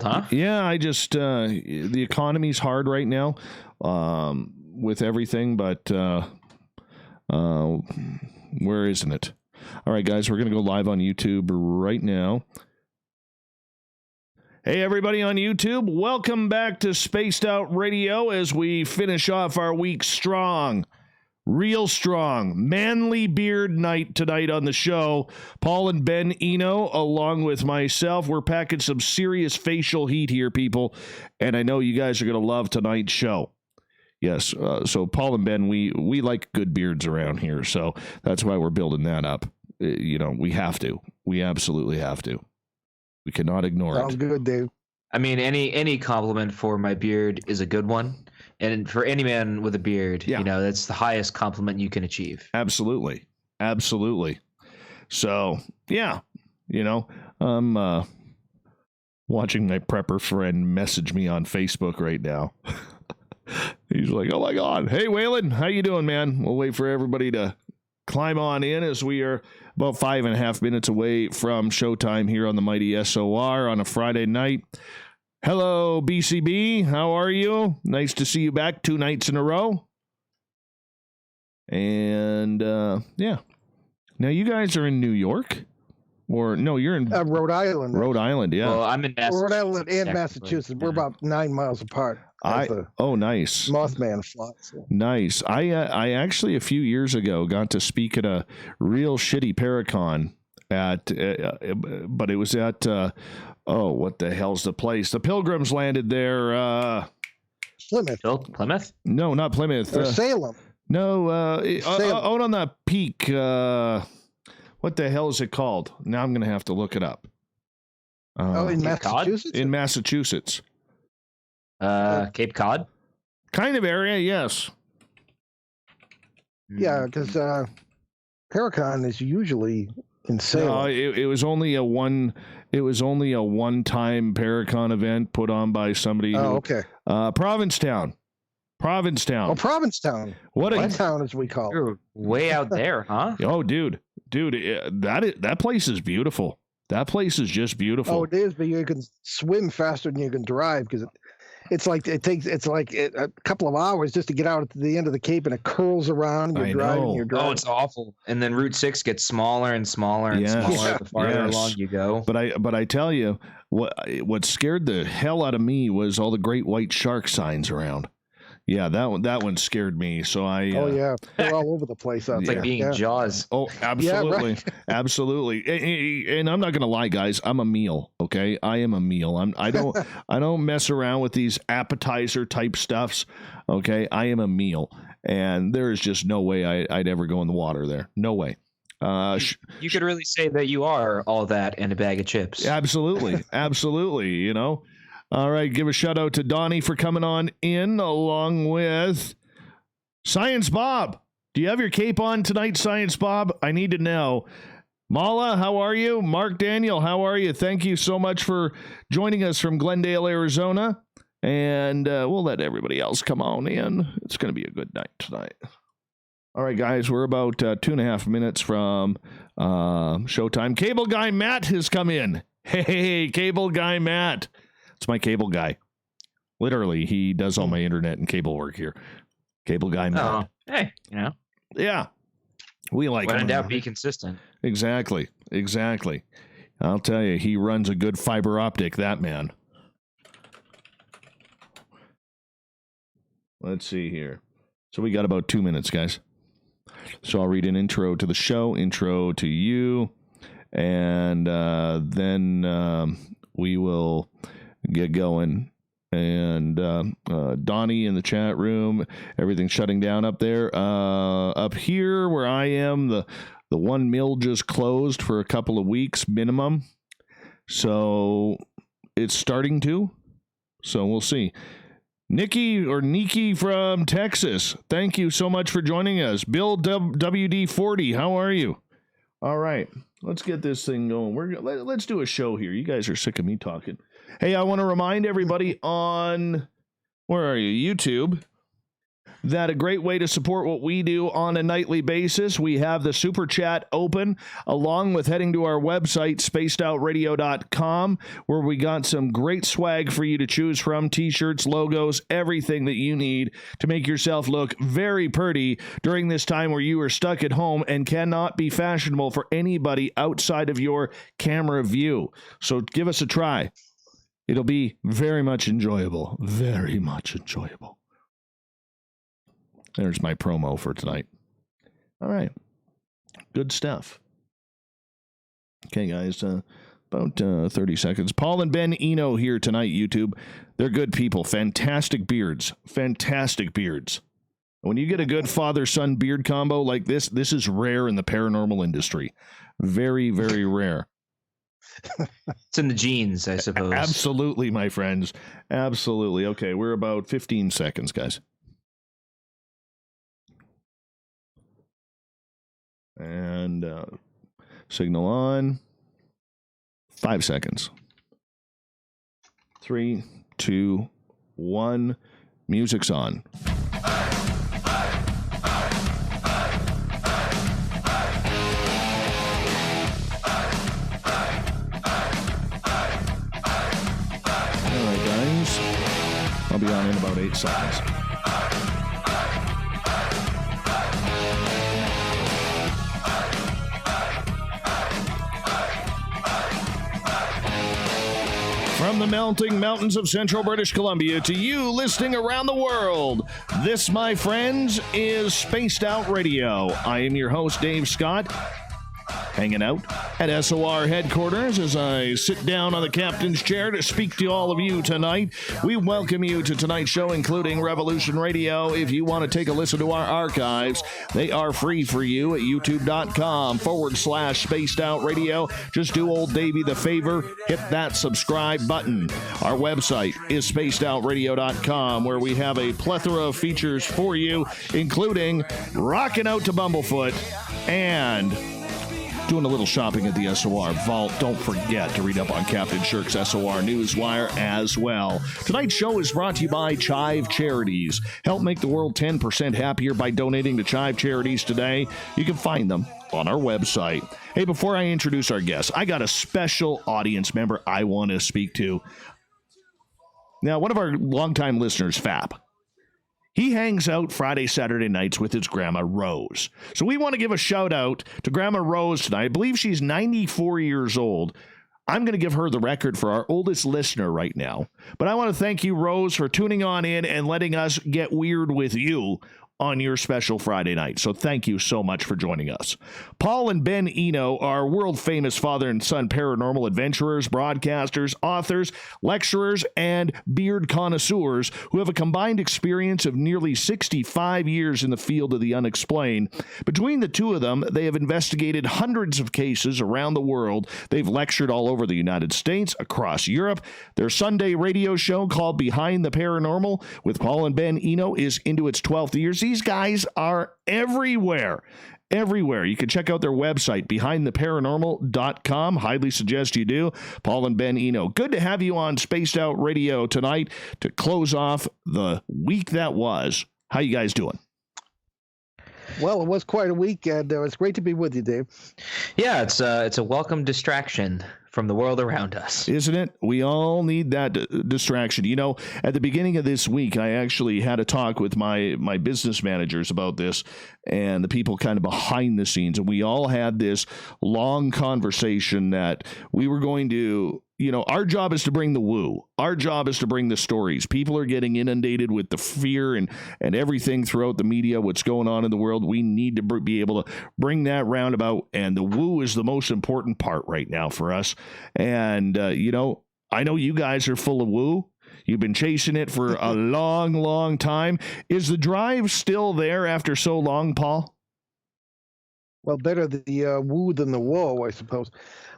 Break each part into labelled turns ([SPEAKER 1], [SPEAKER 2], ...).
[SPEAKER 1] world, huh?
[SPEAKER 2] Yeah, I just the economy's hard right now with everything, but where isn't it? All right, guys, we're going to go live on YouTube right now. Hey, everybody on YouTube, welcome back to Spaced Out Radio as we finish off our week strong. Real strong, manly beard night tonight on the show. Paul and Ben Eno, along with myself, we're packing some serious facial heat here, people, and I know you guys are going to love tonight's show. Yes, so Paul and Ben, we like good beards around here, so that's why we're building that up. We have to. We absolutely have to. We cannot ignore it.
[SPEAKER 3] Sounds good, Dave.
[SPEAKER 1] I mean, any compliment for my beard is a good one. And for any man with a beard, that's the highest compliment you can achieve.
[SPEAKER 2] Absolutely. Absolutely. So, yeah, I'm watching my prepper friend message me on Facebook right now. He's like, oh, my God. Hey, Waylon, how you doing, man? We'll wait for everybody to climb on in as we are about 5.5 minutes away from showtime here on the mighty SOR on a Friday night. Hello, BCB. How are you? Nice to see you back 2 nights in a row. And, yeah. Now, you guys are in New York? Or, no, you're in
[SPEAKER 3] Rhode Island.
[SPEAKER 2] Rhode Island, yeah.
[SPEAKER 1] Well, I'm in Massachusetts.
[SPEAKER 3] Rhode Island and Massachusetts. We're about 9 miles apart.
[SPEAKER 2] Nice.
[SPEAKER 3] Mothman flies. So.
[SPEAKER 2] Nice. I actually, a few years ago, got to speak at a real shitty Paracon but it was at... what the hell's the place? The Pilgrims landed there.
[SPEAKER 3] Plymouth.
[SPEAKER 1] Plymouth?
[SPEAKER 2] No, not Plymouth.
[SPEAKER 3] Salem.
[SPEAKER 2] No,
[SPEAKER 3] Salem.
[SPEAKER 2] out on that peak. What the hell is it called? Now I'm going to have to look it up.
[SPEAKER 3] In Massachusetts?
[SPEAKER 2] In Massachusetts.
[SPEAKER 1] Cape Cod?
[SPEAKER 2] Kind of area, yes.
[SPEAKER 3] Yeah, because Paracon is usually in Salem.
[SPEAKER 2] No, it was only a one-time Paracon event put on by somebody.
[SPEAKER 3] Okay.
[SPEAKER 2] Provincetown.
[SPEAKER 3] Oh, Provincetown. What town, as we call it.
[SPEAKER 1] You're way out there, huh?
[SPEAKER 2] Oh, dude, that place is beautiful. That place is just beautiful.
[SPEAKER 3] Oh, it is, but you can swim faster than you can drive because it's like a couple of hours just to get out at the end of the Cape, and it curls around. You're driving.
[SPEAKER 1] Oh, it's awful. And then Route 6 gets smaller and smaller and smaller the farther along you go.
[SPEAKER 2] But I tell you, what scared the hell out of me was all the great white shark signs around. Yeah, that one scared me. So
[SPEAKER 3] yeah, they're all over the place.
[SPEAKER 1] It's like being in Jaws.
[SPEAKER 2] Oh, absolutely,
[SPEAKER 3] yeah, right.
[SPEAKER 2] Absolutely. And I'm not gonna lie, guys. I'm a meal. Okay, I am a meal. I don't mess around with these appetizer type stuffs. Okay, I am a meal, and there is just no way I'd ever go in the water there. No way.
[SPEAKER 1] You could really say that you are all that and a bag of chips.
[SPEAKER 2] Absolutely, absolutely. All right, give a shout out to Donnie for coming on in, along with Science Bob. Do you have your cape on tonight, Science Bob? I need to know. Mala, how are you? Mark Daniel, how are you? Thank you so much for joining us from Glendale, Arizona. And we'll let everybody else come on in. It's going to be a good night tonight. All right, guys, we're about 2.5 minutes from showtime. Cable Guy Matt has come in. Hey, Cable Guy Matt. It's my cable guy. Literally, he does all my internet and cable work here. Cable Guy Matt.
[SPEAKER 1] Oh, hey,
[SPEAKER 2] Yeah. We like
[SPEAKER 1] when
[SPEAKER 2] him.
[SPEAKER 1] in doubt, be consistent.
[SPEAKER 2] Exactly. I'll tell you, he runs a good fiber optic, that man. Let's see here. So we got about 2 minutes, guys. So I'll read an intro to the show, intro to you, and then we will get going. And Donnie in the chat room, everything's shutting down up there. Up here where I am, the one mill just closed for a couple of weeks minimum. So it's starting to. So we'll see. Nikki from Texas, thank you so much for joining us. Bill WD40, how are you? All right, let's get this thing going. Let's do a show here. You guys are sick of me talking. Hey, I want to remind everybody on, where are you? YouTube. that a great way to support what we do on a nightly basis, we have the Super Chat open, along with heading to our website, spacedoutradio.com, where we got some great swag for you to choose from, t-shirts, logos, everything that you need to make yourself look very pretty during this time where you are stuck at home and cannot be fashionable for anybody outside of your camera view. So give us a try. It'll be very much enjoyable. Very much enjoyable. There's my promo for tonight. All right. Good stuff. Okay, guys. About 30 seconds. Paul and Ben Eno here tonight, YouTube. They're good people. Fantastic beards. Fantastic beards. When you get a good father-son beard combo like this is rare in the paranormal industry. Very, very rare.
[SPEAKER 1] It's in the genes, I suppose.
[SPEAKER 2] Absolutely, my friends. Absolutely. Okay, we're about 15 seconds, guys. And signal on. 5 seconds. 3, 2, 1. Music's on. I'll be on in about 8 seconds. From the melting mountains of central British Columbia to you listening around the world, this, my friends, is Spaced Out Radio. I am your host, Dave Scott, hanging out at SOR headquarters as I sit down on the captain's chair to speak to all of you tonight. We welcome you to tonight's show, including Revolution Radio. If you want to take a listen to our archives, they are free for you at youtube.com/Spaced Out Radio. Just do old Davey the favor, hit that subscribe button. Our website is spacedoutradio.com, where we have a plethora of features for you, including rocking out to Bumblefoot and doing a little shopping at the SOR Vault. Don't forget to read up on Captain Shirk's SOR Newswire as well. Tonight's show is brought to you by Chive Charities. Help make the world 10% happier by donating to Chive Charities today. You can find them on our website. Hey, before I introduce our guests, I got a special audience member I want to speak to. Now, one of our longtime listeners, Fap, he hangs out Friday, Saturday nights with his grandma, Rose. So we want to give a shout out to Grandma Rose tonight. I believe she's 94 years old. I'm going to give her the record for our oldest listener right now. But I want to thank you, Rose, for tuning on in and letting us get weird with you on your special Friday night. So thank you so much for joining us. Paul and Ben Eno are world-famous father and son paranormal adventurers, broadcasters, authors, lecturers, and beard connoisseurs who have a combined experience of nearly 65 years in the field of the unexplained. Between the two of them, they have investigated hundreds of cases around the world. They've lectured all over the United States, across Europe. Their Sunday radio show called Behind the Paranormal with Paul and Ben Eno is into its 12th year. These guys are everywhere. Everywhere. You can check out their website, behindtheparanormal.com. Highly suggest you do. Paul and Ben Eno, good to have you on Spaced Out Radio tonight to close off the week that was. How you guys doing?
[SPEAKER 3] Well, it was quite a week, and it was great to be with you, Dave.
[SPEAKER 1] Yeah, it's a welcome distraction from the world around us.
[SPEAKER 2] Isn't it? We all need that distraction. You know, at the beginning of this week, I actually had a talk with my business managers about this and the people kind of behind the scenes. And we all had this long conversation that we were going to, you know, our job is to bring the woo. Our job is to bring the stories. People are getting inundated with the fear and everything throughout the media, what's going on in the world. We need to be able to bring that roundabout. And the woo is the most important part right now for us. And, you know, I know you guys are full of woo. You've been chasing it for a long, long time. Is the drive still there after so long, Paul?
[SPEAKER 3] Well, better the woo than the whoa, I suppose.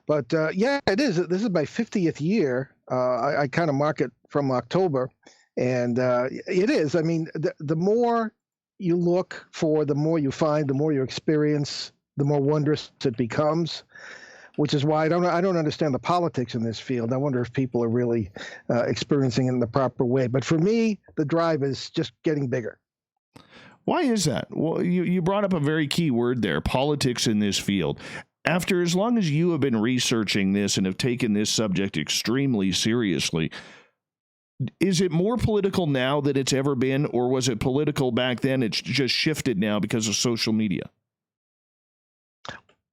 [SPEAKER 3] But yeah, it is. This is my 50th year. I kind of mark it from October. And it is. I mean, the more you look for, the more you find, the more you experience, the more wondrous it becomes. Which is why I don't understand the politics in this field. I wonder if people are really experiencing it in the proper way. But for me, the drive is just getting bigger.
[SPEAKER 2] Why is that? Well, you brought up a very key word there, politics in this field. After as long as you have been researching this and have taken this subject extremely seriously, is it more political now than it's ever been, or was it political back then? It's just shifted now because of social media.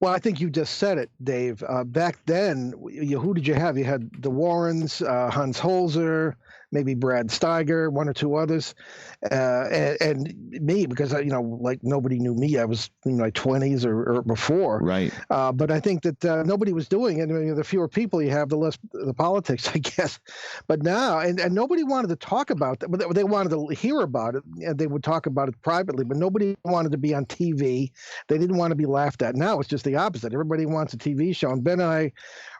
[SPEAKER 3] Well, I think you just said it, Dave. Back then, who did you have? You had the Warrens, Hans Holzer, maybe Brad Steiger, one or two others, and me, because like nobody knew me. I was in my 20s or before.
[SPEAKER 2] Right.
[SPEAKER 3] But I think that nobody was doing it. I mean, the fewer people you have, the less the politics, I guess. But now, and nobody wanted to talk about that. But they wanted to hear about it, and they would talk about it privately. But nobody wanted to be on TV. They didn't want to be laughed at. Now it's just the opposite. Everybody wants a TV show. And Ben and I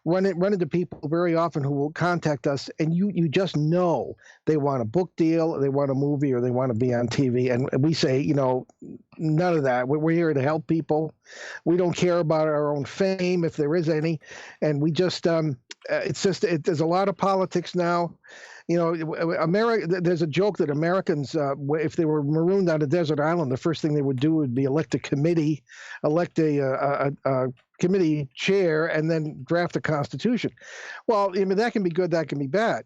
[SPEAKER 3] run into people very often who will contact us, and you just know they want a book deal, they want a movie, or they want to be on TV. And we say, none of that. We're here to help people. We don't care about our own fame, if there is any. And we just, there's a lot of politics now. There's a joke that Americans, if they were marooned on a desert island, the first thing they would do would be elect a committee, elect a committee chair, and then draft a constitution. Well, that can be good, that can be bad.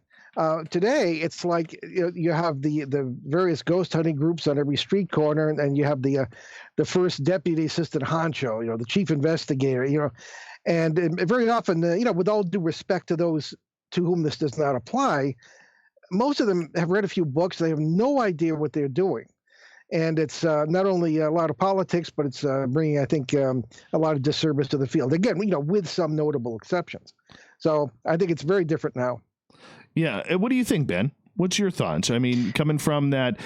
[SPEAKER 3] Today, it's like you have the various ghost hunting groups on every street corner, and you have the first deputy assistant honcho, the chief investigator, and very often, with all due respect to those to whom this does not apply, most of them have read a few books. They have no idea what they're doing. And it's not only a lot of politics, but it's bringing, I think, a lot of disservice to the field. Again, with some notable exceptions. So I think it's very different now.
[SPEAKER 2] Yeah. What do you think, Ben? What's your thoughts? I mean, coming from that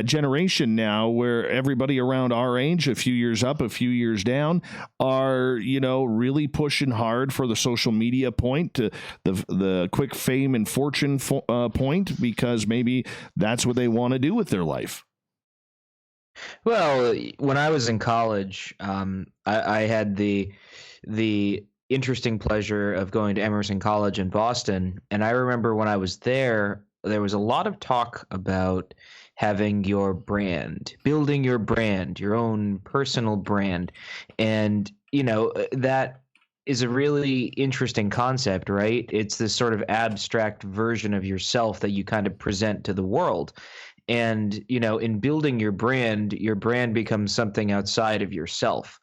[SPEAKER 2] generation now where everybody around our age, a few years up, a few years down, are, really pushing hard for the social media point, to the quick fame and fortune point, because maybe that's what they want to do with their life.
[SPEAKER 1] Well, when I was in college, I had the interesting pleasure of going to Emerson College in Boston. And I remember when I was there was a lot of talk about having your brand, building your brand, your own personal brand. And, that is a really interesting concept, right? It's this sort of abstract version of yourself that you kind of present to the world. And, in building your brand becomes something outside of yourself.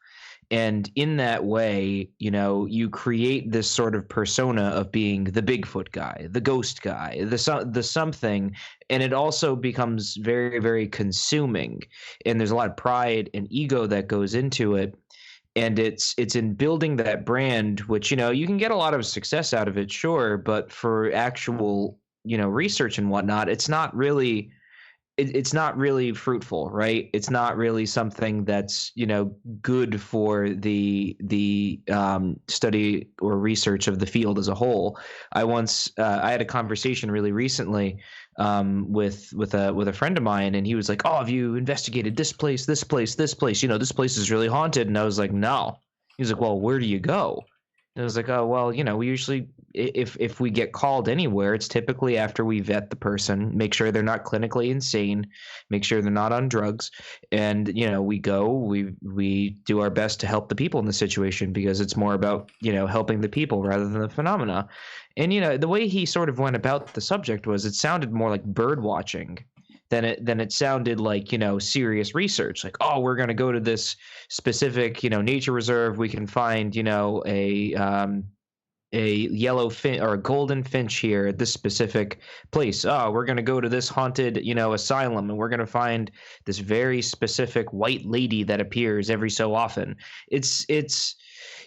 [SPEAKER 1] And in that way, you create this sort of persona of being the Bigfoot guy, the ghost guy, the something, and it also becomes very, very consuming. And there's a lot of pride and ego that goes into it. And it's in building that brand, which, you can get a lot of success out of it, sure, but for actual, research and whatnot, it's not really fruitful, right? It's not really something that's, good for the study or research of the field as a whole. I had a conversation really recently with a friend of mine, and he was like, "Oh, have you investigated this place, this place, this place? This place is really haunted." And I was like, "No." He was like, "Well, where do you go?" And I was like, "Oh, well, we usually, if we get called anywhere, it's typically after we vet the person, make sure they're not clinically insane, make sure they're not on drugs, and we do our best to help the people in the situation, because it's more about helping the people rather than the phenomena." And the way he sort of went about the subject was, it sounded more like bird watching than it sounded like serious research. Like, oh, we're going to go to this specific nature reserve. We can find a yellow fin or a golden finch here at this specific place. Oh, we're going to go to this haunted asylum, and we're going to find this very specific white lady that appears every so often. It's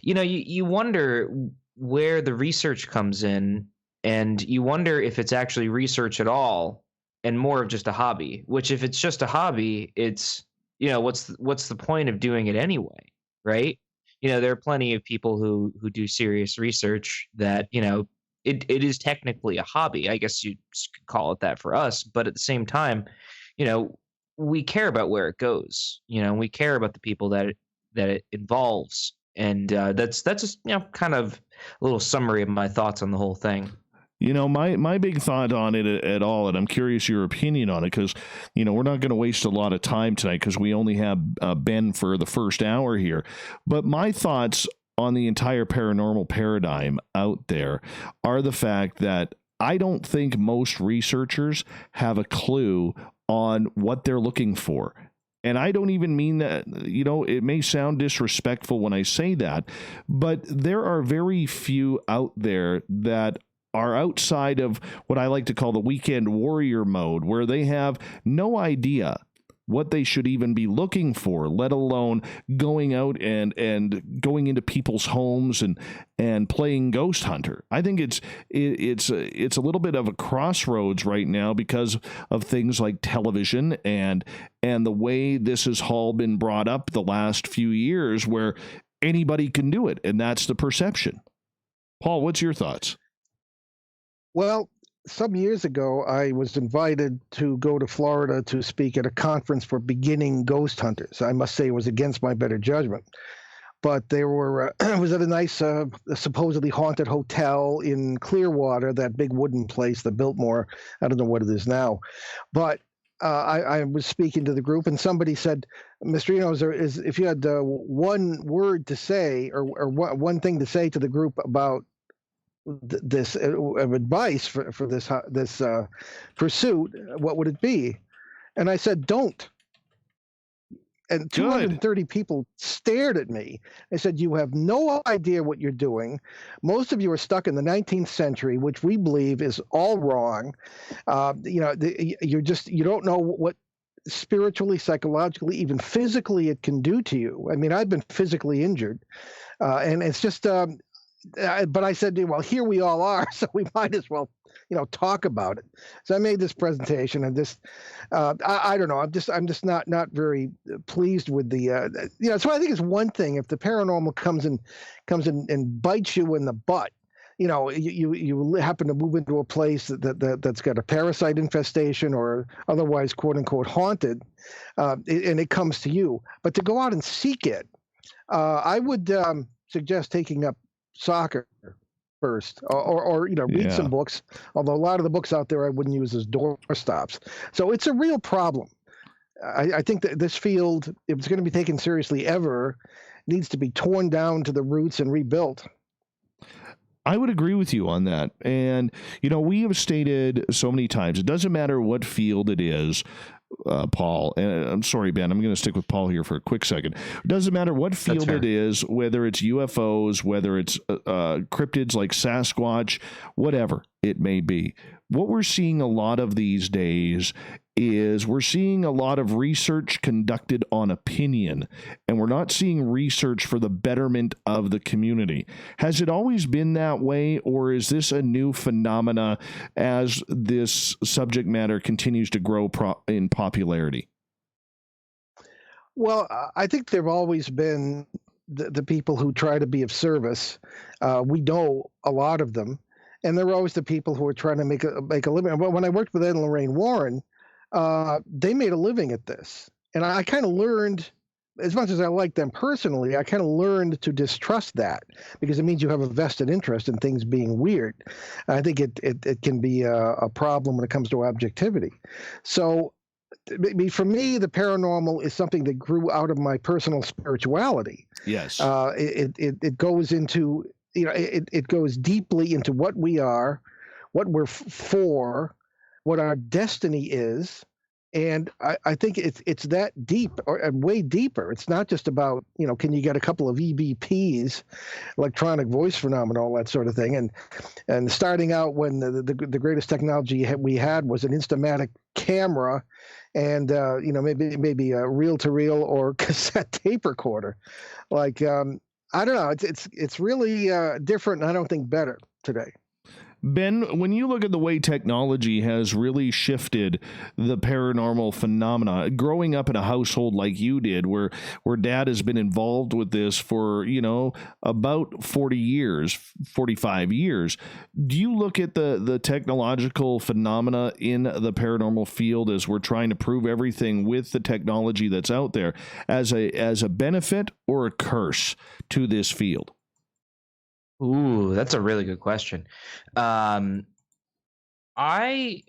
[SPEAKER 1] you wonder where the research comes in, and you wonder if it's actually research at all, and more of just a hobby. Which, if it's just a hobby, it's what's the point of doing it anyway, right? There are plenty of people who do serious research that it is technically a hobby. I guess you could call it that for us, but at the same time, we care about where it goes. We care about the people that it involves, and that's just kind of a little summary of my thoughts on the whole thing.
[SPEAKER 2] My big thought on it at all, and I'm curious your opinion on it, because, we're not going to waste a lot of time tonight because we only have Ben for the first hour here. But my thoughts on the entire paranormal paradigm out there are the fact that I don't think most researchers have a clue on what they're looking for. And I don't even mean that, it may sound disrespectful when I say that, but there are very few out there that are outside of what I like to call the weekend warrior mode, where they have no idea what they should even be looking for, let alone going out and going into people's homes and playing ghost hunter. I think it's a little bit of a crossroads right now because of things like television and the way this has all been brought up the last few years, where anybody can do it, and that's the perception. Paul, what's your thoughts?
[SPEAKER 3] Well, some years ago, I was invited to go to Florida to speak at a conference for beginning ghost hunters. I must say it was against my better judgment. But there were, it was at a nice, supposedly haunted hotel in Clearwater, that big wooden place, the Biltmore. I don't know what it is now. But I was speaking to the group, and somebody said, Mr. Eno, if you had one word to say, or one thing to say to the group about this advice for this pursuit, what would it be? And I said, don't. And 230 people stared at me. I said, you have no idea what you're doing. Most of you are stuck in the 19th century, which we believe is all wrong. You don't know what spiritually, psychologically, even physically it can do to you. I mean, I've been physically injured, and it's just but I said, well, here we all are, so we might as well, talk about it. So I made this presentation, and I don't know, I'm just not very pleased with the, So I think it's one thing if the paranormal comes in and bites you in the butt. You happen to move into a place that's got a parasite infestation or otherwise quote unquote haunted, and it comes to you. But to go out and seek it, I would suggest taking up soccer first, or read some books. Although a lot of the books out there I wouldn't use as doorstops. So it's a real problem. I think that this field, if it's going to be taken seriously ever, needs to be torn down to the roots and rebuilt.
[SPEAKER 2] I would agree with you on that. And, we have stated so many times, it doesn't matter what field it is, Paul, and I'm sorry, Ben, I'm going to stick with Paul here for a quick second. It doesn't matter what field it is, whether it's UFOs, whether it's cryptids like Sasquatch, whatever it may be. What we're seeing a lot of these days is we're seeing a lot of research conducted on opinion, and we're not seeing research for the betterment of the community. Has it always been that way, or is this a new phenomena as this subject matter continues to grow in popularity?
[SPEAKER 3] Well, I think there have always been the people who try to be of service. We know a lot of them, and there are always the people who are trying to make a living. When I worked with Ed and Lorraine Warren, they made a living at this. And I kind of learned, as much as I like them personally, I kind of learned to distrust that, because it means you have a vested interest in things being weird. I think it can be a problem when it comes to objectivity. So for me, the paranormal is something that grew out of my personal spirituality.
[SPEAKER 2] Yes.
[SPEAKER 3] It goes into, it goes deeply into what we are, what we're for, what our destiny is. And I think it's that deep, or way deeper. It's not just about, can you get a couple of EVPs, electronic voice phenomena, all that sort of thing. And starting out when the greatest technology we had was an Instamatic camera, and maybe a reel-to-reel or cassette tape recorder. Like I don't know, it's really different, and I don't think better today.
[SPEAKER 2] Ben, when you look at the way technology has really shifted the paranormal phenomena, growing up in a household like you did, where Dad has been involved with this for, about 40 years, 45 years, do you look at the technological phenomena in the paranormal field, as we're trying to prove everything with the technology that's out there, as a benefit or a curse to this field?
[SPEAKER 1] Ooh, that's a really good question. I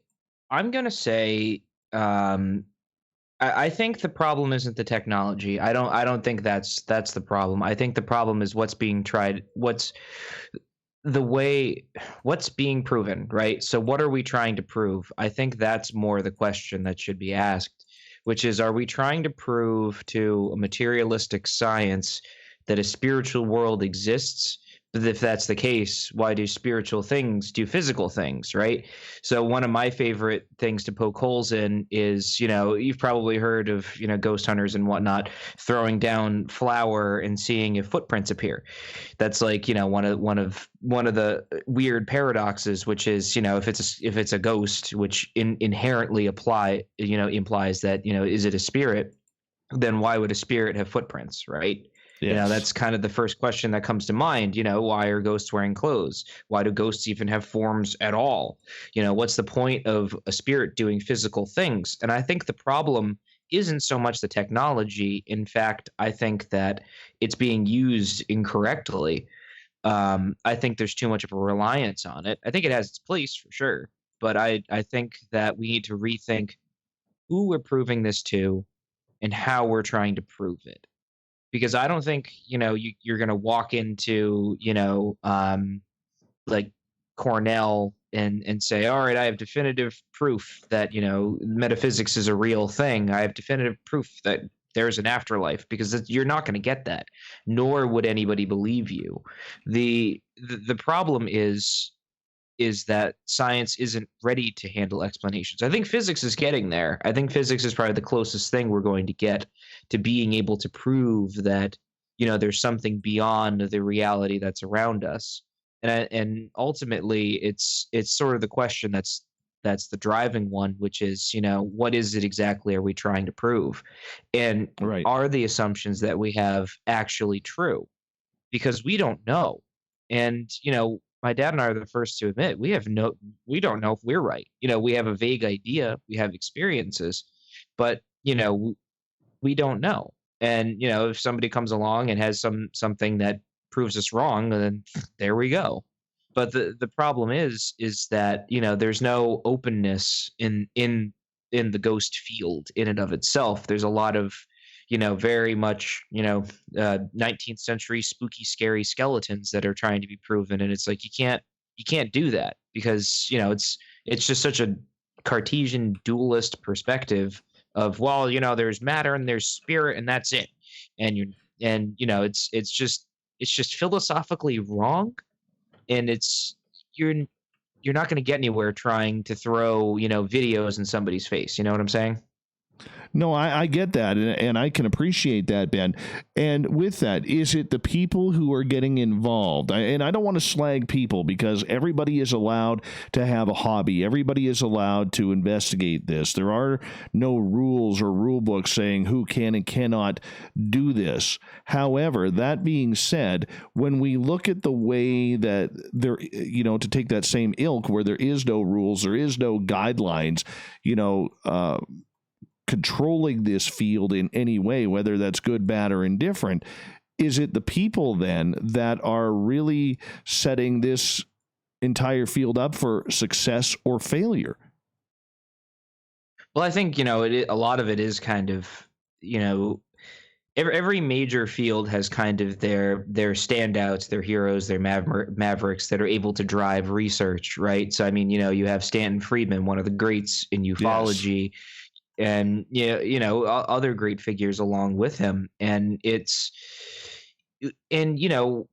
[SPEAKER 1] I'm gonna say um, I think the problem isn't the technology. I don't think that's the problem. I think the problem is what's being tried. The way what's being proven, right? So what are we trying to prove? I think that's more the question that should be asked, which is, are we trying to prove to a materialistic science that a spiritual world exists? But if that's the case, why do spiritual things do physical things, right? So one of my favorite things to poke holes in is, you've probably heard of, ghost hunters and whatnot throwing down flour and seeing if footprints appear. That's like, one of the weird paradoxes, which is, if it's a ghost, which inherently implies that, is it a spirit? Then why would a spirit have footprints, right?
[SPEAKER 2] Yes.
[SPEAKER 1] That's kind of the first question that comes to mind. Why are ghosts wearing clothes? Why do ghosts even have forms at all? What's the point of a spirit doing physical things? And I think the problem isn't so much the technology. In fact, I think that it's being used incorrectly. I think there's too much of a reliance on it. I think it has its place for sure, but I think that we need to rethink who we're proving this to and how we're trying to prove it. Because I don't think you're going to walk into like Cornell and say, all right, I have definitive proof that metaphysics is a real thing. I have definitive proof that there's an afterlife, because you're not going to get that, nor would anybody believe you. The problem is that science isn't ready to handle explanations. I think physics is getting there. I think physics is probably the closest thing we're going to get to being able to prove that there's something beyond the reality that's around us. And ultimately, it's sort of the question that's the driving one, which is, what is it exactly are we trying to prove, and
[SPEAKER 2] Right.
[SPEAKER 1] are the assumptions that we have actually true? Because we don't know. And, my dad and I are the first to admit we don't know if we're right. We have a vague idea, we have experiences, but, we don't know. And, if somebody comes along and has something that proves us wrong, then there we go. But the problem is that, there's no openness in the ghost field in and of itself. There's a lot of, very much, 19th century spooky, scary skeletons that are trying to be proven. And it's like, you can't do that, because, it's just such a Cartesian dualist perspective of, well, there's matter and there's spirit and that's it. And it's just philosophically wrong. And you're you're not going to get anywhere trying to throw, videos in somebody's face. You know what I'm saying?
[SPEAKER 2] No, I get that, and I can appreciate that, Ben. And with that, is it the people who are getting involved? And I don't want to slag people, because everybody is allowed to have a hobby. Everybody is allowed to investigate this. There are no rules or rule books saying who can and cannot do this. However, that being said, when we look at the way that there, to take that same ilk where there is no rules, there is no guidelines, controlling this field in any way, whether that's good, bad, or indifferent, is it the people then that are really setting this entire field up for success or failure?
[SPEAKER 1] Well, I think, a lot of it is kind of, every major field has kind of their standouts, their heroes, their mavericks that are able to drive research, right? So, I mean, you have Stanton Friedman, one of the greats in
[SPEAKER 2] Yes.
[SPEAKER 1] ufology, and other great figures along with him.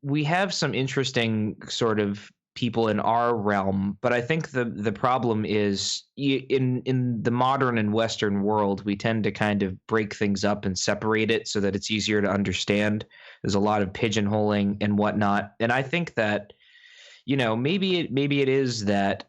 [SPEAKER 1] We have some interesting sort of people in our realm, but I think the problem is, in the modern and Western world, we tend to kind of break things up and separate it so that it's easier to understand. There's a lot of pigeonholing and whatnot, and I think that, maybe it is that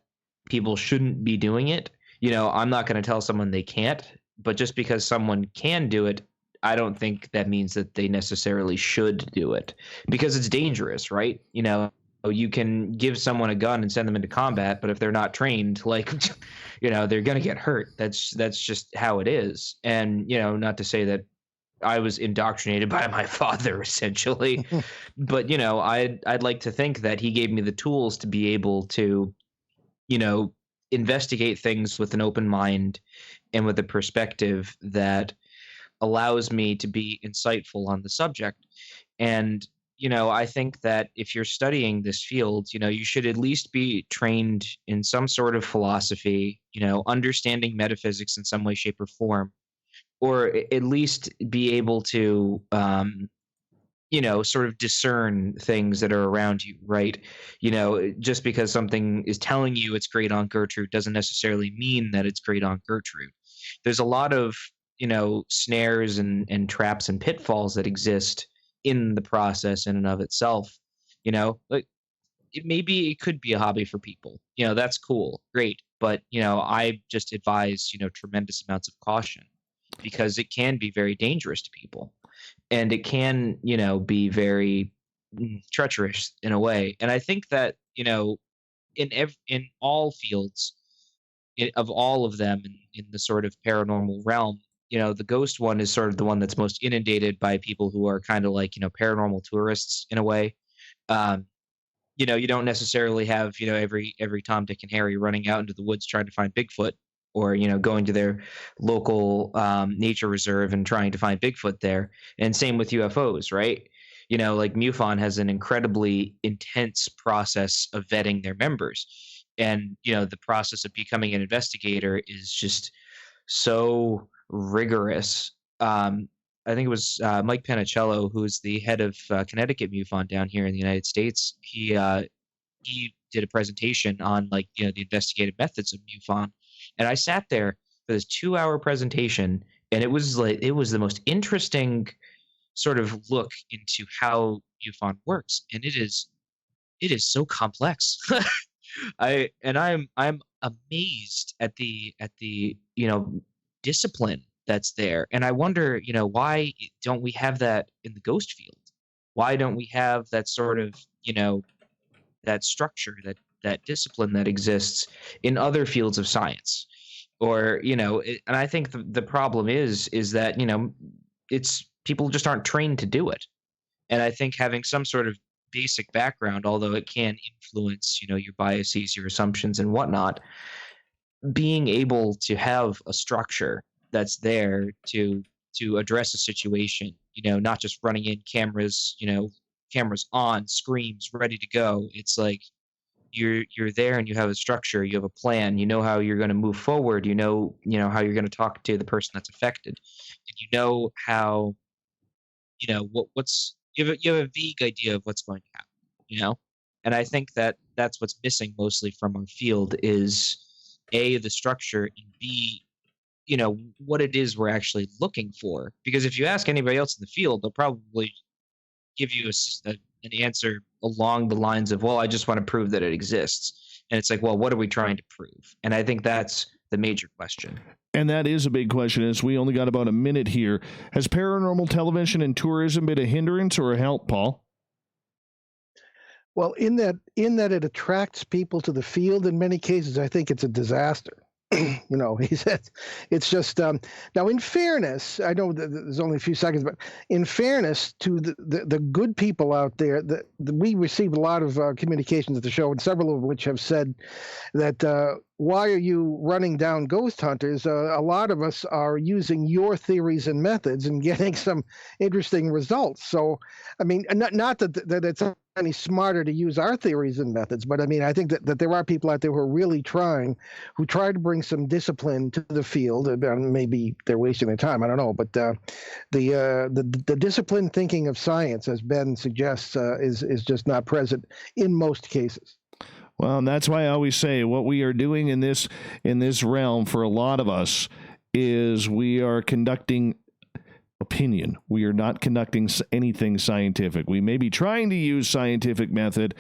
[SPEAKER 1] people shouldn't be doing it. I'm not going to tell someone they can't, but just because someone can do it, I don't think that means that they necessarily should do it, because it's dangerous, right? You can give someone a gun and send them into combat, but if they're not trained, like, they're going to get hurt. That's just how it is. And, not to say that I was indoctrinated by my father, essentially, but, I'd like to think that he gave me the tools to be able to, you know, investigate things with an open mind and with a perspective that allows me to be insightful on the subject. And, I think that if you're studying this field, you should at least be trained in some sort of philosophy, understanding metaphysics in some way, shape, or form, or at least be able to, sort of discern things that are around you, right? Just because something is telling you it's great Aunt Gertrude doesn't necessarily mean that it's great Aunt Gertrude. There's a lot of, snares and traps and pitfalls that exist in the process in and of itself. Like maybe it could be a hobby for people. That's cool, great. But, I just advise, tremendous amounts of caution because it can be very dangerous to people. And it can, be very treacherous in a way. And I think that, in all fields of all of them in the sort of paranormal realm, the ghost one is sort of the one that's most inundated by people who are kind of like, paranormal tourists in a way. Um, you don't necessarily have, every Tom, Dick, and Harry running out into the woods trying to find Bigfoot, or going to their local nature reserve and trying to find Bigfoot there. And same with UFOs, right? Like MUFON has an incredibly intense process of vetting their members, and the process of becoming an investigator is just so rigorous. I think it was Mike Panicello, who's the head of Connecticut MUFON down here in the United States. He did a presentation on the investigative methods of MUFON, and I sat there for this 2-hour presentation, and it was the most interesting sort of look into how MUFON works, and it is so complex. I'm amazed at the discipline that's there, and I wonder why don't we have that in the ghost field? Why don't we have that sort of that structure, that discipline that exists in other fields of science? Or and I think the problem is that it's people just aren't trained to do it. And I think having some sort of basic background, although it can influence your biases, your assumptions, and whatnot, being able to have a structure that's there to address a situation, not just running in cameras, cameras on, screams, ready to go. It's like you're there and you have a structure, you have a plan, how you're going to move forward, how you're going to talk to the person that's affected, and how what's you have a vague idea of what's going to happen. And I think that that's what's missing mostly from our field is A, the structure, and B, what it is we're actually looking for. Because if you ask anybody else in the field, they'll probably give you an answer along the lines of, well, I just want to prove that it exists. And it's like, well, what are we trying to prove? And I think that's the major question.
[SPEAKER 2] And that is a big question, as we only got about a minute here. Has paranormal television and tourism been a hindrance or a help, Paul?
[SPEAKER 3] Well, in that it attracts people to the field, in many cases, I think it's a disaster. He said, it's just now. In fairness, I know that there's only a few seconds, but in fairness to the good people out there, we received a lot of communications at the show, and several of which have said that why are you running down ghost hunters? A lot of us are using your theories and methods and getting some interesting results. So, I mean, not that it's any smarter to use our theories and methods, but I mean, I think that there are people out there who are really who try to bring some discipline to the field. Maybe they're wasting their time, I don't know. But the disciplined thinking of science, as Ben suggests, is just not present in most cases.
[SPEAKER 2] Well, and that's why I always say what we are doing in this realm for a lot of us is we are conducting opinion. We are not conducting anything scientific. We may be trying to use scientific method,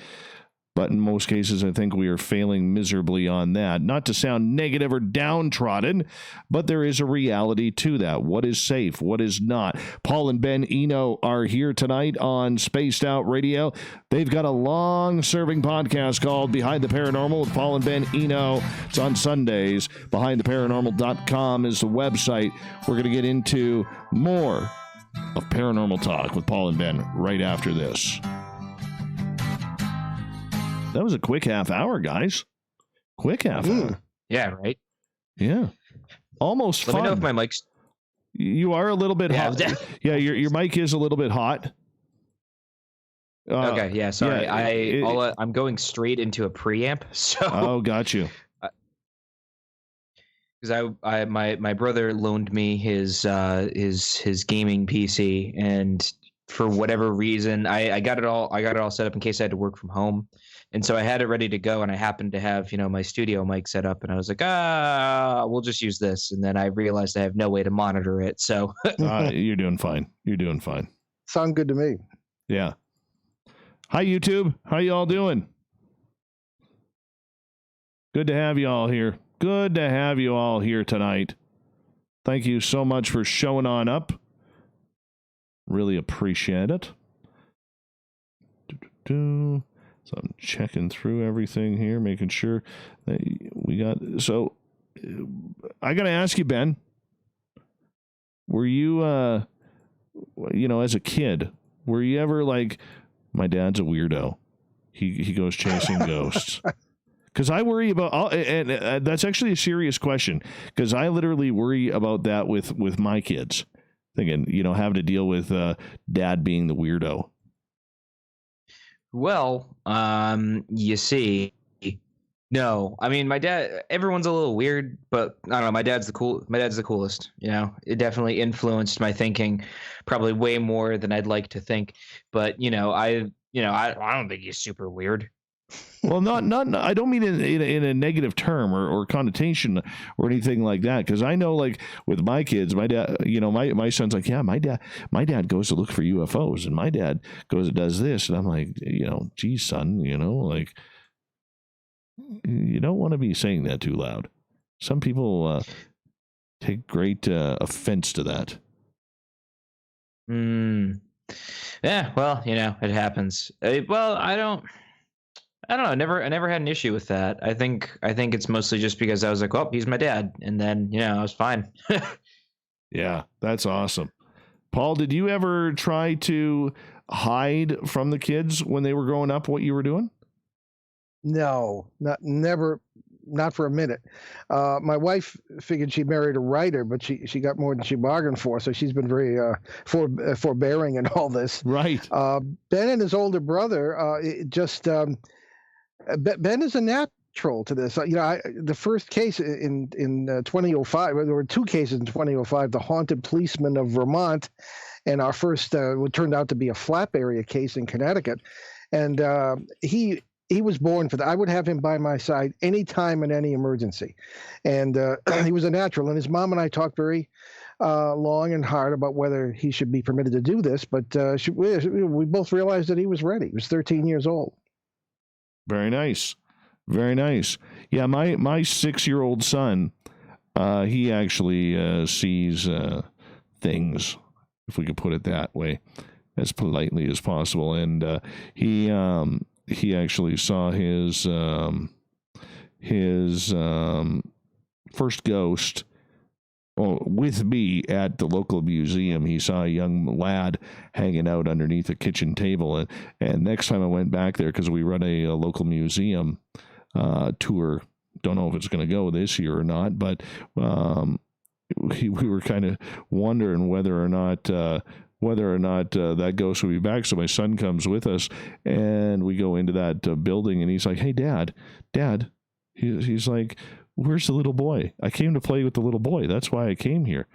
[SPEAKER 2] but in most cases, I think we are failing miserably on that. Not to sound negative or downtrodden, but there is a reality to that. What is safe? What is not? Paul and Ben Eno are here tonight on Spaced Out Radio. They've got a long-serving podcast called Behind the Paranormal with Paul and Ben Eno. It's on Sundays. BehindTheParanormal.com is the website. We're going to get into more of paranormal talk with Paul and Ben right after this. That was a quick half hour, guys. Quick half hour.
[SPEAKER 1] Yeah, right.
[SPEAKER 2] Yeah. Almost
[SPEAKER 1] Let me know if
[SPEAKER 2] fun.
[SPEAKER 1] my mic's.
[SPEAKER 2] You are a little bit
[SPEAKER 1] Yeah.
[SPEAKER 2] hot. Yeah, your mic is a little bit hot.
[SPEAKER 1] Okay. Yeah.
[SPEAKER 2] Yeah.
[SPEAKER 1] Sorry. I'm going straight into a preamp. So.
[SPEAKER 2] Oh, got you.
[SPEAKER 1] Because my brother loaned me his gaming PC, and for whatever reason I got it all set up in case I had to work from home, and so I had it ready to go, and I happened to have my studio mic set up, and I was like, we'll just use this, and then I realized I have no way to monitor it, so.
[SPEAKER 2] You're doing fine. You're doing fine.
[SPEAKER 3] Sound good to me.
[SPEAKER 2] Yeah. Hi YouTube. How you all doing? Good to have you all here. Good to have you all here tonight. Thank you so much for showing on up. Really appreciate it. So I'm checking through everything here, making sure that we got. So I got to ask you, Ben, were you, as a kid, were you ever like, my dad's a weirdo. He goes chasing ghosts. Because I worry about, and that's actually a serious question, because I literally worry about that with my kids, thinking, having to deal with dad being the weirdo.
[SPEAKER 1] Well, you see, no, I mean, my dad, everyone's a little weird, but I don't know, my dad's the coolest, it definitely influenced my thinking probably way more than I'd like to think, but I don't think he's super weird.
[SPEAKER 2] Well, not. I don't mean in a negative term or connotation or anything like that. Because I know, like with my kids, my dad, my son's like, yeah, my dad goes to look for UFOs, and my dad goes and does this, and I'm like, geez, son, like you don't want to be saying that too loud. Some people take great offense to that.
[SPEAKER 1] Yeah, well, it happens. Well, I don't know. I never had an issue with that. I think it's mostly just because I was like, well, he's my dad, and then I was fine.
[SPEAKER 2] Yeah, that's awesome. Paul, did you ever try to hide from the kids when they were growing up what you were doing?
[SPEAKER 3] No, never, not for a minute. My wife figured she married a writer, but she got more than she bargained for, so she's been very forbearing in all this.
[SPEAKER 2] Right.
[SPEAKER 3] Ben and his older brother, Ben is a natural to this. The first case in 2005, there were two cases in 2005, the haunted policeman of Vermont, and our first what turned out to be a flap area case in Connecticut. And he was born for that. I would have him by my side anytime in any emergency. And he was a natural. And his mom and I talked very long and hard about whether he should be permitted to do this. But we both realized that he was ready. He was 13 years old.
[SPEAKER 2] Very nice. Very nice. Yeah, my 6-year-old son, he actually sees things, if we could put it that way, as politely as possible. And he actually saw his first ghost with me at the local museum. He saw a young lad hanging out underneath a kitchen table. And next time I went back there, because we run a local museum tour, don't know if it's going to go this year or not, but we were kind of wondering whether or not that ghost will be back. So my son comes with us, and we go into that building, and he's like, hey, Dad. He's like, where's the little boy? I came to play with the little boy. That's why I came here.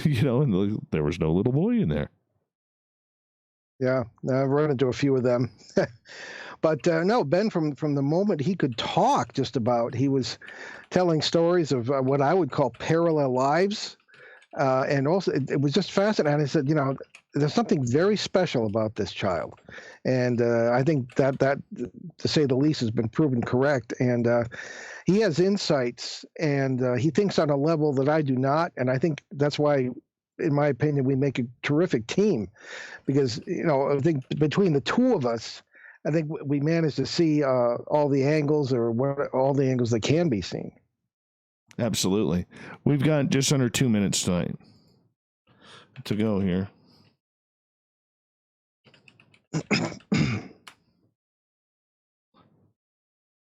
[SPEAKER 2] And there was no little boy in there.
[SPEAKER 3] Yeah, I've run into a few of them. But no, Ben, from the moment he could talk just about, he was telling stories of what I would call parallel lives. And also, it was just fascinating. I said, there's something very special about this child. And I think that, to say the least, has been proven correct. And he has insights, and he thinks on a level that I do not. And I think that's why, in my opinion, we make a terrific team. Because, I think between the two of us, I think we managed to see all the angles, or all the angles that can be seen.
[SPEAKER 2] Absolutely. We've got just under 2 minutes tonight to go here.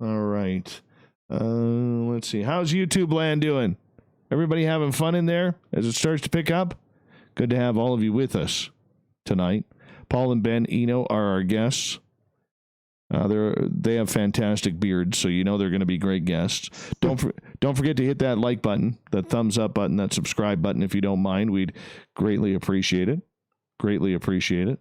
[SPEAKER 2] All right. Let's see. How's YouTube land doing? Everybody having fun in there as it starts to pick up? Good to have all of you with us tonight. Paul and Ben Eno are our guests. They have fantastic beards, so you know they're going to be great guests. Don't forget to hit that like button, that thumbs up button, that subscribe button if you don't mind. We'd greatly appreciate it. Greatly appreciate it.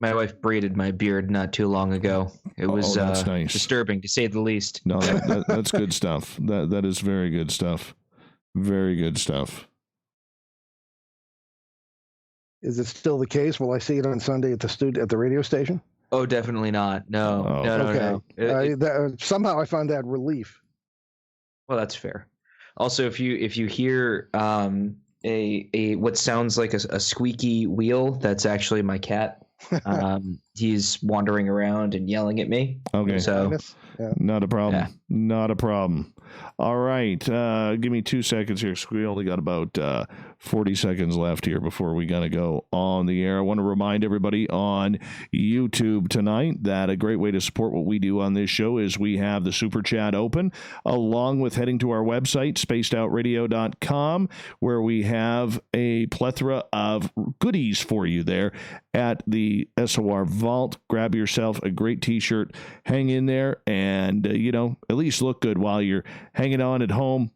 [SPEAKER 1] My wife braided my beard not too long ago. It was
[SPEAKER 2] that's nice.
[SPEAKER 1] Disturbing, to say the least.
[SPEAKER 2] No, that's good stuff. That is very good stuff. Very good stuff.
[SPEAKER 3] Is it still the case? Will I see it on Sunday at the radio station?
[SPEAKER 1] Oh, definitely not. No,
[SPEAKER 2] Oh.
[SPEAKER 1] no.
[SPEAKER 3] Somehow I found that relief.
[SPEAKER 1] Well, that's fair. Also, if you hear a what sounds like a squeaky wheel, that's actually my cat. He's wandering around and yelling at me.
[SPEAKER 2] Okay.
[SPEAKER 1] So
[SPEAKER 2] not a problem.
[SPEAKER 1] Yeah.
[SPEAKER 2] Not a problem. All right. Give me 2 seconds here. We only got about 40 seconds left here before we got to go on the air. I want to remind everybody on YouTube tonight that a great way to support what we do on this show is we have the Super Chat open, along with heading to our website, spacedoutradio.com, where we have a plethora of goodies for you there at the SOR Vault. Grab yourself a great T-shirt, hang in there, and, at least look good while you're hanging on at home.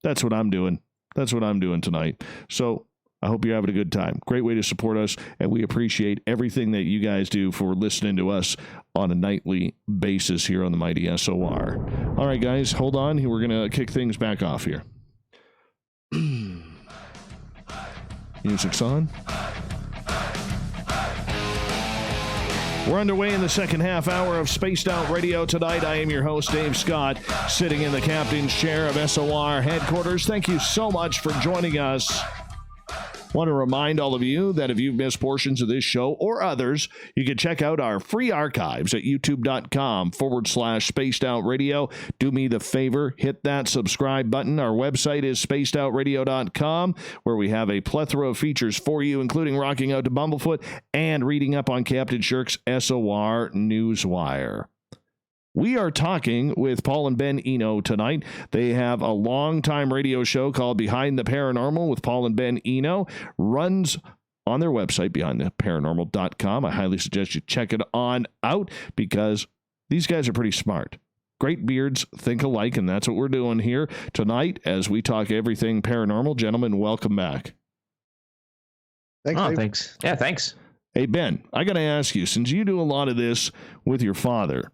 [SPEAKER 2] That's what I'm doing. That's what I'm doing tonight. So I hope you're having a good time. Great way to support us, and we appreciate everything that you guys do for listening to us on a nightly basis here on the Mighty SOR. All right, guys, hold on. We're going to kick things back off here. Music's on. We're underway in the second half hour of Spaced Out Radio tonight. I am your host, Dave Scott, sitting in the captain's chair of SOR headquarters. Thank you so much for joining us. Want to remind all of you that if you've missed portions of this show or others, you can check out our free archives at youtube.com/Spaced Out Radio. Do me the favor, hit that subscribe button. Our website is spacedoutradio.com, where we have a plethora of features for you, including rocking out to Bumblefoot and reading up on Captain Shirk's SOR Newswire. We are talking with Paul and Ben Eno tonight. They have a long-time radio show called Behind the Paranormal with Paul and Ben Eno. Runs on their website, behindtheparanormal.com. I highly suggest you check it on out because these guys are pretty smart. Great beards, think alike, and that's what we're doing here tonight as we talk everything paranormal. Gentlemen, welcome back.
[SPEAKER 3] Thanks, Dave.
[SPEAKER 1] Thanks. Yeah, thanks.
[SPEAKER 2] Hey, Ben, I got to ask you, since you do a lot of this with your father,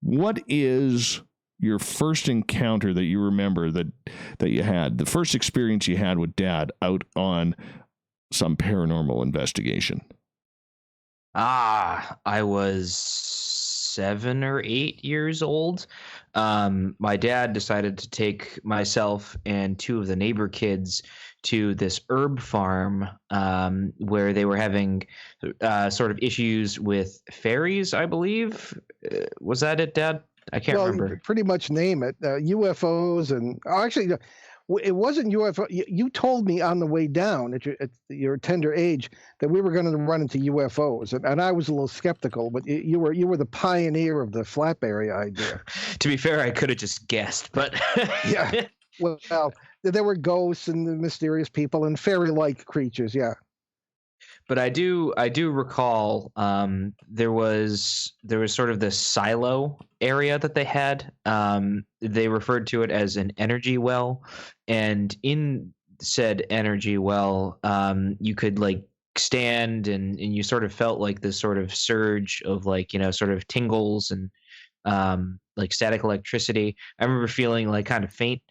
[SPEAKER 2] what is your first encounter that you remember that you had, the first experience you had with Dad out on some paranormal investigation?
[SPEAKER 1] I was 7 or 8 years old. My dad decided to take myself and 2 of the neighbor kids to this herb farm where they were having sort of issues with fairies, I believe. Was that it, Dad? I can't remember.
[SPEAKER 3] Pretty much name it. UFOs and actually, it wasn't UFO. You told me on the way down at your tender age that we were going to run into UFOs, and I was a little skeptical. But you were the pioneer of the flap area idea.
[SPEAKER 1] To be fair, I could have just guessed, but
[SPEAKER 3] yeah. Well, there were ghosts and the mysterious people and fairy-like creatures. Yeah.
[SPEAKER 1] But I do recall there was sort of this silo area that they had. They referred to it as an energy well, and in said energy well, you could like stand and you sort of felt like this sort of surge of sort of tingles and like static electricity. I remember feeling like kind of faint,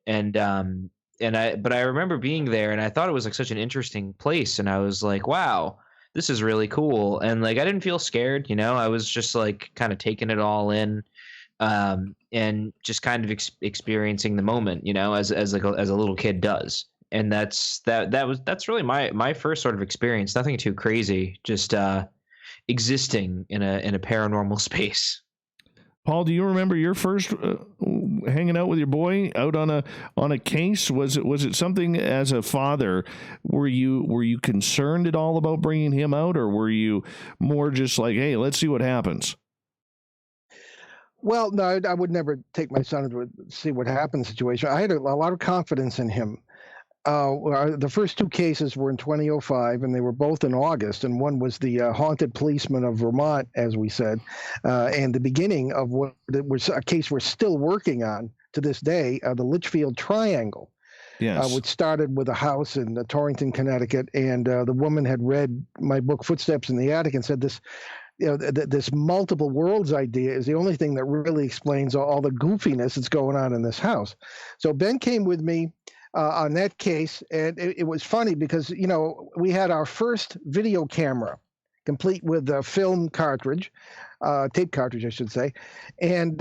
[SPEAKER 1] but I remember being there and I thought it was like such an interesting place, and I was like, wow, this is really cool. And like I didn't feel scared, I was just like kind of taking it all in, and just kind of experiencing the moment, as a little kid does. And that's really my first sort of experience. Nothing too crazy, just existing in a paranormal space.
[SPEAKER 2] Paul, do you remember your first hanging out with your boy out on a case? Was it something as a father? Were you concerned at all about bringing him out, or were you more just like, hey, let's see what happens?
[SPEAKER 3] Well, no, I would never take my son to see what happened situation. I had a lot of confidence in him. The first two cases were in 2005, and they were both in August. And one was the haunted policeman of Vermont, as we said, and the beginning of what it was a case we're still working on to this day, the Litchfield Triangle.
[SPEAKER 2] Yes.
[SPEAKER 3] Which started with a house in Torrington, Connecticut, and the woman had read my book Footsteps in the Attic and said this, this multiple worlds idea is the only thing that really explains all the goofiness that's going on in this house. So Ben came with me on that case, and it was funny because we had our first video camera, complete with a film cartridge, tape cartridge, I should say, and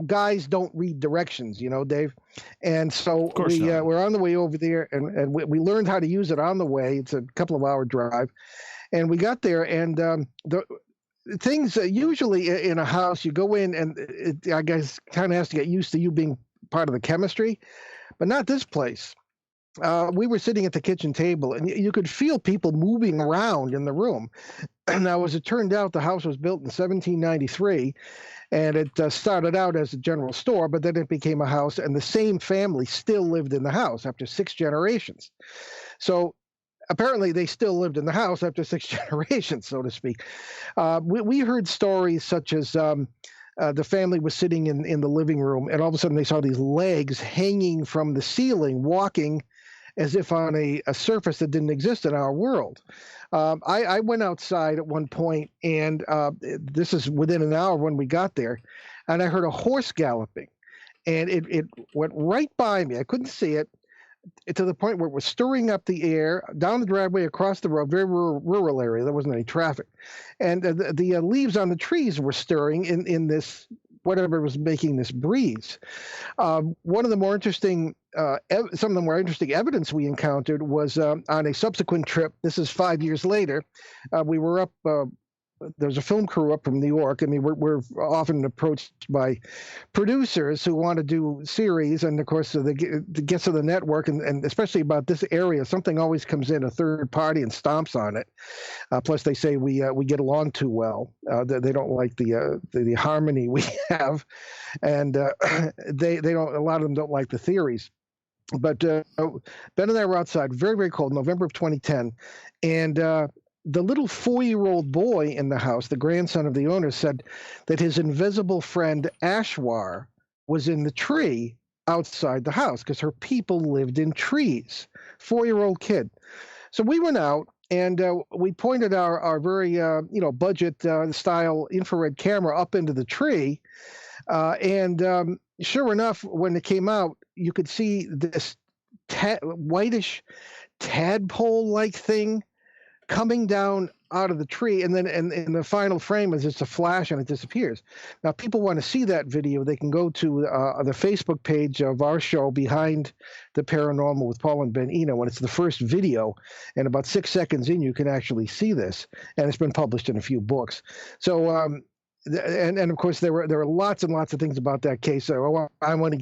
[SPEAKER 3] guys don't read directions, Dave, and so we're on the way over there, and we learned how to use it on the way. It's a couple of hour drive, and we got there, and the things usually in a house, you go in, and I guess kind of has to get used to you being part of the chemistry, but not this place. We were sitting at the kitchen table, and you could feel people moving around in the room. Now, as it turned out, the house was built in 1793, and it started out as a general store, but then it became a house, and the same family still lived in the house after 6 generations. So apparently they still lived in the house after 6 generations, so to speak. We heard stories such as the family was sitting in the living room, and all of a sudden they saw these legs hanging from the ceiling, walking as if on a surface that didn't exist in our world. I went outside at one point, and this is within an hour when we got there, and I heard a horse galloping, and it went right by me. I couldn't see it, to the point where it was stirring up the air down the driveway, across the road, very rural area. There wasn't any traffic. And the leaves on the trees were stirring in this, whatever was making this breeze. One of the more interesting, some of the more interesting evidence we encountered was on a subsequent trip. This is 5 years later. We were up, there's a film crew up from New York. I mean, we're often approached by producers who want to do series, and of course, the guests of the network, and especially about this area, something always comes in, a third party, and stomps on it. Plus, they say we get along too well. They don't like the harmony we have, and they don't. A lot of them don't like the theories. But Ben and I were outside, very, very cold, November of 2010, and the little 4-year-old boy in the house, the grandson of the owner, said that his invisible friend Ashwar was in the tree outside the house because her people lived in trees. 4-year-old kid. So we went out, and we pointed our very budget style infrared camera up into the tree, and sure enough, when it came out, you could see this whitish tadpole-like thing coming down out of the tree, and then in the final frame is just a flash and it disappears. Now, people want to see that video, they can go to the Facebook page of our show, Behind the Paranormal with Paul and Ben Eno, and it's the first video, and about 6 seconds in, you can actually see this, and it's been published in a few books. So, and of course, there were lots and lots of things about that case. So I don't want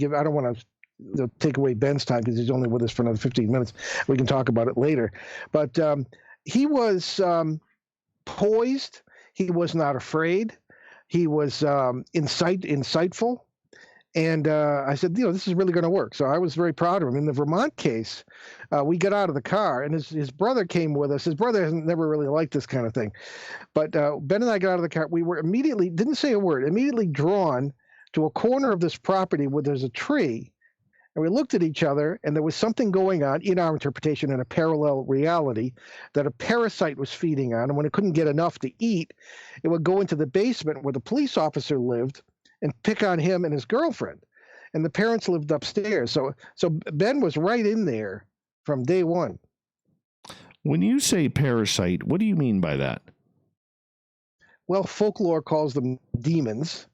[SPEAKER 3] to take away Ben's time because he's only with us for another 15 minutes. We can talk about it later. But he was poised. He was not afraid. He was insightful. And I said, this is really going to work. So I was very proud of him. In the Vermont case, we got out of the car, and his brother came with us. His brother has never really liked this kind of thing. But Ben and I got out of the car. We were immediately, didn't say a word, immediately drawn to a corner of this property where there's a tree. And we looked at each other, and there was something going on in our interpretation in a parallel reality that a parasite was feeding on. And when it couldn't get enough to eat, it would go into the basement where the police officer lived and pick on him and his girlfriend. And the parents lived upstairs. So Ben was right in there from day one.
[SPEAKER 2] When you say parasite, what do you mean by that?
[SPEAKER 3] Well, folklore calls them demons.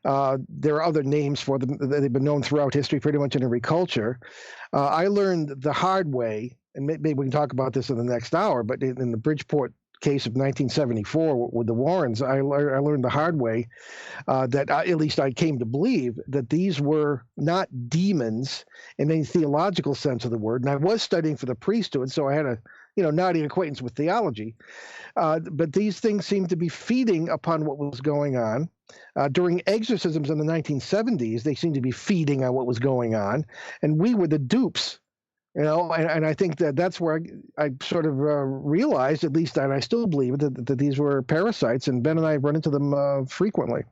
[SPEAKER 3] There are other names for them. They've been known throughout history, pretty much in every culture. I learned the hard way, and maybe we can talk about this in the next hour, but in the Bridgeport case of 1974 with the Warrens, I learned the hard way that at least I came to believe that these were not demons in any theological sense of the word. And I was studying for the priesthood, so I had a naughty acquaintance with theology. But these things seemed to be feeding upon what was going on. During exorcisms in the 1970s, they seemed to be feeding on what was going on, and we were the dupes. And I think that's where I sort of realized, at least, and I still believe it, that these were parasites, and Ben and I run into them frequently.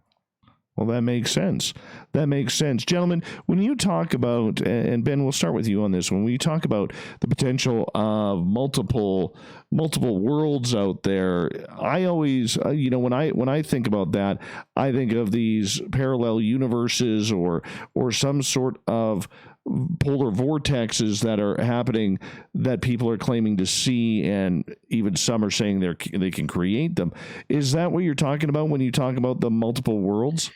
[SPEAKER 2] Well, that makes sense. That makes sense. Gentlemen, when you talk about, and Ben, we'll start with you on this, when we talk about the potential of multiple worlds out there, I always, when I think about that, I think of these parallel universes or some sort of polar vortexes that are happening that people are claiming to see, and even some are saying they can create them. Is that what you're talking about when you talk about the multiple worlds?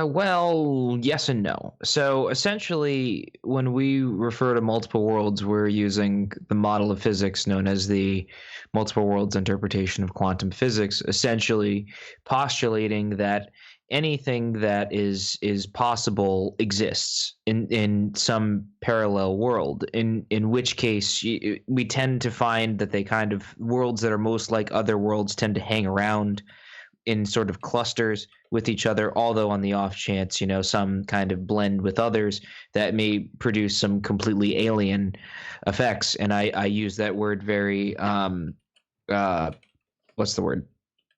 [SPEAKER 1] Well, yes and no. So essentially, when we refer to multiple worlds, we're using the model of physics known as the multiple worlds interpretation of quantum physics, essentially postulating that anything that is possible exists in some parallel world, in which case we tend to find that they kind of worlds that are most like other worlds tend to hang around in sort of clusters with each other, although on the off chance, some kind of blend with others that may produce some completely alien effects. And I use that word very, what's the word?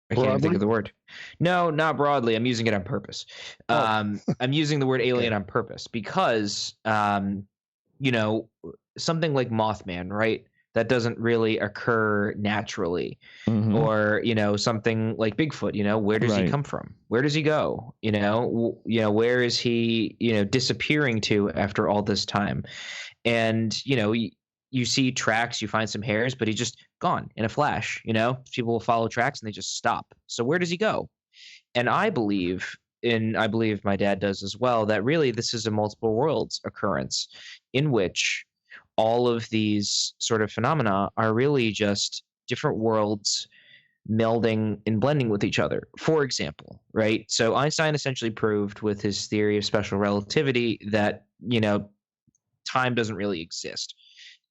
[SPEAKER 1] I can't even think of the word. No, not broadly. I'm using it on purpose. I'm using the word alien on purpose because, something like Mothman, right? That doesn't really occur naturally.
[SPEAKER 2] Mm-hmm.
[SPEAKER 1] Or something like Bigfoot. Where does he come from? Where does he go? Where is he disappearing to after all this time? And you see tracks, you find some hairs, but he's just gone in a flash. People will follow tracks and they just stop. So where does he go? And I believe my dad does as well, that really this is a multiple worlds occurrence in which all of these sort of phenomena are really just different worlds melding and blending with each other. For example, right? So Einstein essentially proved with his theory of special relativity that, time doesn't really exist,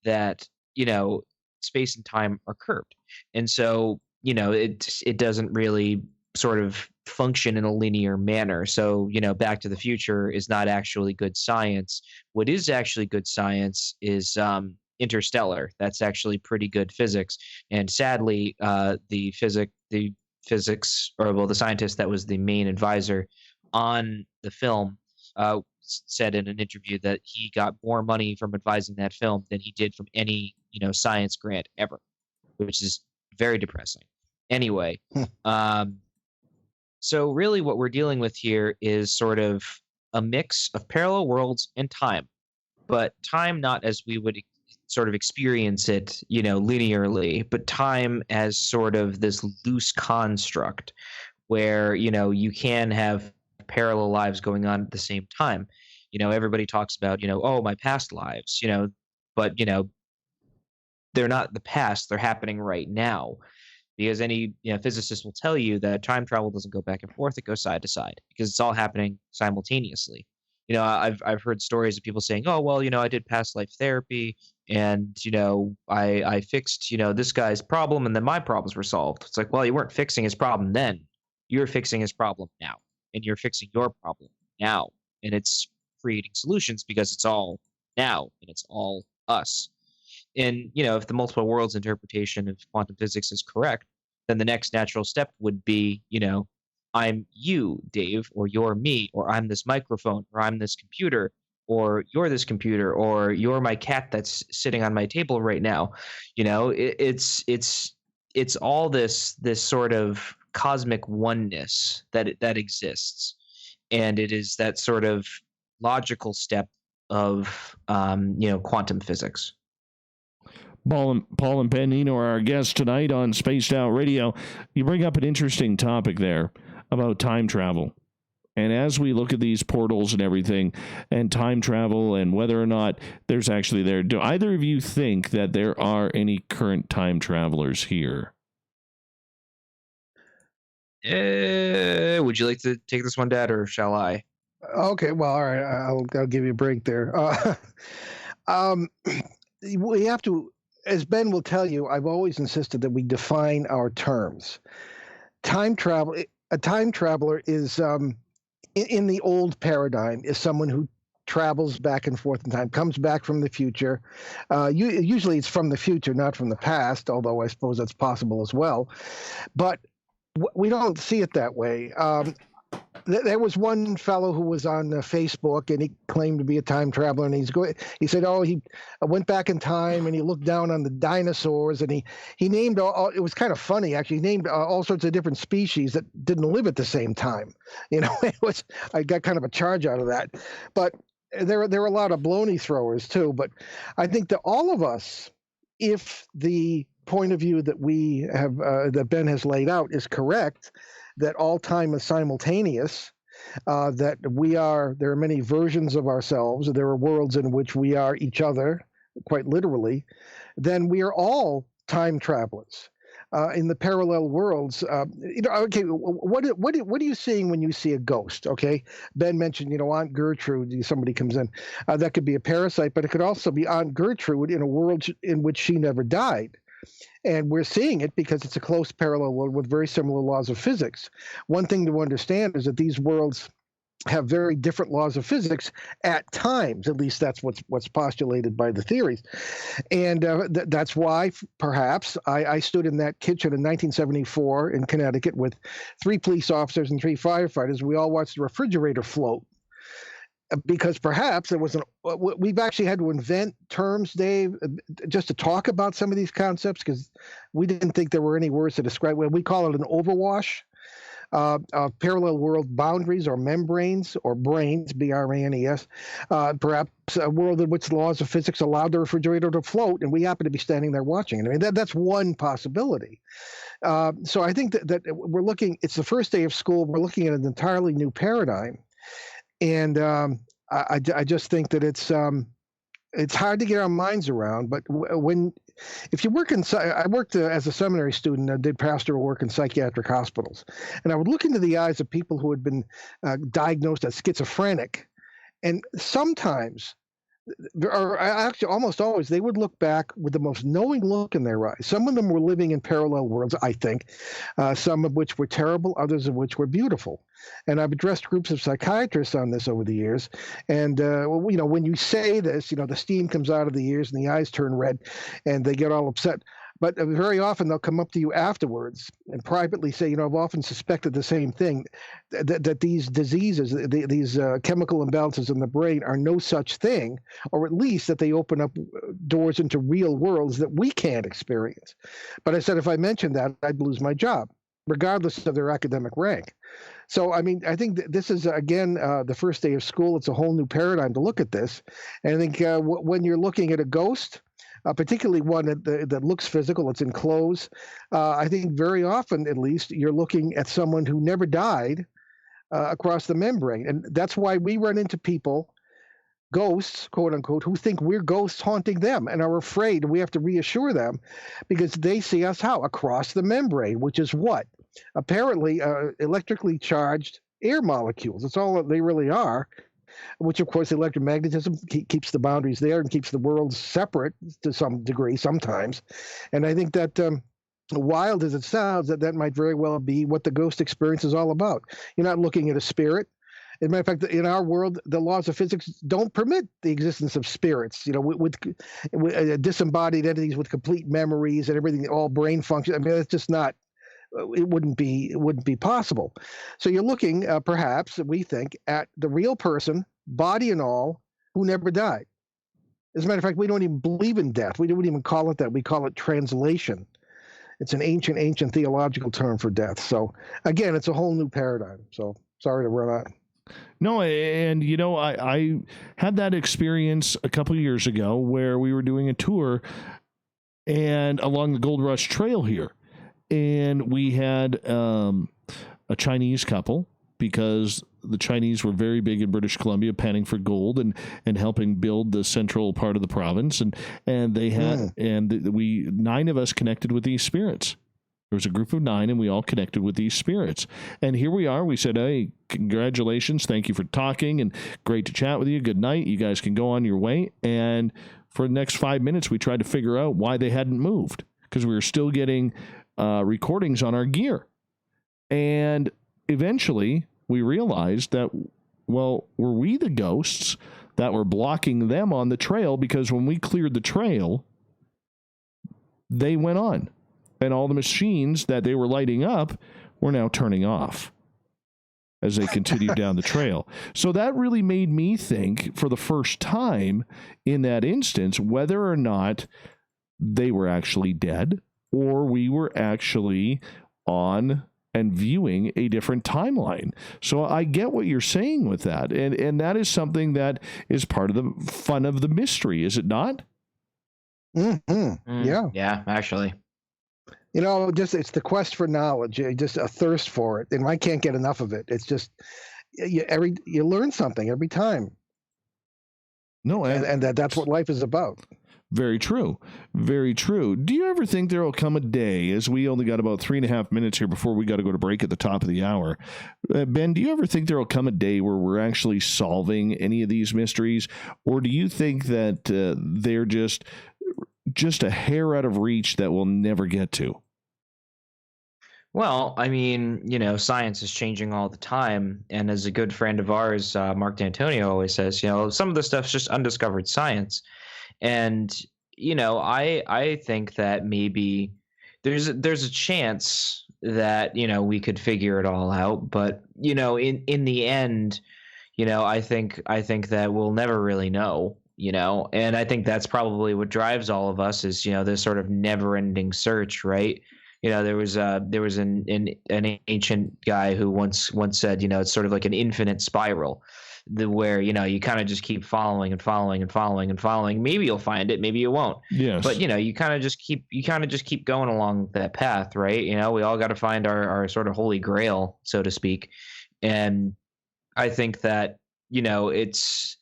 [SPEAKER 1] that, space and time are curved. And so, it doesn't really sort of function in a linear manner. So, Back to the Future is not actually good science. What is actually good science is Interstellar. That's actually pretty good physics. And sadly, the scientist that was the main advisor on the film said in an interview that he got more money from advising that film than he did from any science grant ever, which is very depressing. Anyway, so really what we're dealing with here is sort of a mix of parallel worlds and time, but time not as we would sort of experience it, linearly, but time as sort of this loose construct where, you can have parallel lives going on at the same time. Everybody talks about, oh, my past lives, but, they're not the past, they're happening right now. Because any physicist will tell you that time travel doesn't go back and forth; it goes side to side because it's all happening simultaneously. I've heard stories of people saying, "Oh, well, I did past life therapy, and I fixed this guy's problem, and then my problems were solved." It's like, well, you weren't fixing his problem then; you're fixing his problem now, and you're fixing your problem now, and it's creating solutions because it's all now and it's all us. And if the multiple worlds interpretation of quantum physics is correct, then the next natural step would be, I'm you, Dave, or you're me, or I'm this microphone, or I'm this computer, or you're this computer, or you're my cat that's sitting on my table right now. It's all this sort of cosmic oneness that exists, and it is that sort of logical step of quantum physics.
[SPEAKER 2] Paul and Ben Eno are our guests tonight on Spaced Out Radio. You bring up an interesting topic there about time travel. And as we look at these portals and everything, and time travel, and whether or not there's actually there, do either of you think that there are any current time travelers here?
[SPEAKER 1] Would you like to take this one, Dad, or shall I?
[SPEAKER 3] Okay, well, all right. I'll give you a break there. We have to, as Ben will tell you, I've always insisted that we define our terms. time travel. A time traveler is in the old paradigm is someone who travels back and forth in time, comes back from the future. Usually it's from the future, not from the past, although I suppose that's possible as well. But we don't see it that way. There was one fellow who was on Facebook, and he claimed to be a time traveler, and he said, oh, he went back in time and he looked down on the dinosaurs, and he named it was kind of funny actually. He named all sorts of different species that didn't live at the same time. I got kind of a charge out of that, but there are a lot of baloney throwers too. But I think that all of us, if the point of view that we have that Ben has laid out is correct, that all time is simultaneous, that there are many versions of ourselves, there are worlds in which we are each other, quite literally, then we are all time travelers. In the parallel worlds, okay, what are you seeing when you see a ghost? Okay, Ben mentioned, Aunt Gertrude, somebody comes in, that could be a parasite, but it could also be Aunt Gertrude in a world in which she never died. And we're seeing it because it's a close parallel world with very similar laws of physics. One thing to understand is that these worlds have very different laws of physics at times. At least that's what's postulated by the theories. And that's why, perhaps, I stood in that kitchen in 1974 in Connecticut with 3 police officers and 3 firefighters. We all watched the refrigerator float. Because perhaps we've actually had to invent terms, Dave, just to talk about some of these concepts, because we didn't think there were any words to describe. We call it an overwash of parallel world boundaries or membranes or brains, BRANES. Perhaps a world in which the laws of physics allowed the refrigerator to float, and we happen to be standing there watching it. I mean, that's one possibility. So I think that we're looking. It's the first day of school. We're looking at an entirely new paradigm. And I just think that it's hard to get our minds around. But if you work I worked as a seminary student. I did pastoral work in psychiatric hospitals, and I would look into the eyes of people who had been diagnosed as schizophrenic, and sometimes, or actually almost always, they would look back with the most knowing look in their eyes. Some of them were living in parallel worlds, I think, some of which were terrible, others of which were beautiful. And I've addressed groups of psychiatrists on this over the years. And, when you say this, the steam comes out of the ears and the eyes turn red and they get all upset. But very often they'll come up to you afterwards and privately say, I've often suspected the same thing, that these diseases, these chemical imbalances in the brain are no such thing, or at least that they open up doors into real worlds that we can't experience. But I said, if I mentioned that, I'd lose my job, regardless of their academic rank. So, I mean, I think this is, again, the first day of school. It's a whole new paradigm to look at this. And I think when you're looking at a ghost, particularly one that looks physical, it's in clothes, I think very often, at least, you're looking at someone who never died across the membrane. And that's why we run into people, ghosts, quote unquote, who think we're ghosts haunting them and are afraid. We have to reassure them because they see us how? Across the membrane, which is what? Apparently electrically charged air molecules. That's all they really are, which, of course, electromagnetism keeps the boundaries there and keeps the worlds separate to some degree sometimes. And I think that wild as it sounds, that might very well be what the ghost experience is all about. You're not looking at a spirit. As a matter of fact, in our world, the laws of physics don't permit the existence of spirits, with disembodied entities with complete memories and everything, all brain function. I mean, it's just not. It wouldn't be possible. So you're looking, perhaps, we think, at the real person, body and all, who never died. As a matter of fact, we don't even believe in death. We don't even call it that. We call it translation. It's an ancient theological term for death. So again, it's a whole new paradigm. So sorry to run on.
[SPEAKER 2] No, and I had that experience a couple of years ago where we were doing a tour and along the Gold Rush Trail here. And we had a Chinese couple, because the Chinese were very big in British Columbia, panning for gold and helping build the central part of the province. And they had, we 9 of us connected with these spirits. There was a group of 9 and we all connected with these spirits. And here we are. We said, hey, congratulations. Thank you for talking and great to chat with you. Good night. You guys can go on your way. And for the next 5 minutes, we tried to figure out why they hadn't moved, because we were still getting recordings on our gear. And eventually we realized that, well, were we the ghosts that were blocking them on the trail? Because when we cleared the trail, they went on. And all the machines that they were lighting up were now turning off as they continued down the trail. So that really made me think, for the first time in that instance, whether or not they were actually dead or we were actually on and viewing a different timeline. So I get what you're saying with that. And that is something that is part of the fun of the mystery, is it not?
[SPEAKER 3] Mm-hmm. Yeah.
[SPEAKER 1] Yeah, actually.
[SPEAKER 3] You know, it's the quest for knowledge, just a thirst for it, and I can't get enough of it. It's just you learn something every time.
[SPEAKER 2] No,
[SPEAKER 3] and that's what life is about.
[SPEAKER 2] Very true. Very true. Do you ever think there will come a day, as we only got about 3.5 minutes here before we got to go to break at the top of the hour? Ben, do you ever think there will come a day where we're actually solving any of these mysteries? Or do you think that they're just a hair out of reach that we'll never get to?
[SPEAKER 1] Well, I mean, science is changing all the time. And as a good friend of ours, Mark D'Antonio, always says, some of the stuff's just undiscovered science. And, I think that maybe there's a chance that, we could figure it all out. But, in the end, I think that we'll never really know, and I think that's probably what drives all of us is, this sort of never ending search, right? There was an ancient guy who once said, it's sort of like an infinite spiral, where you kind of just keep following and following and following and following. Maybe you'll find it, maybe you won't.
[SPEAKER 2] Yes.
[SPEAKER 1] But you kind of just keep going along that path, right? We all got to find our sort of holy grail, so to speak. And I think that it's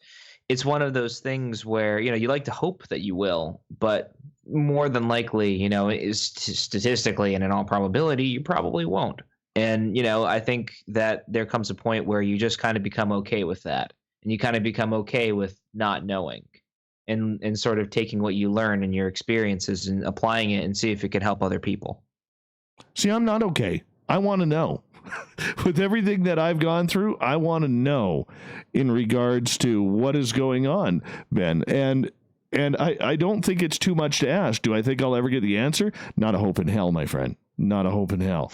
[SPEAKER 1] one of those things where you like to hope that you will, but more than likely, is statistically and in all probability, you probably won't. And I think that there comes a point where you just kind of become okay with that, and you kind of become okay with not knowing, and sort of taking what you learn in your experiences and applying it and see if it can help other people.
[SPEAKER 2] See, I'm not okay. I want to know. With everything that I've gone through, I want to know in regards to what is going on, Ben. And I don't think it's too much to ask. Do I think I'll ever get the answer? Not a hope in hell, my friend. Not a hope in hell.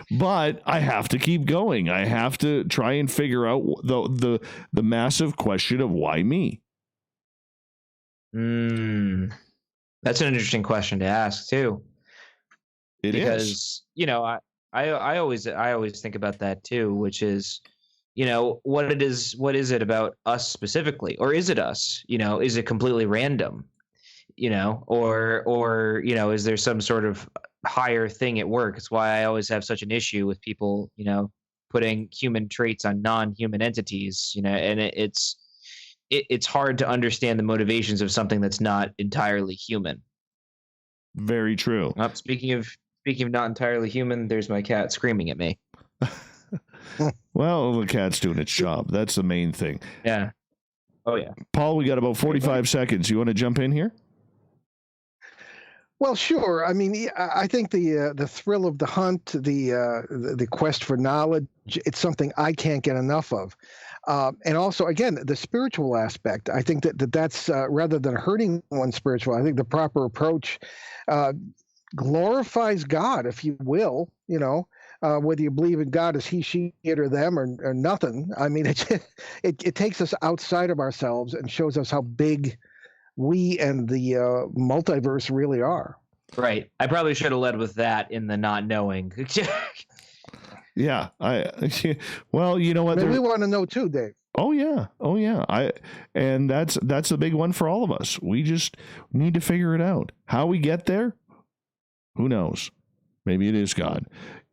[SPEAKER 2] But I have to keep going. I have to try and figure out the massive question of why me.
[SPEAKER 1] That's an interesting question to ask too. Because I always think about that too, which is, what is it about us specifically, or is it us? Is it completely random? Or is there some sort of higher thing at work? It's why I always have such an issue with people, putting human traits on non-human entities, and it's hard to understand the motivations of something that's not entirely human.
[SPEAKER 2] Very true.
[SPEAKER 1] Speaking of not entirely human, there's my cat screaming at me.
[SPEAKER 2] Well, the cat's doing its job. That's the main thing.
[SPEAKER 1] Yeah. Oh, yeah.
[SPEAKER 2] Paul, we got about 45 seconds. You want to jump in here?
[SPEAKER 3] Well, sure. I mean, I think the thrill of the hunt, the quest for knowledge, it's something I can't get enough of. And also, again, the spiritual aspect. I think that's rather than hurting one spiritual, I think the proper approach glorifies God, if you will. Whether you believe in God as he, she, it, or them, or nothing. I mean, it takes us outside of ourselves and shows us how big we and the multiverse really are.
[SPEAKER 1] Right. I probably should have led with that in the not knowing.
[SPEAKER 2] Yeah. Well, you know what?
[SPEAKER 3] I mean, we want to know too, Dave.
[SPEAKER 2] Oh yeah. And that's the big one for all of us. We just need to figure it out. How we get there? Who knows? Maybe it is God.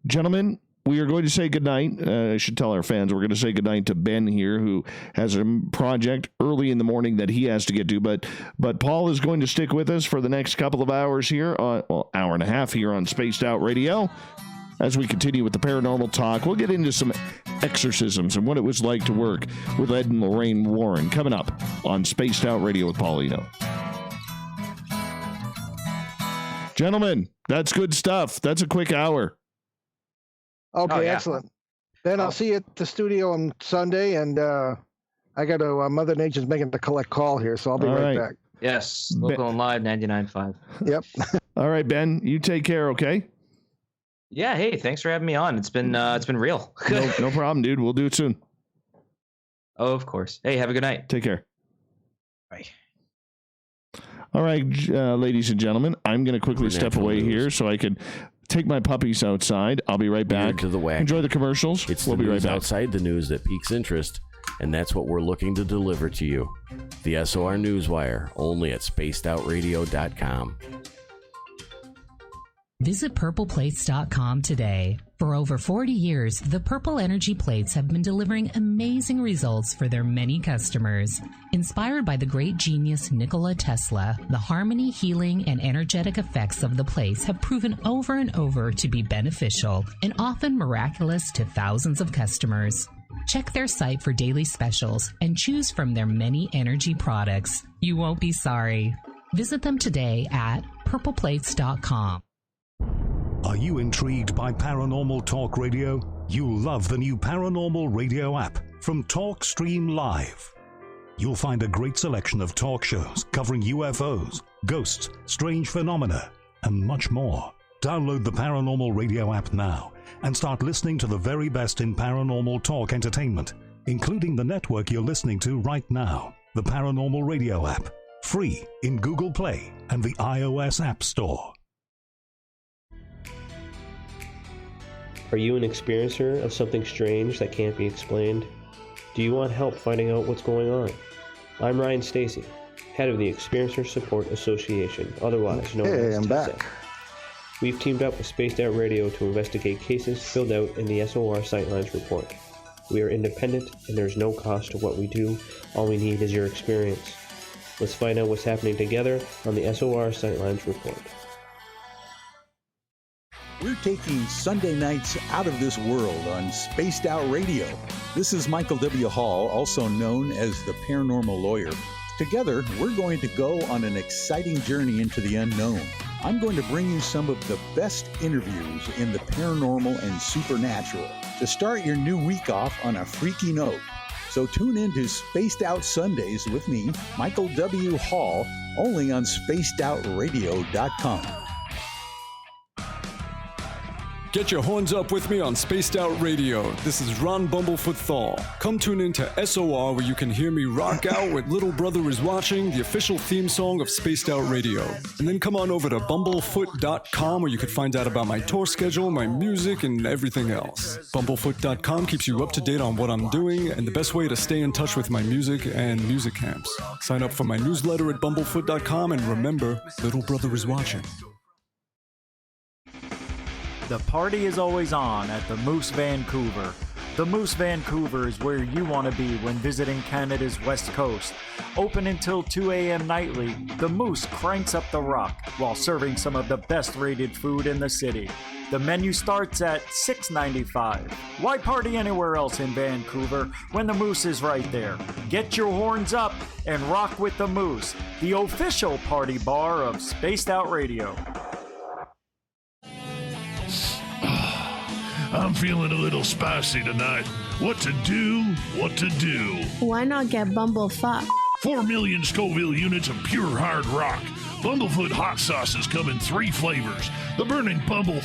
[SPEAKER 2] Gentlemen, we are going to say goodnight. I should tell our fans we're going to say goodnight to Ben here, who has a project early in the morning that he has to get to. But Paul is going to stick with us for the next couple of hours here, hour and a half here on Spaced Out Radio. As we continue with the paranormal talk, we'll get into some exorcisms and what it was like to work with Ed and Lorraine Warren coming up on Spaced Out Radio with Paul Eno. Gentlemen, that's good stuff. That's a quick hour.
[SPEAKER 3] Okay,
[SPEAKER 1] yeah.
[SPEAKER 3] excellent. Then
[SPEAKER 1] Oh.
[SPEAKER 3] I'll see you at the studio on Sunday, and I got to. Mother Nature's making the collect call here, so I'll be
[SPEAKER 2] All
[SPEAKER 3] right
[SPEAKER 2] right.
[SPEAKER 3] back.
[SPEAKER 1] Yes, local and live 99.5.
[SPEAKER 3] Yep.
[SPEAKER 2] All right, Ben, you take care, okay?
[SPEAKER 1] Yeah, hey, thanks for having me on. It's been real.
[SPEAKER 2] No problem, dude. We'll do it soon.
[SPEAKER 1] Oh, of course. Hey, have a good night.
[SPEAKER 2] Take care.
[SPEAKER 1] Bye.
[SPEAKER 2] All right, ladies and gentlemen, I'm going to quickly step away here so I can take my puppies outside. I'll be right back.
[SPEAKER 4] To the wagon.
[SPEAKER 2] Enjoy the commercials.
[SPEAKER 4] It's
[SPEAKER 2] we'll
[SPEAKER 4] the
[SPEAKER 2] be
[SPEAKER 4] news
[SPEAKER 2] right back.
[SPEAKER 4] outside the news that piques interest, and that's what we're looking to deliver to you. The SOR Newswire, only at spacedoutradio.com.
[SPEAKER 5] Visit purpleplates.com today. For over 40 years, the Purple Energy Plates have been delivering amazing results for their many customers. Inspired by the great genius Nikola Tesla, the harmony, healing, and energetic effects of the plates have proven over and over to be beneficial and often miraculous to thousands of customers. Check their site for daily specials and choose from their many energy products. You won't be sorry. Visit them today at purpleplates.com.
[SPEAKER 6] Are you intrigued by Paranormal Talk Radio? You'll love the new Paranormal Radio app from TalkStream Live. You'll find a great selection of talk shows covering UFOs, ghosts, strange phenomena, and much more. Download the Paranormal Radio app now and start listening to the very best in paranormal talk entertainment, including the network you're listening to right now, the Paranormal Radio app, free in Google Play and the iOS App Store.
[SPEAKER 7] Are you an experiencer of something strange that can't be explained? Do you want help finding out what's going on? I'm Ryan Stacy, head of the Experiencer Support Association, otherwise known as
[SPEAKER 3] I'm
[SPEAKER 7] TSA.
[SPEAKER 3] back.
[SPEAKER 7] We've teamed up with Spaced Out Radio to investigate cases filled out in the SOR Sightlines report. We are independent and there's no cost to what we do. All we need is your experience. Let's find out what's happening together on the SOR Sightlines report.
[SPEAKER 8] We're taking Sunday nights out of this world on Spaced Out Radio. This is Michael W. Hall, also known as the Paranormal Lawyer. Together, we're going to go on an exciting journey into the unknown. I'm going to bring you some of the best interviews in the paranormal and supernatural to start your new week off on a freaky note. So tune in to Spaced Out Sundays with me, Michael W. Hall, only on spacedoutradio.com.
[SPEAKER 9] Get your horns up with me on Spaced Out Radio. This is Ron Bumblefoot Thal. Come tune in to SOR where you can hear me rock out with Little Brother Is Watching, the official theme song of Spaced Out Radio. And then come on over to bumblefoot.com where you can find out about my tour schedule, my music, and everything else. Bumblefoot.com keeps you up to date on what I'm doing and the best way to stay in touch with my music and music camps. Sign up for my newsletter at bumblefoot.com and remember, Little Brother Is Watching.
[SPEAKER 10] The party is always on at the Moose Vancouver. The Moose Vancouver is where you want to be when visiting Canada's West Coast. Open until 2 a.m. nightly, the Moose cranks up the rock while serving some of the best rated food in the city. The menu starts at $6.95. Why party anywhere else in Vancouver when the Moose is right there? Get your horns up and rock with the Moose, the official party bar of Spaced Out Radio.
[SPEAKER 11] I'm feeling a little spicy tonight. What to do? What to do?
[SPEAKER 12] Why not get Bumblefuck?
[SPEAKER 11] 4 million Scoville units of pure hard rock. Bumblefoot hot sauces come in 3 flavors. The burning Bumble.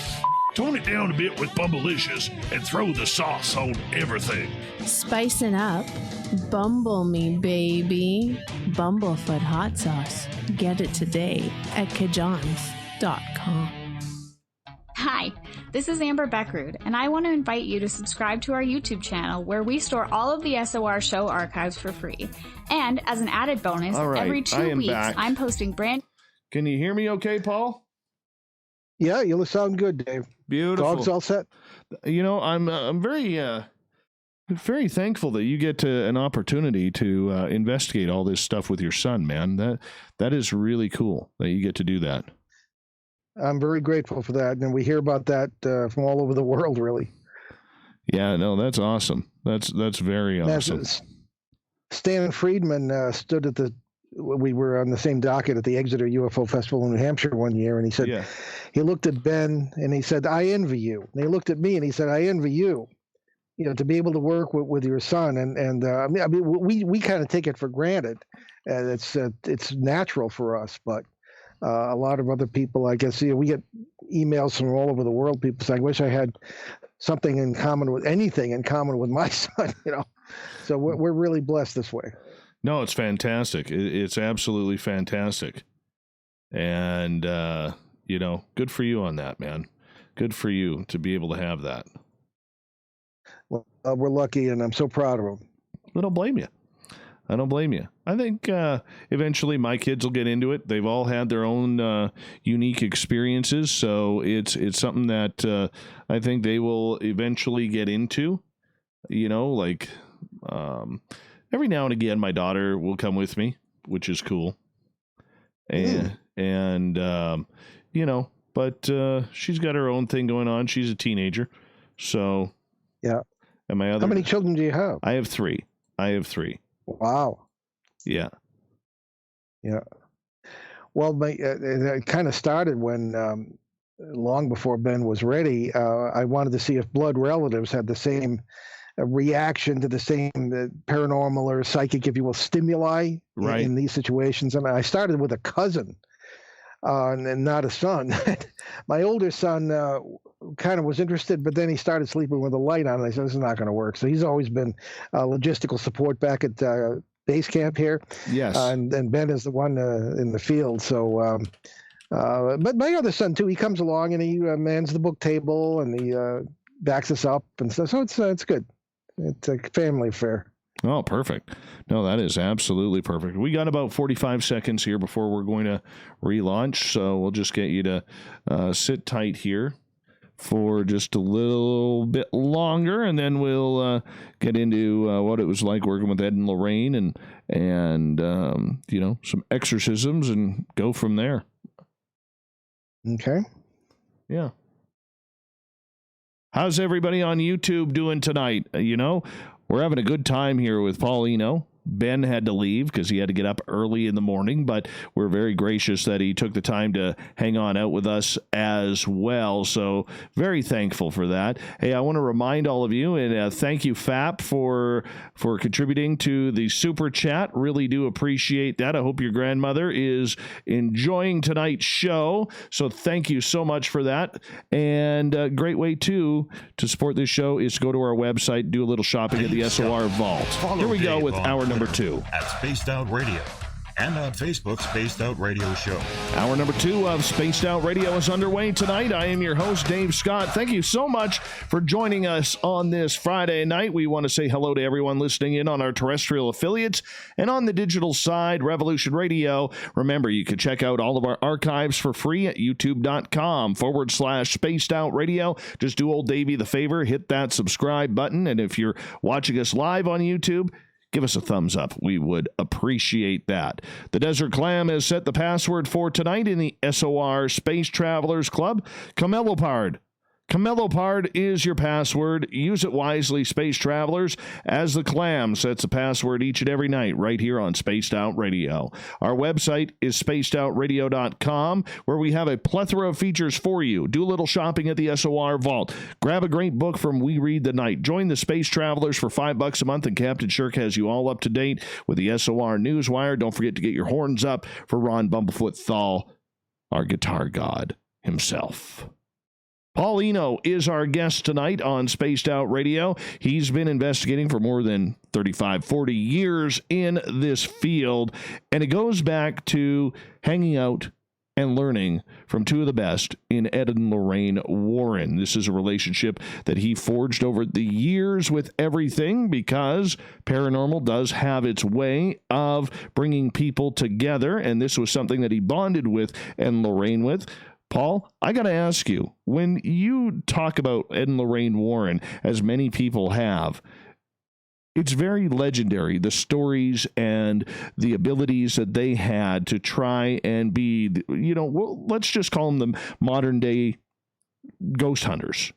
[SPEAKER 11] Tone it down a bit with Bumblicious and throw the sauce on everything.
[SPEAKER 12] Spice it up. Bumble me, baby. Bumblefoot hot sauce. Get it today at kajans.com.
[SPEAKER 13] Hi, this is Amber Beckrud, and I want to invite you to subscribe to our YouTube channel where we store all of the SOR show archives for free. And as an added bonus, every 2 weeks, I'm posting brand...
[SPEAKER 2] Can you hear me okay, Paul?
[SPEAKER 3] Yeah, you sound good, Dave.
[SPEAKER 2] Beautiful.
[SPEAKER 3] Dog's all set.
[SPEAKER 2] You know, I'm very thankful that you get an opportunity to investigate all this stuff with your son, man. That is really cool that you get to do that.
[SPEAKER 3] I'm very grateful for that, and we hear about that from all over the world, really.
[SPEAKER 2] Yeah, no, that's awesome. That's very awesome.
[SPEAKER 3] Stan Friedman stood at the we were on the same docket at the Exeter UFO Festival in New Hampshire one year, and he said, he looked at Ben and he said, "I envy you." And he looked at me and he said, "I envy you." To be able to work with your son, and I mean, we kind of take it for granted, and it's natural for us, but a lot of other people, I guess, we get emails from all over the world. People saying, "I wish I had anything in common with my son." So we're really blessed this way.
[SPEAKER 2] No, it's fantastic. It's absolutely fantastic, and good for you on that, man. Good for you to be able to have that.
[SPEAKER 3] Well, we're lucky, and I'm so proud of them.
[SPEAKER 2] I don't blame you. I think eventually my kids will get into it. They've all had their own unique experiences, so it's something that I think they will eventually get into. Like every now and again, my daughter will come with me, which is cool. But she's got her own thing going on. She's a teenager, so
[SPEAKER 3] yeah. How many children do you have?
[SPEAKER 2] I have three.
[SPEAKER 3] Wow.
[SPEAKER 2] Yeah.
[SPEAKER 3] Yeah. Well, it kind of started when, long before Ben was ready, I wanted to see if blood relatives had the same reaction to the same paranormal or psychic, if you will, stimuli in these situations. I mean, I started with a cousin. And not a son. My older son kind of was interested, but then he started sleeping with a light on, and I said, "This is not going to work." So he's always been logistical support back at base camp here.
[SPEAKER 2] Yes.
[SPEAKER 3] And Ben is the one in the field. So, but my other son too, he comes along and he mans the book table and he backs us up and stuff. So it's good. It's a family affair.
[SPEAKER 2] Oh, perfect. No, that is absolutely perfect. We got about 45 seconds here before we're going to relaunch, so we'll just get you to sit tight here for just a little bit longer, and then we'll get into what it was like working with Ed and Lorraine and some exorcisms and go from there.
[SPEAKER 3] Okay.
[SPEAKER 2] Yeah. How's everybody on YouTube doing tonight? We're having a good time here with Paul Eno. Ben had to leave because he had to get up early in the morning, but we're very gracious that he took the time to hang on out with us as well. So very thankful for that. Hey, I want to remind all of you, and thank you, FAP, for contributing to the super chat. Really do appreciate that. I hope your grandmother is enjoying tonight's show. So thank you so much for that. And a great way, too, to support this show is to go to our website, do a little shopping at the SOR Vault. Here we go with our number 2
[SPEAKER 14] at Spaced Out Radio and on Facebook, Spaced Out Radio Show.
[SPEAKER 2] Hour number 2 of Spaced Out Radio is underway tonight. I am your host, Dave Scott. Thank you so much for joining us on this Friday night. We want to say hello to everyone listening in on our terrestrial affiliates and on the digital side, Revolution Radio. Remember, you can check out all of our archives for free at youtube.com/Spaced Out Radio. Just do old Davey the favor, hit that subscribe button. And if you're watching us live on YouTube, give us a thumbs up. We would appreciate that. The Desert Clam has set the password for tonight in the SOR Space Travelers Club. Camelopard. Camelopard is your password. Use it wisely, Space Travelers, as the Clam sets a password each and every night right here on Spaced Out Radio. Our website is spacedoutradio.com, where we have a plethora of features for you. Do a little shopping at the SOR Vault. Grab a great book from We Read the Night. Join the Space Travelers for $5 a month, and Captain Shirk has you all up to date with the SOR Newswire. Don't forget to get your horns up for Ron Bumblefoot Thal, our guitar god himself. Paul Eno is our guest tonight on Spaced Out Radio. He's been investigating for more than 35, 40 years in this field, and it goes back to hanging out and learning from two of the best in Ed and Lorraine Warren. This is a relationship that he forged over the years with everything, because paranormal does have its way of bringing people together, and this was something that he bonded with Ed and Lorraine with. Paul, I got to ask you, when you talk about Ed and Lorraine Warren, as many people have, it's very legendary, the stories and the abilities that they had to try and be, let's just call them the modern day ghost hunters.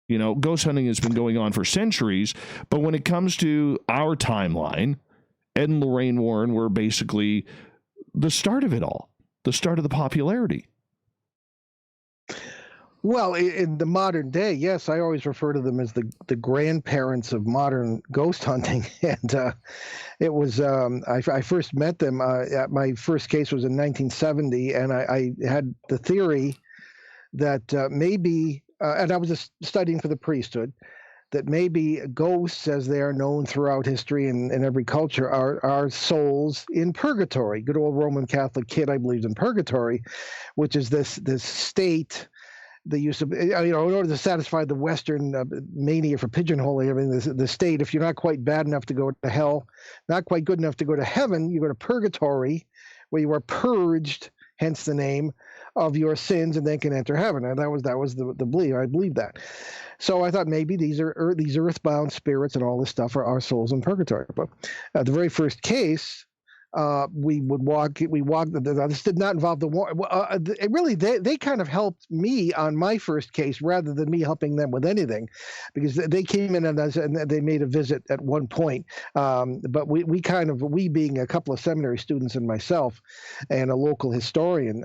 [SPEAKER 2] Ghost hunting has been going on for centuries, but when it comes to our timeline, Ed and Lorraine Warren were basically the start of it all, the start of the popularity.
[SPEAKER 3] Well, in the modern day, yes, I always refer to them as the grandparents of modern ghost hunting. And it was, I first met them, my first case was in 1970, and I had the theory that maybe, and I was just studying for the priesthood, that maybe ghosts, as they are known throughout history and in every culture, are souls in purgatory. Good old Roman Catholic kid, I believed in purgatory, which is this state, the use of, in order to satisfy the Western mania for pigeonholing everything, the state, if you're not quite bad enough to go to hell, not quite good enough to go to heaven, you go to purgatory, where you are purged, hence the name, of your sins, and then can enter heaven. And that was the belief. I believe that. So I thought maybe these are these earthbound spirits and all this stuff are our souls in purgatory. But the very first case, we walked. This did not involve the war. Really, they kind of helped me on my first case rather than me helping them with anything, because they came in and they made a visit at one point. But we being a couple of seminary students and myself, and a local historian,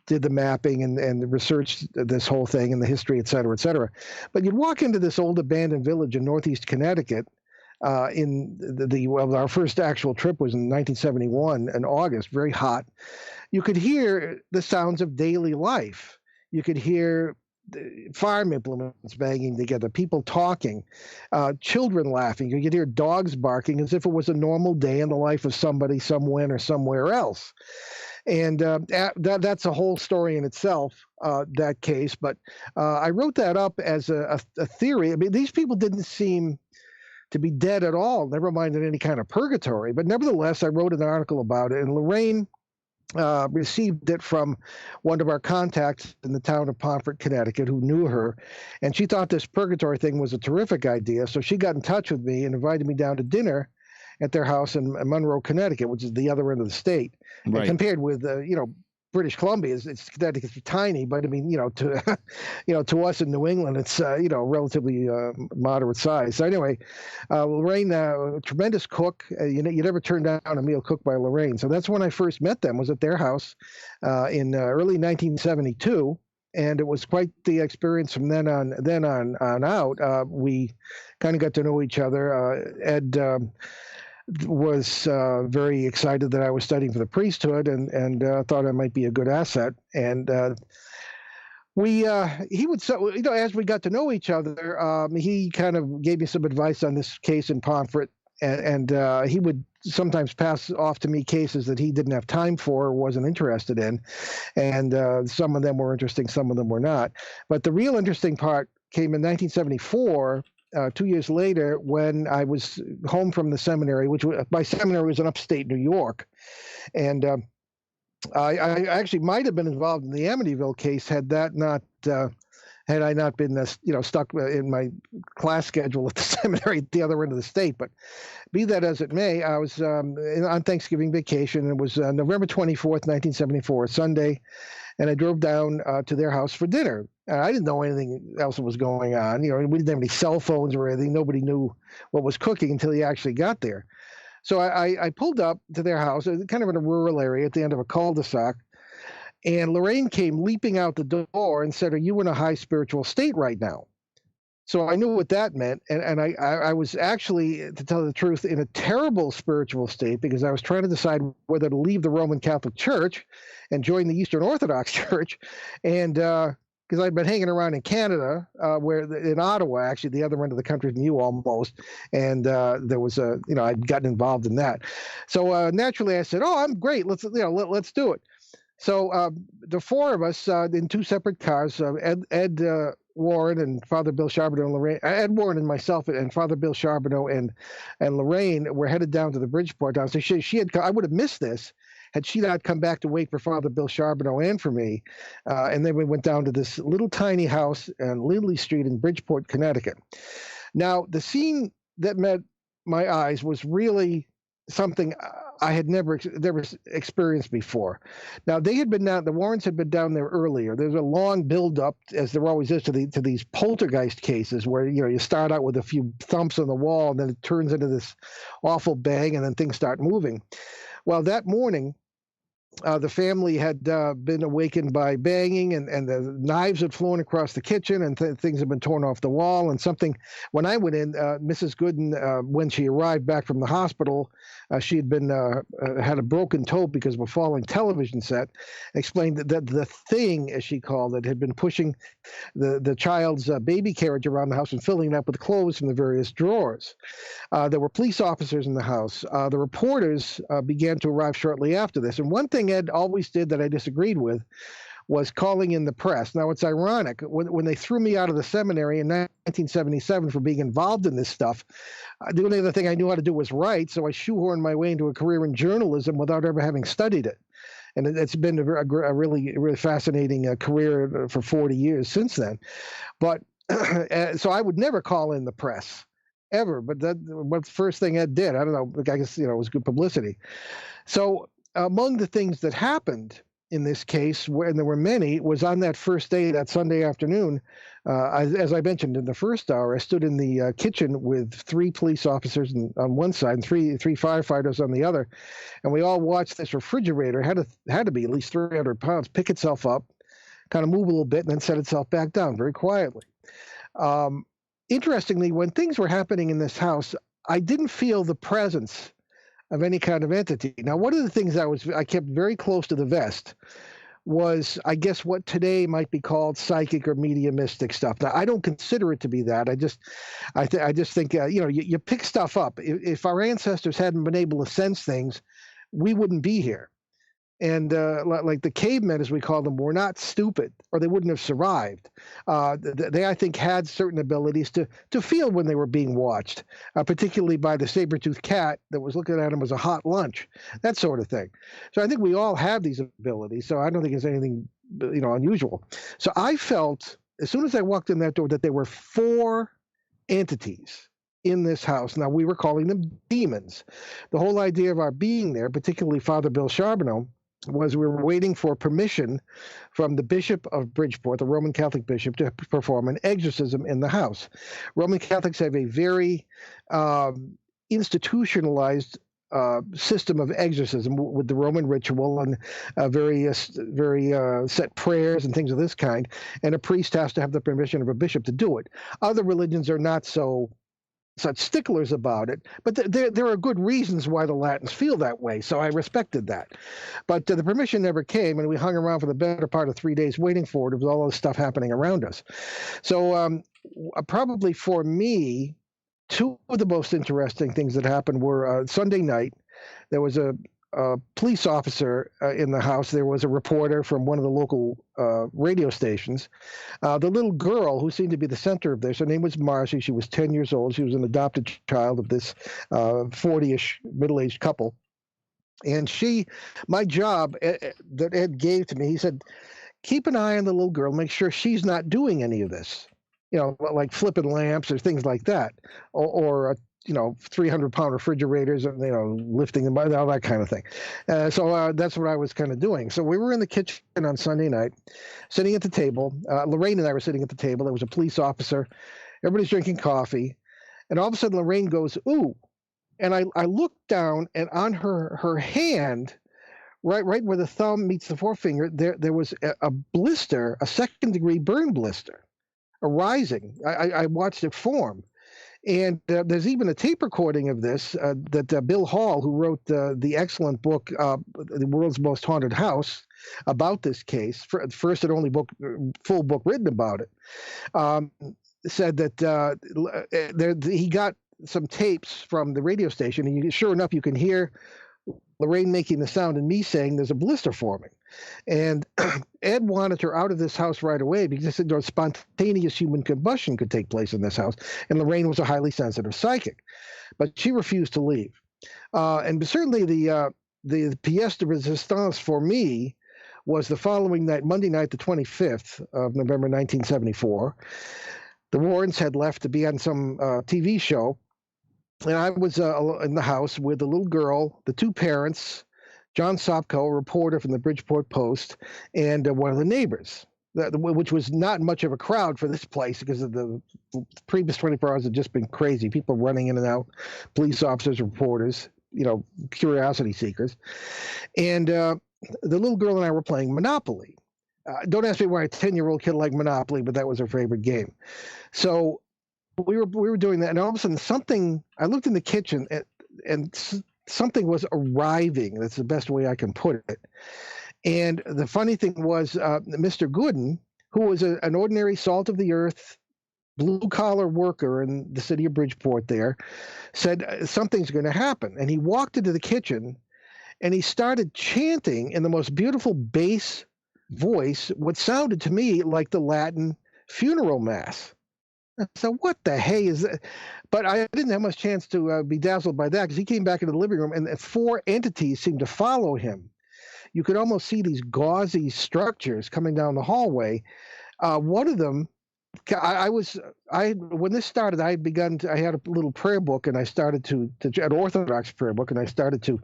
[SPEAKER 3] did the mapping and researched this whole thing and the history, et cetera, et cetera. But you'd walk into this old abandoned village in northeast Connecticut. Our first actual trip was in 1971 in August, very hot. You could hear the sounds of daily life. You could hear farm implements banging together, people talking, children laughing. You could hear dogs barking as if it was a normal day in the life of somebody somewhere or somewhere else. And that's a whole story in itself, that case. But I wrote that up as a theory. I mean, these people didn't seem to be dead at all, never mind in any kind of purgatory. But nevertheless, I wrote an article about it, and Lorraine received it from one of our contacts in the town of Pomfret, Connecticut, who knew her, and she thought this purgatory thing was a terrific idea. So she got in touch with me and invited me down to dinner at their house in Monroe, Connecticut, which is the other end of the state.
[SPEAKER 2] Right.
[SPEAKER 3] And compared with British Columbia, it's Connecticut's tiny, but I mean, to to us in New England, it's relatively moderate size. So anyway, Lorraine, a tremendous cook. You never turn down a meal cooked by Lorraine. So that's when I first met them. Was at their house in early 1972. And it was quite the experience from then on out. We kind of got to know each other. Ed was very excited that I was studying for the priesthood and thought I might be a good asset. And he would, as we got to know each other, he kind of gave me some advice on this case in Pomfret, and he would sometimes pass off to me cases that he didn't have time for or wasn't interested in. And some of them were interesting, some of them were not. But the real interesting part came in 1974, 2 years later, when I was home from the seminary, which my seminary was in upstate New York. And I actually might have been involved in the Amityville case had I not been stuck in my class schedule at the seminary at the other end of the state. But be that as it may, I was on Thanksgiving vacation. It was November 24th, 1974, a Sunday, and I drove down to their house for dinner. I didn't know anything else that was going on. We didn't have any cell phones or anything. Nobody knew what was cooking until he actually got there. So I pulled up to their house, kind of in a rural area at the end of a cul-de-sac, and Lorraine came leaping out the door and said, "Are you in a high spiritual state right now?" So I knew what that meant, and I was actually, to tell the truth, in a terrible spiritual state, because I was trying to decide whether to leave the Roman Catholic Church and join the Eastern Orthodox Church, and because I'd been hanging around in Canada, in Ottawa, actually, the other end of the country than you almost, and there was I'd gotten involved in that. So naturally, I said, "Oh, I'm great. Let's do it." So the four of us in two separate cars, Ed Warren and Father Bill Charbonneau and Lorraine, Ed Warren and myself and Father Bill Charbonneau and Lorraine were headed down to the Bridgeport town. So I would have missed this had she not come back to wait for Father Bill Charbonneau and for me. And then we went down to this little tiny house on Lindley Street in Bridgeport, Connecticut. Now, the scene that met my eyes was really something I had never experienced before. Now the Warrens had been down there earlier. There's a long build-up, as there always is, to these poltergeist cases where you start out with a few thumps on the wall and then it turns into this awful bang and then things start moving. Well, that morning, the family had been awakened by banging, and the knives had flown across the kitchen, and things had been torn off the wall. And something, when I went in, Mrs. Gooden, when she arrived back from the hospital, she had been had a broken toe because of a falling television set. Explained that the thing, as she called it, had been pushing the child's baby carriage around the house and filling it up with clothes from the various drawers. There were police officers in the house. The reporters began to arrive shortly after this. And one thing Ed always did that I disagreed with was calling in the press. Now, it's ironic. When they threw me out of the seminary in 1977 for being involved in this stuff, the only other thing I knew how to do was write, so I shoehorned my way into a career in journalism without ever having studied it. And it's been a really, really fascinating career for 40 years since then. But so I would never call in the press, ever. But what the first thing Ed did, I don't know, I guess, it was good publicity. So among the things that happened in this case, and there were many, was on that first day, that Sunday afternoon, as I mentioned in the first hour, I stood in the kitchen with 3 police officers on one side and three firefighters on the other, and we all watched this refrigerator, had to be at least 300 pounds, pick itself up, kind of move a little bit, and then set itself back down very quietly. Interestingly, when things were happening in this house, I didn't feel the presence of any kind of entity. Now, one of the things I kept very close to the vest was, I guess, what today might be called psychic or mediumistic stuff. Now, I don't consider it to be that. I just think, you pick stuff up. If our ancestors hadn't been able to sense things, we wouldn't be here. And like the cavemen, as we call them, were not stupid, or they wouldn't have survived. They, I think, had certain abilities to feel when they were being watched, particularly by the saber-toothed cat that was looking at them as a hot lunch, that sort of thing. So I think we all have these abilities, so I don't think it's anything unusual. So I felt, as soon as I walked in that door, that there were 4 entities in this house. Now, we were calling them demons. The whole idea of our being there, particularly Father Bill Charbonneau, was we were waiting for permission from the Bishop of Bridgeport, the Roman Catholic bishop, to perform an exorcism in the house. Roman Catholics have a very institutionalized system of exorcism with the Roman ritual and very set prayers and things of this kind, and a priest has to have the permission of a bishop to do it. Other religions are not such sticklers about it, but there are good reasons why the Latins feel that way, so I respected that. But the permission never came, and we hung around for the better part of 3 days waiting for it. It was all this stuff happening around us. So probably for me, 2 of the most interesting things that happened were Sunday night. There was a police officer in the house. There was a reporter from one of the local radio stations. The little girl who seemed to be the center of this, her name was Marcy. She was 10 years old. She was an adopted child of this 40-ish middle-aged couple. And my job that Ed gave to me, he said, keep an eye on the little girl, make sure she's not doing any of this, like flipping lamps or things like that, or 300-pound refrigerators, lifting them, all that kind of thing. So that's what I was kind of doing. So we were in the kitchen on Sunday night, sitting at the table. Lorraine and I were sitting at the table. There was a police officer. Everybody's drinking coffee. And all of a sudden, Lorraine goes, ooh. And I looked down, and on her hand, right where the thumb meets the forefinger, there was a blister, a second-degree burn blister arising. I watched it form. And there's even a tape recording of this that Bill Hall, who wrote the excellent book, The World's Most Haunted House, about this case, first and only full book written about it, said that he got some tapes from the radio station, and sure enough, you can hear Lorraine making the sound and me saying there's a blister forming. And Ed wanted her out of this house right away because he said spontaneous human combustion could take place in this house. And Lorraine was a highly sensitive psychic, but she refused to leave. And certainly the pièce de résistance for me was the following night, Monday night, the 25th of November, 1974. The Warrens had left to be on some TV show. and I was in the house with the little girl, the two parents, John Sopko, a reporter from the Bridgeport Post, and one of the neighbors, which was not much of a crowd for this place because of the previous 24 hours had just been crazy. People running in and out, police officers, reporters, curiosity seekers. And the little girl and I were playing Monopoly. Don't ask me why a 10-year-old kid liked Monopoly, but that was her favorite game. So we were doing that, and all of a sudden I looked in the kitchen, and something was arriving. That's the best way I can put it. And the funny thing was, Mr. Gooden, who was an ordinary salt of the earth, blue-collar worker in the city of Bridgeport there, said something's going to happen. And he walked into the kitchen, and he started chanting in the most beautiful bass voice what sounded to me like the Latin funeral mass. So what the hey is that? But I didn't have much chance to be dazzled by that because he came back into the living room and 4 entities seemed to follow him. You could almost see these gauzy structures coming down the hallway. One of them, when this started, I had a little prayer book, and I started to an Orthodox prayer book, and I started to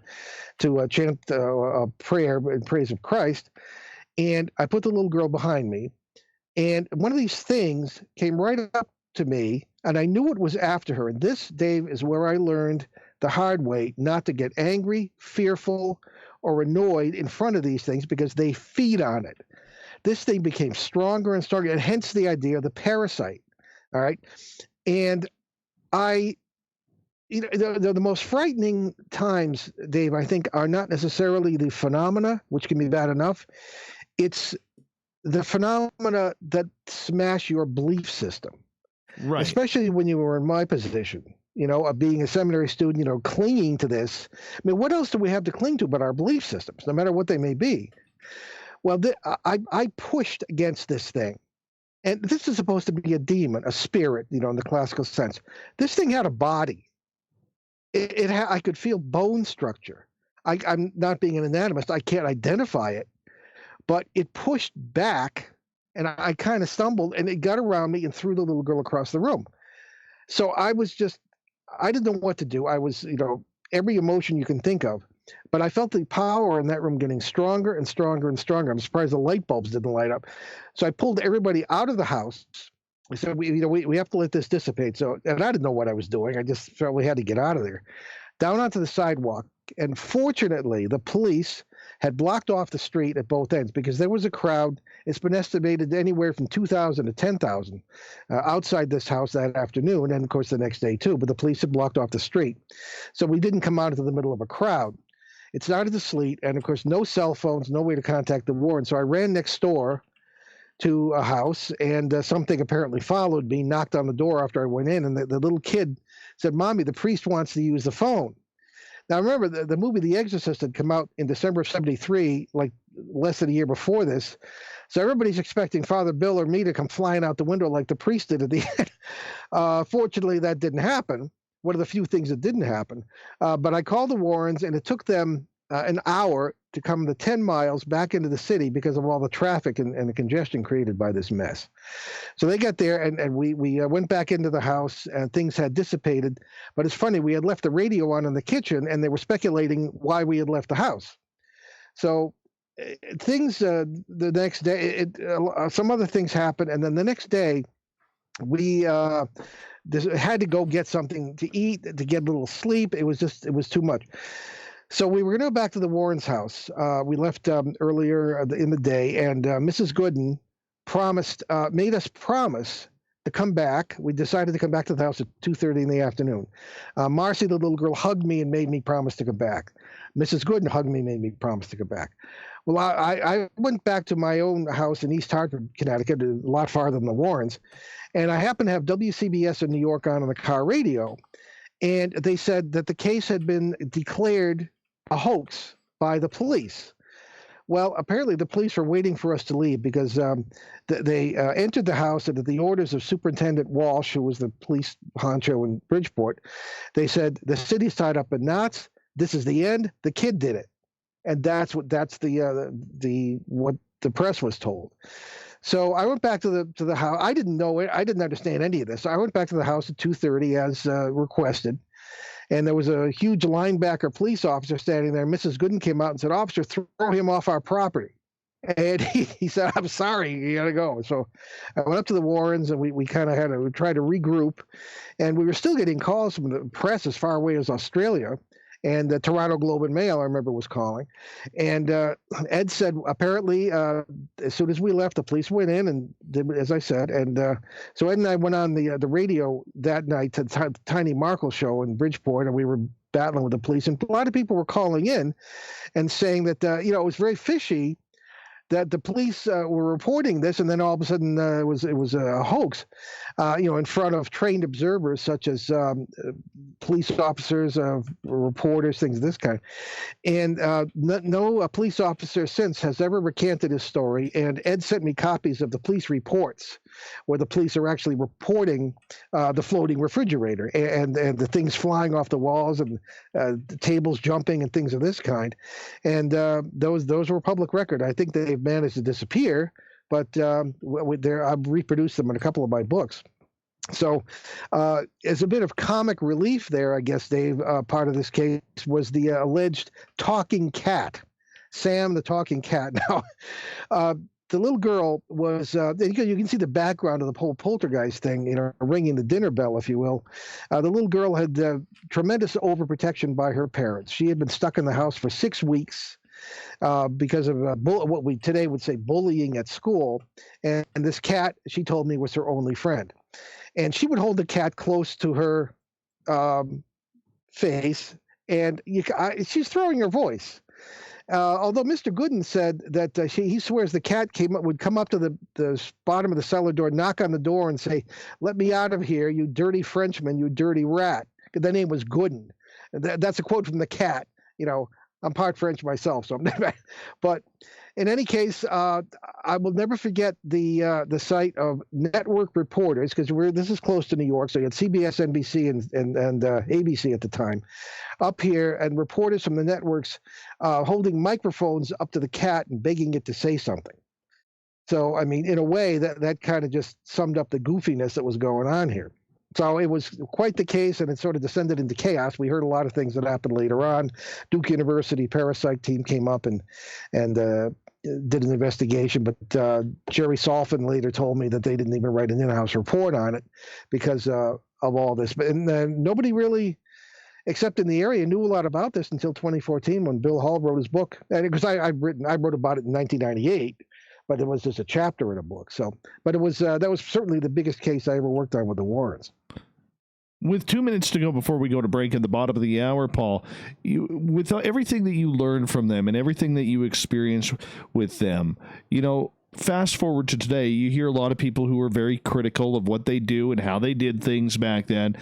[SPEAKER 3] chant a prayer in praise of Christ. And I put the little girl behind me, and one of these things came right up to me, and I knew it was after her. And this, Dave, is where I learned the hard way not to get angry, fearful, or annoyed in front of these things because they feed on it. This thing became stronger and stronger, and hence the idea of the parasite. All right. And the most frightening times, Dave, I think, are not necessarily the phenomena, which can be bad enough. It's the phenomena that smash your belief system. Right. Especially when you were in my position, of being a seminary student, clinging to this. I mean, what else do we have to cling to but our belief systems, no matter what they may be? Well, I pushed against this thing. And this is supposed to be a demon, a spirit, in the classical sense. This thing had a body. I could feel bone structure. I'm not being an anatomist. I can't identify it. But it pushed back, and I kind of stumbled, and it got around me and threw the little girl across the room. So I didn't know what to do. I was, every emotion you can think of. But I felt the power in that room getting stronger and stronger and stronger. I'm surprised the light bulbs didn't light up. So I pulled everybody out of the house. I said, we have to let this dissipate. So, and I didn't know what I was doing. I just felt we had to get out of there. Down onto the sidewalk. And fortunately, the police had blocked off the street at both ends because there was a crowd. It's been estimated anywhere from 2,000 to 10,000 outside this house that afternoon, and of course the next day too. But the police had blocked off the street. So we didn't come out into the middle of a crowd. It started to sleet, and of course no cell phones, no way to contact the warden. So I ran next door to a house, and something apparently followed me, knocked on the door after I went in, and the little kid said, "Mommy, the priest wants to use the phone." Now, remember, the movie The Exorcist had come out in December of 1973, like less than a year before this. So everybody's expecting Father Bill or me to come flying out the window like the priest did at the end. Fortunately, that didn't happen. One of the few things that didn't happen. But I called the Warrens, and it took them an hour to come the 10 miles back into the city because of all the traffic and the congestion created by this mess. So they got there, and we went back into the house, and things had dissipated. But it's funny, we had left the radio on in the kitchen, and they were speculating why we had left the house. So things, the next day, some other things happened, and then the next day, we had to go get something to eat, to get a little sleep. It was too much. So we were going to go back to the Warrens' house. We left earlier in the day, and Mrs. Gooden made us promise to come back. We decided to come back to the house at 2:30 in the afternoon. Marcy, the little girl, hugged me and made me promise to come back. Mrs. Gooden hugged me and made me promise to come back. Well, I went back to my own house in East Hartford, Connecticut, a lot farther than the Warrens, and I happened to have WCBS in New York on the car radio, and they said that the case had been declared a hoax by the police. Well, apparently the police were waiting for us to leave because they entered the house, and at the orders of Superintendent Walsh, who was the police honcho in Bridgeport, they said, "The city's tied up in knots. This is the end. The kid did it." And that's what the press was told. So I went back to the house. I didn't know it. I didn't understand any of this. So I went back to the house at 2:30 as requested. and there was a huge linebacker police officer standing there. Mrs. Gooden came out and said, "Officer, throw him off our property." And he said, "I'm sorry, you got to go." So I went up to the Warrens, and we kind of had to try to regroup. And we were still getting calls from the press as far away as Australia. And the Toronto Globe and Mail, I remember, was calling. And Ed said, apparently, as soon as we left, the police went in and did as I said. And so Ed and I went on the radio that night to the Tiny Markle show in Bridgeport, and we were battling with the police. And a lot of people were calling in and saying that, it was very fishy that the police were reporting this, and then all of a sudden it was a hoax, in front of trained observers such as police officers, reporters, things of this kind. And no police officer since has ever recanted his story. And Ed sent me copies of the police reports where the police are actually reporting the floating refrigerator and the things flying off the walls and the tables jumping and things of this kind. And those were public record. I think they've managed to disappear, but I've reproduced them in a couple of my books. So as a bit of comic relief there, I guess, Dave, part of this case was the alleged talking cat, Sam the talking cat. Now, the little girl was, you can see the background of the whole poltergeist thing, ringing the dinner bell, if you will. The little girl had tremendous overprotection by her parents. She had been stuck in the house for 6 weeks because of what we today would say bullying at school. And this cat, she told me, was her only friend. And she would hold the cat close to her face, and she's throwing her voice. Although Mr. Gooden said that he swears the cat would come up to the bottom of the cellar door, knock on the door, and say, "Let me out of here, you dirty Frenchman, you dirty rat." The name was Gooden. That's a quote from the cat. I'm part French myself, so but in any case, I will never forget the sight of network reporters, because this is close to New York, so you had CBS, NBC, and ABC at the time, up here, and reporters from the networks holding microphones up to the cat and begging it to say something. So, I mean, in a way, that kind of just summed up the goofiness that was going on here. So it was quite the case, and it sort of descended into chaos. We heard a lot of things that happened later on. Duke University parapsych team came up and did an investigation, but Jerry Solfin later told me that they didn't even write an in-house report on it because of all this. But nobody really, except in the area, knew a lot about this until 2014 when Bill Hall wrote his book. And because I wrote about it in 1998. But it was just a chapter in a book. So, but it was that was certainly the biggest case I ever worked on with the Warrens.
[SPEAKER 2] With 2 minutes to go before we go to break at the bottom of the hour, Paul, with everything that you learned from them and everything that you experienced with them, fast forward to today, you hear a lot of people who are very critical of what they do and how they did things back then.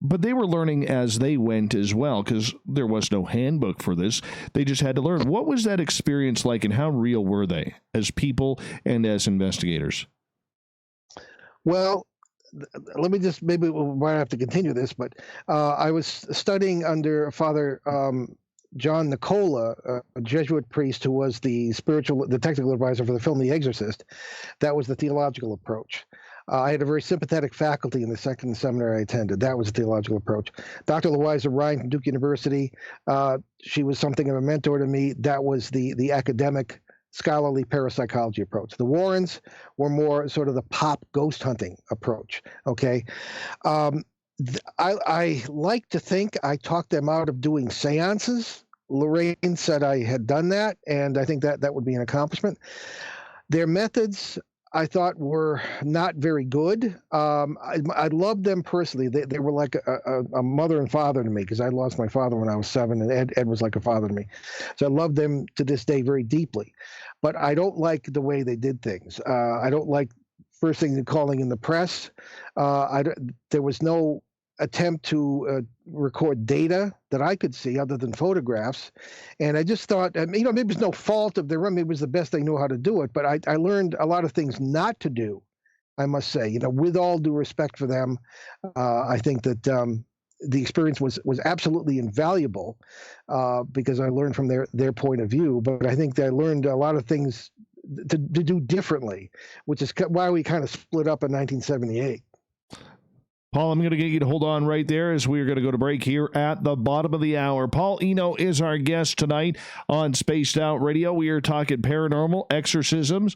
[SPEAKER 2] But they were learning as they went as well, because there was no handbook for this. They just had to learn. What was that experience like, and how real were they as people and as investigators?
[SPEAKER 3] Well, let me just, maybe we might have to continue this, but I was studying under Father John Nicola, a Jesuit priest who was the technical advisor for the film The Exorcist. That was the theological approach. I had a very sympathetic faculty in the second seminary I attended. That was a theological approach. Dr. Louisa Ryan from Duke University, she was something of a mentor to me. That was the academic, scholarly parapsychology approach. The Warrens were more sort of the pop ghost hunting approach, okay? I like to think I talked them out of doing seances. Lorraine said I had done that, and I think that would be an accomplishment. Their methods, I thought, were not very good. I loved them personally. They were like a mother and father to me, because I lost my father when I was 7, and Ed was like a father to me. So I love them to this day very deeply. But I don't like the way they did things. I don't like, first thing, calling in the press. There was no attempt to record data that I could see other than photographs. And I just thought, maybe it was no fault of their own. Maybe it was the best they knew how to do it. But I learned a lot of things not to do, I must say. With all due respect for them, I think that the experience was absolutely invaluable because I learned from their point of view. But I think that I learned a lot of things to do differently, which is why we kind of split up in 1978.
[SPEAKER 2] Paul, I'm going to get you to hold on right there as we're going to go to break here at the bottom of the hour. Paul Eno is our guest tonight on Spaced Out Radio. We are talking paranormal, exorcisms,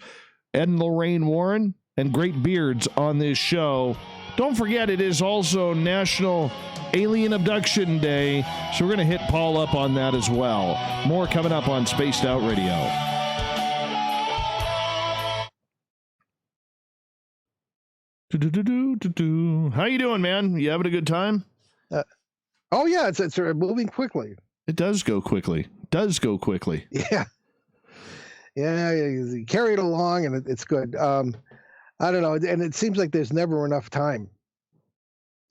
[SPEAKER 2] Ed and Lorraine Warren, and great beards on this show. Don't forget, it is also National Alien Abduction Day, so we're going to hit Paul up on that as well. More coming up on Spaced Out Radio. How you doing, man? You having a good time?
[SPEAKER 3] Oh yeah, it's moving quickly.
[SPEAKER 2] It does go quickly.
[SPEAKER 3] Yeah, you carry it along, and it's good. I don't know, and it seems like there's never enough time,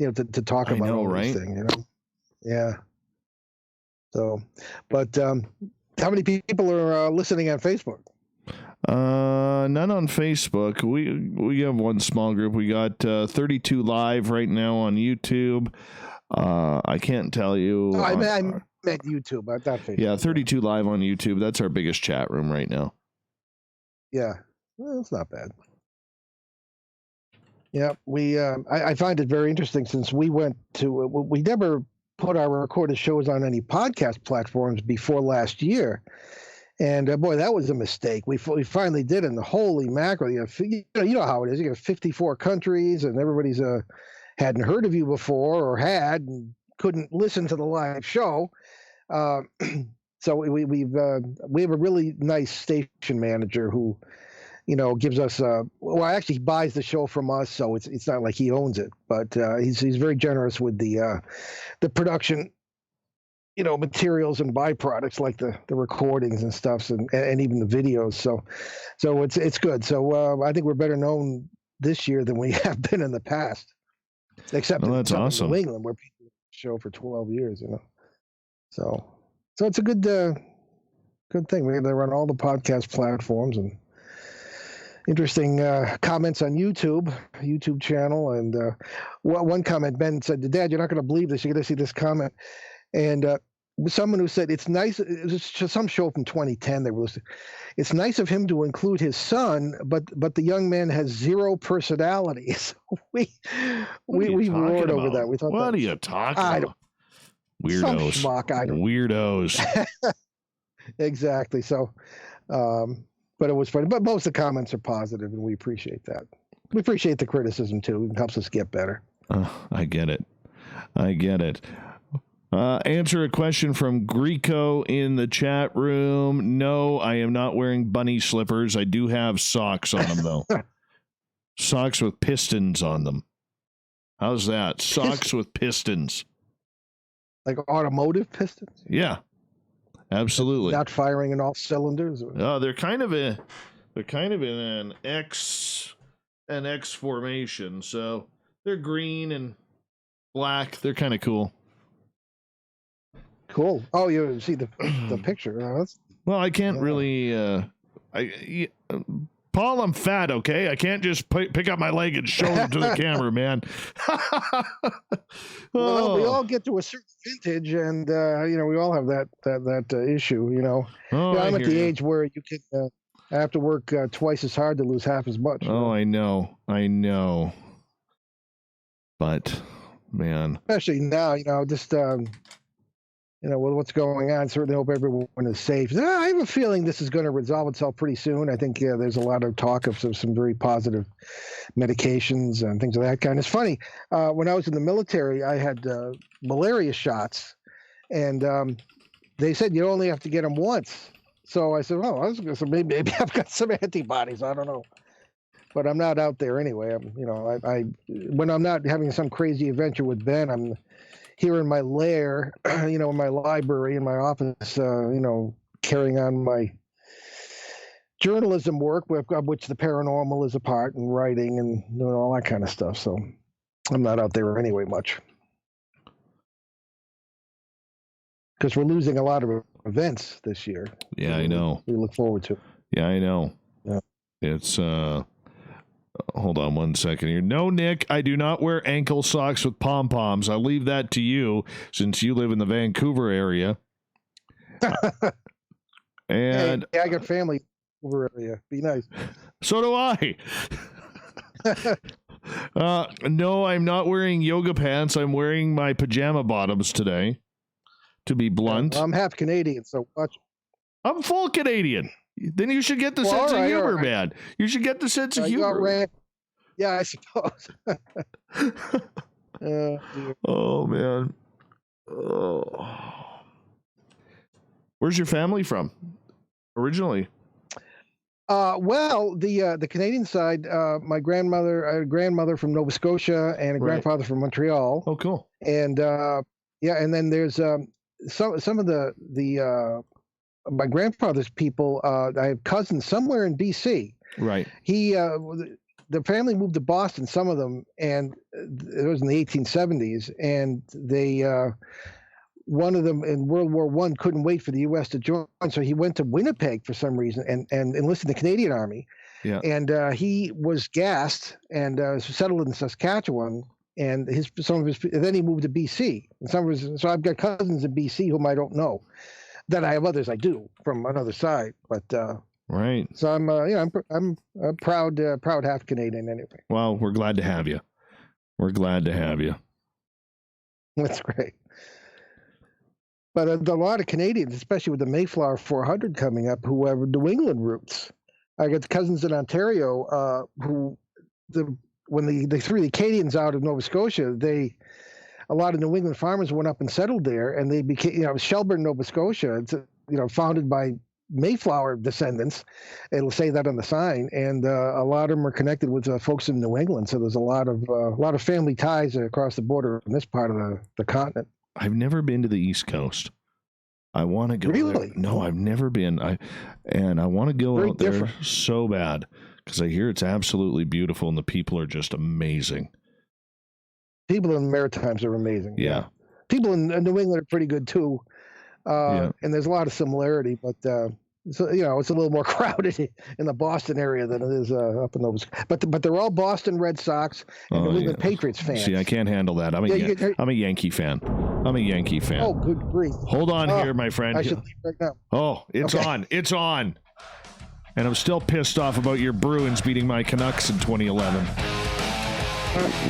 [SPEAKER 3] to talk about all these things. Yeah. So, but how many people are listening on Facebook?
[SPEAKER 2] None on Facebook. We have one small group. We got 32 live right now on YouTube. I can't tell you.
[SPEAKER 3] Oh, I meant YouTube. I thought Facebook.
[SPEAKER 2] Yeah, 32 live on YouTube. That's our biggest chat room right now.
[SPEAKER 3] Yeah, well, that's not bad. Yeah, I find it very interesting since we never put our recorded shows on any podcast platforms before last year. And boy, that was a mistake. We finally did, and the holy mackerel! You know how it is. You got 54 countries, and everybody's hadn't heard of you before, or had and couldn't listen to the live show. So we have a really nice station manager who, gives us actually buys the show from us, so it's not like he owns it, but he's very generous with the production. Materials and byproducts like the recordings and stuff, and even the videos. So it's good. So I think we're better known this year than we have been in the past, except
[SPEAKER 2] that's awesome.
[SPEAKER 3] In New England, where people show for 12 years. So it's a good thing. They run all the podcast platforms, and interesting comments on YouTube channel. And one comment, Ben said, "Dad, you're not going to believe this. You're going to see this comment." And someone who said it's nice. It was some show from 2010 they were listening. It's nice of him to include his son, but the young man has zero personality. So we roared over that. We thought,
[SPEAKER 2] what are you talking about? Weirdos.
[SPEAKER 3] Some schmuck,
[SPEAKER 2] Weirdos.
[SPEAKER 3] Exactly. So, but it was funny. But most of the comments are positive, and we appreciate that. We appreciate the criticism too. It helps us get better.
[SPEAKER 2] I get it. Answer a question from Greco in the chat room. No, I am not wearing bunny slippers. I do have socks on them, though. Socks with pistons on them. How's that? Socks with pistons.
[SPEAKER 3] Like automotive pistons?
[SPEAKER 2] Yeah, absolutely.
[SPEAKER 3] Not firing in all cylinders?
[SPEAKER 2] Oh, they're kind of in an X formation. So they're green and black. They're kind of cool.
[SPEAKER 3] Cool. Oh, you see the picture.
[SPEAKER 2] Well, I can't really. Paul, I'm fat. Okay, I can't just pick up my leg and show it to the camera, man.
[SPEAKER 3] Well, we all get to a certain vintage, and we all have that issue. I'm at the age where you can have to work twice as hard to lose half as much.
[SPEAKER 2] Oh, I know. But man,
[SPEAKER 3] especially now, just. With what's going on, certainly hope everyone is safe. I have a feeling this is going to resolve itself pretty soon. I think there's a lot of talk of some very positive medications and things of that kind. It's funny, when I was in the military, I had malaria shots, and they said you only have to get them once. So I said, I was going to say maybe I've got some antibodies. I don't know, but I'm not out there anyway. When I'm not having some crazy adventure with Ben, I'm here in my lair, in my library, in my office, carrying on my journalism work, of which the paranormal is a part, and writing and doing all that kind of stuff. So I'm not out there anyway much. Because we're losing a lot of events this year.
[SPEAKER 2] Yeah, I know.
[SPEAKER 3] We look forward to.
[SPEAKER 2] Yeah, I know.
[SPEAKER 3] Yeah.
[SPEAKER 2] It's hold on one second here. No, Nick, I do not wear ankle socks with pom-poms. I'll leave that to you since you live in the Vancouver area. And
[SPEAKER 3] hey, I got family over area. Be nice.
[SPEAKER 2] So do I. No, I'm not wearing yoga pants. I'm wearing my pajama bottoms today, to be blunt.
[SPEAKER 3] I'm half Canadian, so watch.
[SPEAKER 2] I'm full Canadian. Then you should get the sense of humor, man. You should get the sense of humor.
[SPEAKER 3] Yeah, I suppose.
[SPEAKER 2] Oh, man. Oh. Where's your family from originally?
[SPEAKER 3] Well, the Canadian side, my grandmother from Nova Scotia and a grandfather from Montreal.
[SPEAKER 2] Oh, cool.
[SPEAKER 3] And and then there's some of the my grandfather's people. I have cousins somewhere in BC.
[SPEAKER 2] Right.
[SPEAKER 3] The family moved to Boston, some of them, and it was in the 1870s, and they one of them in World War I couldn't wait for the U.S. to join, so he went to Winnipeg for some reason and enlisted in the Canadian Army.
[SPEAKER 2] Yeah.
[SPEAKER 3] And he was gassed and settled in Saskatchewan, and then he moved to BC. And so I've got cousins in BC whom I don't know. That I have others I do from another side, but
[SPEAKER 2] right.
[SPEAKER 3] So I'm a proud half Canadian anyway.
[SPEAKER 2] Well, we're glad to have you. We're glad to have you.
[SPEAKER 3] That's great. But a lot of Canadians, especially with the Mayflower 400 coming up, who have New England roots. I got cousins in Ontario when they threw the Acadians out of Nova Scotia, a lot of New England farmers went up and settled there, and they became, Shelburne, Nova Scotia. It's founded by Mayflower descendants. It'll say that on the sign, and a lot of them are connected with folks in New England. So there's a lot of family ties across the border in this part of the continent.
[SPEAKER 2] I've never been to the East Coast. I want to go
[SPEAKER 3] really?
[SPEAKER 2] there. No, I've never been. I want to go out there so bad because I hear it's absolutely beautiful and the people are just amazing.
[SPEAKER 3] People in the Maritimes are amazing.
[SPEAKER 2] Yeah.
[SPEAKER 3] People in New England are pretty good too. And there's a lot of similarity, but it's a little more crowded in the Boston area than it is up in Nova Scotia. But they're all Boston Red Sox and New England Patriots fans.
[SPEAKER 2] See, I can't handle that. I'm a Yankee fan. I'm a Yankee fan.
[SPEAKER 3] Oh, good grief!
[SPEAKER 2] Hold on here, my friend.
[SPEAKER 3] I should leave right now.
[SPEAKER 2] Oh, it's on. It's on. And I'm still pissed off about your Bruins beating my Canucks in 2011.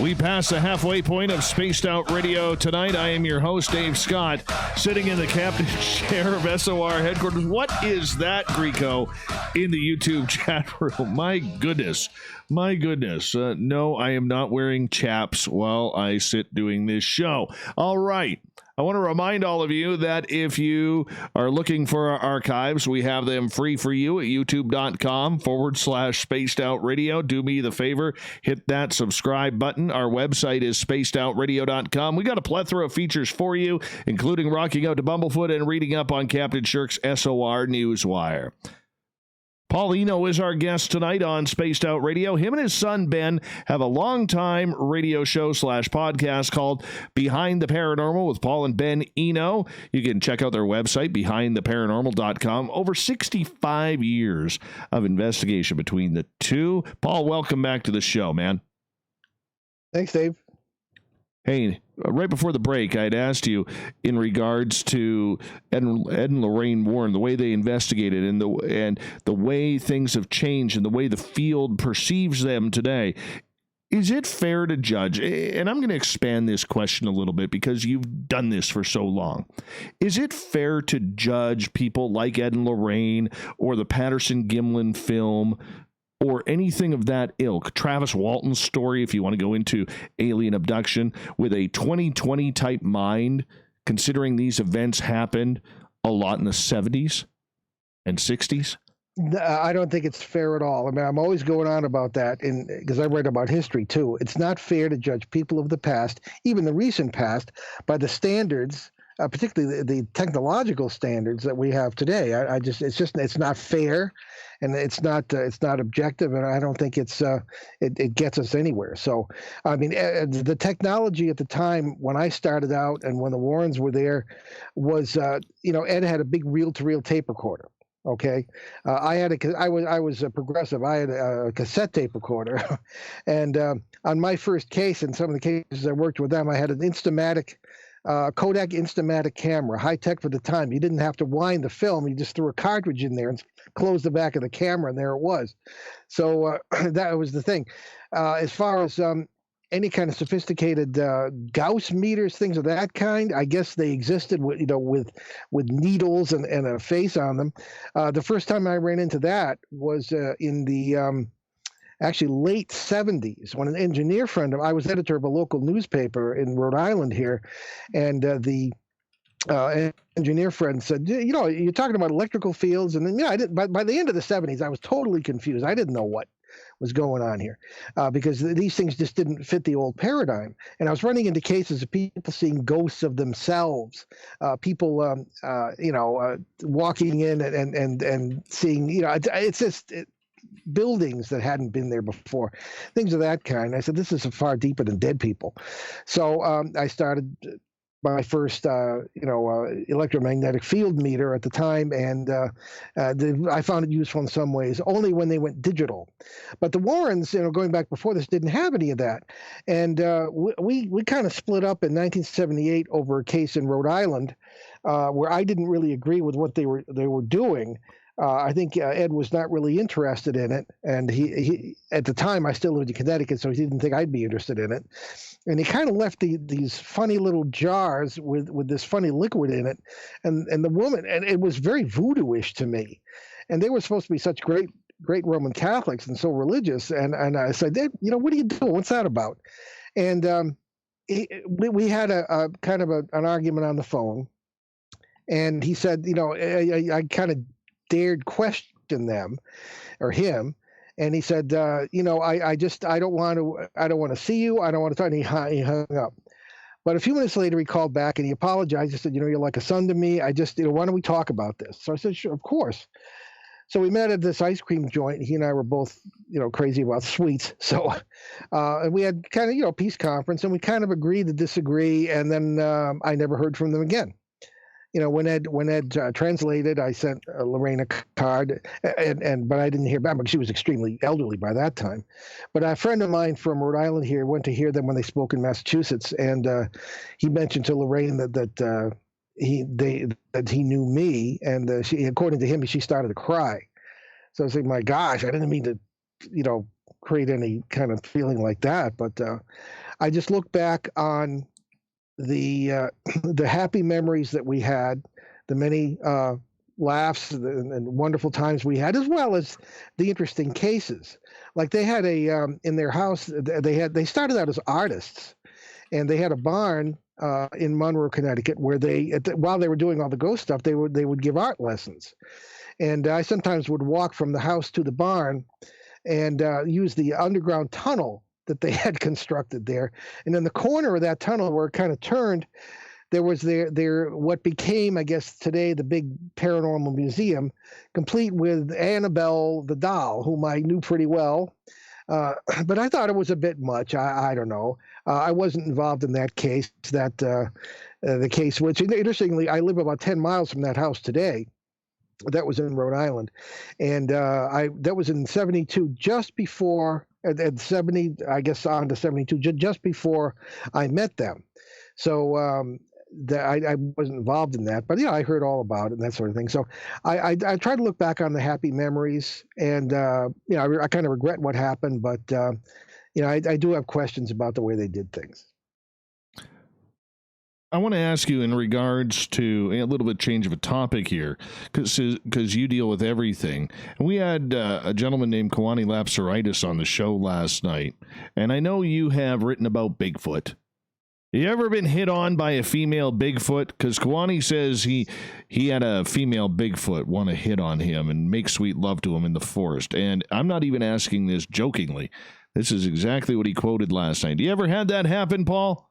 [SPEAKER 2] We passed the halfway point of Spaced Out Radio tonight. I am your host, Dave Scott, sitting in the captain's chair of SOR headquarters. What is that, Greco, in the YouTube chat room? My goodness. My goodness. No, I am not wearing chaps while I sit doing this show. All right. I want to remind all of you that if you are looking for our archives, we have them free for you at youtube.com/spaced out radio. Do me the favor, hit that subscribe button. Our website is spacedoutradio.com. We got a plethora of features for you, including rocking out to Bumblefoot and reading up on Captain Shirk's SOR Newswire. Paul Eno is our guest tonight on Spaced Out Radio. Him and his son, Ben, have a long-time radio show / podcast called Behind the Paranormal with Paul and Ben Eno. You can check out their website, behindtheparanormal.com. Over 65 years of investigation between the two. Paul, welcome back to the show, man.
[SPEAKER 3] Thanks, Dave.
[SPEAKER 2] Hey, right before the break, I'd asked you in regards to Ed and Lorraine Warren, the way they investigated and the way things have changed and the way the field perceives them today. Is it fair to judge, and I'm going to expand this question a little bit because you've done this for so long. Is it fair to judge people like Ed and Lorraine or the Patterson-Gimlin film or anything of that ilk, Travis Walton's story, if you want to go into alien abduction, with a 2020 type mind, considering these events happened a lot in the 70s and 60s?
[SPEAKER 3] I don't think it's fair at all. I mean, I'm always going on about that because I write about history too. It's not fair to judge people of the past, even the recent past, by the standards, particularly the technological standards that we have today. It's not fair. And it's not objective, and I don't think it gets us anywhere. So, I mean, the technology at the time when I started out and when the Warrens were there was, Ed had a big reel-to-reel tape recorder. Okay, I was a progressive. I had a cassette tape recorder, and on my first case and some of the cases I worked with them, I had an Instamatic Kodak Instamatic camera, high tech for the time. You didn't have to wind the film; you just threw a cartridge in there and closed the back of the camera, and there it was. So that was the thing. As far as any kind of sophisticated Gauss meters, things of that kind, I guess they existed with needles and a face on them. The first time I ran into that was in the actually late 70s, when an engineer friend of I was editor of a local newspaper in Rhode Island here, and the engineer friend said, you're talking about electrical fields, and then I didn't. By the end of the 70s, I was totally confused. I didn't know what was going on here because these things just didn't fit the old paradigm. And I was running into cases of people seeing ghosts of themselves, people walking in and seeing, it's just buildings that hadn't been there before, things of that kind. I said, this is far deeper than dead people. So I started my first, electromagnetic field meter at the time, and I found it useful in some ways, only when they went digital. But the Warrens, going back before this, didn't have any of that, and we kind of split up in 1978 over a case in Rhode Island where I didn't really agree with what they were doing. I think Ed was not really interested in it, and he at the time I still lived in Connecticut, so he didn't think I'd be interested in it. And he kind of left these funny little jars with this funny liquid in it, and the woman, and it was very voodoo-ish to me. And they were supposed to be such great Roman Catholics and so religious, and I said, what are you doing? What's that about? And we had a kind of an argument on the phone, and he said, I kind of dared question them or him, and he said, I don't want to see you, I don't want to talk. And he hung up. But a few minutes later he called back and he apologized. He said, you're like a son to me. I just, why don't we talk about this? So I said, sure, of course. So we met at this ice cream joint. He and I were both, crazy about sweets. So and we had kind of, peace conference, and we kind of agreed to disagree. And then I never heard from them again. When Ed translated, I sent Lorraine a card, but I didn't hear back because she was extremely elderly by that time. But a friend of mine from Rhode Island here went to hear them when they spoke in Massachusetts, and he mentioned to Lorraine that he knew me, and she, according to him, she started to cry. So I was like, my gosh, I didn't mean to, create any kind of feeling like that, but I just look back on the happy memories that we had, the many laughs and wonderful times we had, as well as the interesting cases. Like they had in their house, they started out as artists, and they had a barn in Monroe, Connecticut, where while they were doing all the ghost stuff, they would give art lessons. And I sometimes would walk from the house to the barn and use the underground tunnel that they had constructed there. And in the corner of that tunnel where it kind of turned, there was their what became, I guess, today the big paranormal museum, complete with Annabelle the doll, whom I knew pretty well. But I thought it was a bit much. I don't know. I wasn't involved in that case, the case, which interestingly, I live about 10 miles from that house today. That was in Rhode Island. And that was in 72, just before, at 70, I guess on to 72, just before I met them. So I wasn't involved in that, but I heard all about it and that sort of thing. So I try to look back on the happy memories, and I kind of regret what happened, but I do have questions about the way they did things.
[SPEAKER 2] I want to ask you in regards to a little bit change of a topic here, because you deal with everything. And we had a gentleman named Kawani Lapsaritis on the show last night, and I know you have written about Bigfoot. You ever been hit on by a female Bigfoot? Because Kawani says he had a female Bigfoot want to hit on him and make sweet love to him in the forest. And I'm not even asking this jokingly. This is exactly what he quoted last night. Do you ever had that happen, Paul?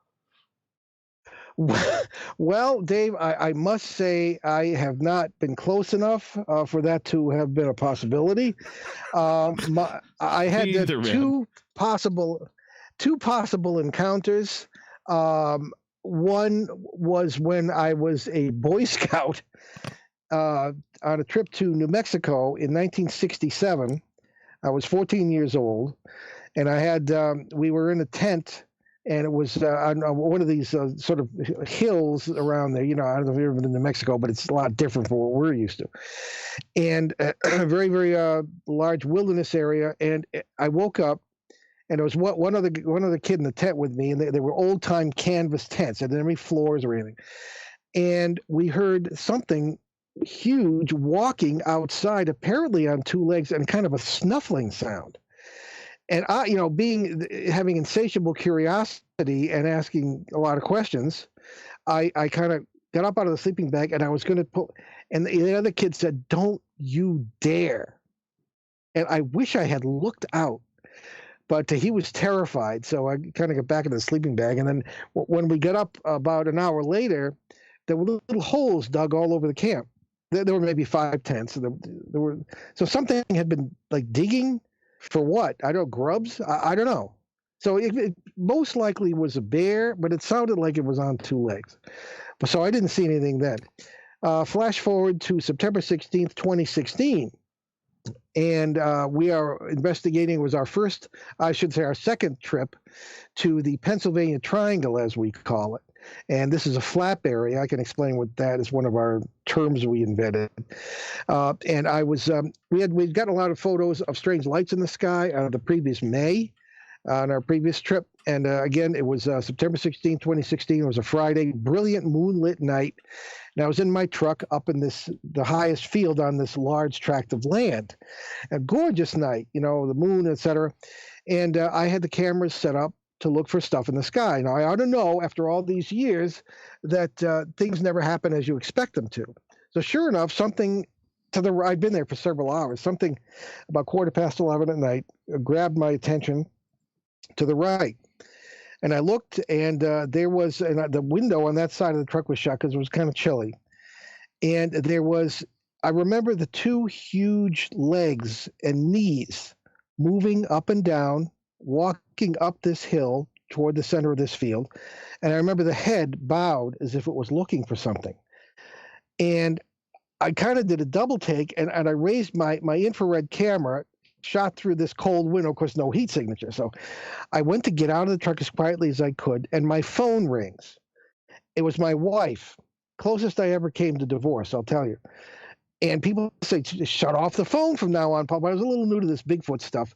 [SPEAKER 3] Well, Dave, I must say I have not been close enough for that to have been a possibility. I had two possible encounters. One was when I was a Boy Scout on a trip to New Mexico in 1967. I was 14 years old, and I had we were in a tent and it was on one of these sort of hills around there. I don't know if you've ever been to New Mexico, but it's a lot different from what we're used to. And a very, very large wilderness area. And I woke up, and there was one other kid in the tent with me, and they were old time canvas tents. They didn't have any floors or anything. And we heard something huge walking outside, apparently on two legs, and kind of a snuffling sound. And I, having insatiable curiosity and asking a lot of questions, I kind of got up out of the sleeping bag, and I was going to pull, and the other kid said, "Don't you dare!" And I wish I had looked out, but he was terrified. So I kind of got back in the sleeping bag, and then when we got up about an hour later, there were little holes dug all over the camp. There were maybe 5 tents. So something had been like digging for what? I don't know, grubs? I don't know. So it most likely was a bear, but it sounded like it was on 2 legs. So I didn't see anything then. Flash forward to September 16th, 2016. And we are investigating. It was our second trip to the Pennsylvania Triangle, as we call it. And this is a flap area. I can explain what that is. One of our terms we invented. And I was, we'd gotten a lot of photos of strange lights in the sky the previous May on our previous trip. And again, it was September 16, 2016. It was a Friday, brilliant moonlit night. And I was in my truck up in the highest field on this large tract of land. A gorgeous night, the moon, etc. And I had the cameras set up to look for stuff in the sky. Now, I ought to know, after all these years, that things never happen as you expect them to. So sure enough, something I'd been there for several hours, something about 11:15 at night grabbed my attention to the right. And I looked, and there was, the window on that side of the truck was shut because it was kind of chilly. And I remember the 2 huge legs and knees moving up and down, walking up this hill toward the center of this field. And I remember the head bowed as if it was looking for something. And I kind of did a double take, and I raised my infrared camera, shot through this cold window, of course, no heat signature. So I went to get out of the truck as quietly as I could, and my phone rings. It was my wife, closest I ever came to divorce, I'll tell you. And people say, shut off the phone from now on, Paul. But I was a little new to this Bigfoot stuff.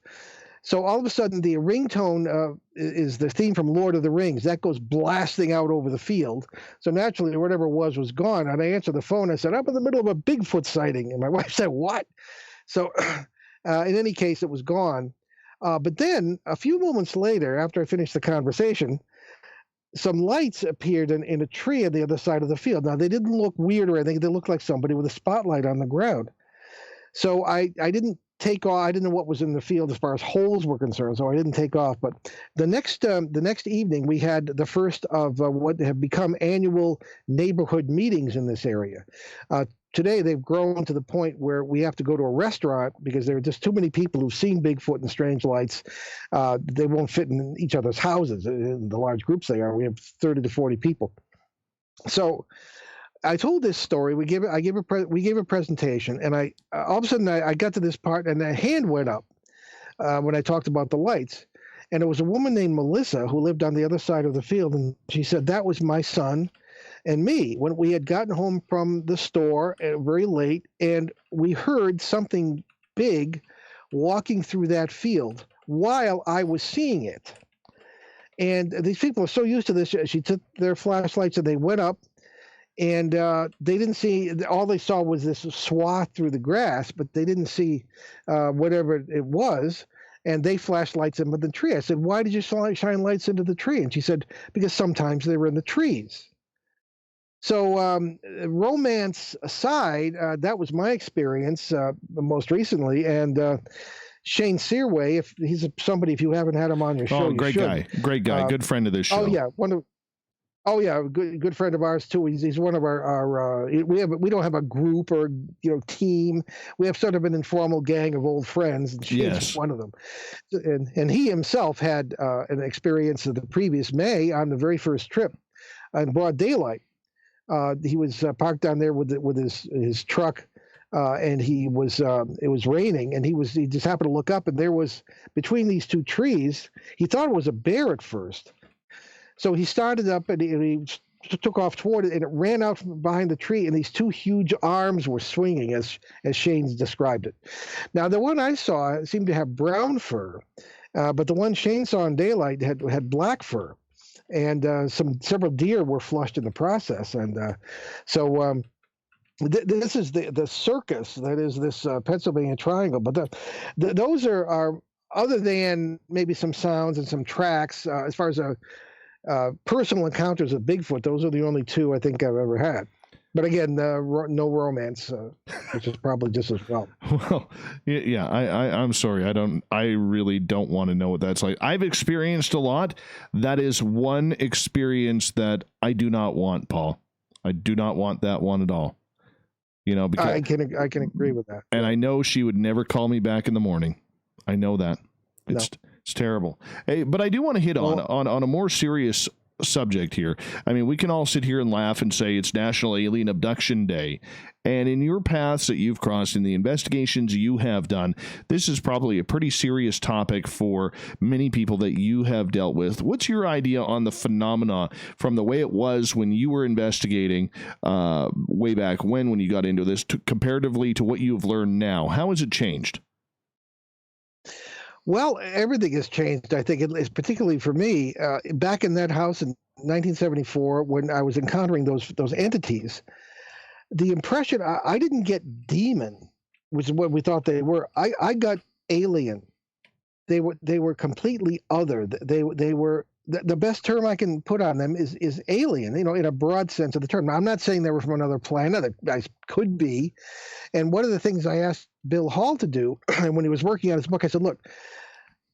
[SPEAKER 3] So all of a sudden, the ringtone is the theme from Lord of the Rings. That goes blasting out over the field. So naturally, whatever it was gone. And I answered the phone. I said, I'm in the middle of a Bigfoot sighting. And my wife said, what? So in any case, it was gone. But then a few moments later, after I finished the conversation, some lights appeared in a tree on the other side of the field. Now, they didn't look weird or anything. They looked like somebody with a spotlight on the ground. So I didn't take off. I didn't know what was in the field as far as holes were concerned, so I didn't take off. But the next evening, we had the first of what have become annual neighborhood meetings in this area. Today, they've grown to the point where we have to go to a restaurant because there are just too many people who've seen Bigfoot and strange lights. They won't fit in each other's houses, in the large groups they are. We have 30 to 40 people. So I told this story. We gave a presentation, and all of a sudden I got to this part, and a hand went up when I talked about the lights. And it was a woman named Melissa who lived on the other side of the field, and she said, that was my son and me when we had gotten home from the store very late, and we heard something big walking through that field while I was seeing it. And these people are so used to this. She took their flashlights and they went up, and they didn't see, all they saw was this swath through the grass, but they didn't see whatever it was. And they flashed lights into the tree. I said, why did you shine lights into the tree? And she said, because sometimes they were in the trees. So romance aside, that was my experience most recently. And Shane Searway, if he's somebody, if you haven't had him on your show,
[SPEAKER 2] great guy, good friend of this show. Good friend of ours too. He's one of our we don't have a group or team. We have sort of an informal gang of old friends, and Shane's one of them. And he himself had an experience of the previous May on the very first trip in broad daylight. He was parked down there with his truck, and it was raining, and he just happened to look up, and there was between these 2 trees. He thought it was a bear at first,
[SPEAKER 3] So he started up and he took off toward it, and it ran out from behind the tree, and these two huge arms were swinging, as Shane's described it. Now, the one I saw seemed to have brown fur, but the one Shane saw in daylight had black fur, and several deer were flushed in the process, and so. This is the circus that is this Pennsylvania Triangle, but those are other than maybe some sounds and some tracks. As far as personal encounters with Bigfoot, those are the only two I think I've ever had. But again, no romance, which is probably just as well.
[SPEAKER 2] Well, yeah, I'm sorry. I really don't want to know what that's like. I've experienced a lot. That is one experience that I do not want, Paul. I do not want that one at all. Because
[SPEAKER 3] I can agree with that.
[SPEAKER 2] And I know she would never call me back in the morning. I know that. It's terrible. Hey, but I do want to hit on a more serious subject here. I mean, we can all sit here and laugh and say it's National Alien Abduction Day. And in your paths that you've crossed, in the investigations you have done, this is probably a pretty serious topic for many people that you have dealt with. What's your idea on the phenomena from the way it was when you were investigating way back when you got into this, comparatively to what you've learned now? How has it changed?
[SPEAKER 3] Well, everything has changed, I think, particularly for me. Back in that house in 1974, when I was encountering those entities, the impression I didn't get demon, which is what we thought they were. I got alien. They were completely other. They were the best term I can put on them is alien. In a broad sense of the term. Now, I'm not saying they were from another planet. They could be. And one of the things I asked Bill Hall to do when he was working on his book, I said, look,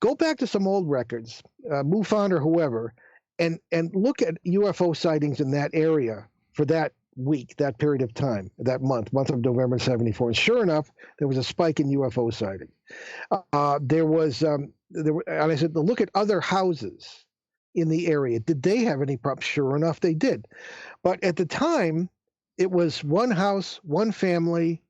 [SPEAKER 3] go back to some old records, MUFON or whoever, and look at UFO sightings in that area for that week, that period of time, that month of November 74. And sure enough, there was a spike in UFO sightings. And I said, look at other houses in the area. Did they have any problems? Sure enough, they did. But at the time, it was one house, one family,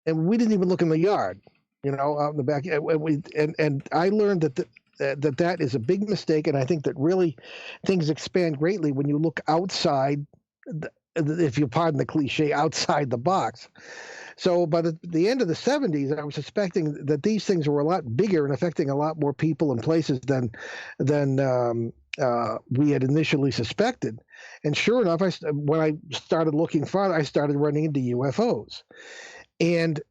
[SPEAKER 3] and we didn't even look in the yard, out in the back. And I learned that is a big mistake. And I think that really things expand greatly when you look outside, if you pardon the cliche, outside the box. So by the end of the 70s, I was suspecting that these things were a lot bigger and affecting a lot more people and places than we had initially suspected. And sure enough, when I started looking farther, I started running into UFOs. And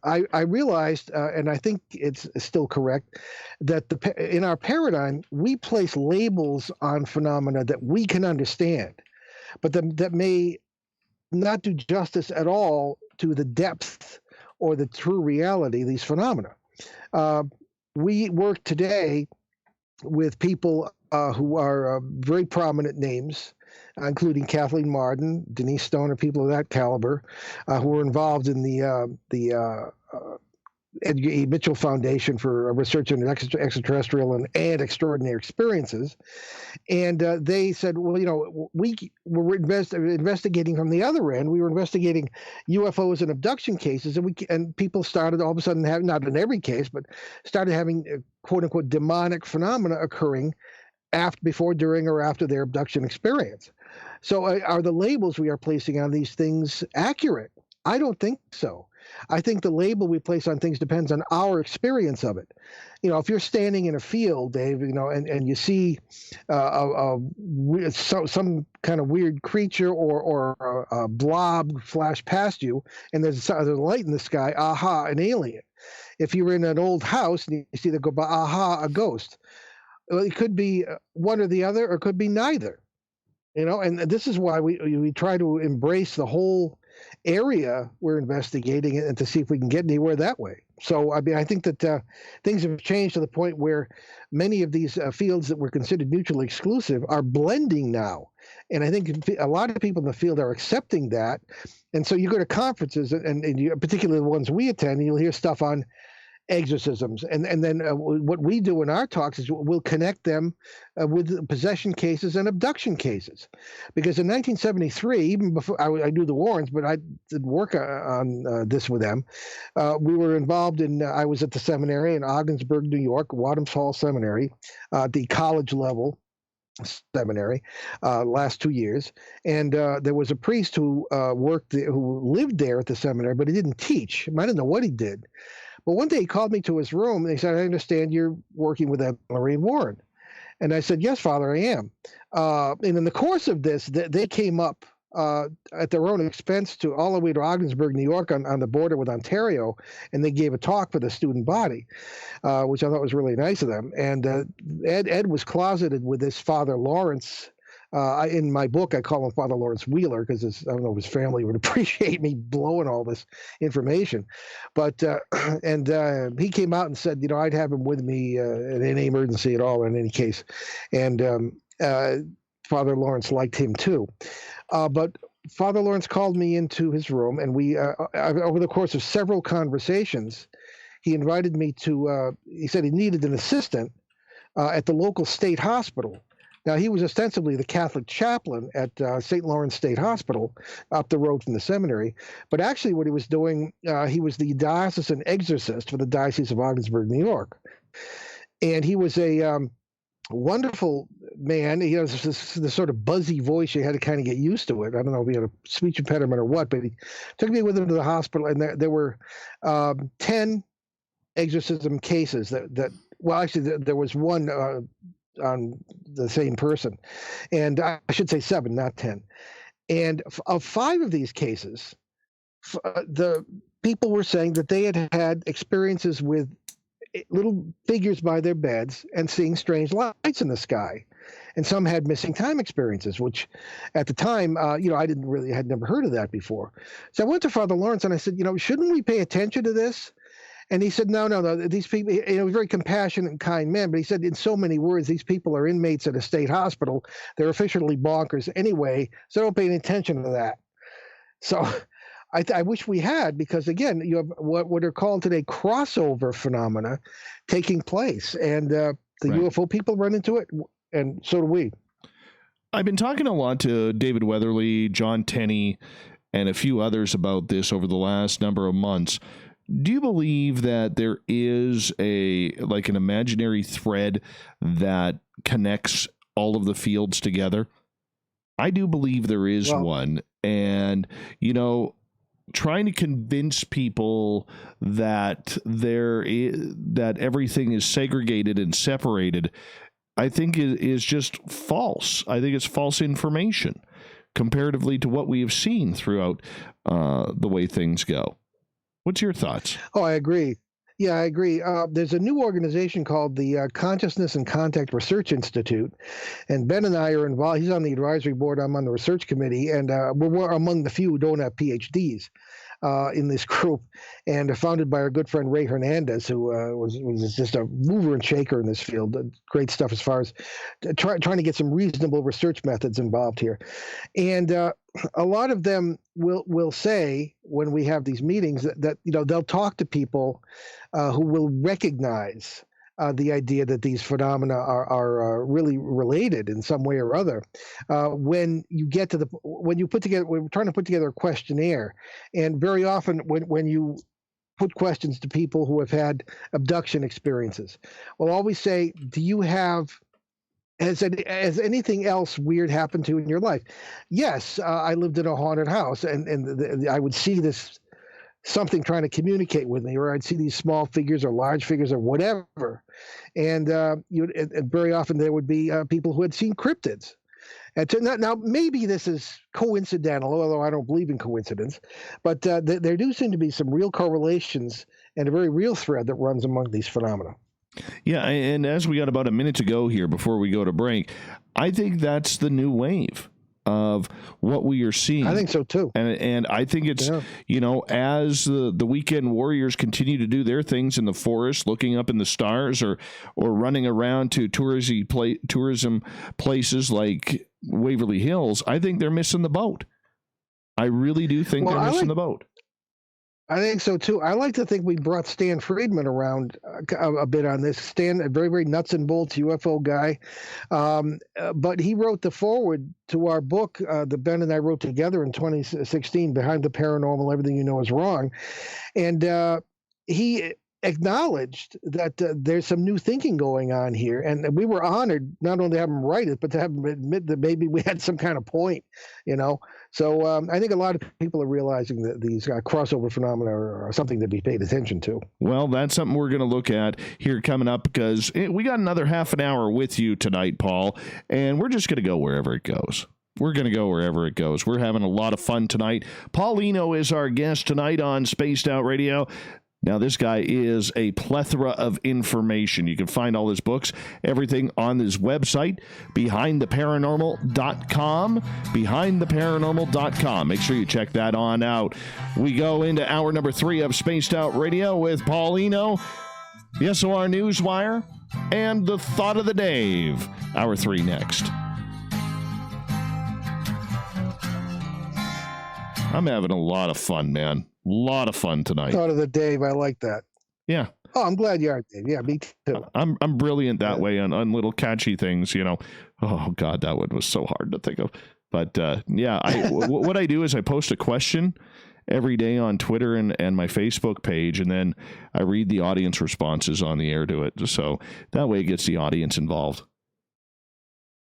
[SPEAKER 3] I realized, and I think it's still correct, that in our paradigm, we place labels on phenomena that we can understand, but that may not do justice at all to the depth or the true reality of these phenomena. We work today with people who are very prominent names, including Kathleen Marden, Denise Stone, people of that caliber, who were involved in the Edgar E. Mitchell Foundation for Research on Extraterrestrial and Extraordinary Experiences. And they said, well, we were investigating from the other end. We were investigating UFOs and abduction cases, and people started all of a sudden having, not in every case, but started having quote unquote demonic phenomena occurring before, during, or after their abduction experience. So are the labels we are placing on these things accurate? I don't think so. I think the label we place on things depends on our experience of it. If you're standing in a field, Dave, and you see some kind of weird creature or a blob flash past you, and there's a light in the sky, aha, an alien. If you're in an old house and you see the go by, aha, a ghost. Well, it could be one or the other, or it could be neither. And this is why we try to embrace the whole area we're investigating and to see if we can get anywhere that way. So, I think that things have changed to the point where many of these fields that were considered mutually exclusive are blending now. And I think a lot of people in the field are accepting that. And so you go to conferences, and you, particularly the ones we attend, and you'll hear stuff on exorcisms, and then what we do in our talks is we'll connect them with possession cases and abduction cases, because in 1973, even before I knew the Warrens, but I did work on this with them. We were involved in. I was at the seminary in Ogdensburg, New York, Wadhams Hall Seminary, at the college level. seminary, last 2 years, and there was a priest who worked there, who lived there at the seminary, but he didn't teach. I didn't know what he did. But one day he called me to his room and he said, "I understand you're working with Lorraine Warren." And I said, "Yes, Father, I am." And in the course of this, they came up at their own expense to all the way to Ogdensburg, New York, on the border with Ontario, and they gave a talk for the student body, which I thought was really nice of them. And Ed was closeted with this Father Lawrence. In my book, I call him Father Lawrence Wheeler because I don't know if his family would appreciate me blowing all this information. But he came out and said, I'd have him with me in any emergency at all, in any case. And Father Lawrence liked him too. But Father Lawrence called me into his room, and we, over the course of several conversations, he invited me to, he said he needed an assistant at the local state hospital. Now, he was ostensibly the Catholic chaplain at St. Lawrence State Hospital up the road from the seminary. But actually what he was doing, he was the diocesan exorcist for the Diocese of Ogdensburg, New York. And he was a wonderful man. He has this sort of buzzy voice. You had to kind of get used to it. I don't know if he had a speech impediment or what, but he took me with him to the hospital, and there were 10 exorcism cases that well, actually, there was one on the same person, and I should say 7, not 10. And of 5 of these cases, the people were saying that they had had experiences with little figures by their beds and seeing strange lights in the sky. And some had missing time experiences, which at the time, I had never heard of that before. So I went to Father Lawrence and I said, shouldn't we pay attention to this? And he said, no, these people, very compassionate and kind man, but he said in so many words, these people are inmates at a state hospital. They're officially bonkers anyway, so don't pay any attention to that. So I wish we had, because again, you have what are called today crossover phenomena taking place, and the UFO people run into it, and so do we.
[SPEAKER 2] I've been talking a lot to David Weatherly, John Tenney, and a few others about this over the last number of months. Do you believe that there is an imaginary thread that connects all of the fields together? I do believe there is one, and trying to convince people that that everything is segregated and separated, I think is just false. I think it's false information comparatively to what we have seen throughout the way things go. What's your thoughts?
[SPEAKER 3] Oh, I agree. Yeah, I agree. There's a new organization called the Consciousness and Contact Research Institute, and Ben and I are involved. He's on the advisory board. I'm on the research committee, and we're among the few who don't have PhDs in this group, and founded by our good friend Ray Hernandez, who was just a mover and shaker in this field. Great stuff as far as trying to get some reasonable research methods involved here. And a lot of them will say when we have these meetings that they'll talk to people who will recognize the idea that these phenomena are really related in some way or other. When you get to we're trying to put together a questionnaire, and very often when you put questions to people who have had abduction experiences, we'll always say, do you have has anything else weird happened to you in your life? Yes, I lived in a haunted house, and I would see something trying to communicate with me, or I'd see these small figures or large figures or whatever. And very often there would be people who had seen cryptids. And now maybe this is coincidental, although I don't believe in coincidence, but there do seem to be some real correlations and a very real thread that runs among these phenomena.
[SPEAKER 2] Yeah, and as we got about a minute to go here before we go to break, I think that's the new wave of what we are seeing.
[SPEAKER 3] I think so too.
[SPEAKER 2] And I think it's, as the weekend warriors continue to do their things in the forest, looking up in the stars, or running around to tourism places like Waverly Hills, I think they're missing the boat. I really do think they're missing the boat.
[SPEAKER 3] I think so too. I like to think we brought Stan Friedman around a bit on this. Stan, a very, very nuts and bolts UFO guy, but he wrote the foreword to our book that Ben and I wrote together in 2016, Behind the Paranormal, Everything You Know Is Wrong, and he acknowledged that there's some new thinking going on here, and we were honored not only to have him write it, but to have him admit that maybe we had some kind of point, you know. So I think a lot of people are realizing that these crossover phenomena are something to be paid attention to.
[SPEAKER 2] Well, that's something we're going to look at here coming up, because we got another half an hour with you tonight, Paul, and we're just going to go wherever it goes. We're going to go wherever it goes. We're having a lot of fun tonight. Paul Eno is our guest tonight on Spaced Out Radio. Now, this guy is a plethora of information. You can find all his books, everything on his website, behindtheparanormal.com, behindtheparanormal.com. Make sure you check that on out. We go into hour number 3 of Spaced Out Radio with Paul Eno, the SOR Newswire, and the Thought of the Dave. Hour 3 next. I'm having a lot of fun, man. A lot of fun tonight.
[SPEAKER 3] Thought of the Dave. I like that.
[SPEAKER 2] Yeah.
[SPEAKER 3] Oh, I'm glad you are, Dave. Yeah, me too.
[SPEAKER 2] I'm brilliant that way on little catchy things, you know. Oh, God, that one was so hard to think of. But, yeah, what I do is I post a question every day on Twitter and my Facebook page, and then I read the audience responses on the air to it. So that way it gets the audience involved.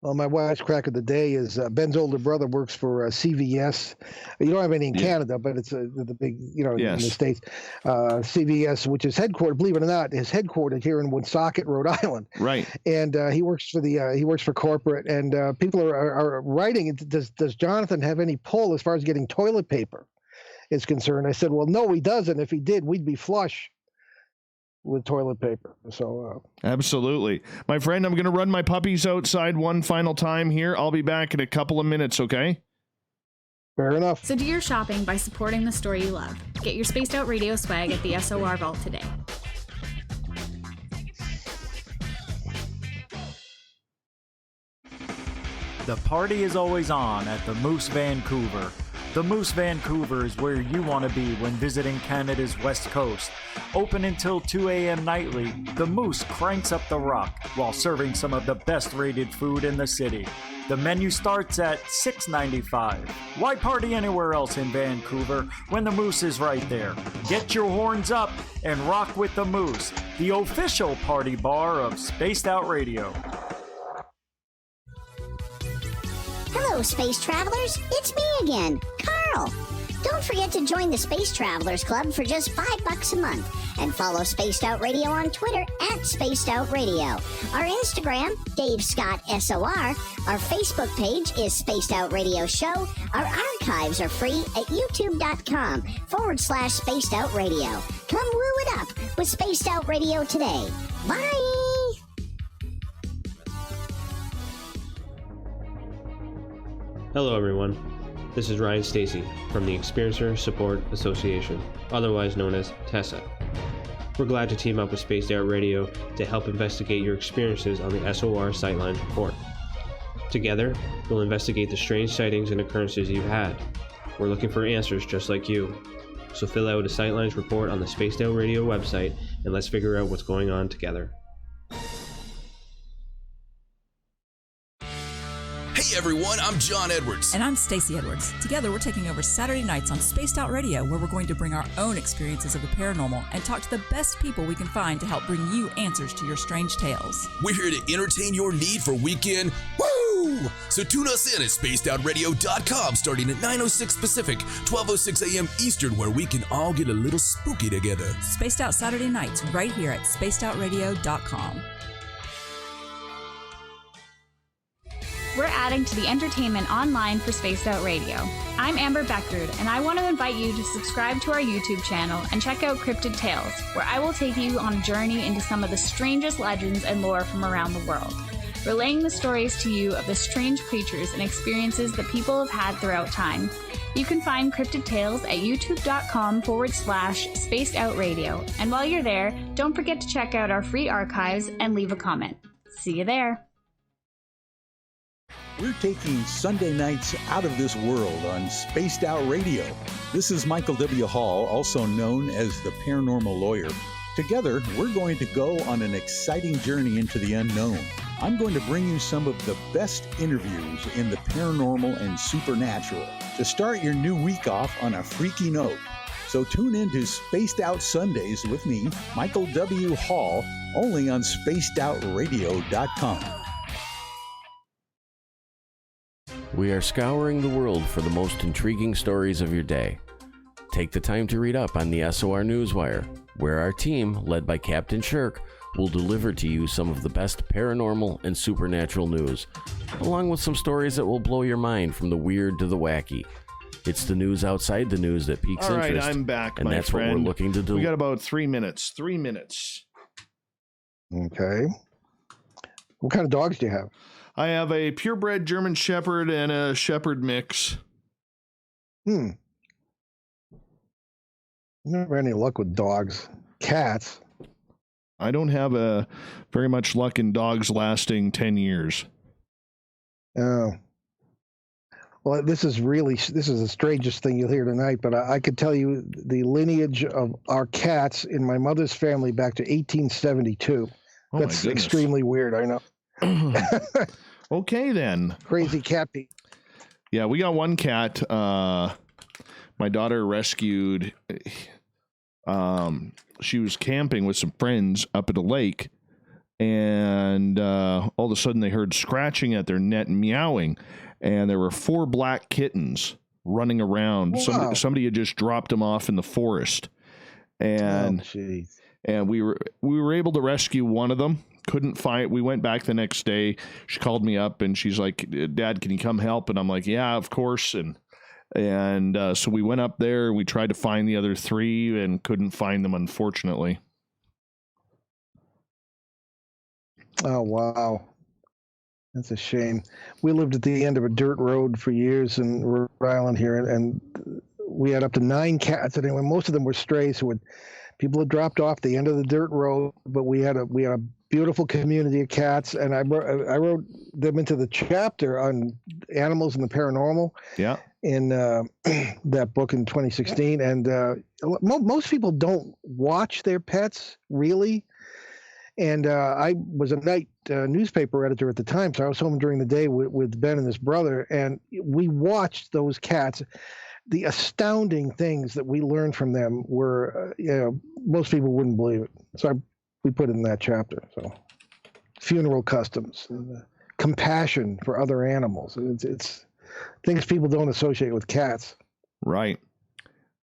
[SPEAKER 3] Well, my wife's crack of the day is Ben's older brother works for CVS. You don't have any in Canada, but it's the big, you know, in the States. CVS, which is headquartered, believe it or not, is headquartered here in Woonsocket, Rhode Island.
[SPEAKER 2] Right.
[SPEAKER 3] And he works for corporate, and people are writing. Does Jonathan have any pull as far as getting toilet paper is concerned? I said, well, no, he doesn't. If he did, we'd be flush with toilet paper. So
[SPEAKER 2] absolutely, my friend, I'm going to run my puppies outside one final time here. I'll be back in a couple of minutes. Okay,
[SPEAKER 3] fair enough.
[SPEAKER 13] So do your shopping by supporting the story you love. Get your Spaced Out Radio swag at the SOR Vault today.
[SPEAKER 10] The party is always on at the Moose Vancouver. The Moose Vancouver is where you want to be when visiting Canada's West Coast. Open until 2 a.m. nightly, the Moose cranks up the rock while serving some of the best rated food in the city. The menu starts at $6.95. Why party anywhere else in Vancouver when the Moose is right there? Get your horns up and rock with the Moose, the official party bar of Spaced Out Radio.
[SPEAKER 15] Hello, space travelers. It's me again, Carl. Don't forget to join the Space Travelers Club for just $5 a month, and follow Spaced Out Radio on Twitter at Spaced Out Radio. Our Instagram, Dave Scott SOR. Our Facebook page is Spaced Out Radio Show. Our archives are free at youtube.com/Spaced Out Radio. Come woo it up with Spaced Out Radio today. Bye.
[SPEAKER 7] Hello everyone, this is Ryan Stacy from the Experiencer Support Association, otherwise known as TESSA. We're glad to team up with Spaced Out Radio to help investigate your experiences on the SOR Sightlines Report. Together, we'll investigate the strange sightings and occurrences you've had. We're looking for answers just like you. So fill out a Sightlines Report on the Spaced Out Radio website and let's figure out what's going on together.
[SPEAKER 16] Hey everyone, I'm John Edwards.
[SPEAKER 17] And I'm Stacey Edwards. Together we're taking over Saturday nights on Spaced Out Radio, where we're going to bring our own experiences of the paranormal and talk to the best people we can find to help bring you answers to your strange tales.
[SPEAKER 16] We're here to entertain your need for weekend woo! So tune us in at spacedoutradio.com starting at 9:06 Pacific, 12:06 a.m. Eastern, where we can all get a little spooky together.
[SPEAKER 17] Spaced Out Saturday nights right here at spacedoutradio.com.
[SPEAKER 13] We're adding to the entertainment online for Spaced Out Radio. I'm Amber Beckrud, and I want to invite you to subscribe to our YouTube channel and check out Cryptid Tales, where I will take you on a journey into some of the strangest legends and lore from around the world, relaying the stories to you of the strange creatures and experiences that people have had throughout time. You can find Cryptid Tales at youtube.com/Spaced Out Radio. And while you're there, don't forget to check out our free archives and leave a comment. See you there.
[SPEAKER 8] We're taking Sunday nights out of this world on Spaced Out Radio. This is Michael W. Hall, also known as the Paranormal Lawyer. Together, we're going to go on an exciting journey into the unknown. I'm going to bring you some of the best interviews in the paranormal and supernatural to start your new week off on a freaky note. So tune in to Spaced Out Sundays with me, Michael W. Hall, only on spacedoutradio.com.
[SPEAKER 4] We are scouring the world for the most intriguing stories of your day. Take the time to read up on the SOR Newswire, where our team, led by Captain Shirk, will deliver to you some of the best paranormal and supernatural news, along with some stories that will blow your mind from the weird to the wacky. It's the news outside the news that piques interest.
[SPEAKER 2] All right, I'm back,
[SPEAKER 4] and
[SPEAKER 2] my
[SPEAKER 4] that's
[SPEAKER 2] friend.
[SPEAKER 4] what we're looking to do.
[SPEAKER 2] We got about 3 minutes. 3 minutes.
[SPEAKER 3] Okay. What kind of dogs do you have?
[SPEAKER 2] I have a purebred German Shepherd and a Shepherd mix.
[SPEAKER 3] Never any luck with dogs. Cats.
[SPEAKER 2] I don't have very much luck in dogs lasting 10 years.
[SPEAKER 3] Oh. Well, this is the strangest thing you'll hear tonight, but I could tell you the lineage of our cats in my mother's family back to 1872.
[SPEAKER 2] Oh,
[SPEAKER 3] that's
[SPEAKER 2] my goodness.
[SPEAKER 3] extremely weird, I know.
[SPEAKER 2] Okay, then.
[SPEAKER 3] Crazy cat people.
[SPEAKER 2] Yeah, we got one cat. My daughter rescued. She was camping with some friends up at a lake, and all of a sudden they heard scratching at their net and meowing, and there were 4 black kittens running around.
[SPEAKER 3] Wow.
[SPEAKER 2] Somebody had just dropped them off in the forest, and we were able to rescue one of them. Couldn't find. We went back the next day. She called me up and she's like, "Dad, can you come help?" And I'm like, "Yeah, of course." And so we went up there. We tried to find the other 3 and couldn't find them, unfortunately.
[SPEAKER 3] Oh, wow. That's a shame. We lived at the end of a dirt road for years in Rhode Island here, and we had up to 9 cats. And anyway, most of them were strays who people had dropped off the end of the dirt road, but we had a beautiful community of cats, and I wrote them into the chapter on animals and the paranormal.
[SPEAKER 2] Yeah.
[SPEAKER 3] In that book in 2016, and most people don't watch their pets really. And I was a night newspaper editor at the time, so I was home during the day with Ben and his brother, and we watched those cats. The astounding things that we learned from them were, most people wouldn't believe it. So we put it in that chapter. So funeral customs, and, compassion for other animals. It's things people don't associate with cats.
[SPEAKER 2] Right.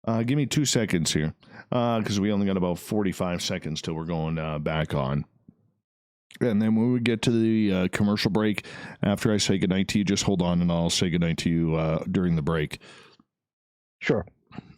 [SPEAKER 2] Give me 2 seconds here, because we only got about 45 seconds till we're going back on. And then when we get to the commercial break, after I say goodnight to you, just hold on and I'll say goodnight to you during the break.
[SPEAKER 3] Sure.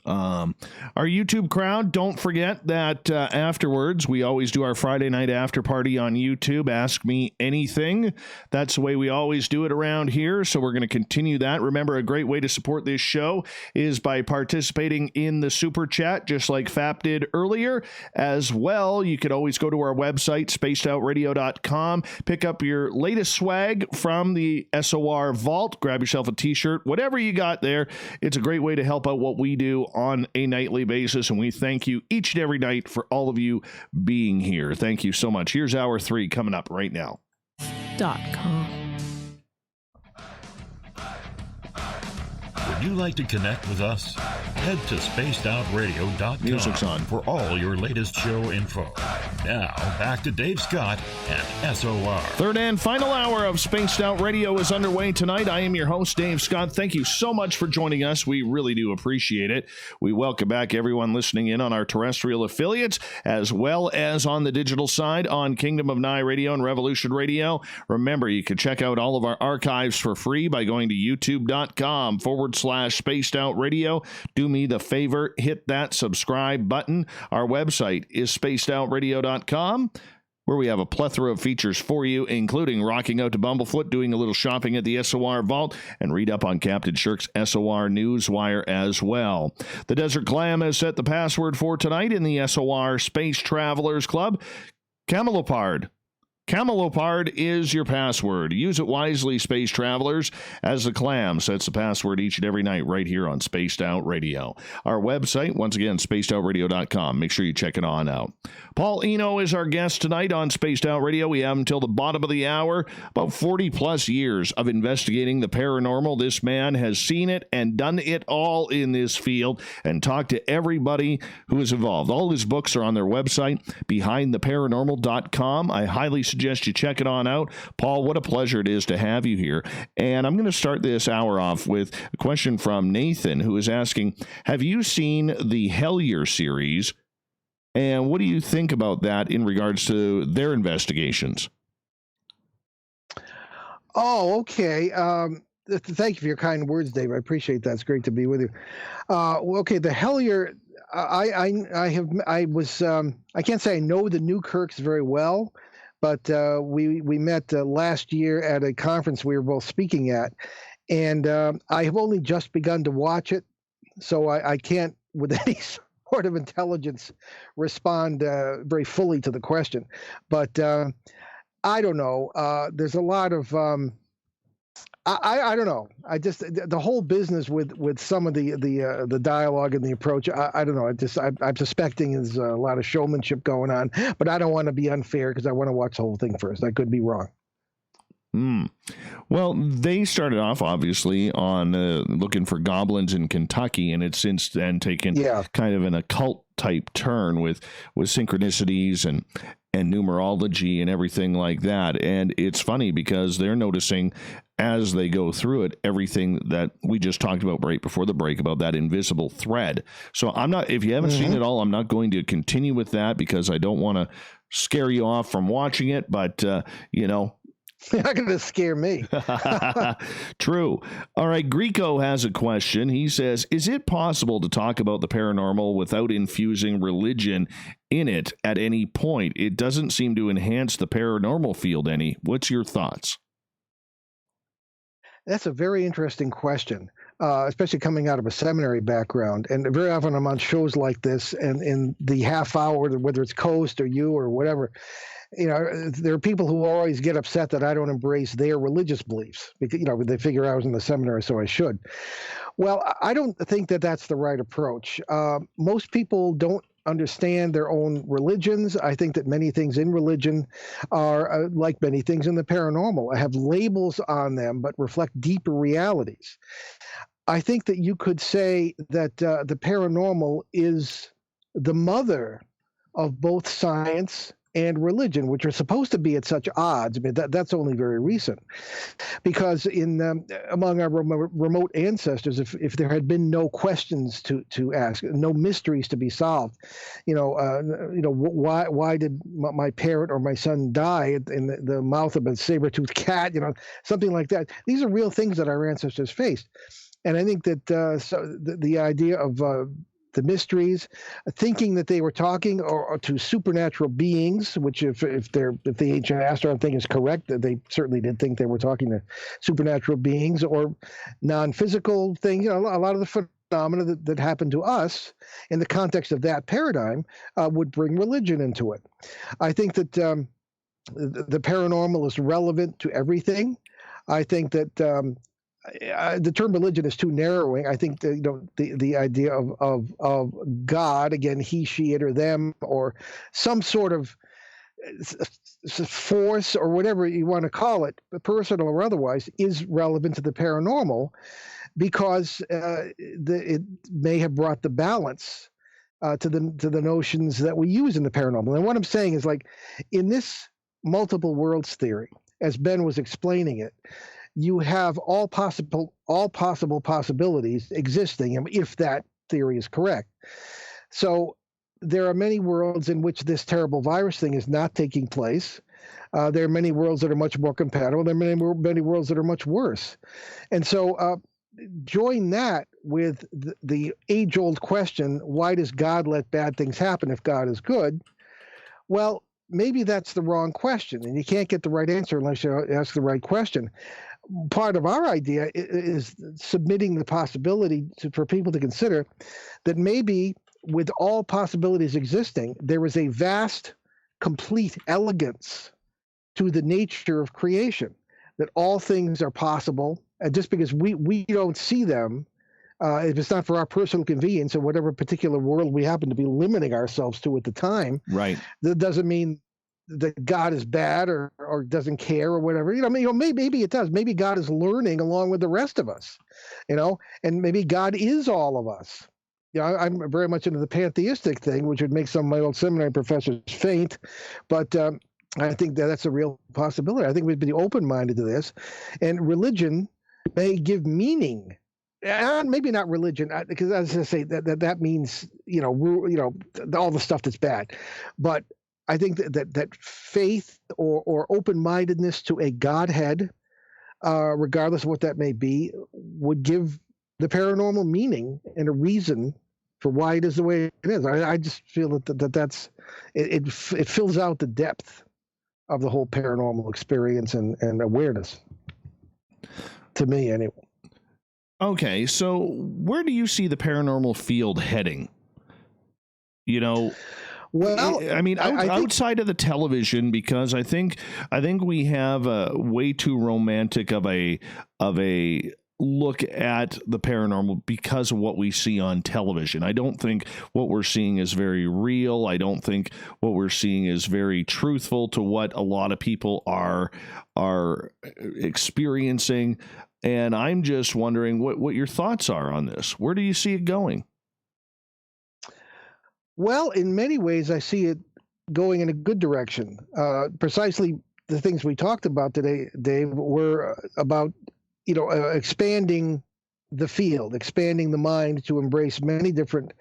[SPEAKER 2] Our YouTube crowd, don't forget that afterwards, we always do our Friday night after party on YouTube. Ask Me Anything. That's the way we always do it around here, so we're going to continue that. Remember, a great way to support this show is by participating in the Super Chat, just like Fap did earlier. As well, you could always go to our website, spacedoutradio.com, pick up your latest swag from the SOR Vault, grab yourself a t-shirt, whatever you got there. It's a great way to help out what we do on a nightly basis, and we thank you each and every night for all of you being here. Thank you so much. Here's hour 3 coming up right now.
[SPEAKER 12] .com.
[SPEAKER 14] Would you like to connect with us? Head to spacedoutradio.com.
[SPEAKER 2] Music's on.
[SPEAKER 14] For all your latest show info. Now, back to Dave Scott and SOR.
[SPEAKER 2] Third and final hour of Spaced Out Radio is underway tonight. I am your host, Dave Scott. Thank you so much for joining us. We really do appreciate it. We welcome back everyone listening in on our terrestrial affiliates, as well as on the digital side on Kingdom of Nye Radio and Revolution Radio. Remember, you can check out all of our archives for free by going to youtube.com/Spaced Out Radio. Do me the favor, hit that subscribe button. Our website is spacedoutradio.com, where we have a plethora of features for you, including rocking out to Bumblefoot, doing a little shopping at the SOR Vault, and read up on Captain Shirk's SOR Newswire as well. The Desert Clam has set the password for tonight in the SOR Space Travelers Club. Camelopard. Camelopard is your password. Use it wisely, space travelers, as the clam sets the password each and every night right here on Spaced Out Radio. Our website, once again, spacedoutradio.com. Make sure you check it on out. Paul Eno is our guest tonight on Spaced Out Radio. We have until the bottom of the hour. About 40 plus years of investigating the paranormal. This man has seen it and done it all in this field and talked to everybody who is involved. All his books are on their website, behindtheparanormal.com. I highly suggest you check it on out. Paul, what a pleasure it is to have you here. And I'm going to start this hour off with a question from Nathan, who is asking, have you seen the Hellier series? And what do you think about that in regards to their investigations?
[SPEAKER 3] Oh, okay. Thank you for your kind words, Dave. I appreciate that. It's great to be with you. Okay, the Hellier. I can't say I know the Newkirks very well, but we met last year at a conference we were both speaking at, and I have only just begun to watch it, so I can't, with any sort of intelligence, respond very fully to the question. But I don't know. There's a lot of I don't know. I just, the whole business with some of the dialogue and the approach. I don't know. I'm suspecting there's a lot of showmanship going on, but I don't want to be unfair because I want to watch the whole thing first. I could be wrong.
[SPEAKER 2] Well, they started off obviously on looking for goblins in Kentucky, and it's since then taken kind of an occult type turn with synchronicities and numerology and everything like that. And it's funny because they're noticing as they go through it, everything that we just talked about right before the break about that invisible thread. So I'm not, if you haven't seen it all, I'm not going to continue with that because I don't want to scare you off from watching it, but you know,
[SPEAKER 3] you're not going to scare me.
[SPEAKER 2] True. All right. Greco has a question. He says, is it possible to talk about the paranormal without infusing religion in it at any point? It doesn't seem to enhance the paranormal field any. What's your thoughts?
[SPEAKER 3] That's a very interesting question, especially coming out of a seminary background. And very often I'm on shows like this, and in the half hour, whether it's Coast or you or whatever, you know, there are people who always get upset that I don't embrace their religious beliefs because, you know, they figure I was in the seminary, so I should. Well, I don't think that that's the right approach. Most people don't understand their own religions. I think that many things in religion are like many things in the paranormal. I have labels on them, but reflect deeper realities. I think that you could say that the paranormal is the mother of both science and religion, which are supposed to be at such odds. I mean, that's only very recent, because among our remote ancestors, if there had been no questions to ask, no mysteries to be solved, why did my parent or my son die in the mouth of a saber-toothed cat? You know, something like that. These are real things that our ancestors faced, and I think that the idea of the mysteries, thinking that they were talking or to supernatural beings, which if the ancient astronaut thing is correct, that they certainly did think they were talking to supernatural beings or non-physical things. You know, a lot of the phenomena that happened to us in the context of that paradigm would bring religion into it. I think that the paranormal is relevant to everything. I think that the term religion is too narrowing. I think the idea of God, again, he, she, it, or them, or some sort of force or whatever you want to call it, personal or otherwise, is relevant to the paranormal because it may have brought the balance to the notions that we use in the paranormal. And what I'm saying is, like, in this multiple worlds theory, as Ben was explaining it, you have all possible possibilities existing if that theory is correct. So there are many worlds in which this terrible virus thing is not taking place. There are many worlds that are much more compatible. There are many worlds that are much worse. And so join that with the age-old question, why does God let bad things happen if God is good? Well, maybe that's the wrong question, and you can't get the right answer unless you ask the right question. Part of our idea is submitting the possibility for people to consider that maybe with all possibilities existing, there is a vast, complete elegance to the nature of creation, that all things are possible. And just because we don't see them, if it's not for our personal convenience or whatever particular world we happen to be limiting ourselves to at the time,
[SPEAKER 2] right?
[SPEAKER 3] That doesn't mean that God is bad or doesn't care or whatever. Maybe it does. Maybe God is learning along with the rest of us, and maybe God is all of us. I'm very much into the pantheistic thing, which would make some of my old seminary professors faint, but I think that's a real possibility. I think we'd be open-minded to this, and religion may give meaning. Maybe not religion, because as I say, that means all the stuff that's bad, but I think that faith or open-mindedness to a Godhead, regardless of what that may be, would give the paranormal meaning and a reason for why it is the way it is. I just feel that's it fills out the depth of the whole paranormal experience and awareness, to me anyway.
[SPEAKER 2] Okay, so where do you see the paranormal field heading?
[SPEAKER 3] Well,
[SPEAKER 2] I mean, outside of the television, because I think we have a way too romantic of a look at the paranormal because of what we see on television. I don't think what we're seeing is very real. I don't think what we're seeing is very truthful to what a lot of people are experiencing. And I'm just wondering what your thoughts are on this. Where do you see it going?
[SPEAKER 3] Well, in many ways, I see it going in a good direction. Precisely the things we talked about today, Dave, were about expanding the field, expanding the mind to embrace many different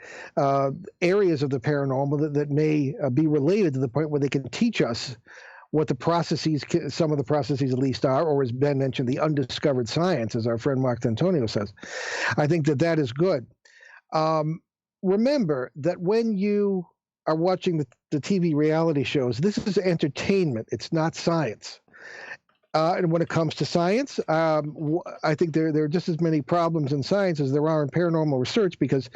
[SPEAKER 3] areas of the paranormal that may be related to the point where they can teach us what the processes, some of the processes at least are, or as Ben mentioned, the undiscovered science, as our friend Mark D'Antonio says. I think that is good. Remember that when you are watching the TV reality shows, this is entertainment. It's not science. And when it comes to science, I think there are just as many problems in science as there are in paranormal research, because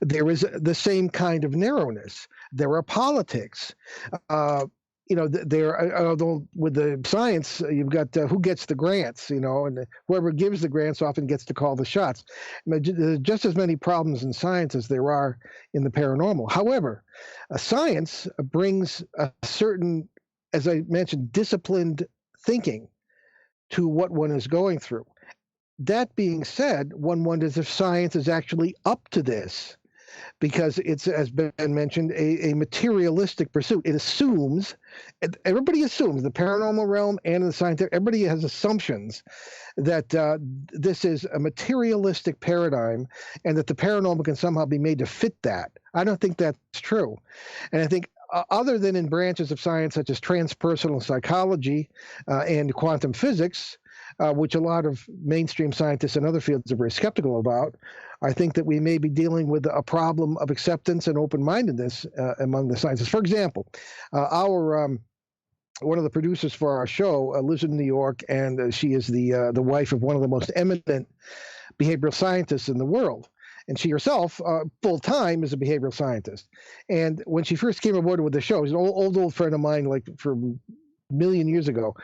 [SPEAKER 3] there is the same kind of narrowness. There are politics. Although with the science, you've got who gets the grants, and whoever gives the grants often gets to call the shots. There's just as many problems in science as there are in the paranormal. However, science brings a certain, as I mentioned, disciplined thinking to what one is going through. That being said, one wonders if science is actually up to this, because it's, as Ben mentioned, a materialistic pursuit. It assumes, everybody assumes, the paranormal realm and the scientific, everybody has assumptions that this is a materialistic paradigm and that the paranormal can somehow be made to fit that. I don't think that's true. And I think other than in branches of science such as transpersonal psychology and quantum physics, which a lot of mainstream scientists and other fields are very skeptical about, I think that we may be dealing with a problem of acceptance and open-mindedness among the sciences. For example, one of the producers for our show lives in New York, and she is the wife of one of the most eminent behavioral scientists in the world. And she herself, full-time, is a behavioral scientist. And when she first came aboard with the show, she's an old friend of mine, like from a million years ago.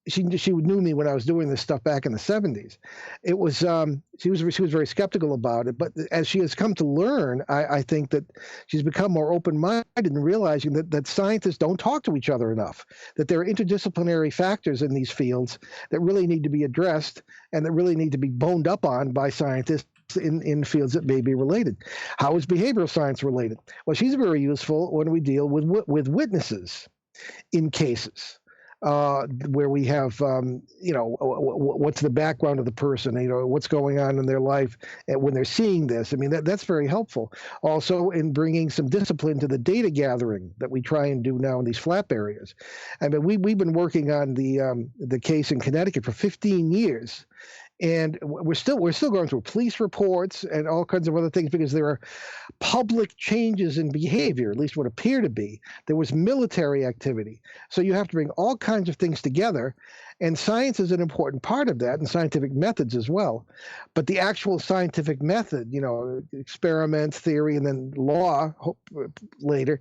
[SPEAKER 3] She knew me when I was doing this stuff back in the 70s. It was she was very skeptical about it, but as she has come to learn, I think that she's become more open-minded and realizing that scientists don't talk to each other enough, that there are interdisciplinary factors in these fields that really need to be addressed and that really need to be boned up on by scientists in fields that may be related. How is behavioral science related? Well, she's very useful when we deal with witnesses in cases where we have, what's the background of the person, what's going on in their life when they're seeing this. I mean, that's very helpful. Also, in bringing some discipline to the data gathering that we try and do now in these flap areas. I mean, we've been working on the case in Connecticut for 15 years. And we're still going through police reports and all kinds of other things because there are public changes in behavior, at least what appear to be. There was military activity. So you have to bring all kinds of things together. And science is an important part of that, and scientific methods as well. But the actual scientific method, experiment, theory, and then law later,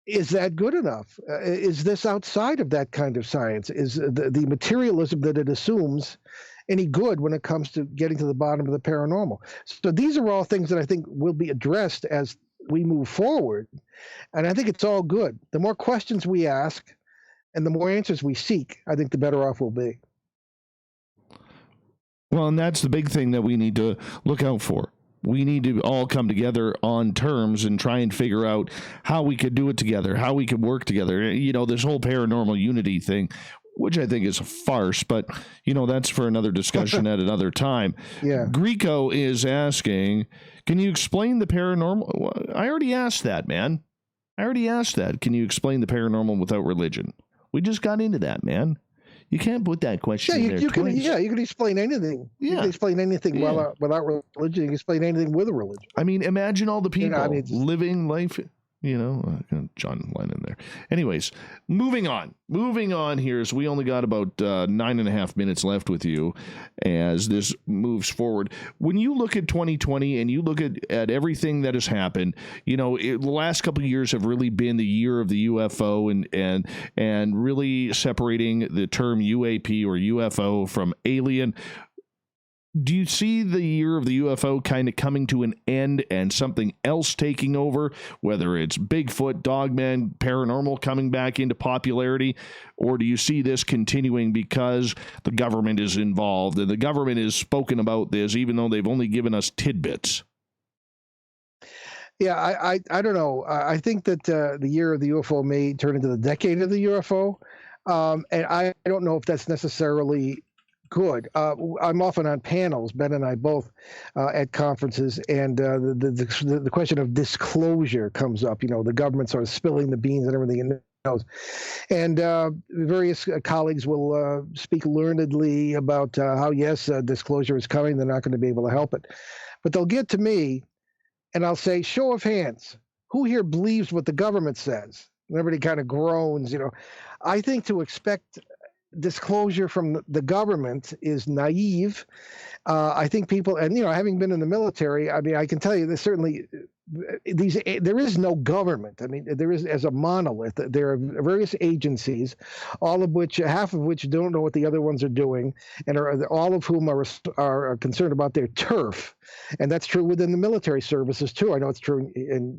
[SPEAKER 3] is that good enough? Is this outside of that kind of science? Is the materialism that it assumes any good when it comes to getting to the bottom of the paranormal? So these are all things that I think will be addressed as we move forward. And I think it's all good. The more questions we ask and the more answers we seek, I think the better off we'll be.
[SPEAKER 2] Well, and that's the big thing that we need to look out for. We need to all come together on terms and try and figure out how we could do it together, how we could work together. You know, this whole paranormal unity thing, which I think is a farce, but, you know, that's for another discussion at another time.
[SPEAKER 3] Yeah.
[SPEAKER 2] Greco is asking, can you explain the paranormal? I already asked that, man. I already asked that. Can you explain the paranormal without religion? We just got into that, man. You can't put that question in there twice.
[SPEAKER 3] You can explain anything.
[SPEAKER 2] Yeah.
[SPEAKER 3] You can explain anything
[SPEAKER 2] Yeah.
[SPEAKER 3] without religion. You can explain anything with a religion.
[SPEAKER 2] I mean, imagine all the people living life, John Lennon there. Anyways, moving on here. So we only got about 9.5 minutes left with you as this moves forward. When you look at 2020 and you look at everything that has happened, you know, the last couple of years have really been the year of the UFO and really separating the term UAP or UFO from alien. Do you see the year of the UFO kind of coming to an end and something else taking over, whether it's Bigfoot, Dogman, paranormal coming back into popularity, or do you see this continuing because the government is involved and the government has spoken about this, even though they've only given us tidbits?
[SPEAKER 3] Yeah, I don't know. I think that the year of the UFO may turn into the decade of the UFO, and I don't know if that's necessarily good. I'm often on panels, Ben and I both, at conferences, and the question of disclosure comes up. You know, the government sort of spilling the beans and everything it knows. And various colleagues will speak learnedly about how, yes, disclosure is coming. They're not going to be able to help it. But they'll get to me, and I'll say, show of hands, who here believes what the government says? And everybody kind of groans, you know. I think to expect disclosure from the government is naive. I think people, and you know, having been in the military, I mean, I can tell you there's certainly there is no government. I mean, there is as a monolith. There are various agencies, half of which don't know what the other ones are doing, and all of whom are concerned about their turf, and that's true within the military services too. I know it's true in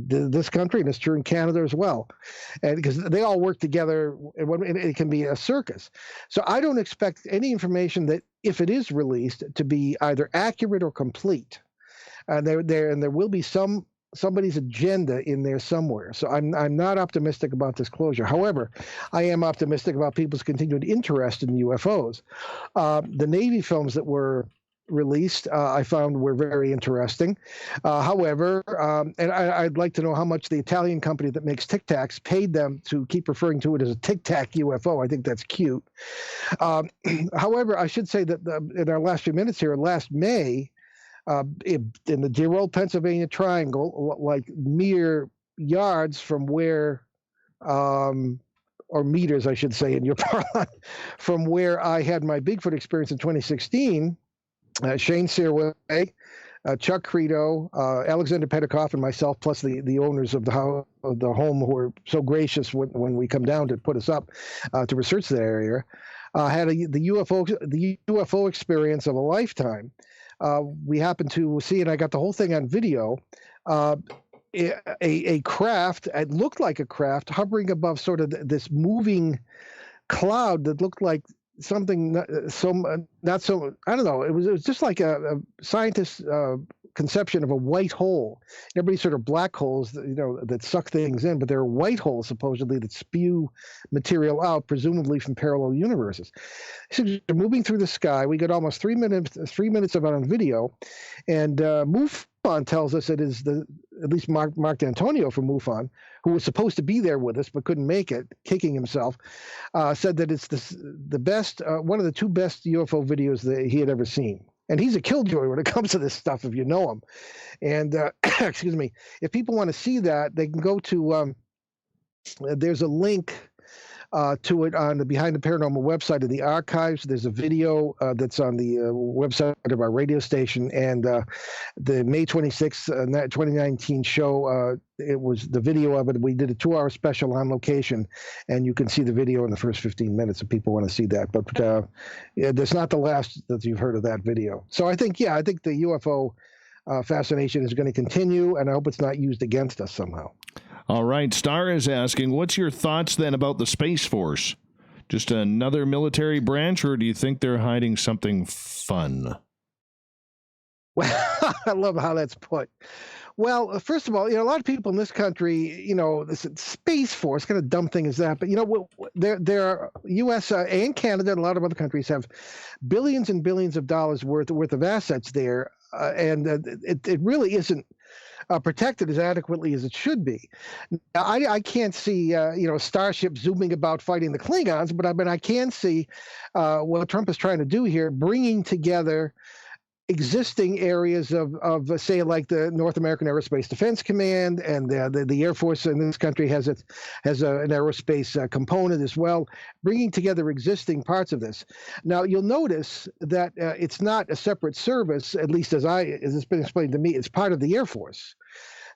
[SPEAKER 3] this country, and it's true in Canada as well, and because they all work together, and it can be a circus. So I don't expect any information that, if it is released, to be either accurate or complete. There will be somebody's agenda in there somewhere. So I'm not optimistic about disclosure. However, I am optimistic about people's continued interest in UFOs. The Navy films that were released, I found were very interesting. However, and I'd like to know how much the Italian company that makes Tic Tacs paid them to keep referring to it as a Tic Tac UFO. I think that's cute. However, I should say that in our last few minutes here, last May, in the dear old Pennsylvania Triangle, like mere yards from where, or meters, I should say, in your parlance, from where I had my Bigfoot experience in 2016, Shane Searway, Chuck Credo, Alexander Petikoff, and myself, plus the owners of the home who were so gracious when we come down to put us up to research that area, had the UFO experience of a lifetime. We happened to see, and I got the whole thing on video, a craft, it looked like a craft, hovering above sort of this moving cloud that looked like something not so, I don't know, it was just like a scientist's conception of a white hole. Everybody sort of black holes, that suck things in, but there are white holes supposedly that spew material out, presumably from parallel universes. So they're moving through the sky. We got almost 3 minutes of it on video, and MUFON tells us it is at least Mark D'Antonio from MUFON, who was supposed to be there with us but couldn't make it, kicking himself, said that it's the best, one of the two best UFO videos that he had ever seen. And he's a killjoy when it comes to this stuff, if you know him. And excuse me, if people want to see that, they can go to there's a link to it on the Behind the Paranormal website of the archives. There's a video that's on the website of our radio station, and the May 26th, 2019 show, it was the video of it. We did a 2-hour special on location, and you can see the video in the first 15 minutes if people want to see that. But yeah, that's not the last that you've heard of that video. So I think the UFO fascination is going to continue, and I hope it's not used against us somehow.
[SPEAKER 2] All right. Star is asking, what's your thoughts then about the Space Force? Just another military branch, or do you think they're hiding something fun?
[SPEAKER 3] Well, I love how that's put. Well, first of all, a lot of people in this country, this Space Force, kind of dumb thing is that, but there are U.S. And Canada and a lot of other countries have billions and billions of dollars worth of assets there, and it really isn't protected as adequately as it should be. Now, I can't see, Starship zooming about fighting the Klingons, but I can see what Trump is trying to do here, bringing together existing areas of say, like the North American Aerospace Defense Command, and the Air Force in this country has an aerospace component as well, bringing together existing parts of this. Now, you'll notice that it's not a separate service, at least as it's been explained to me. It's part of the Air Force.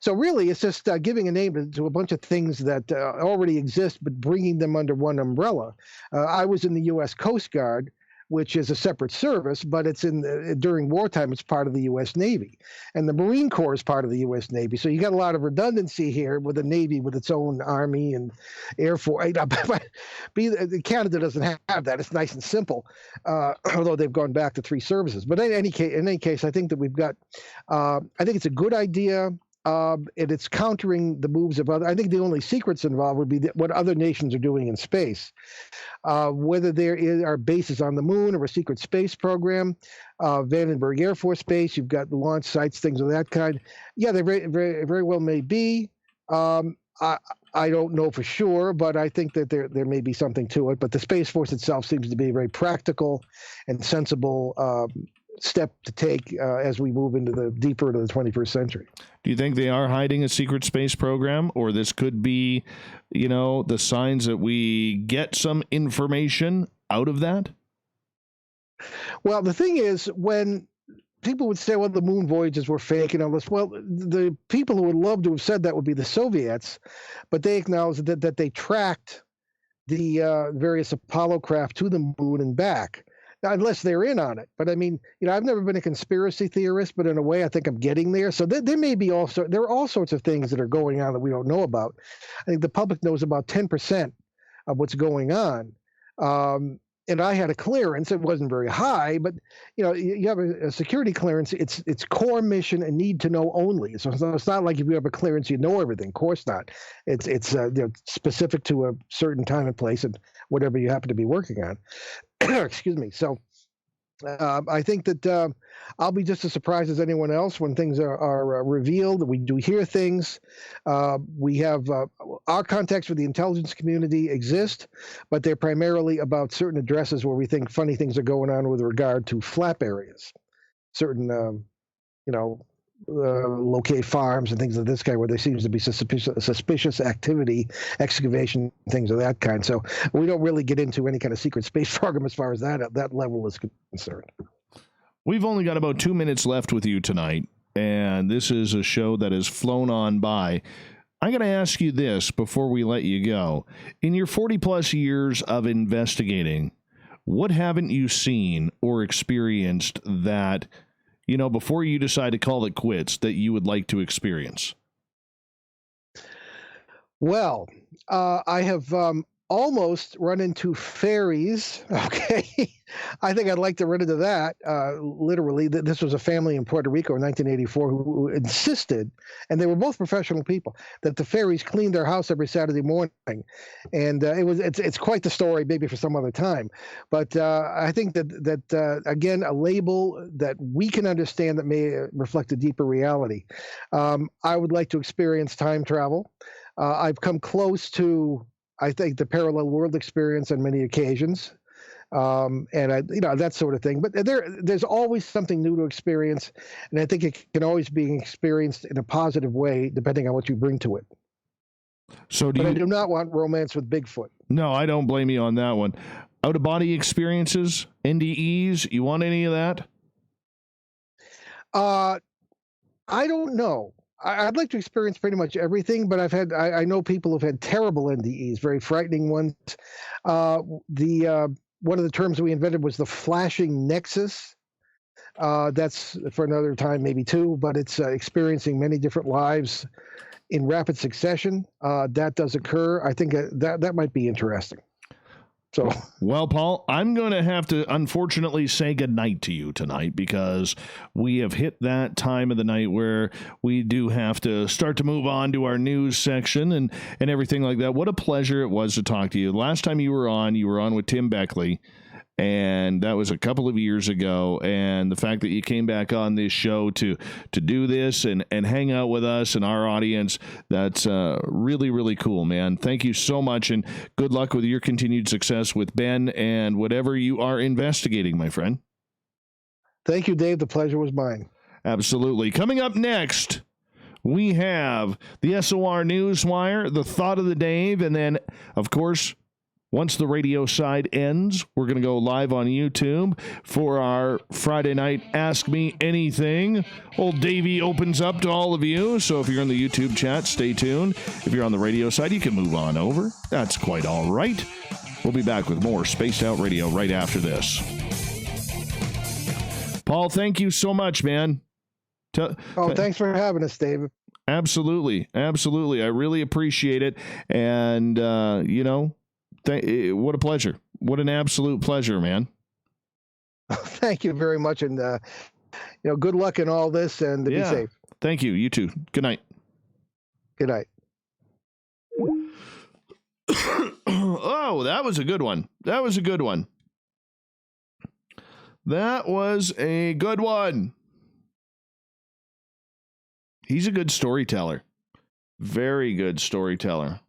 [SPEAKER 3] So really, it's just giving a name to a bunch of things that already exist, but bringing them under one umbrella. I was in the U.S. Coast Guard, which is a separate service, but it's during wartime, it's part of the U.S. Navy. And the Marine Corps is part of the U.S. Navy. So you got a lot of redundancy here with the Navy, with its own Army and Air Force. Canada doesn't have that. It's nice and simple, although they've gone back to 3 services. But in any case, I think that we've got, I think it's a good idea. And it's countering the moves of other. I think the only secrets involved would be what other nations are doing in space. Whether there are bases on the moon or a secret space program, Vandenberg Air Force Base, you've got launch sites, things of that kind. Yeah, they very, very, very well may be. I don't know for sure, but I think that there may be something to it. But the Space Force itself seems to be a very practical and sensible step to take as we move deeper into the 21st century.
[SPEAKER 2] Do you think they are hiding a secret space program, or this could be, the signs that we get some information out of that?
[SPEAKER 3] Well, the thing is, when people would say, well, the moon voyages were fake and all this, well, the people who would love to have said that would be the Soviets, but they acknowledge that they tracked the various Apollo craft to the moon and back. Now, unless they're in on it. But I mean, I've never been a conspiracy theorist, but in a way, I think I'm getting there. So there may be there are all sorts of things that are going on that we don't know about. I think the public knows about 10% of what's going on. And I had a clearance. It wasn't very high, but you have a security clearance. It's core mission and need to know only. So it's not like if you have a clearance, you know everything. Of course not. It's specific to a certain time and place and whatever you happen to be working on. Excuse me. So I think that I'll be just as surprised as anyone else when things are revealed. We do hear things. We have our contacts with the intelligence community exist, but they're primarily about certain addresses where we think funny things are going on with regard to flap areas, certain, locate farms and things of this kind where there seems to be suspicious activity, excavation, things of that kind. So we don't really get into any kind of secret space program as far as that level is concerned.
[SPEAKER 2] We've only got about 2 minutes left with you tonight, and this is a show that has flown on by. I got to ask you this before we let you go. In your 40-plus years of investigating, what haven't you seen or experienced that, before you decide to call it quits, that you would like to experience?
[SPEAKER 3] Well, I have almost run into fairies. Okay. I think I'd like to run into that. Literally, this was a family in Puerto Rico in 1984 who insisted, and they were both professional people, that the fairies cleaned their house every Saturday morning. And it's quite the story, maybe for some other time. But I think that again, a label that we can understand that may reflect a deeper reality. I would like to experience time travel. I've come close to, I think, the parallel world experience on many occasions, and that sort of thing. But there's always something new to experience, and I think it can always be experienced in a positive way, depending on what you bring to it.
[SPEAKER 2] So,
[SPEAKER 3] I do not want romance with Bigfoot.
[SPEAKER 2] No, I don't blame you on that one. Out-of-body experiences, NDEs, you want any of that?
[SPEAKER 3] I don't know. I'd like to experience pretty much everything, but I know people have had terrible NDEs, very frightening ones. One of the terms we invented was the flashing nexus. That's for another time, maybe too, but it's experiencing many different lives in rapid succession. That does occur. I think that might be interesting. So,
[SPEAKER 2] well, Paul, I'm going to have to unfortunately say goodnight to you tonight because we have hit that time of the night where we do have to start to move on to our news section and everything like that. What a pleasure it was to talk to you. Last time you were on with Tim Beckley, and that was a couple of years ago. And the fact that you came back on this show to do this and hang out with us and our audience, that's really, really cool, man. Thank you so much, and good luck with your continued success with Ben and whatever you are investigating, my friend.
[SPEAKER 3] Thank you, Dave. The pleasure was mine.
[SPEAKER 2] Absolutely. Coming up next, we have the SOR Newswire, the Thought of the Dave, and then, of course, once the radio side ends, we're going to go live on YouTube for our Friday night Ask Me Anything. Old Davey opens up to all of you, so if you're in the YouTube chat, stay tuned. If you're on the radio side, you can move on over. That's quite all right. We'll be back with more Spaced Out Radio right after this. Paul, thank you so much, man.
[SPEAKER 3] Thanks for having us, David.
[SPEAKER 2] Absolutely. Absolutely. I really appreciate it. And, what a pleasure. What an absolute pleasure, man.
[SPEAKER 3] Thank you very much. And, good luck in all this and be safe.
[SPEAKER 2] Thank you. You too. Good night.
[SPEAKER 3] Good night.
[SPEAKER 2] Oh, that was a good one. That was a good one. He's a good storyteller. Very good storyteller.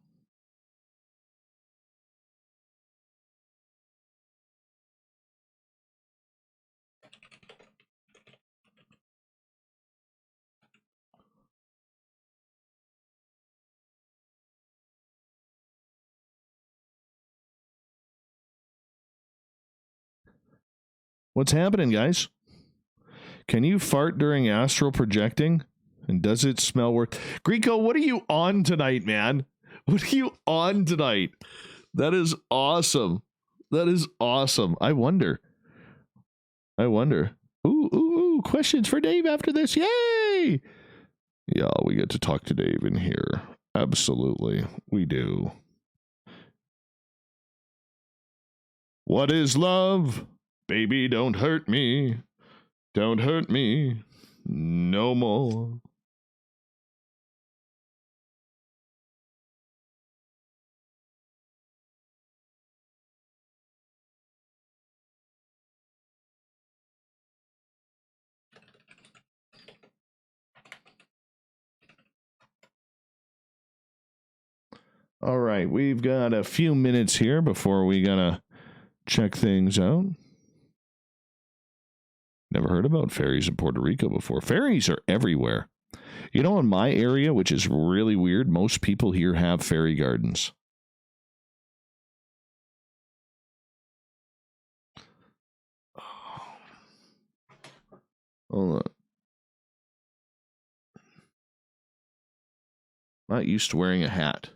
[SPEAKER 2] What's happening, guys? Can you fart during astral projecting? And does it smell worse? Greco, what are you on tonight, man? What are you on tonight? That is awesome. That is awesome. I wonder. Ooh, questions for Dave after this. Yay! Yeah, we get to talk to Dave in here. Absolutely, we do. What is love? Baby, don't hurt me. Don't hurt me no more. All right, we've got a few minutes here before we gotta check things out. Never heard about ferries in Puerto Rico before. Ferries are everywhere. You know, in my area, which is really weird, most people here have fairy gardens. Hold on. Not used to wearing a hat.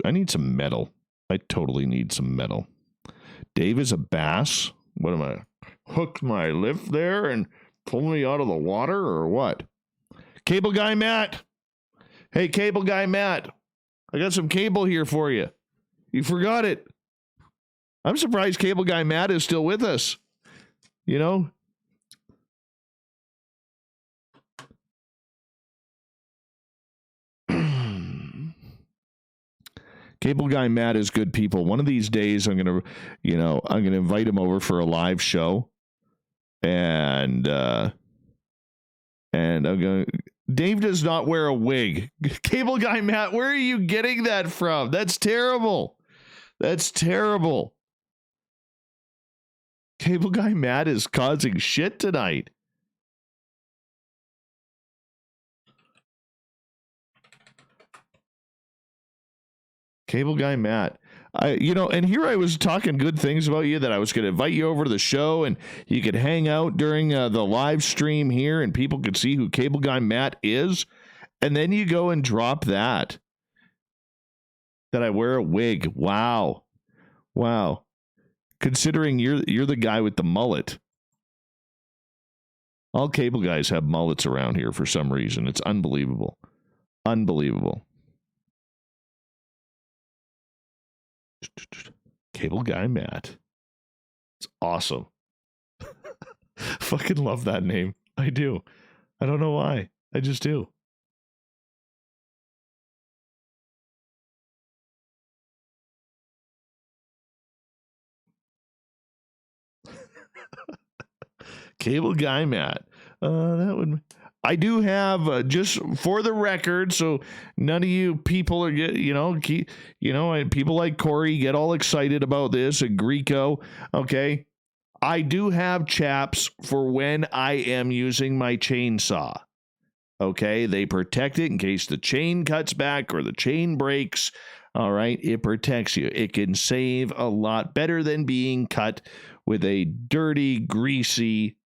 [SPEAKER 2] I need some metal. I totally need some metal. Dave is a bass. What am I? Hook my lift there and pull me out of the water or what? Cable guy Matt. Hey, cable guy Matt. I got some cable here for you. You forgot it. I'm surprised cable guy Matt is still with us. You know? Cable guy Matt is good people. One of these days, I'm gonna invite him over for a live show, and I'm gonna Dave does not wear a wig. Cable Guy Matt, where are you getting that from? That's terrible. That's terrible. Cable Guy Matt is causing shit tonight. Cable Guy Matt. And here I was talking good things about you, that I was going to invite you over to the show and you could hang out during the live stream here and people could see who Cable Guy Matt is. And then you go and drop that I wear a wig. Wow. Considering you're the guy with the mullet. All cable guys have mullets around here for some reason. It's unbelievable. Cable Guy Matt. It's awesome. Fucking love that name. I do. I don't know why. I just do. Cable Guy Matt. I do have, just for the record, so none of you people are people like Corey get all excited about this, and Greco. Okay, I do have chaps for when I am using my chainsaw. Okay, they protect it in case the chain cuts back or the chain breaks. All right, it protects you. It can save a lot better than being cut with a dirty, greasy,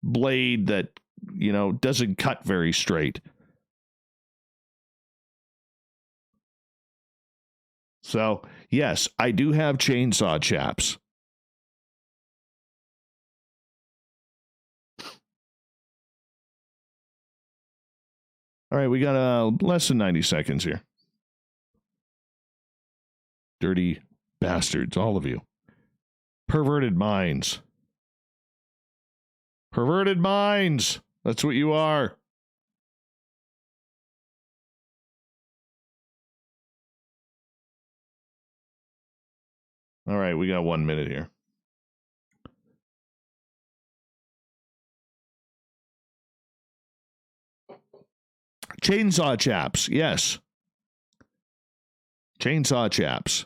[SPEAKER 2] blade that doesn't cut very straight. So, yes, I do have chainsaw chaps. All right, we got less than 90 seconds here. Dirty bastards, all of you. Perverted minds. Perverted minds. That's what you are. All right, we got 1 minute here. Chainsaw chaps, yes. Chainsaw chaps.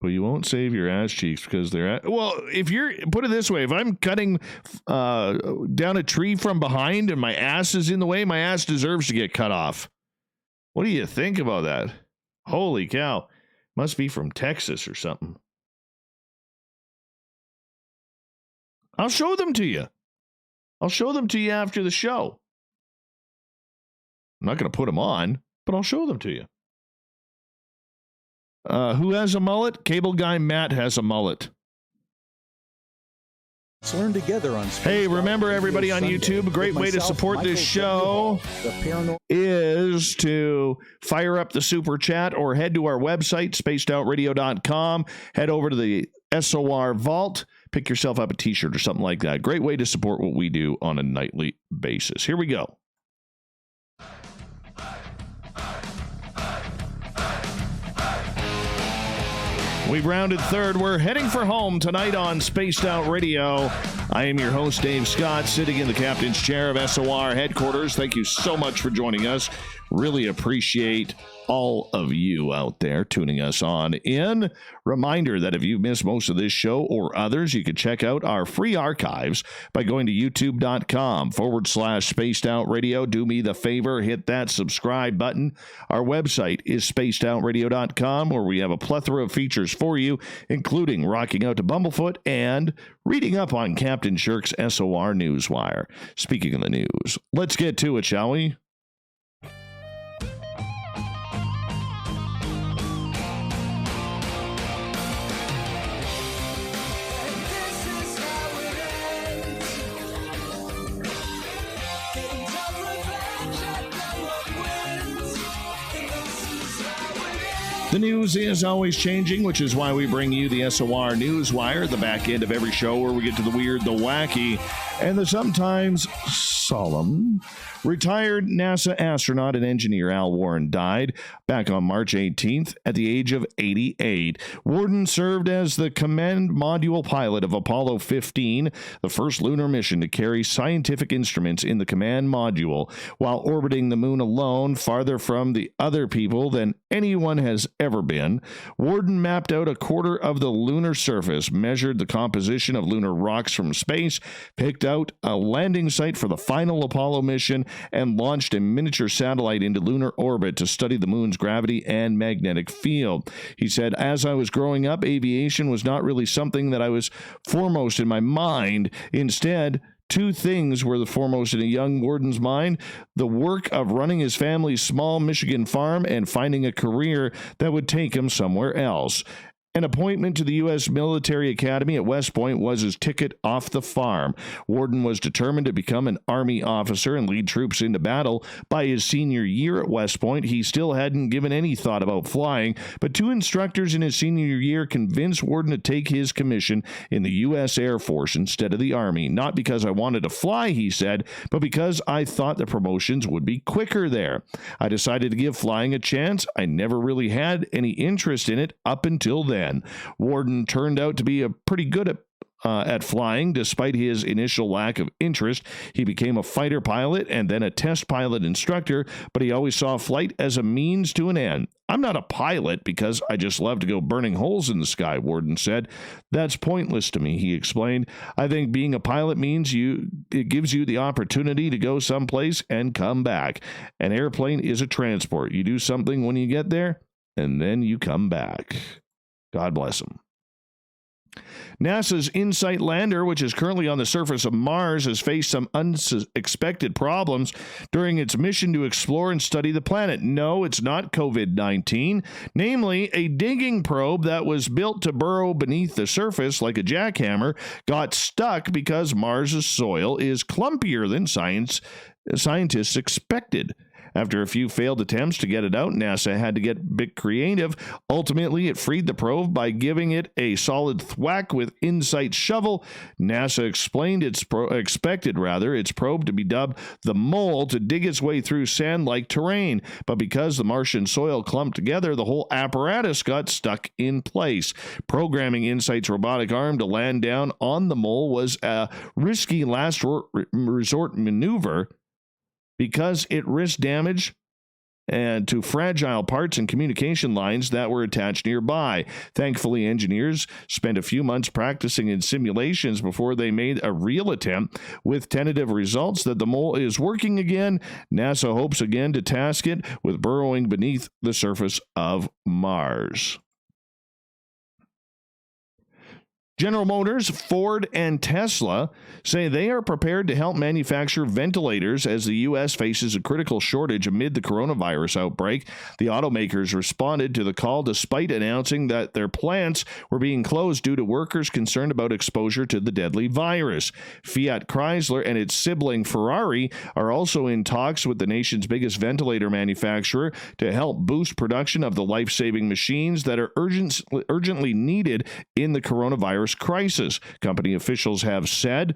[SPEAKER 2] But you won't save your ass cheeks because they're if you're, put it this way, if I'm cutting down a tree from behind and my ass is in the way, my ass deserves to get cut off. What do you think about that? Holy cow. Must be from Texas or something. I'll show them to you. I'll show them to you after the show. I'm not going to put them on, but I'll show them to you. Who has a mullet? Cable Guy Matt has a mullet.
[SPEAKER 8] Let's learn together on Space
[SPEAKER 2] Hey, remember everybody on YouTube, a great way to support this show is to fire up the super chat or head to our website, spacedoutradio.com. Head over to the SOR Vault. Pick yourself up a t-shirt or something like that. Great way to support what we do on a nightly basis. Here we go. We've rounded third. We're heading for home tonight on Spaced Out Radio. I am your host, Dave Scott, sitting in the captain's chair of SOR headquarters. Thank you so much for joining us. Really appreciate all of you out there tuning us on in. Reminder that if you missed most of this show or others, you can check out our free archives by going to youtube.com/Spaced Out Radio. Do me the favor, hit that subscribe button. Our website is spacedoutradio.com, where we have a plethora of features for you, including rocking out to Bumblefoot and reading up on Captain Shirk's SOR Newswire. Speaking of the news, let's get to it, shall we? The news is always changing, which is why we bring you the SOR Newswire, the back end of every show where we get to the weird, the wacky. And the sometimes solemn retired NASA astronaut and engineer Al Warren died back on March 18th at the age of 88. Warren served as the command module pilot of Apollo 15, the first lunar mission to carry scientific instruments in the command module, while orbiting the moon alone, farther from the other people than anyone has ever been. Warren mapped out a quarter of the lunar surface, measured the composition of lunar rocks from space, picked out a landing site for the final Apollo mission, and launched a miniature satellite into lunar orbit to study the moon's gravity and magnetic field. He said, "As I was growing up, aviation was not really something that I was foremost in my mind. Instead, two things were the foremost in a young Warden's mind: the work of running his family's small Michigan farm and finding a career that would take him somewhere else. An appointment to the U.S. Military Academy at West Point was his ticket off the farm. Warden was determined to become an Army officer and lead troops into battle. By his senior year at West Point, he still hadn't given any thought about flying, but two instructors in his senior year convinced Warden to take his commission in the U.S. Air Force instead of the Army. Not because I wanted to fly," he said, "but because I thought the promotions would be quicker there. I decided to give flying a chance. I never really had any interest in it up until then." Warden turned out to be pretty good at flying, despite his initial lack of interest. He became a fighter pilot and then a test pilot instructor, but he always saw flight as a means to an end. "I'm not a pilot because I just love to go burning holes in the sky," Warden said. "That's pointless to me," he explained. "I think being a pilot means it gives you the opportunity to go someplace and come back. An airplane is a transport. You do something when you get there, and then you come back." God bless him. NASA's InSight lander, which is currently on the surface of Mars, has faced some unexpected problems during its mission to explore and study the planet. No, it's not COVID-19. Namely, a digging probe that was built to burrow beneath the surface like a jackhammer got stuck because Mars's soil is clumpier than scientists expected. After a few failed attempts to get it out, NASA had to get a bit creative. Ultimately, it freed the probe by giving it a solid thwack with InSight's shovel. NASA expected its probe to be dubbed the Mole to dig its way through sand-like terrain. But because the Martian soil clumped together, the whole apparatus got stuck in place. Programming InSight's robotic arm to land down on the Mole was a risky last resort maneuver, because it risked damage to fragile parts and communication lines that were attached nearby. Thankfully, engineers spent a few months practicing in simulations before they made a real attempt, with tentative results that the Mole is working again. NASA hopes again to task it with burrowing beneath the surface of Mars. General Motors, Ford, and Tesla say they are prepared to help manufacture ventilators as the U.S. faces a critical shortage amid the coronavirus outbreak. The automakers responded to the call despite announcing that their plants were being closed due to workers concerned about exposure to the deadly virus. Fiat Chrysler and its sibling Ferrari are also in talks with the nation's biggest ventilator manufacturer to help boost production of the life-saving machines that are urgently needed in the coronavirus crisis. Company officials have said,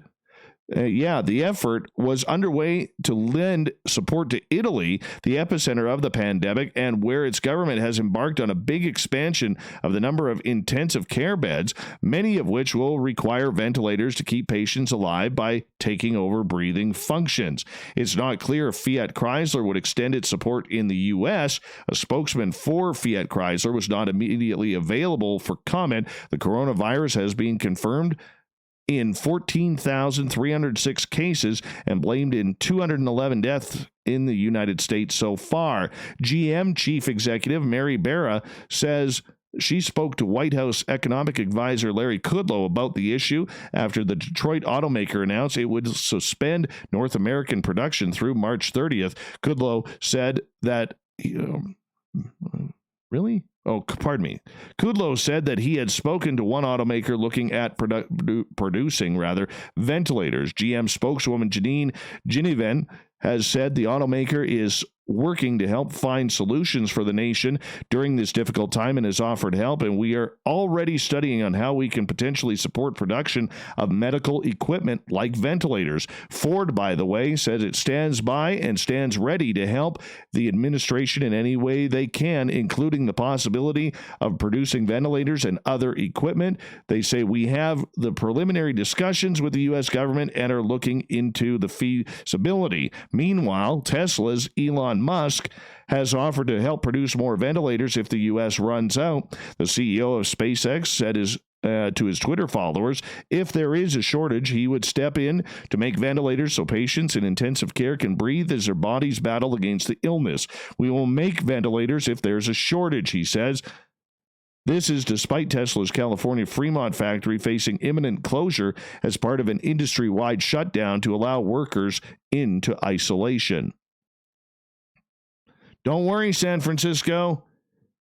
[SPEAKER 2] the effort was underway to lend support to Italy, the epicenter of the pandemic, and where its government has embarked on a big expansion of the number of intensive care beds, many of which will require ventilators to keep patients alive by taking over breathing functions. It's not clear if Fiat Chrysler would extend its support in the U.S. A spokesman for Fiat Chrysler was not immediately available for comment. The coronavirus has been confirmed in 14,306 cases and blamed in 211 deaths in the United States so far. GM Chief Executive Mary Barra says she spoke to White House economic advisor Larry Kudlow about the issue after the Detroit automaker announced it would suspend North American production through March 30th. Kudlow said that... Really? Oh, pardon me. Kudlow said that he had spoken to one automaker looking at producing ventilators. GM spokeswoman Janine Ginnivan has said the automaker is working to help find solutions for the nation during this difficult time and has offered help. And we are already studying on how we can potentially support production of medical equipment like ventilators. Ford, by the way, says it stands by and stands ready to help the administration in any way they can, including the possibility of producing ventilators and other equipment. They say we have the preliminary discussions with the U.S. government and are looking into the feasibility. Meanwhile, Tesla's Elon Musk has offered to help produce more ventilators if the U.S. runs out. The CEO of SpaceX said to his Twitter followers, if there is a shortage, he would step in to make ventilators so patients in intensive care can breathe as their bodies battle against the illness. We will make ventilators if there's a shortage, he says. This is despite Tesla's California Fremont factory facing imminent closure as part of an industry-wide shutdown to allow workers into isolation. Don't worry, San Francisco.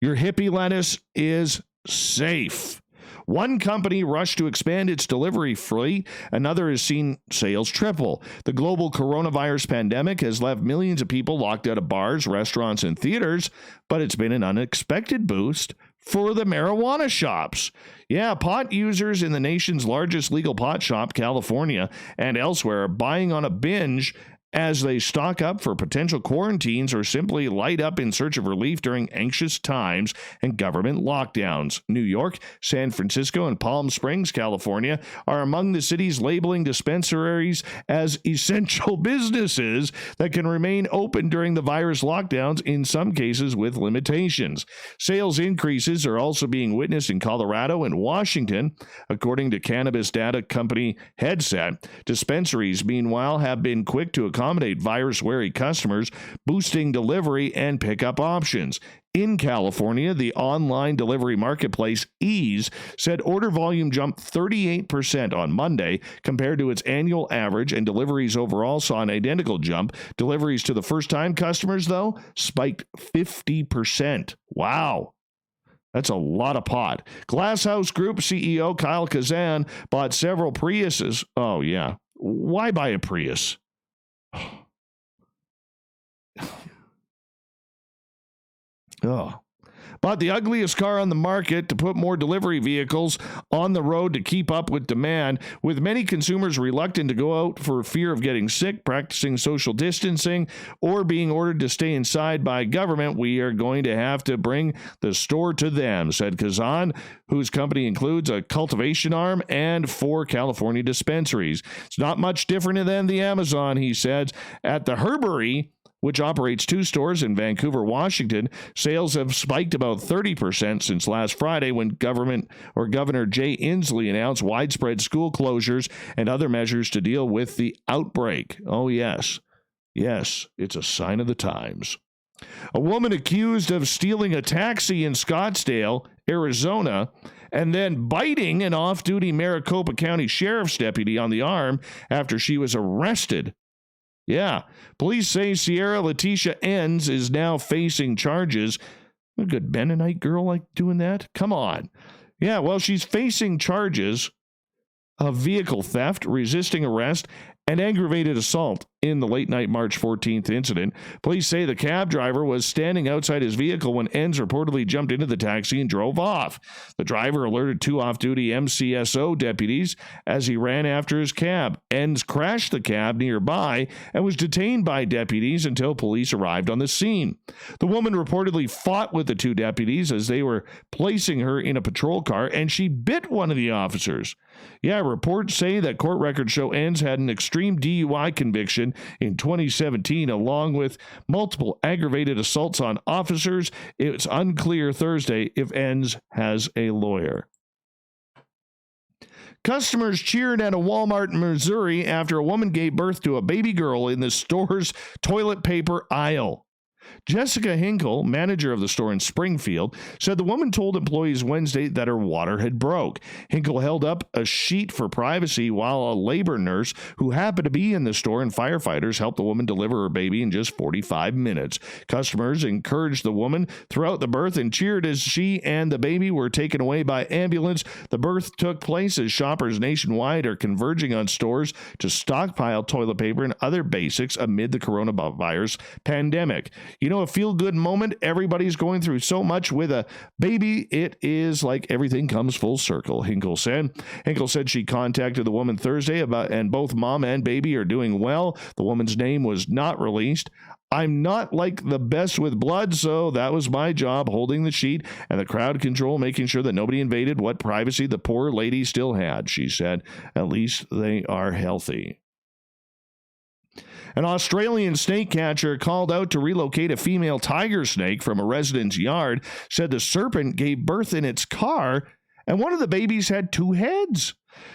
[SPEAKER 2] Your hippie lettuce is safe. One company rushed to expand its delivery fleet. Another has seen sales triple. The global coronavirus pandemic has left millions of people locked out of bars, restaurants, and theaters, but it's been an unexpected boost for the marijuana shops. Yeah, pot users in the nation's largest legal pot shop, California, and elsewhere are buying on a binge as they stock up for potential quarantines or simply light up in search of relief during anxious times and government lockdowns. New York, San Francisco, and Palm Springs, California, are among the cities labeling dispensaries as essential businesses that can remain open during the virus lockdowns, in some cases with limitations. Sales increases are also being witnessed in Colorado and Washington, according to cannabis data company Headset. Dispensaries, meanwhile, have been quick to accommodate virus-wary customers, boosting delivery and pickup options. In California, the online delivery marketplace Ease said order volume jumped 38% on Monday compared to its annual average, and deliveries overall saw an identical jump. Deliveries to the first-time customers, though, spiked 50%. Wow. That's a lot of pot. Glasshouse Group CEO Kyle Kazan bought several Priuses. Oh, yeah. Why buy a Prius? Oh. Bought the ugliest car on the market to put more delivery vehicles on the road to keep up with demand, with many consumers reluctant to go out for fear of getting sick, practicing social distancing, or being ordered to stay inside by government. We are going to have to bring the store to them, said Kazan, whose company includes a cultivation arm and 4 California dispensaries. It's not much different than the Amazon, he said. At the Herbery, which operates 2 stores in Vancouver, Washington, sales have spiked about 30% since last Friday when Governor Jay Inslee announced widespread school closures and other measures to deal with the outbreak. Oh, yes. Yes, it's a sign of the times. A woman accused of stealing a taxi in Scottsdale, Arizona, and then biting an off-duty Maricopa County Sheriff's deputy on the arm after she was arrested. Yeah, police say Sierra Letitia Enns is now facing charges. A good Mennonite girl like doing that? Come on. Yeah, well, she's facing charges of vehicle theft, resisting arrest, and aggravated assault in the late-night March 14th incident. Police say the cab driver was standing outside his vehicle when Enns reportedly jumped into the taxi and drove off. The driver alerted 2 off-duty MCSO deputies as he ran after his cab. Enns crashed the cab nearby and was detained by deputies until police arrived on the scene. The woman reportedly fought with the 2 deputies as they were placing her in a patrol car, and she bit one of the officers. Yeah, reports say that court records show Enns had an extreme DUI conviction in 2017, along with multiple aggravated assaults on officers. It's unclear Thursday if Enns has a lawyer. Customers cheered at a Walmart in Missouri after a woman gave birth to a baby girl in the store's toilet paper aisle. Jessica Hinkle, manager of the store in Springfield, said the woman told employees Wednesday that her water had broke. Hinkle held up a sheet for privacy while a labor nurse who happened to be in the store and firefighters helped the woman deliver her baby in just 45 minutes. Customers encouraged the woman throughout the birth and cheered as she and the baby were taken away by ambulance. The birth took place as shoppers nationwide are converging on stores to stockpile toilet paper and other basics amid the coronavirus pandemic. You know, a feel-good moment. Everybody's going through so much with a baby. It is like everything comes full circle, Hinkle said. Hinkle said she contacted the woman Thursday and both mom and baby are doing well. The woman's name was not released. I'm not like the best with blood, so that was my job, holding the sheet and the crowd control, making sure that nobody invaded what privacy the poor lady still had, she said. At least they are healthy. An Australian snake catcher called out to relocate a female tiger snake from a resident's yard, said the serpent gave birth in its car, and one of the babies had two heads.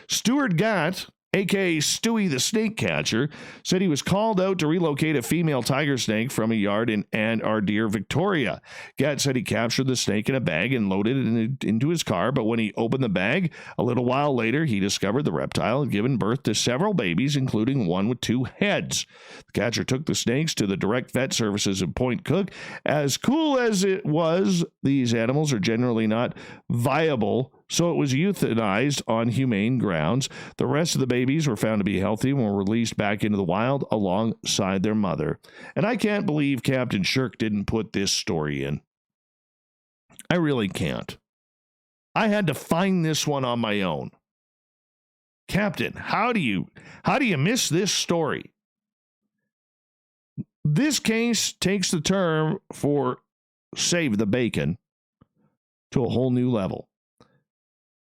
[SPEAKER 2] Stuart Gatt, a.k.a. Stewie the snake catcher, said he was called out to relocate a female tiger snake from a yard in Ardere, Victoria. Gatt said he captured the snake in a bag and loaded it into his car, but when he opened the bag, a little while later, he discovered the reptile had given birth to several babies, including one with two heads. The catcher took the snakes to the direct vet services in Point Cook. As cool as it was, these animals are generally not viable, so it was euthanized on humane grounds. The rest of the babies were found to be healthy and were released back into the wild alongside their mother. And I can't believe Captain Shirk didn't put this story in. I really can't. I had to find this one on my own. Captain, how do you miss this story? This case takes the term for save the bacon to a whole new level.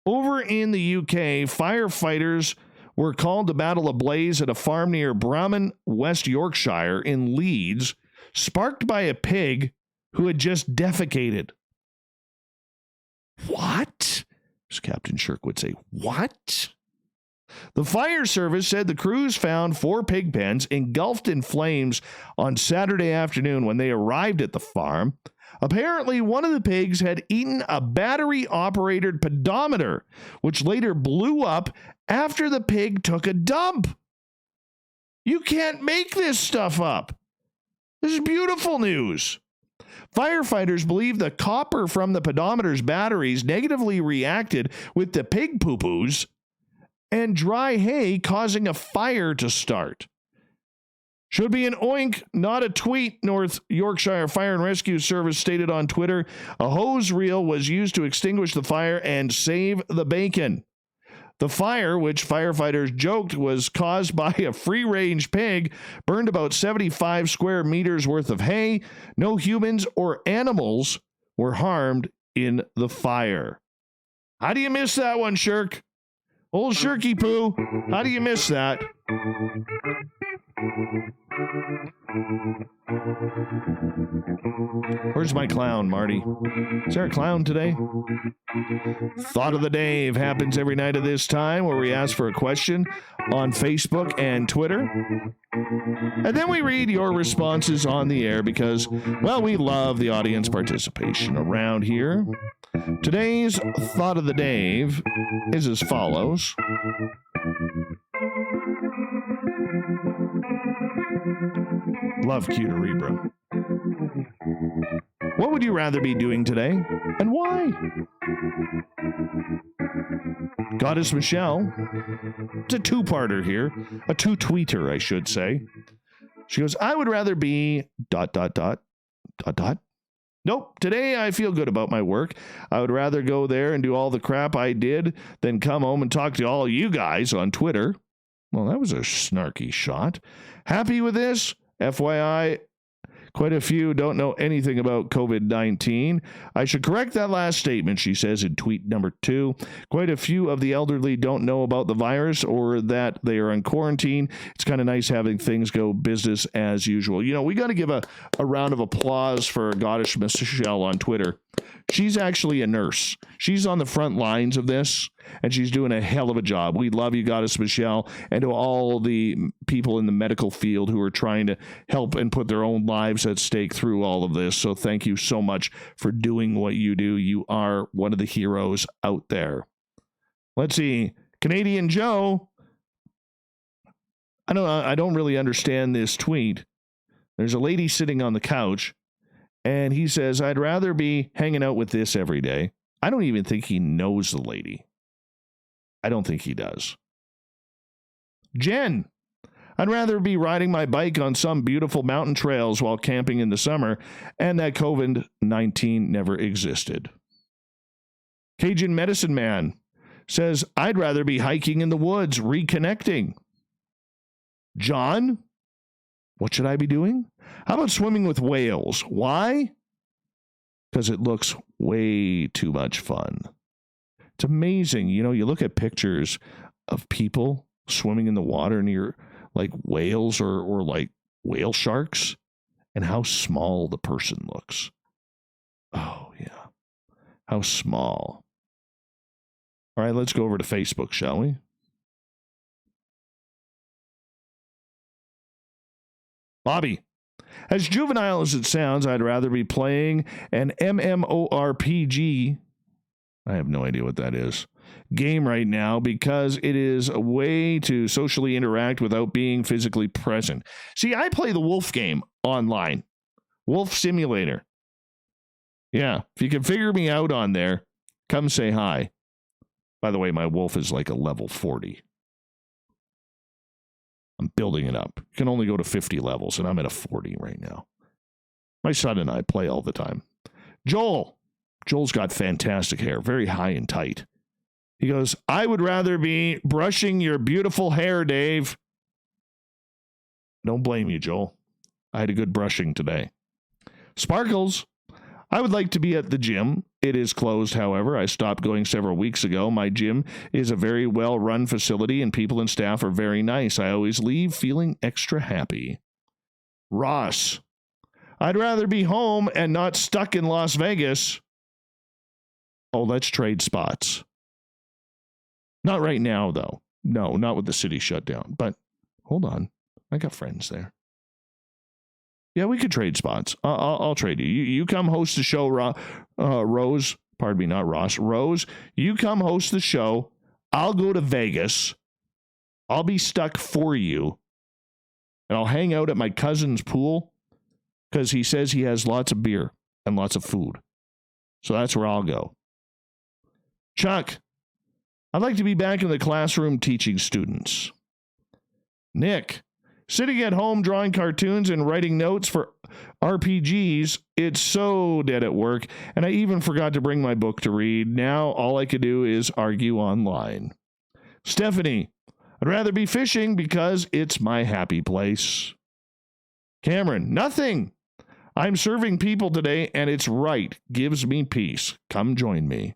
[SPEAKER 2] Over in the UK, firefighters were called to battle a blaze at a farm near Bramham, West Yorkshire in Leeds, sparked by a pig who had just defecated. What? As Captain Shirk would say, what? The fire service said the crews found 4 pig pens engulfed in flames on Saturday afternoon when they arrived at the farm. Apparently, one of the pigs had eaten a battery-operated pedometer, which later blew up after the pig took a dump. You can't make this stuff up. This is beautiful news. Firefighters believe the copper from the pedometer's batteries negatively reacted with the pig poo-poos and dry hay, causing a fire to start. Should be an oink, not a tweet, North Yorkshire Fire and Rescue Service stated on Twitter. A hose reel was used to extinguish the fire and save the bacon. The fire, which firefighters joked was caused by a free-range pig, burned about 75 square meters worth of hay. No humans or animals were harmed in the fire. How do you miss that one, Shirk? Old Shirky Poo, how do you miss that? Where's my clown, Marty? Is there a clown today? Thought of the Day happens every night at this time, where we ask for a question on Facebook and Twitter. And then we read your responses on the air because, well, we love the audience participation around here. Today's Thought of the Day is as follows. Love Cuterebra. What would you rather be doing today, and why? Goddess Michelle, it's a two-parter here, a two-tweeter, I should say. She goes, I would rather be ... Nope, today I feel good about my work. I would rather go there and do all the crap I did than come home and talk to all you guys on Twitter. Well, that was a snarky shot. Happy with this? FYI, quite a few don't know anything about COVID-19. I should correct that last statement, she says in tweet number 2. Quite a few of the elderly don't know about the virus or that they are in quarantine. It's kind of nice having things go business as usual. You know, we got to give a round of applause for Goddess Michelle on Twitter. She's actually a nurse. She's on the front lines of this, and she's doing a hell of a job. We love you, Goddess Michelle, and to all the people in the medical field who are trying to help and put their own lives lives at stake through all of this. So thank you so much for doing what you do. You are one of the heroes out there. Let's see. Canadian Joe. I don't really understand this tweet. There's a lady sitting on the couch, and he says, I'd rather be hanging out with this every day. I don't even think he knows the lady. I don't think he does. Jen, I'd rather be riding my bike on some beautiful mountain trails while camping in the summer, and that COVID-19 never existed. Cajun Medicine Man says, I'd rather be hiking in the woods, reconnecting. John, what should I be doing? How about swimming with whales? Why? Because it looks way too much fun. It's amazing. You know, you look at pictures of people swimming in the water near like whales or like whale sharks and how small the person looks. Oh, yeah. How small. All right, let's go over to Facebook, shall we? Bobby, as juvenile as it sounds, I'd rather be playing an MMORPG. I have no idea what that is. Game right now because it is a way to socially interact without being physically present. See, I play the Wolf game online. Wolf Simulator. Yeah, if you can figure me out on there, come say hi. By the way, my wolf is like a level 40. I'm building it up. You can only go to 50 levels, and I'm at a 40 right now. My son and I play all the time. Joel's got fantastic hair, very high and tight. He goes, I would rather be brushing your beautiful hair, Dave. Don't blame you, Joel. I had a good brushing today. Sparkles, I would like to be at the gym. It is closed, however. I stopped going several weeks ago. My gym is a very well-run facility, and people and staff are very nice. I always leave feeling extra happy. Ross, I'd rather be home and not stuck in Las Vegas. Oh, let's trade spots. Not right now, though. No, not with the city shut down. But hold on. I got friends there. Yeah, we could trade spots. I'll trade you. You come host the show, Rose. Pardon me, not Ross. Rose, you come host the show. I'll go to Vegas. I'll be stuck for you. And I'll hang out at my cousin's pool because he says he has lots of beer and lots of food. So that's where I'll go. Chuck, I'd like to be back in the classroom teaching students. Nick, sitting at home drawing cartoons and writing notes for RPGs, it's so dead at work, and I even forgot to bring my book to read. Now all I could do is argue online. Stephanie, I'd rather be fishing because it's my happy place. Cameron, nothing. I'm serving people today, and it's right. Gives me peace. Come join me.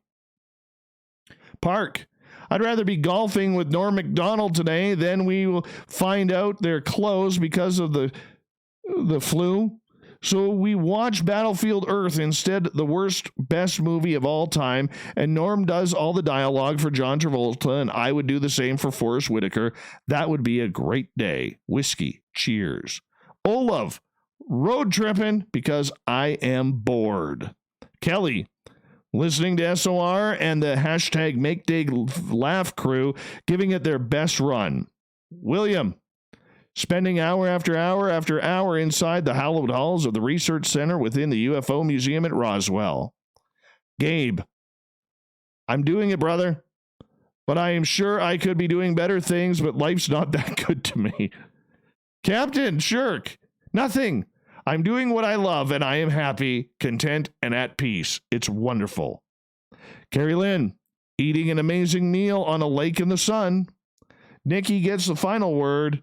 [SPEAKER 2] Park, I'd rather be golfing with Norm Macdonald today. Then we will find out they're closed because of the flu. So we watch Battlefield Earth instead, the worst, best movie of all time. And Norm does all the dialogue for John Travolta, and I would do the same for Forrest Whitaker. That would be a great day. Whiskey, cheers. Olav, road tripping because I am bored. Kelly, listening to SOR and the hashtag Make Day Laugh crew giving it their best run. William, spending hour after hour after hour inside the hallowed halls of the research center within the UFO Museum at Roswell. Gabe, I'm doing it, brother, but I am sure I could be doing better things, but life's not that good to me. Captain Shirk, nothing. I'm doing what I love, and I am happy, content, and at peace. It's wonderful. Carrie Lynn, eating an amazing meal on a lake in the sun. Nikki gets the final word.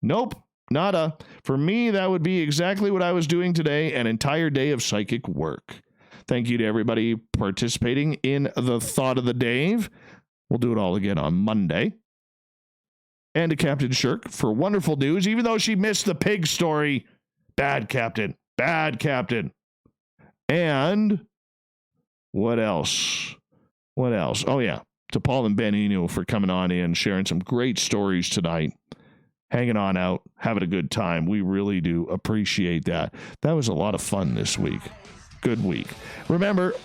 [SPEAKER 2] Nope, nada. For me, that would be exactly what I was doing today, an entire day of psychic work. Thank you to everybody participating in the Thought of the Dave. We'll do it all again on Monday. And to Captain Shirk for wonderful news, even though she missed the pig story. Bad captain. Bad captain. And what else? What else? Oh, yeah. To Paul and Ben Eno for coming on in, sharing some great stories tonight. hanging on out, having a good time. We really do appreciate that. That was a lot of fun this week. Good week. Remember,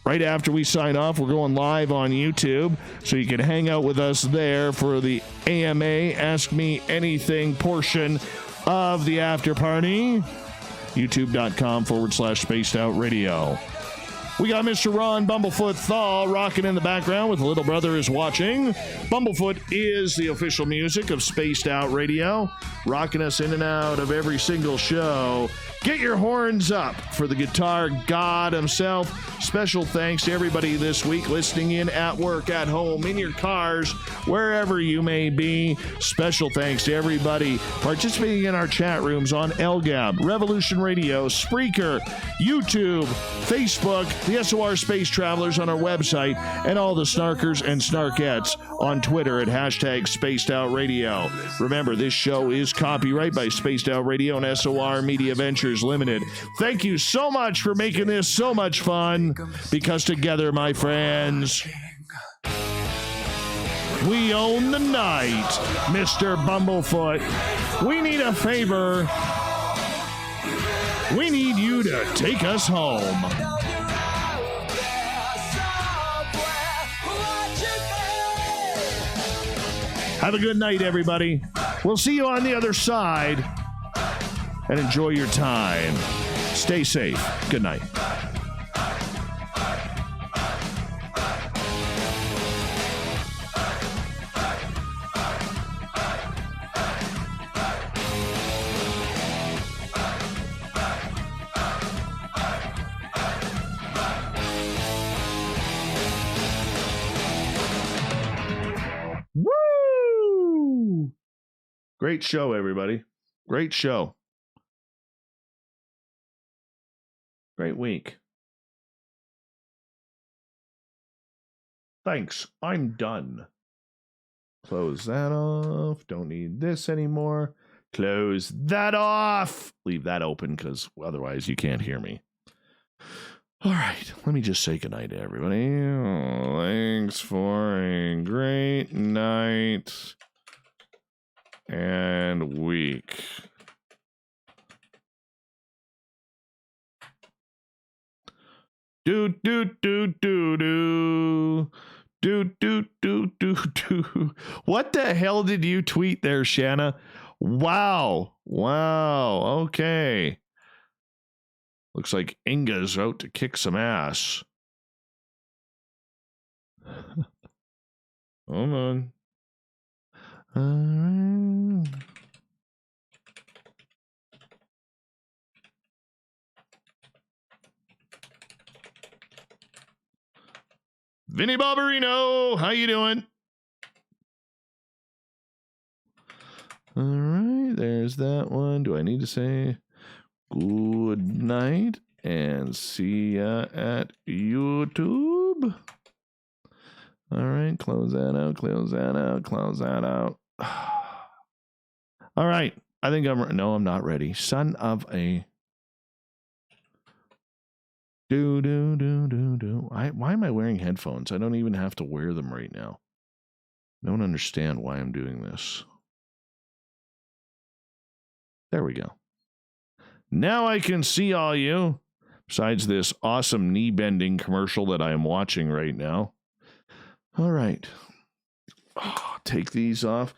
[SPEAKER 2] right after we sign off, we're going live on YouTube, so you can hang out with us there for the AMA Ask Me Anything portion of the after party. YouTube.com/Spaced Out Radio. We got Mr. Ron Bumblefoot Thaw rocking in the background with Little Brother is Watching. Bumblefoot is the official music of Spaced Out Radio, rocking us in and out of every single show. Get your horns up for the guitar god himself. Special thanks to everybody this week listening in at work, at home, in your cars, wherever you may be. Special thanks to everybody participating in our chat rooms on LGAB, Revolution Radio, Spreaker, YouTube, Facebook, the SOR Space Travelers on our website, and all the snarkers and snarkettes on Twitter at #SpacedOutRadio. Remember, this show is copyright by Spaced Out Radio and SOR Media Ventures Limited. Thank you so much for making this so much fun, because together, my friends, we own the night, Mr. Bumblefoot. We need a favor. We need you to take us home. Have a good night, everybody. We'll see you on the other side. And enjoy your time. Stay safe. Good night. Woo! Great show, everybody. Great show. Great week. Thanks. I'm done. Close that off. Don't need this anymore. Close that off. Leave that open because otherwise you can't hear me. All right. Let me just say goodnight to everybody. Thanks for a great night and week. Do do do do do do do do do do. What the hell did you tweet there, Shanna? Wow. Okay. Looks like Inga's out to kick some ass. Hold on. All right. Vinny Barbarino, how you doing? All right, there's that one. Do I need to say good night and see ya at YouTube? All right, close that out, close that out, close that out. All right, I think I'm not ready. Son of a... Do. Why am I wearing headphones? I don't even have to wear them right now. I don't understand why I'm doing this. There we go. Now I can see all you. Besides this awesome knee-bending commercial that I am watching right now. All right. Oh, take these off.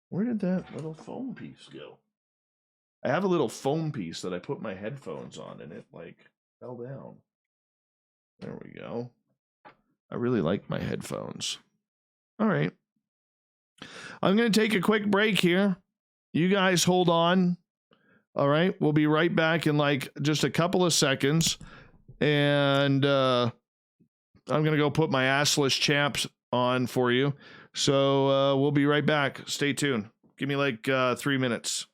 [SPEAKER 2] Where did that little foam piece go? I have a little foam piece that I put my headphones on, and it, fell down. There we go. I really like my headphones. All right. I'm going to take a quick break here. You guys hold on. All right. We'll be right back in just a couple of seconds. And I'm going to go put my assless chaps on for you. So we'll be right back. Stay tuned. Give me 3 minutes.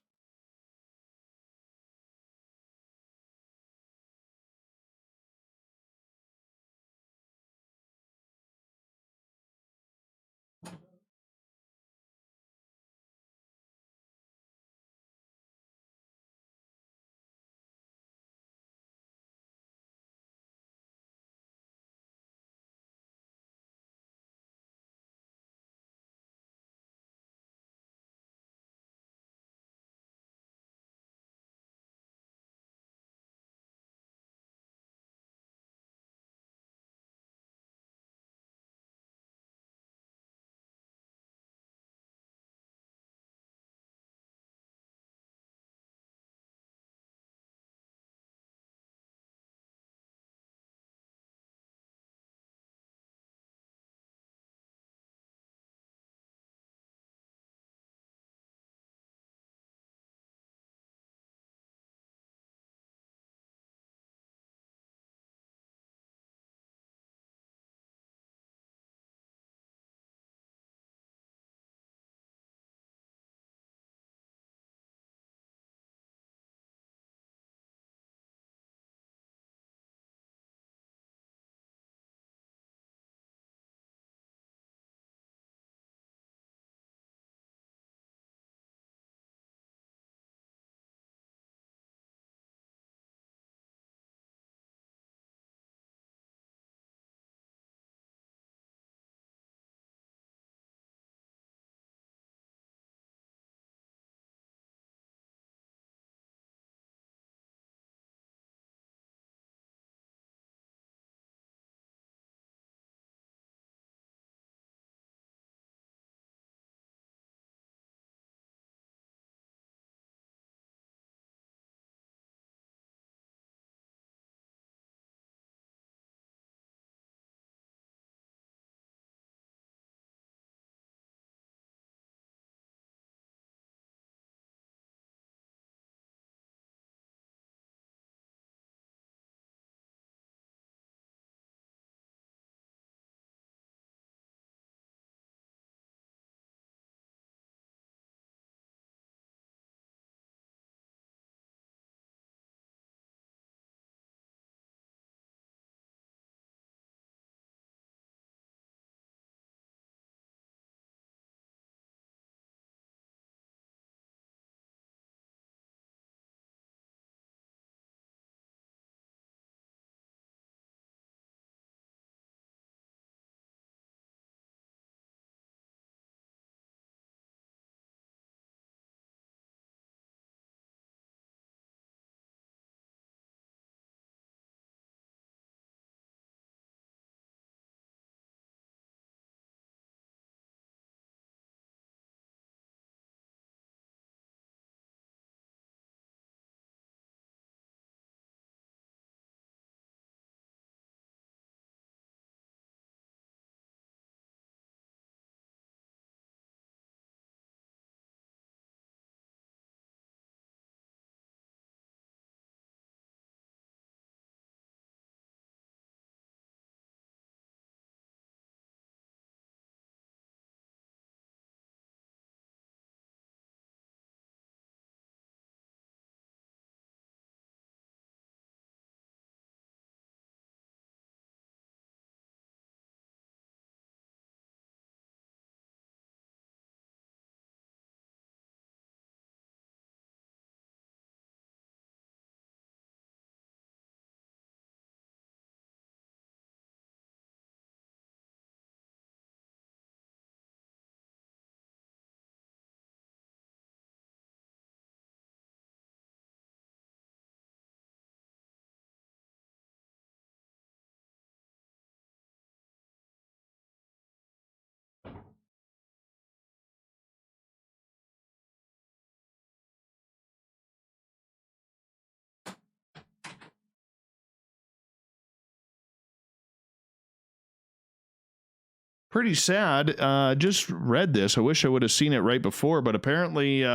[SPEAKER 2] Pretty sad. Just read this. I wish I would have seen it right before, but apparently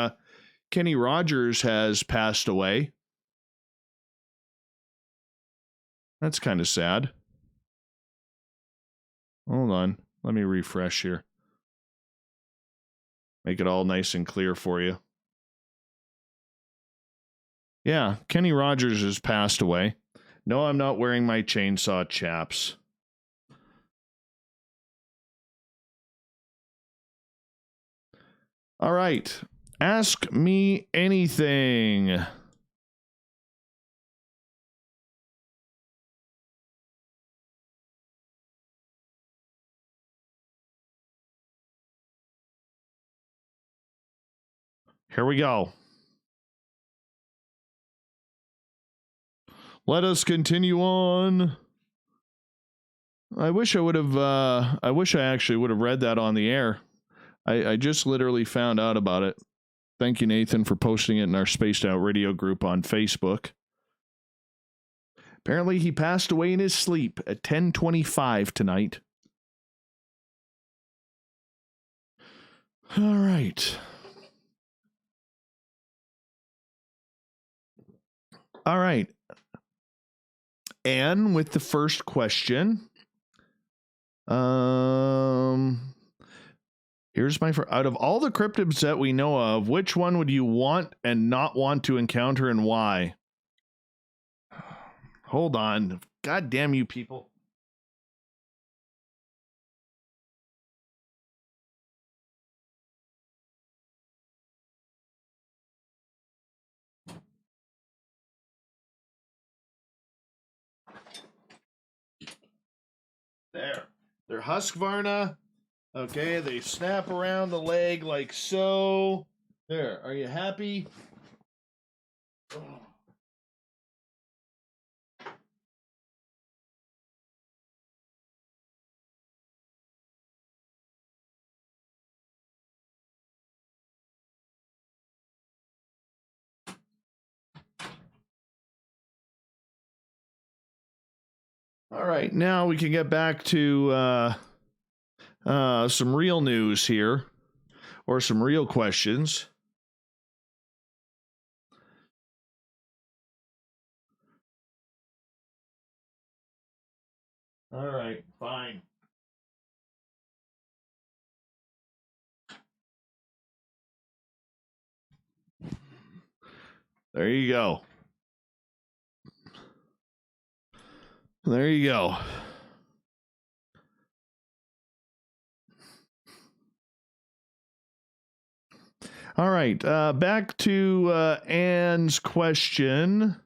[SPEAKER 2] Kenny Rogers has passed away. That's kind of sad. Hold on. Let me refresh here. Make it all nice and clear for you. Yeah, Kenny Rogers has passed away. No, I'm not wearing my chainsaw chaps. All right. Ask me anything. Here we go. Let us continue on. I wish I actually would have read that on the air. I just literally found out about it. Thank you, Nathan, for posting it in our Spaced Out Radio group on Facebook. Apparently, he passed away in his sleep at 10:25 tonight. All right. All right. And with the first question, here's my out of all the cryptids that we know of, which one would you want and not want to encounter, and why? Hold on. God damn you people. There. They're Husqvarna. Okay, they snap around the leg like so. There. Are you happy? Oh. All right, now we can get back to some real news here, or some real questions. All right, fine. There you go. There you go. All right, back to Anne's question.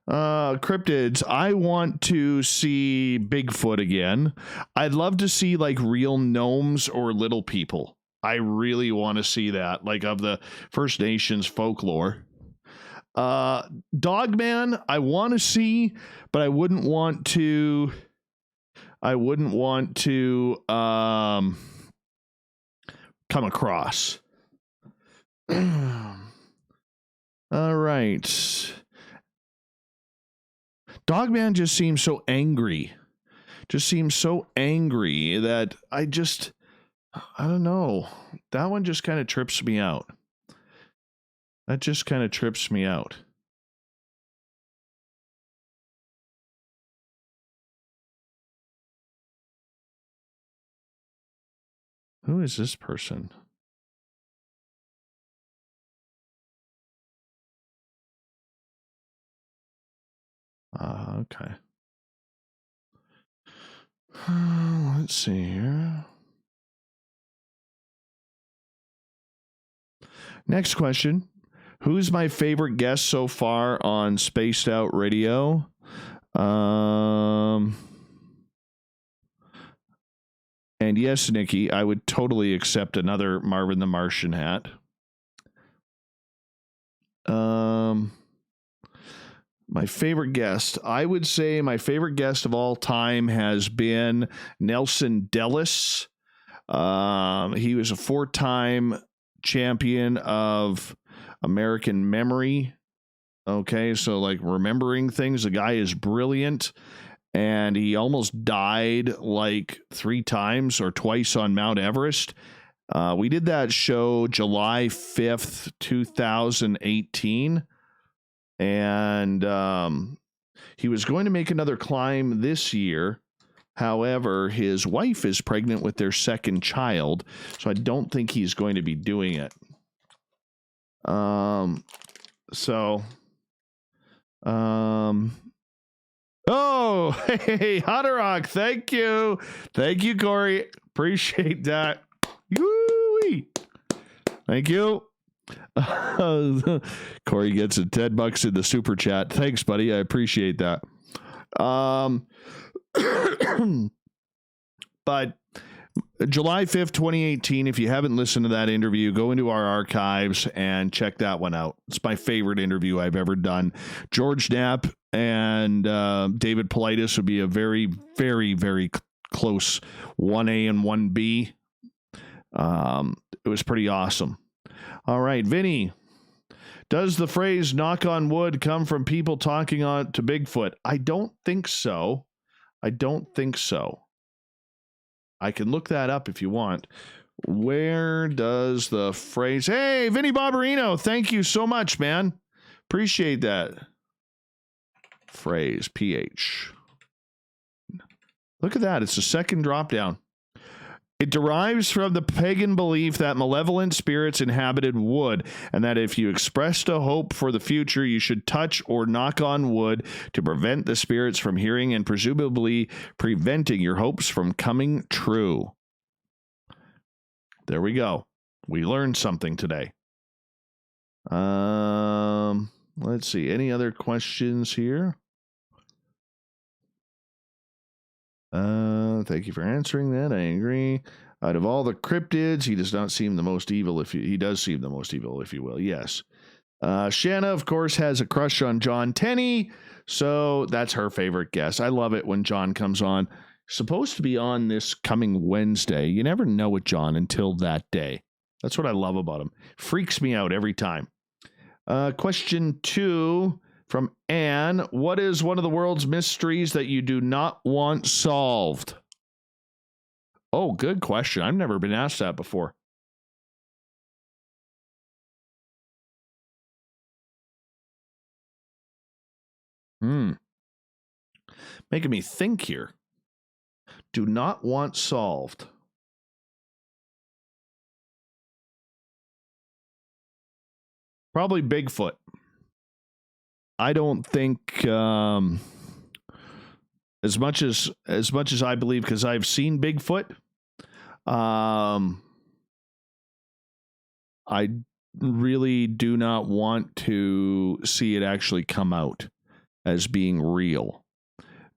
[SPEAKER 2] Cryptids, I want to see Bigfoot again. I'd love to see like real gnomes or little people. I really want to see that, like of the First Nations folklore. Dogman, I want to see, but I wouldn't want to come across. All right. Dogman just seems so angry. Just seems so angry that I don't know. That one just kind of trips me out. That just kind of trips me out. Who is this person? Okay. Let's see here. Next question. Who's my favorite guest so far on Spaced Out Radio? And yes, Nikki, I would totally accept another Marvin the Martian hat. My favorite guest, I would say my favorite guest of all time has been Nelson Dellis. He was a 4-time champion of American memory. Okay, so like remembering things, the guy is brilliant. and he almost died like 3 times or twice on Mount Everest. We did that show July 5th, 2018, and he was going to make another climb this year. However, his wife is pregnant with their second child, so I don't think he's going to be doing it. Oh, hey, Hotterrock, thank you. Thank you, Corey. Appreciate that. Woo-wee. Thank you. Corey gets $10 in the super chat. Thanks, buddy. I appreciate that. But July 5th, 2018, if you haven't listened to that interview, go into our archives and check that one out. It's my favorite interview I've ever done. George Knapp and David Politis would be a very, very, very close 1A and 1B. It was pretty awesome. All right, Vinny. Does the phrase knock on wood come from people talking on to Bigfoot? I don't think so. I can look that up if you want. Where does the phrase... Hey, Vinny Barbarino, thank you so much, man. Appreciate that. Phrase, PH. Look at that. It's the second drop down. It derives from the pagan belief that malevolent spirits inhabited wood, and that if you expressed a hope for the future, you should touch or knock on wood to prevent the spirits from hearing and presumably preventing your hopes from coming true. There we go. We learned something today. Let's see. Any other questions here? Thank you for answering that. I agree. Out of all the cryptids, he does not seem the most evil. He does seem the most evil, if you will. Yes. Shanna, of course, has a crush on John Tenney, so that's her favorite guest. I love it when John comes on. Supposed to be on this coming Wednesday. You never know with John until that day. That's what I love about him. Freaks me out every time. Question 2. From Anne, what is one of the world's mysteries that you do not want solved? Oh, good question. I've never been asked that before. Making me think here. Do not want solved. Probably Bigfoot. I don't think as much as I believe, because I've seen Bigfoot, I really do not want to see it actually come out as being real,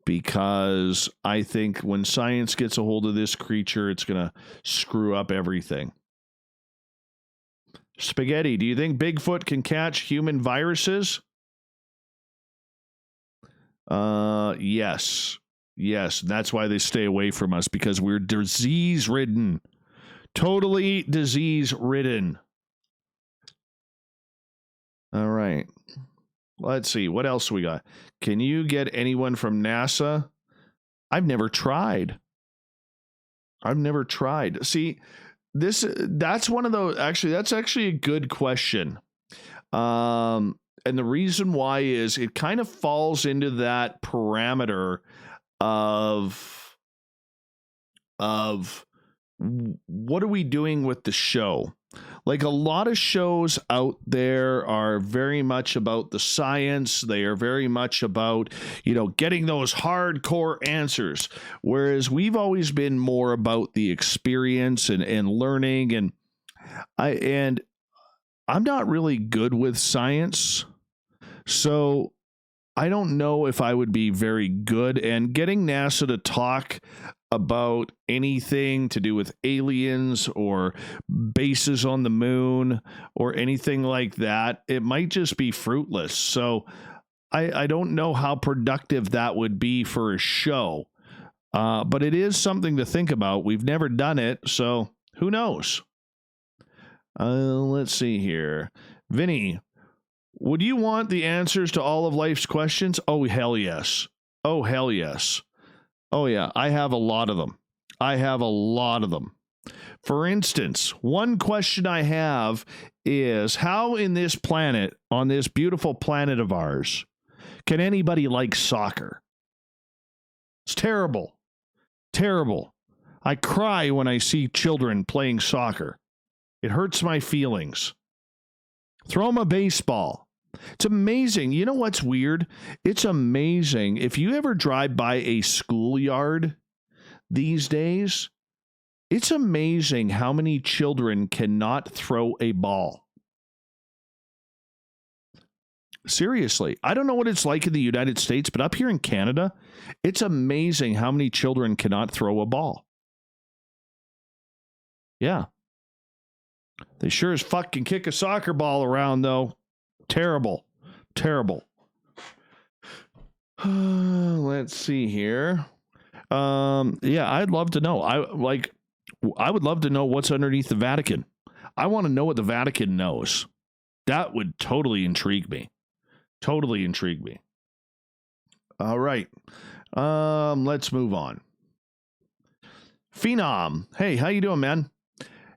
[SPEAKER 2] because I think when science gets a hold of this creature, it's going to screw up everything. Spaghetti, do you think Bigfoot can catch human viruses? Yes. That's why they stay away from us, because we're disease-ridden. Totally disease-ridden. All right. Let's see. What else we got? Can you get anyone from NASA? I've never tried. See, that's one of those, that's actually a good question. And the reason why is it kind of falls into that parameter of what are we doing with the show? Like, a lot of shows out there are very much about the science. They are very much about, getting those hardcore answers. Whereas we've always been more about the experience and learning. And I'm not really good with science, so I don't know if I would be very good. And getting NASA to talk about anything to do with aliens or bases on the moon or anything like that, it might just be fruitless. So I don't know how productive that would be for a show, but it is something to think about. We've never done it, so who knows? Let's see here. Vinny, would you want the answers to all of life's questions? Oh, hell yes. Oh, yeah. I have a lot of them. For instance, one question I have is how in this planet, on this beautiful planet of ours, can anybody like soccer? It's terrible. Terrible. I cry when I see children playing soccer. It hurts my feelings. Throw them a baseball. It's amazing. You know what's weird? It's amazing. If you ever drive by a schoolyard these days, it's amazing how many children cannot throw a ball. Seriously, I don't know what it's like in the United States, but up here in Canada, it's amazing how many children cannot throw a ball. Yeah. They sure as fuck can kick a soccer ball around, though. Terrible. Terrible. Let's see here. Yeah, I'd love to know. I would love to know what's underneath the Vatican. I want to know what the Vatican knows. That would totally intrigue me. Totally intrigue me. All right. Let's move on. Phenom. Hey, how you doing, man?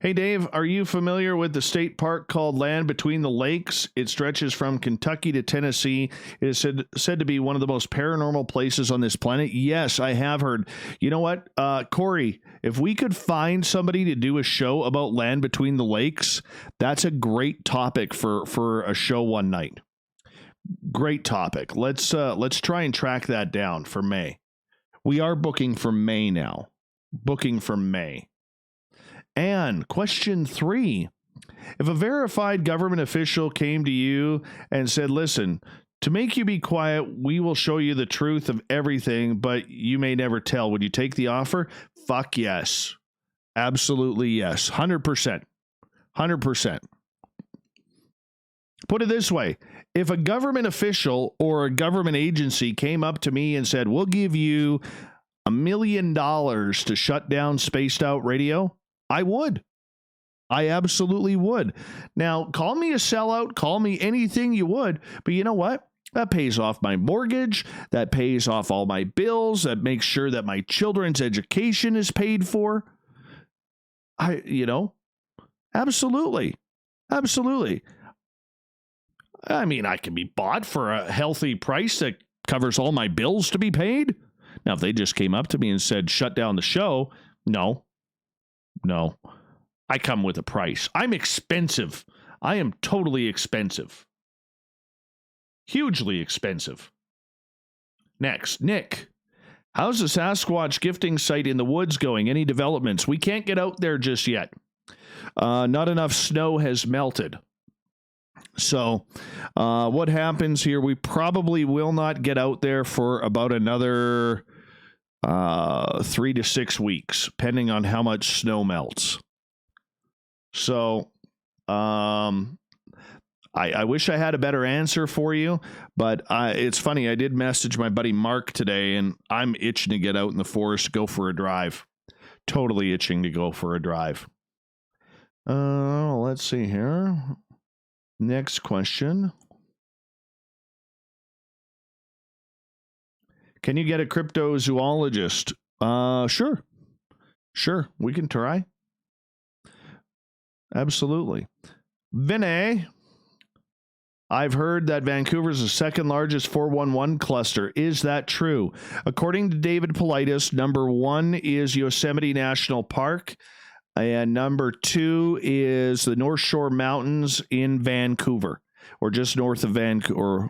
[SPEAKER 2] Hey, Dave, are you familiar with the state park called Land Between the Lakes? It stretches from Kentucky to Tennessee. It is said to be one of the most paranormal places on this planet. Yes, I have heard. You know what, Corey, if we could find somebody to do a show about Land Between the Lakes, that's a great topic for a show one night. Great topic. Let's try and track that down for May. We are booking for May now. Booking for May. And question 3, if a verified government official came to you and said, listen, to make you be quiet, we will show you the truth of everything, but you may never tell. Would you take the offer? Fuck yes. Absolutely yes. 100%. 100%. Put it this way. If a government official or a government agency came up to me and said, we'll give you $1 million to shut down Spaced Out Radio, I would. I absolutely would. Now, call me a sellout, call me anything you would, but you know what? That pays off my mortgage, that pays off all my bills, that makes sure that my children's education is paid for. Absolutely. Absolutely. I mean, I can be bought for a healthy price that covers all my bills to be paid. Now, if they just came up to me and said, shut down the show, no. I come with a price. I'm expensive. I am totally expensive. Hugely expensive. Next, Nick. How's the Sasquatch gifting site in the woods going? Any developments? We can't get out there just yet. Not enough snow has melted. So what happens here, we probably will not get out there for about another 3 to 6 weeks, depending on how much snow melts. So I wish I had a better answer for you, but it's funny. I did message my buddy Mark today, and I'm itching to get out in the forest, go for a drive. Totally itching to go for a drive. Let's see here. Next question. Can you get a cryptozoologist? Sure. We can try. Absolutely. Vinay, I've heard that Vancouver is the second largest 411 cluster. Is that true? According to David Politis, number 1 is Yosemite National Park, and number 2 is the North Shore Mountains in Vancouver, or just north of Vancouver.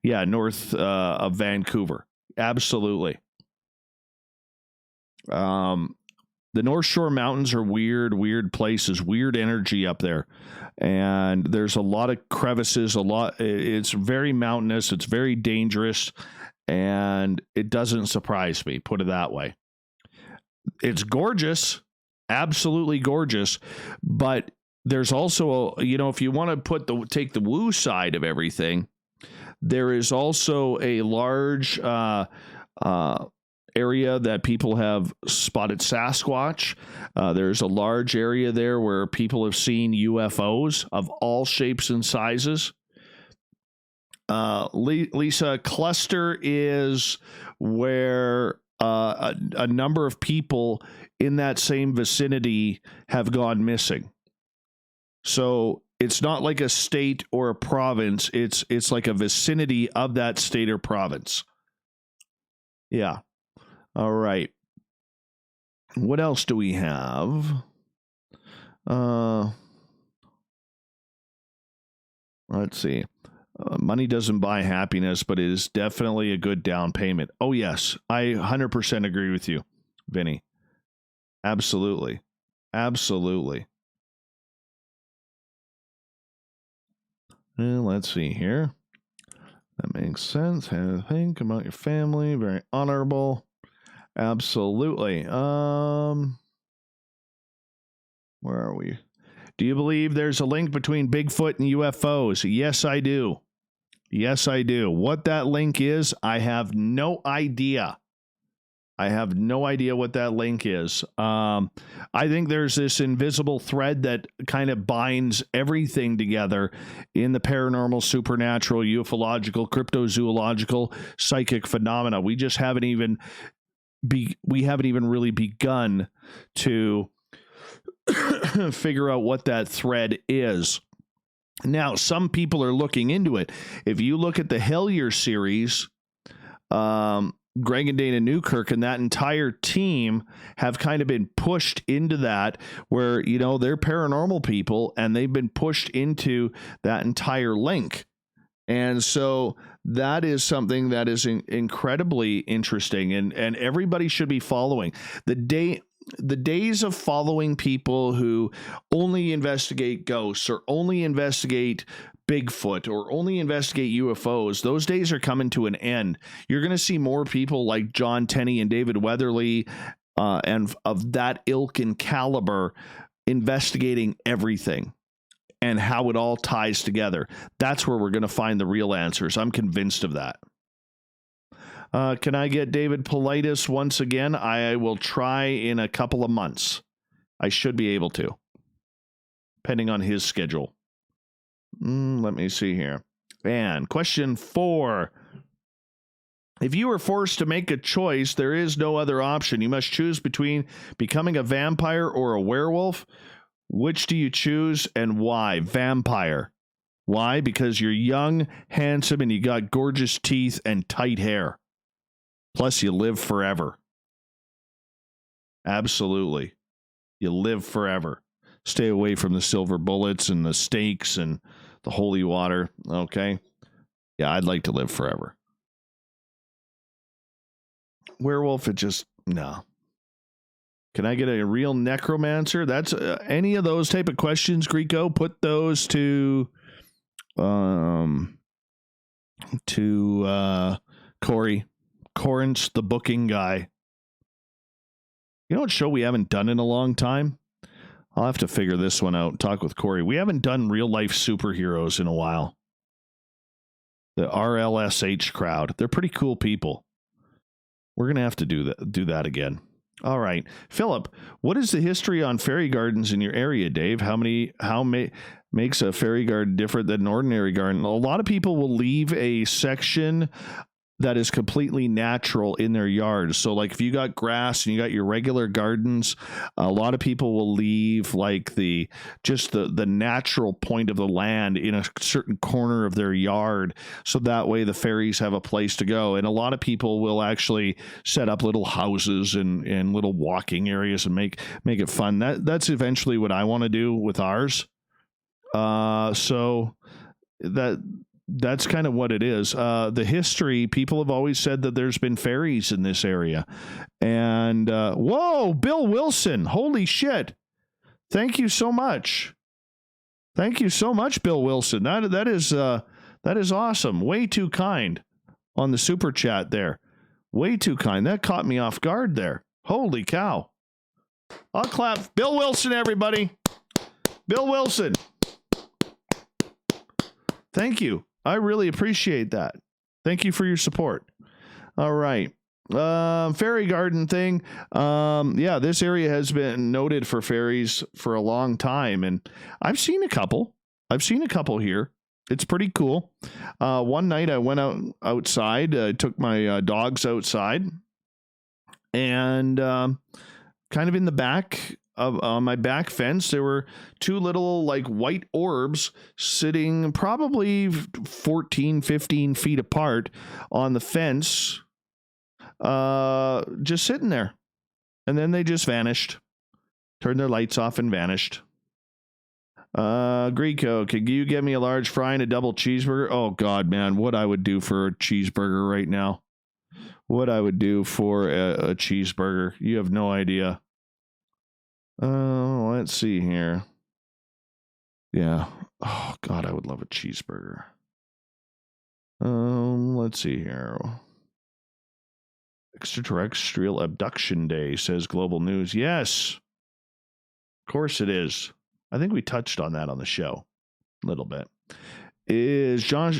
[SPEAKER 2] Yeah, north of Vancouver. Absolutely. The North Shore Mountains are weird places, weird energy up there. And there's a lot of crevices, it's very mountainous, it's very dangerous, and it doesn't surprise me, put it that way. It's gorgeous, absolutely gorgeous, but there's also, if you want to take the woo side of everything, there is also a large area that people have spotted Sasquatch. There's a large area there where people have seen UFOs of all shapes and sizes. Lisa, cluster is where a number of people in that same vicinity have gone missing. So it's not like a state or a province. It's like a vicinity of that state or province. Yeah. All right. What else do we have? Let's see. Money doesn't buy happiness, but it is definitely a good down payment. Oh, yes. I 100% agree with you, Vinny. Absolutely. Absolutely. And let's see here. That makes sense. Have to think about your family. Very honorable. Absolutely. Where are we? Do you believe there's a link between Bigfoot and UFOs? Yes, I do. Yes, I do. What that link is, I have no idea. I have no idea what that link is. I think there's this invisible thread that kind of binds everything together in the paranormal, supernatural, ufological, cryptozoological, psychic phenomena. We just haven't even really begun to figure out what that thread is. Now, some people are looking into it. If you look at the Hellier series, Greg and Dana Newkirk and that entire team have kind of been pushed into that where, you know, they're paranormal people and they've been pushed into that entire link. And so that is something that is incredibly interesting and everybody should be following. The days of following people who only investigate ghosts or only investigate Bigfoot or only investigate UFOs, those days are coming to an end. You're going to see more people like John Tenney and David Weatherly and of that ilk and caliber investigating everything and how it all ties together. That's where we're going to find the real answers. I'm convinced of that. Can I get David Politis once again? I will try in a couple of months. I should be able to, depending on his schedule. Let me see here. And question 4. If you were forced to make a choice, there is no other option. You must choose between becoming a vampire or a werewolf. Which do you choose and why? Vampire. Why? Because you're young, handsome, and you got gorgeous teeth and tight hair. Plus, you live forever. Absolutely. You live forever. Stay away from the silver bullets and the stakes and the holy water. Okay? Yeah, I'd like to live forever. Werewolf, it just, no. Can I get a real necromancer? That's any of those type of questions, Greco. Put those to Corey. Corrence, the booking guy. You know what show we haven't done in a long time? I'll have to figure this one out. Talk with Corey. We haven't done real life superheroes in a while. The RLSH crowd. They're pretty cool people. We're going to have to do that again. All right. Philip, what is the history on fairy gardens in your area, Dave? How makes a fairy garden different than an ordinary garden? A lot of people will leave a section that is completely natural in their yards. So like if you got grass and you got your regular gardens, a lot of people will leave like the natural point of the land in a certain corner of their yard. So that way the fairies have a place to go. And a lot of people will actually set up little houses and little walking areas and make it fun. That's eventually what I want to do with ours. So that's kind of what it is. The history, people have always said that there's been fairies in this area. And, whoa, Bill Wilson. Holy shit. Thank you so much. Thank you so much, Bill Wilson. That is awesome. Way too kind on the super chat there. Way too kind. That caught me off guard there. Holy cow. I'll clap. Bill Wilson, everybody. Bill Wilson. Thank you. I really appreciate that. Thank you for your support. All right. Fairy garden thing. Yeah, this area has been noted for fairies for a long time, and I've seen a couple. Here. It's pretty cool. One night I went outside, took my dogs outside, And kind of in the back of on my back fence, there were two little like white orbs sitting probably 14, 15 feet apart on the fence, just sitting there. And then they just vanished, turned their lights off and vanished. Greco, could you get me a large fry and a double cheeseburger? Oh God, man, what I would do for a cheeseburger right now. What I would do for a cheeseburger. You have no idea. Let's see here. Yeah. Oh God, I would love a cheeseburger. Let's see here. Extraterrestrial Abduction Day, says Global News. Yes. Of course it is. I think we touched on that on the show a little bit. Is Joshua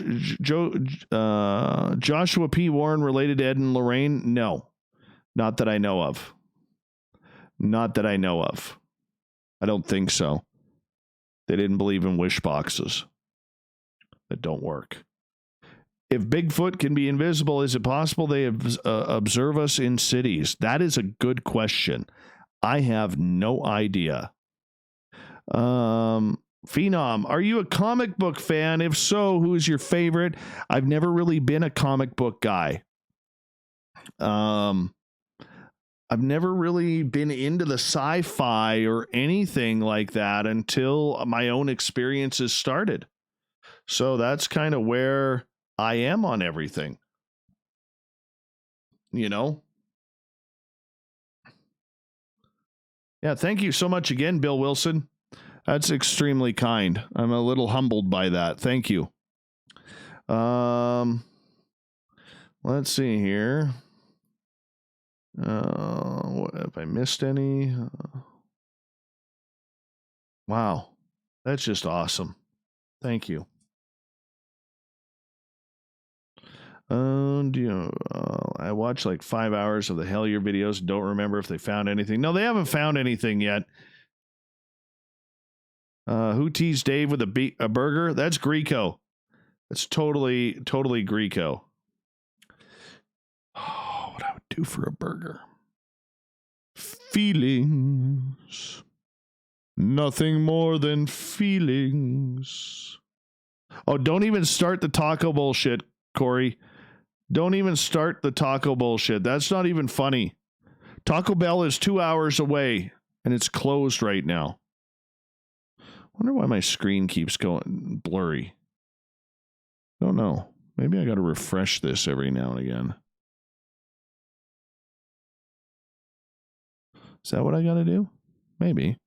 [SPEAKER 2] P. Warren related to Ed and Lorraine? No, not that I know of. Not that I know of. I don't think so. They didn't believe in wish boxes that don't work. If Bigfoot can be invisible, is it possible they observe us in cities? That is a good question. I have no idea. Phenom, are you a comic book fan? If so, who is your favorite? I've never really been a comic book guy. I've never really been into the sci-fi or anything like that until my own experiences started. So that's kind of where I am on everything. You know? Yeah, thank you so much again, Bill Wilson. That's extremely kind. I'm a little humbled by that. Thank you. Let's see here. What, if I missed any? Wow. That's just awesome. Thank you. I watched like 5 hours of the Hellier videos. Don't remember if they found anything. No, they haven't found anything yet. Who teased Dave with a burger? That's Greco. That's totally Greco. Oh, what I would do for a burger. Feelings. Nothing more than feelings. Oh, don't even start the taco bullshit, Corey. Don't even start the taco bullshit. That's not even funny. Taco Bell is 2 hours away, and it's closed right now. Wonder why my screen keeps going blurry. Don't know. Maybe I got to refresh this every now and again. Is that what I got to do? Maybe.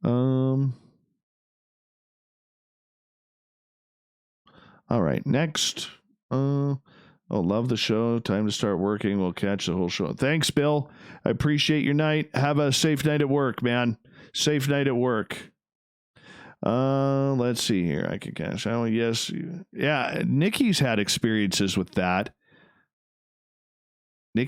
[SPEAKER 2] All right, next. Love the show. Time to start working. We'll catch the whole show. Thanks, Bill. I appreciate your night. Have a safe night at work, man. Safe night at work. Let's see here. I can cash out. Yes. Yeah. Nikki's had experiences with that. Do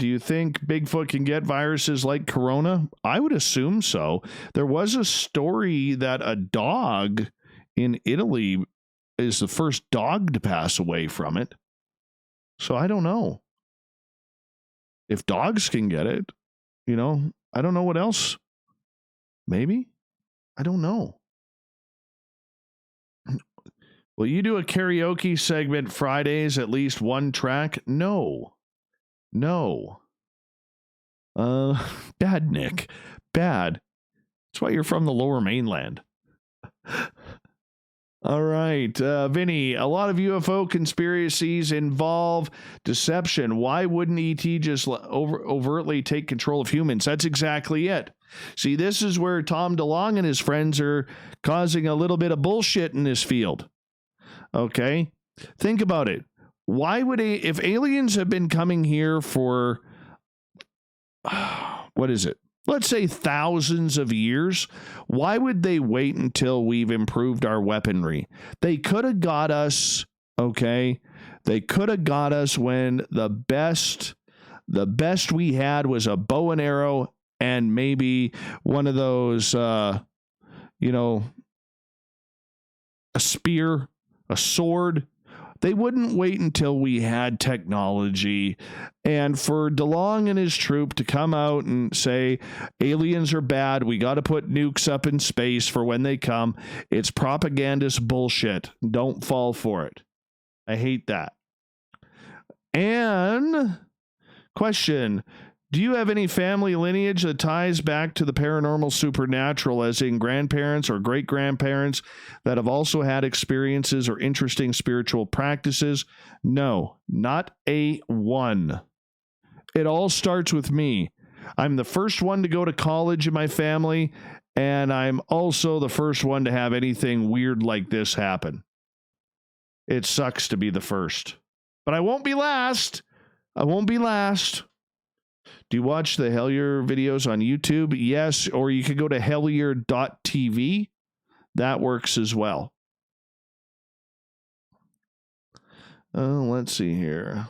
[SPEAKER 2] you think Bigfoot can get viruses like Corona? I would assume so. There was a story that a dog in Italy is the first dog to pass away from it. So I don't know. If dogs can get it, you know, I don't know what else. Maybe? I don't know. Will you do a karaoke segment Fridays, at least one track? No. Bad, Nick. Bad. That's why you're from the Lower Mainland. All right, Vinny, a lot of UFO conspiracies involve deception. Why wouldn't ET just overtly take control of humans? That's exactly it. See, this is where Tom DeLonge and his friends are causing a little bit of bullshit in this field. Okay? Think about it. Why would if aliens have been coming here for, what is it? Let's say thousands of years, why would they wait until we've improved our weaponry? They could have got us, okay? They could have got us when the best we had was a bow and arrow and maybe one of those, a spear, a sword. They wouldn't wait until we had technology. And for DeLong and his troop to come out and say, aliens are bad, we got to put nukes up in space for when they come, it's propagandist bullshit. Don't fall for it. I hate that. And question, do you have any family lineage that ties back to the paranormal supernatural, as in grandparents or great-grandparents that have also had experiences or interesting spiritual practices? No, not a one. It all starts with me. I'm the first one to go to college in my family, and I'm also the first one to have anything weird like this happen. It sucks to be the first. But I won't be last. I won't be last. Do you watch the Hellier videos on YouTube? Yes, or you could go to hellier.tv. That works as well. Let's see here.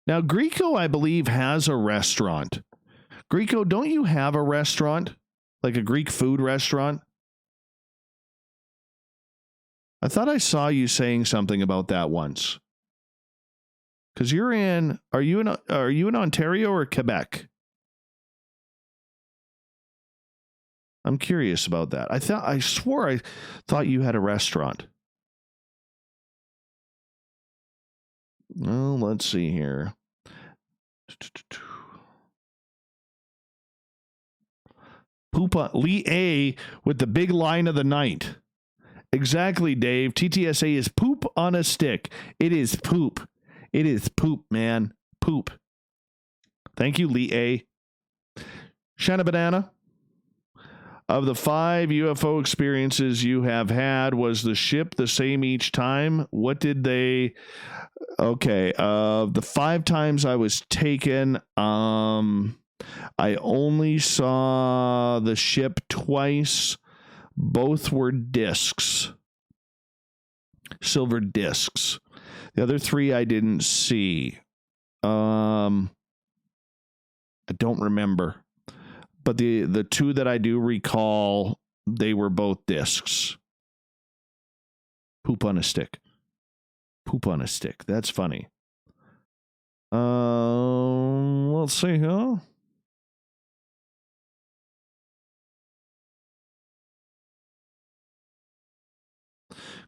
[SPEAKER 2] Now, Greco, I believe, has a restaurant. Greco, don't you have a restaurant? Like a Greek food restaurant? I thought I saw you saying something about that once. Because are you in Ontario or Quebec? I'm curious about that. I swore I thought you had a restaurant. Well, let's see here. Poop on Lee A with the big line of the night. Exactly, Dave. TTSA is poop on a stick. It is poop. It is poop, man. Poop. Thank you, Lee A. Shanna Banana. Of the 5 UFO experiences you have had, was the ship the same each time? What did they... Okay, the 5 times I was taken, I only saw the ship twice. Both were discs. Silver discs. The other 3 I didn't see. I don't remember. But the 2 that I do recall, they were both discs. Poop on a stick. Poop on a stick. That's funny. Let's see, huh?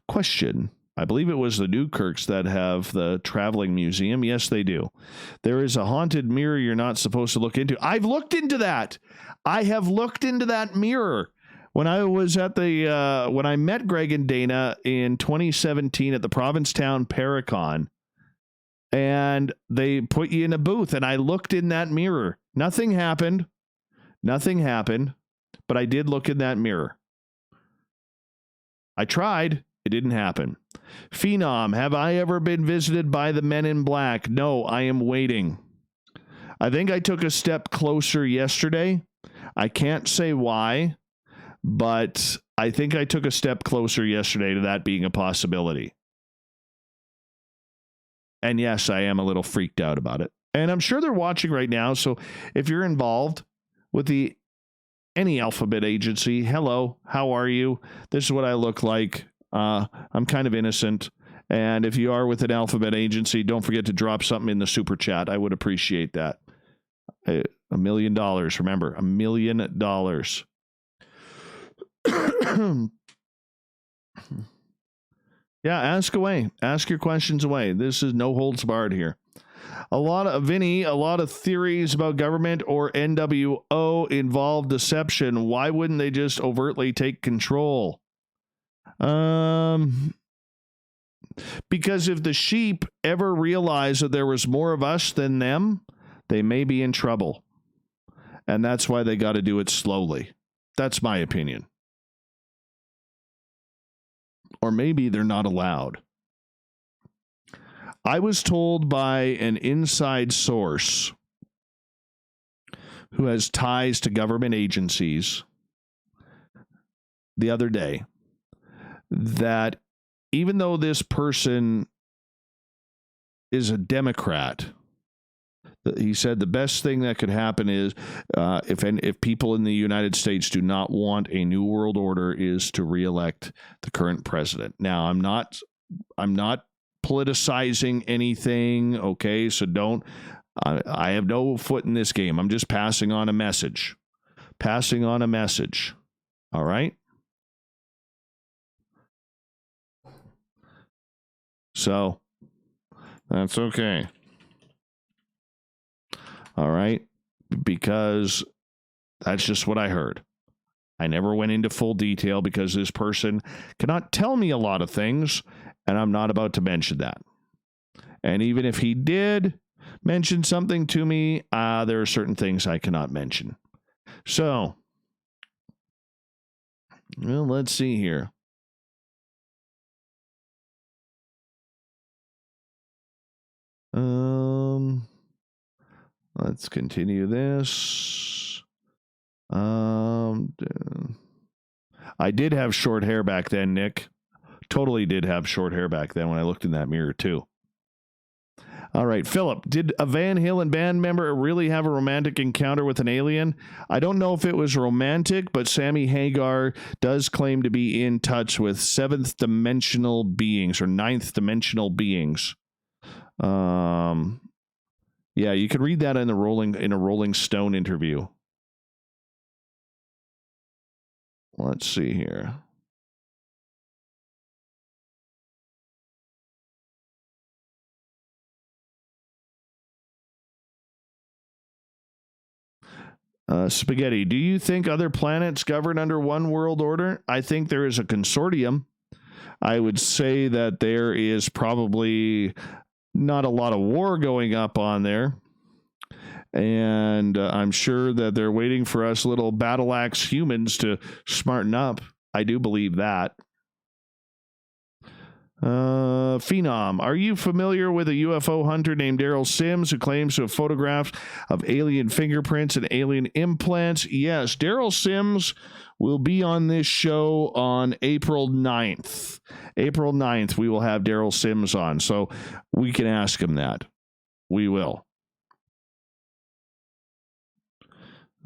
[SPEAKER 2] Question. I believe it was the Newkirks that have the traveling museum. Yes, they do. There is a haunted mirror you're not supposed to look into. I've looked into that. I have looked into that mirror. When I was at when I met Greg and Dana in 2017 at the Provincetown Paracon, and they put you in a booth, and I looked in that mirror. Nothing happened. Nothing happened, but I did look in that mirror. I tried. It didn't happen. Phenom, have I ever been visited by the Men in Black? No, I am waiting. I think I took a step closer yesterday. I can't say why, but I think I took a step closer yesterday to that being a possibility. And yes, I am a little freaked out about it. And I'm sure they're watching right now, so if you're involved with any alphabet agency, hello, how are you? This is what I look like. I'm kind of innocent. And if you are with an alphabet agency, don't forget to drop something in the super chat. I would appreciate that. $1 million. Remember, $1 million. Yeah, ask away. Ask your questions away. This is no holds barred here. A lot of theories about government or NWO involve deception. Why wouldn't they just overtly take control? Because if the sheep ever realize that there was more of us than them, they may be in trouble. And that's why they got to do it slowly. That's my opinion. Or maybe they're not allowed. I was told by an inside source who has ties to government agencies the other day that even though this person is a Democrat, He said the best thing that could happen is if people in the United States do not want a new world order, is to reelect the current president. Now, I'm not politicizing anything. Okay, so don't. I have no foot in this game. I'm just passing on a message. Passing on a message. All right. So that's okay. All right. Because that's just what I heard. I never went into full detail because this person cannot tell me a lot of things, and I'm not about to mention that. And even if he did mention something to me, there are certain things I cannot mention. So, well, let's see here. Let's continue this. I did have short hair back then, Nick. Totally did have short hair back then when I looked in that mirror, too. All right, Philip, did a Van Halen band member really have a romantic encounter with an alien? I don't know if it was romantic, but Sammy Hagar does claim to be in touch with seventh dimensional beings or ninth dimensional beings. Yeah, you can read that in a Rolling Stone interview. Let's see here. Spaghetti, do you think other planets govern under one world order? I think there is a consortium. I would say that there is probably not a lot of war going up on there. And I'm sure that they're waiting for us little battle axe humans to smarten up. I do believe that. Phenom, are you familiar with a UFO hunter named Daryl Sims who claims to have photographs of alien fingerprints and alien implants? Yes, Daryl Sims will be on this show on April 9th. April 9th, we will have Daryl Sims on, so we can ask him that. We will.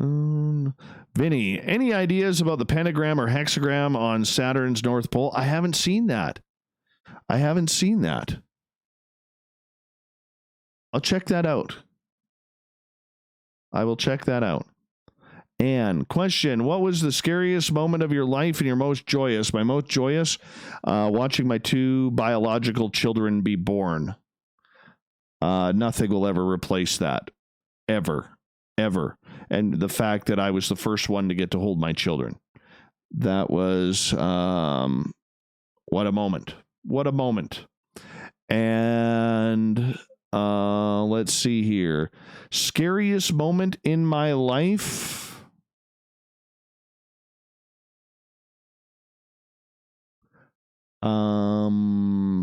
[SPEAKER 2] Vinny, any ideas about the pentagram or hexagram on Saturn's North Pole? I haven't seen that. I'll check that out. I will check that out. And question, what was the scariest moment of your life and your most joyous? My most joyous, watching my 2 biological children be born. Nothing will ever replace that. Ever. And the fact that I was the first one to get to hold my children. That was, what a moment. What a moment. And let's see here. Scariest moment in my life?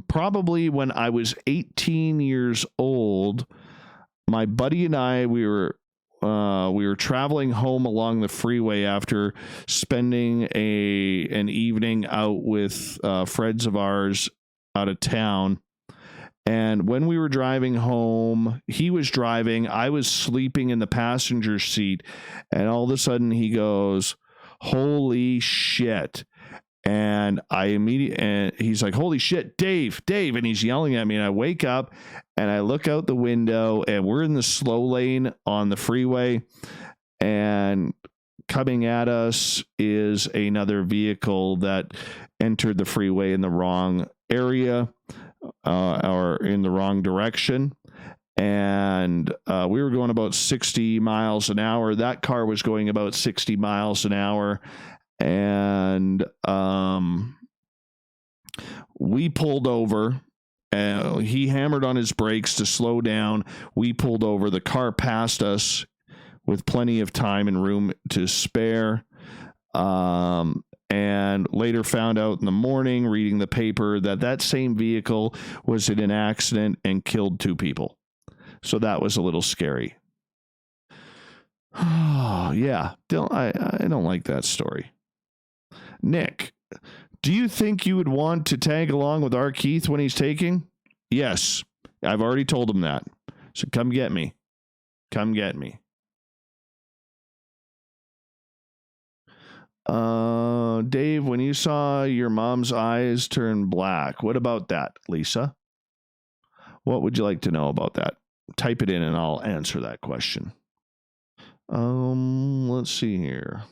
[SPEAKER 2] Probably when I was 18 years old. My buddy and I, we were traveling home along the freeway after spending an evening out with friends of ours out of town. And when we were driving home, he was driving, I was sleeping in the passenger seat, and all of a sudden he goes, "Holy shit." And he's like, "Holy shit, Dave," and he's yelling at me, and I wake up and I look out the window, and we're in the slow lane on the freeway, and coming at us is another vehicle that entered the freeway in the wrong area, or in the wrong direction. And we were going about 60 miles an hour. That car was going about 60 miles an hour. And we pulled over. He hammered on his brakes to slow down. We pulled over. The car passed us with plenty of time and room to spare. And later found out in the morning, reading the paper, that same vehicle was in an accident and killed 2 people. So that was a little scary. Oh, yeah. I don't like that story. Nick, do you think you would want to tag along with R. Keith when he's taking? Yes. I've already told him that. So come get me. Come get me. Dave, when you saw your mom's eyes turn black, what about that, Lisa? What would you like to know about that? Type it in and I'll answer that question. Let's see here.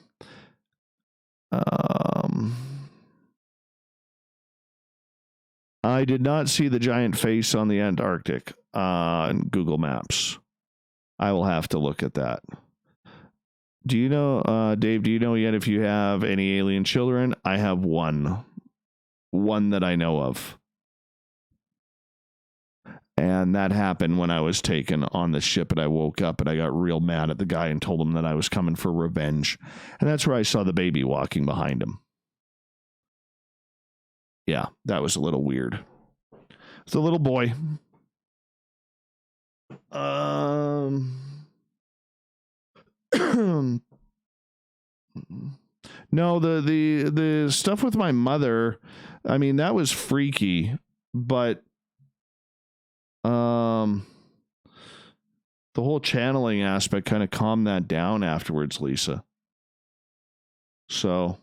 [SPEAKER 2] I did not see the giant face on the Antarctic on Google Maps. I will have to look at that. Do you know, Dave, do you know yet if you have any alien children? I have one. One that I know of. And that happened when I was taken on the ship, and I woke up and I got real mad at the guy and told him that I was coming for revenge. And that's where I saw the baby walking behind him. Yeah, that was a little weird. It's a little boy. No, the stuff with my mother, I mean, that was freaky, but the whole channeling aspect kind of calmed that down afterwards, Lisa. So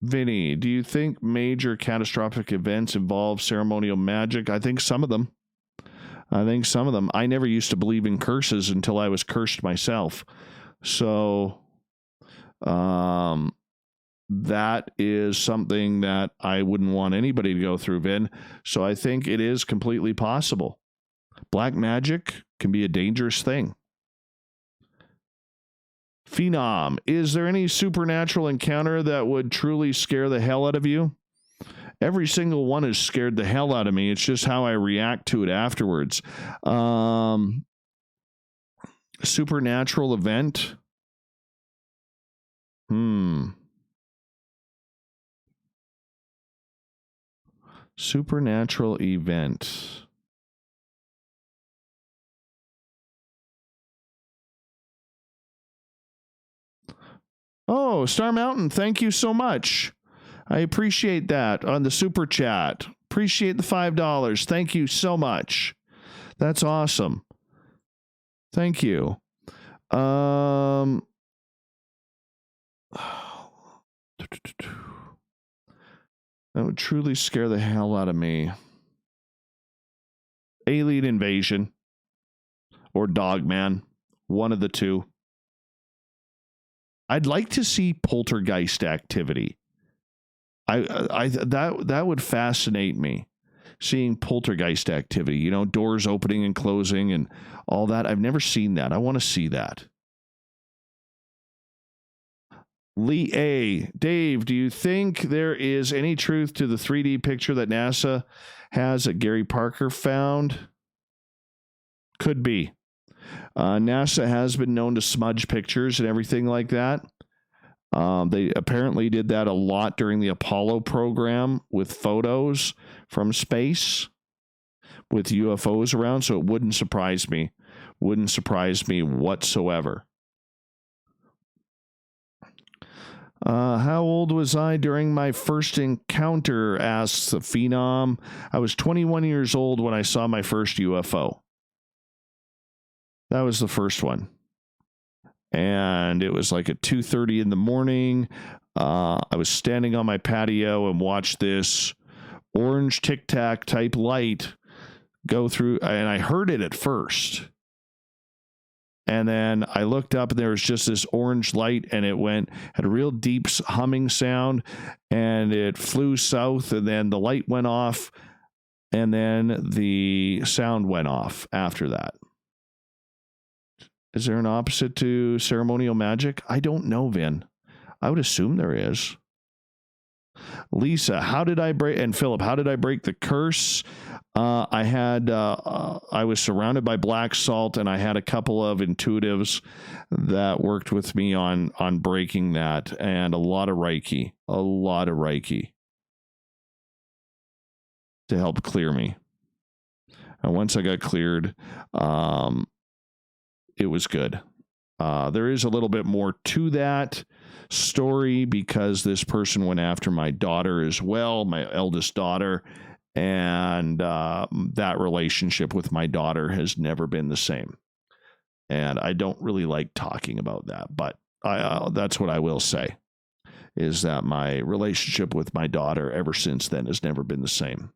[SPEAKER 2] Vinny, do you think major catastrophic events involve ceremonial magic? I think some of them. I never used to believe in curses until I was cursed myself. So that is something that I wouldn't want anybody to go through, Vin. So I think it is completely possible. Black magic can be a dangerous thing. Phenom, is there any supernatural encounter that would truly scare the hell out of you? Every single one has scared the hell out of me. It's just how I react to it afterwards. Supernatural event? Supernatural event. Oh, Star Mountain, thank you so much. I appreciate that on the super chat. Appreciate the $5. Thank you so much. That's awesome. Thank you. That would truly scare the hell out of me. Alien invasion or Dogman, one of the two. I'd like to see poltergeist activity. That would fascinate me. Seeing poltergeist activity, you know, doors opening and closing and all that. I've never seen that. I want to see that. Lee A. Dave, do you think there is any truth to the 3D picture that NASA has that Gary Parker found? Could be. NASA has been known to smudge pictures and everything like that. They apparently did that a lot during the Apollo program with photos from space with UFOs around, so it wouldn't surprise me. Wouldn't surprise me whatsoever. How old was I during my first encounter, asks the Phenom. I was 21 years old when I saw my first UFO. That was the first one. And it was like at 2:30 in the morning. I was standing on my patio and watched this orange Tic Tac type light go through, and I heard it at first. And then I looked up and there was just this orange light, and it had a real deep humming sound, and it flew south, and then the light went off, and then the sound went off after that. Is there an opposite to ceremonial magic? I don't know, Vin. I would assume there is. Lisa, how did I break, and Philip, how did I break the curse? I was surrounded by black salt, and I had a couple of intuitives that worked with me on breaking that, and a lot of Reiki to help clear me. And once I got cleared, it was good. There is a little bit more to that story because this person went after my daughter as well, my eldest daughter, and that relationship with my daughter has never been the same. And I don't really like talking about that, but that's what I will say, is that my relationship with my daughter ever since then has never been the same.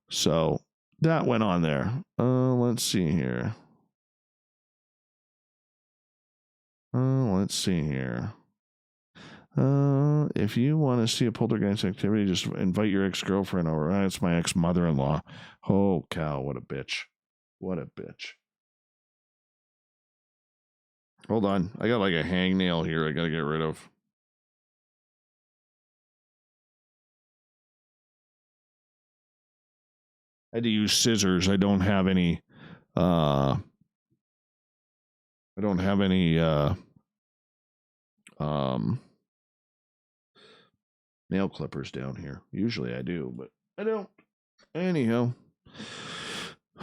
[SPEAKER 2] So that went on there. Let's see here. If you want to see a poltergeist activity, just invite your ex-girlfriend over. It's my ex-mother-in-law. Oh, cow, what a bitch. What a bitch. Hold on. I got like a hangnail here I got to get rid of. I had to use scissors. I don't have any nail clippers down here. Usually I do, but I don't. Anyhow.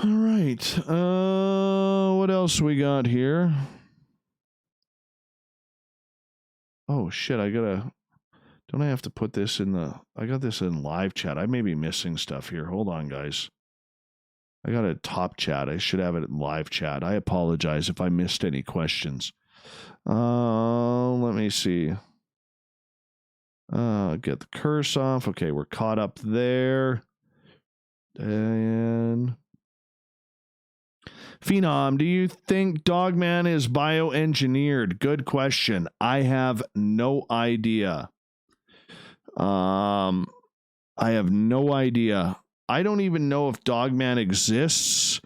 [SPEAKER 2] All right. What else we got here? Oh shit, don't I have to put this in I got this in live chat. I may be missing stuff here. Hold on, guys. I got a top chat. I should have it in live chat. I apologize if I missed any questions. Let me see. Get the curse off. Okay, we're caught up there. And Phenom, do you think Dogman is bioengineered? Good question. I have no idea. I have no idea. I don't even know if Dogman exists.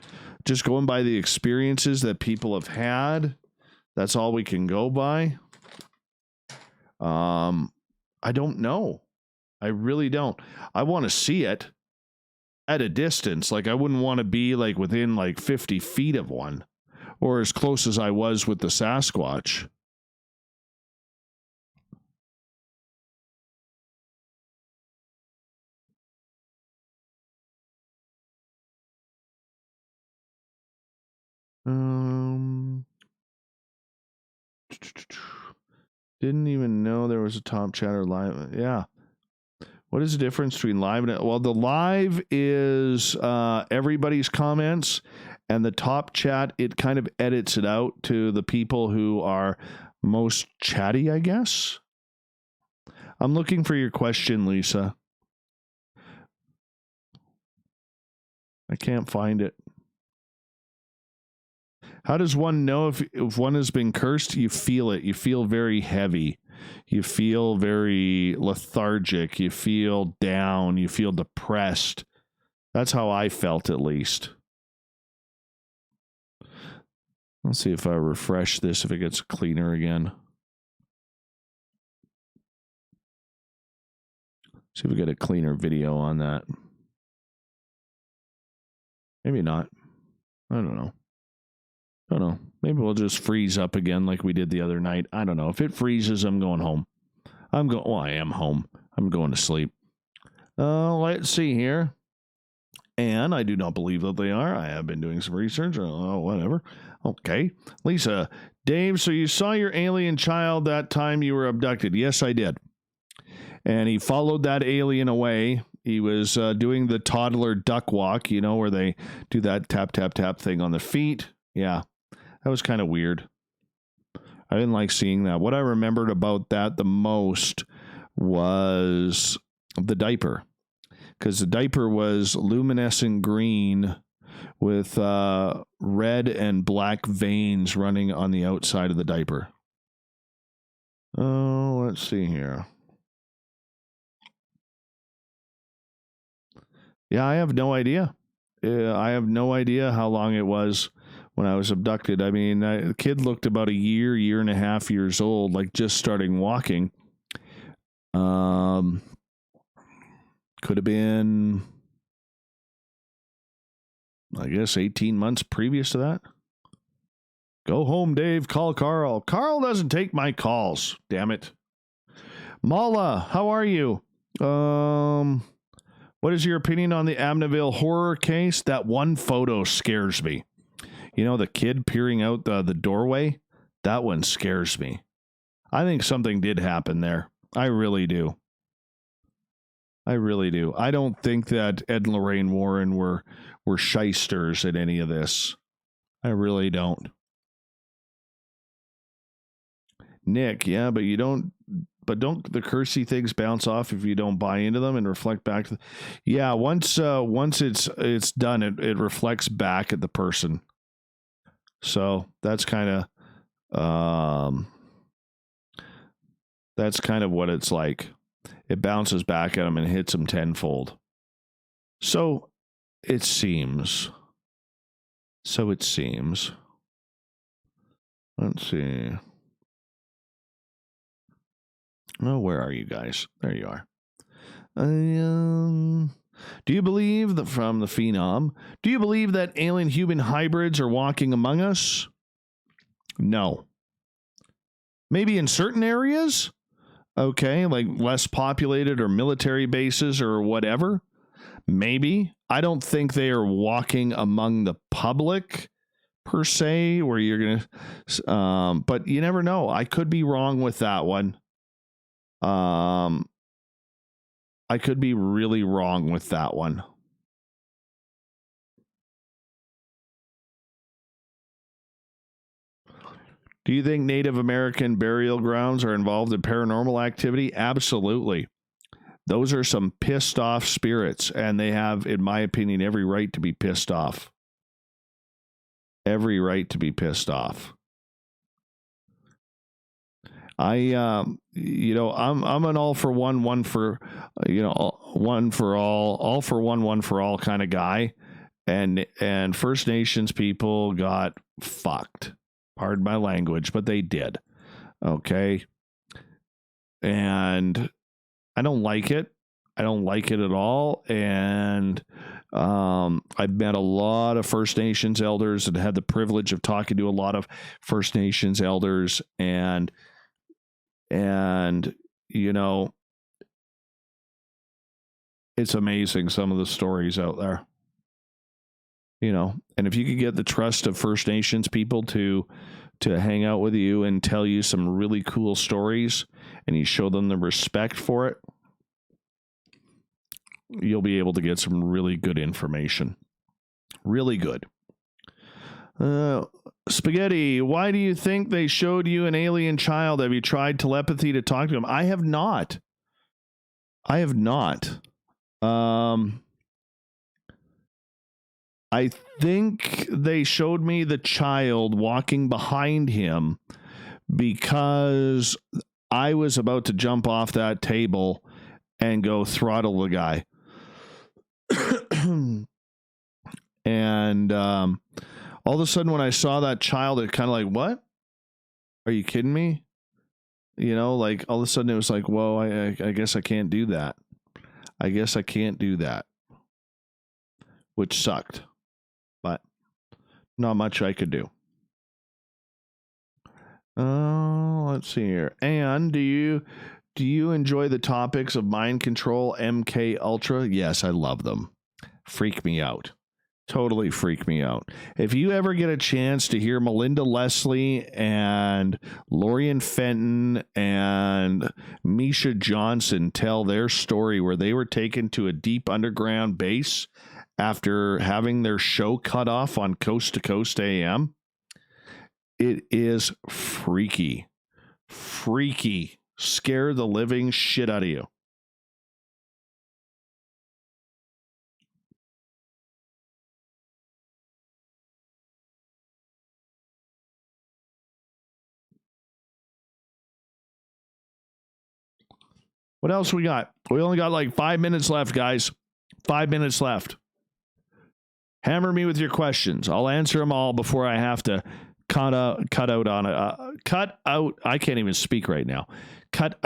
[SPEAKER 2] Just going by the experiences that people have had. That's all we can go by. I don't know. I really don't. I want to see it at a distance. Like, I wouldn't want to be like within like 50 feet of one, or as close as I was with the Sasquatch. Didn't even know there was a top chat or live. Yeah. What is the difference between live and... Well, the live is everybody's comments, and the top chat, it kind of edits it out to the people who are most chatty, I guess. I'm looking for your question, Lisa. I can't find it. How does one know if one has been cursed? You feel it. You feel very heavy. You feel very lethargic. You feel down. You feel depressed. That's how I felt, at least. Let's see if I refresh this, if it gets cleaner again. See if we get a cleaner video on that. Maybe not. I don't know. Maybe we'll just freeze up again like we did the other night. I don't know. If it freezes, I'm going home. I am home. I'm going to sleep. Let's see here. And I do not believe that they are. I have been doing some research. Oh, whatever. Okay. Lisa, Dave, so you saw your alien child that time you were abducted. Yes, I did. And he followed that alien away. He was doing the toddler duck walk, you know, where they do that tap, tap, tap thing on the feet. Yeah. That was kind of weird. I didn't like seeing that. What I remembered about that the most was the diaper. Because the diaper was luminescent green with red and black veins running on the outside of the diaper. Oh, let's see here. Yeah, I have no idea. I have no idea how long it was when I was abducted. I mean, the kid looked about a year and a half years old, like just starting walking. Could have been, I guess, 18 months previous to that. Go home, Dave. Call Carl. Carl doesn't take my calls. Damn it. Mala, how are you? What is your opinion on the Amityville horror case? That one photo scares me. You know, the kid peering out the doorway? That one scares me. I think something did happen there. I really do. I really do. I don't think that Ed and Lorraine Warren were shysters in any of this. I really don't. Nick, yeah, but don't the cursey things bounce off if you don't buy into them and reflect back to yeah, once it's done, it reflects back at the person. So that's kind of what it's like. It bounces back at them and hits them tenfold. So it seems. Let's see. Oh, where are you guys? There you are. Do you believe that, from the Phenom, do you believe that alien human hybrids are walking among us? No. Maybe in certain areas? Okay, like less populated or military bases or whatever. Maybe. I don't think they are walking among the public per se, where you're going to, but you never know. I could be wrong with that one. I could be really wrong with that one. Do you think Native American burial grounds are involved in paranormal activity? Absolutely. Those are some pissed off spirits, and they have, in my opinion, every right to be pissed off. Every right to be pissed off. I'm an all for one for, one for all for one for all kind of guy. And First Nations people got fucked. Pardon my language, but they did. Okay. And I don't like it. I don't like it at all. And I've met a lot of First Nations elders and had the privilege of talking to a lot of First Nations elders, and it's amazing, some of the stories out there. And if you could get the trust of First Nations people to hang out with you and tell you some really cool stories, and you show them the respect for it, you'll be able to get some really good information. Really good. Spaghetti, why do you think they showed you an alien child? Have you tried telepathy to talk to him? I have not. I think they showed me the child walking behind him because I was about to jump off that table and go throttle the guy. And all of a sudden when I saw that child, it kind of like, what? Are you kidding me? Like all of a sudden it was like, whoa, I guess I can't do that. Which sucked. But not much I could do. Let's see here. And do you enjoy the topics of mind control, MK Ultra? Yes, I love them. Freak me out. Totally freak me out. If you ever get a chance to hear Melinda Leslie and Lorian Fenton and Misha Johnson tell their story where they were taken to a deep underground base after having their show cut off on Coast to Coast AM, it is freaky. Freaky. Scare the living shit out of you. What else we got? We only got like 5 minutes left, guys. 5 minutes left. Hammer me with your questions. I'll answer them all before I have to cut out. I can't even speak right now. Cut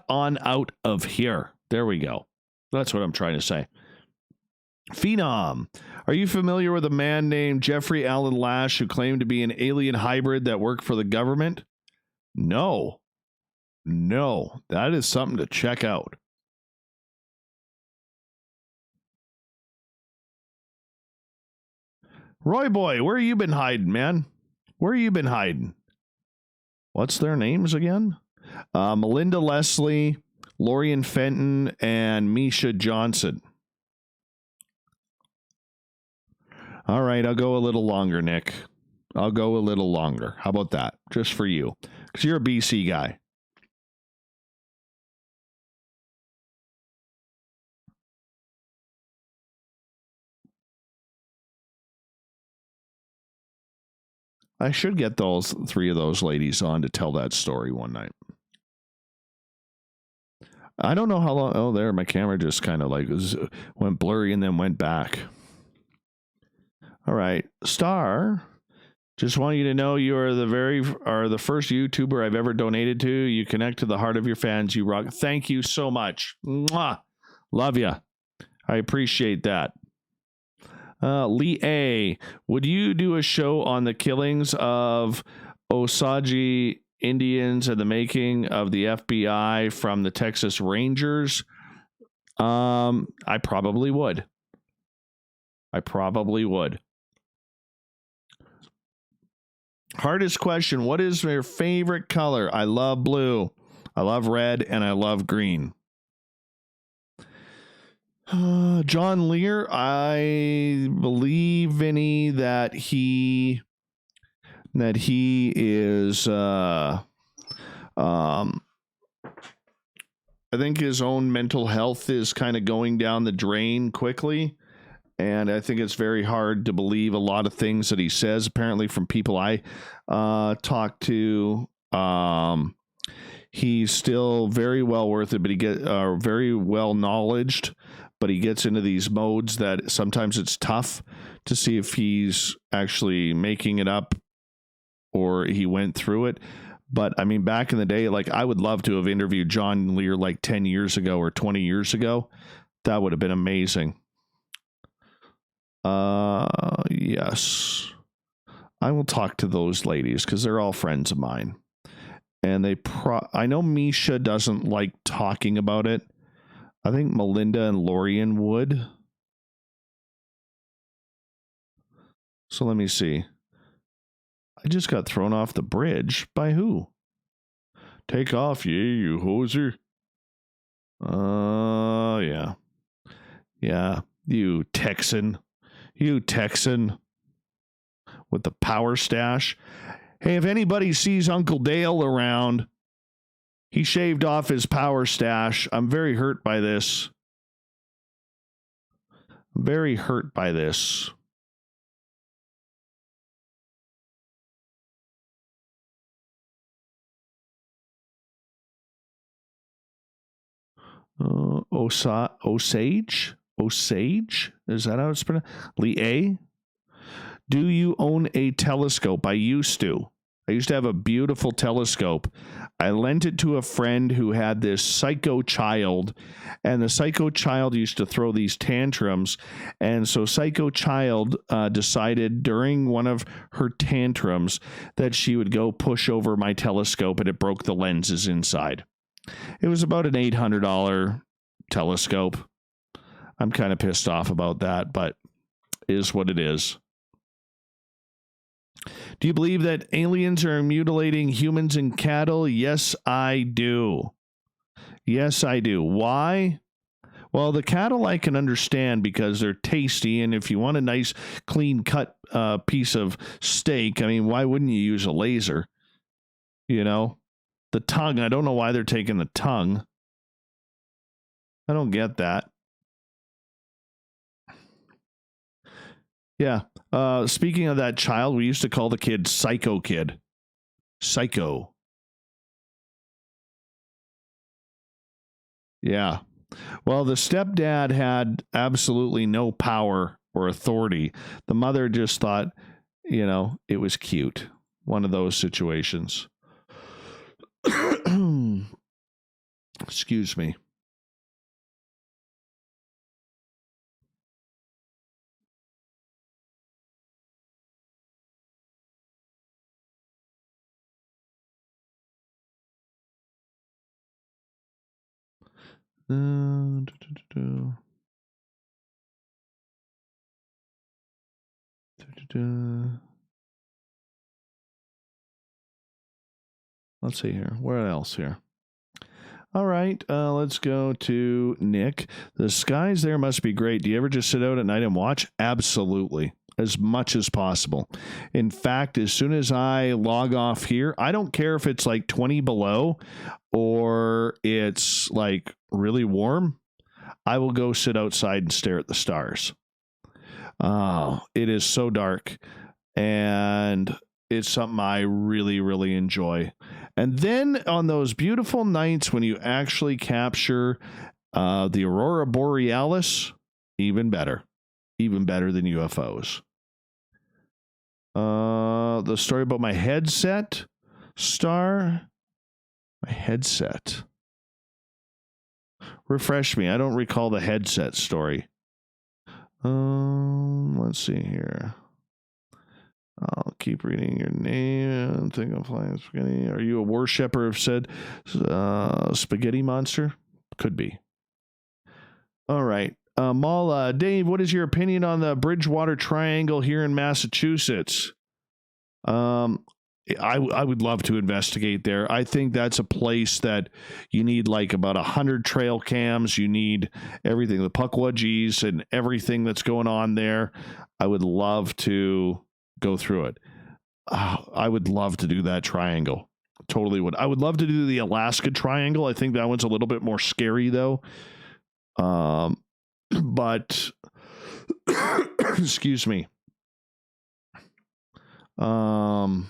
[SPEAKER 2] on out of here. There we go. That's what I'm trying to say. Phenom, are you familiar with a man named Jeffrey Allen Lash who claimed to be an alien hybrid that worked for the government? No, that is something to check out. Roy boy, where you been hiding, man? Where you been hiding? What's their names again? Melinda Leslie, Lorian Fenton, and Misha Johnson. All right, I'll go a little longer, Nick. I'll go a little longer. How about that? Just for you. Because you're a BC guy. I should get those 3 of those ladies on to tell that story one night. I don't know how long. Oh, there, my camera just kind of like went blurry and then went back. All right, Star. Just want you to know you are the first YouTuber I've ever donated to. You connect to the heart of your fans. You rock. Thank you so much. Mwah. Love you. I appreciate that. Lee A, would you do a show on the killings of Osage Indians and the making of the FBI from the Texas Rangers? I probably would. Hardest question. What is your favorite color? I love blue. I love red, and I love green. John Lear, I believe, Vinny, that he is I think his own mental health is kind of going down the drain quickly, and I think it's very hard to believe a lot of things that he says, apparently from people I talk to. He's still very well worth it, but he get very well knowledged, but he gets into these modes that sometimes it's tough to see if he's actually making it up or he went through it. But I mean, back in the day, like I would love to have interviewed John Lear like 10 years ago or 20 years ago. That would have been amazing. Yes. I will talk to those ladies because they're all friends of mine. And I know Misha doesn't like talking about it. I think Melinda and Lorian would. So let me see. I just got thrown off the bridge. By who? Take off, you hoser. Yeah. Yeah, you Texan. You Texan. With the power stash. Hey, if anybody sees Uncle Dale around, he shaved off his power stash. I'm very hurt by this. Osage? Is that how it's pronounced? Lee A? Do you own a telescope? I used to. I used to have a beautiful telescope. I lent it to a friend who had this psycho child, and the psycho child used to throw these tantrums. And so psycho child decided during one of her tantrums that she would go push over my telescope, and it broke the lenses inside. It was about an $800 telescope. I'm kind of pissed off about that, but it is what it is. Do you believe that aliens are mutilating humans and cattle? Yes, I do. Yes, I do. Why? Well, the cattle I can understand because they're tasty, and if you want a nice, clean-cut piece of steak, I mean, why wouldn't you use a laser? You know? The tongue, I don't know why they're taking the tongue. I don't get that. Yeah. Speaking of that child, we used to call the kid Psycho Kid. Psycho. Yeah. Well, the stepdad had absolutely no power or authority. The mother just thought, it was cute. One of those situations. Excuse me. Let's see here. Where else here? All right, let's go to Nick. The skies there must be great. Do you ever just sit out at night and watch? Absolutely. As much as possible. In fact, as soon as I log off here, I don't care if it's like 20 below or it's like really warm. I will go sit outside and stare at the stars. Oh, it is so dark. And it's something I really, really enjoy. And then on those beautiful nights when you actually capture the Aurora Borealis, even better than UFOs. The story about my headset star. My headset. Refresh me. I don't recall the headset story. Let's see here. I'll keep reading your name. Think I'm flying spaghetti. Are you a worshipper of said spaghetti monster? Could be. All right. Mala, Dave, what is your opinion on the Bridgewater Triangle here in Massachusetts? I would love to investigate there. I think that's a place that you need like about 100 trail cams. You need everything, the puckwudgies and everything that's going on there. I would love to go through it. I would love to do that triangle. Totally would. I would love to do the Alaska Triangle. I think that one's a little bit more scary though. But excuse me. I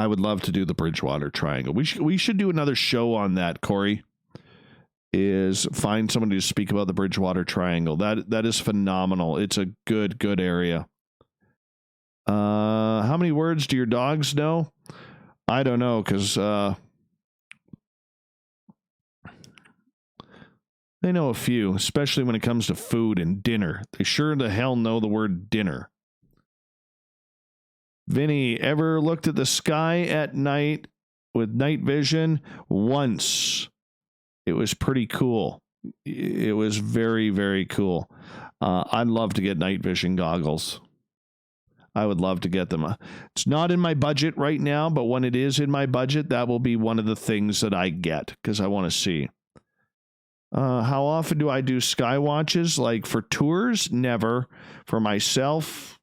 [SPEAKER 2] would love to do the Bridgewater Triangle. We should do another show on that, Corey. Is find somebody to speak about the Bridgewater Triangle. That is phenomenal. It's a good area. How many words do your dogs know? I don't know, because they know a few, especially when it comes to food and dinner. They sure the hell know the word dinner. Vinny, ever looked at the sky at night with night vision? Once. It was pretty cool. It was very, very cool. I'd love to get night vision goggles. I would love to get them. It's not in my budget right now, but when it is in my budget, that will be one of the things that I get because I want to see. How often do I do sky watches? Like for tours? Never. For myself,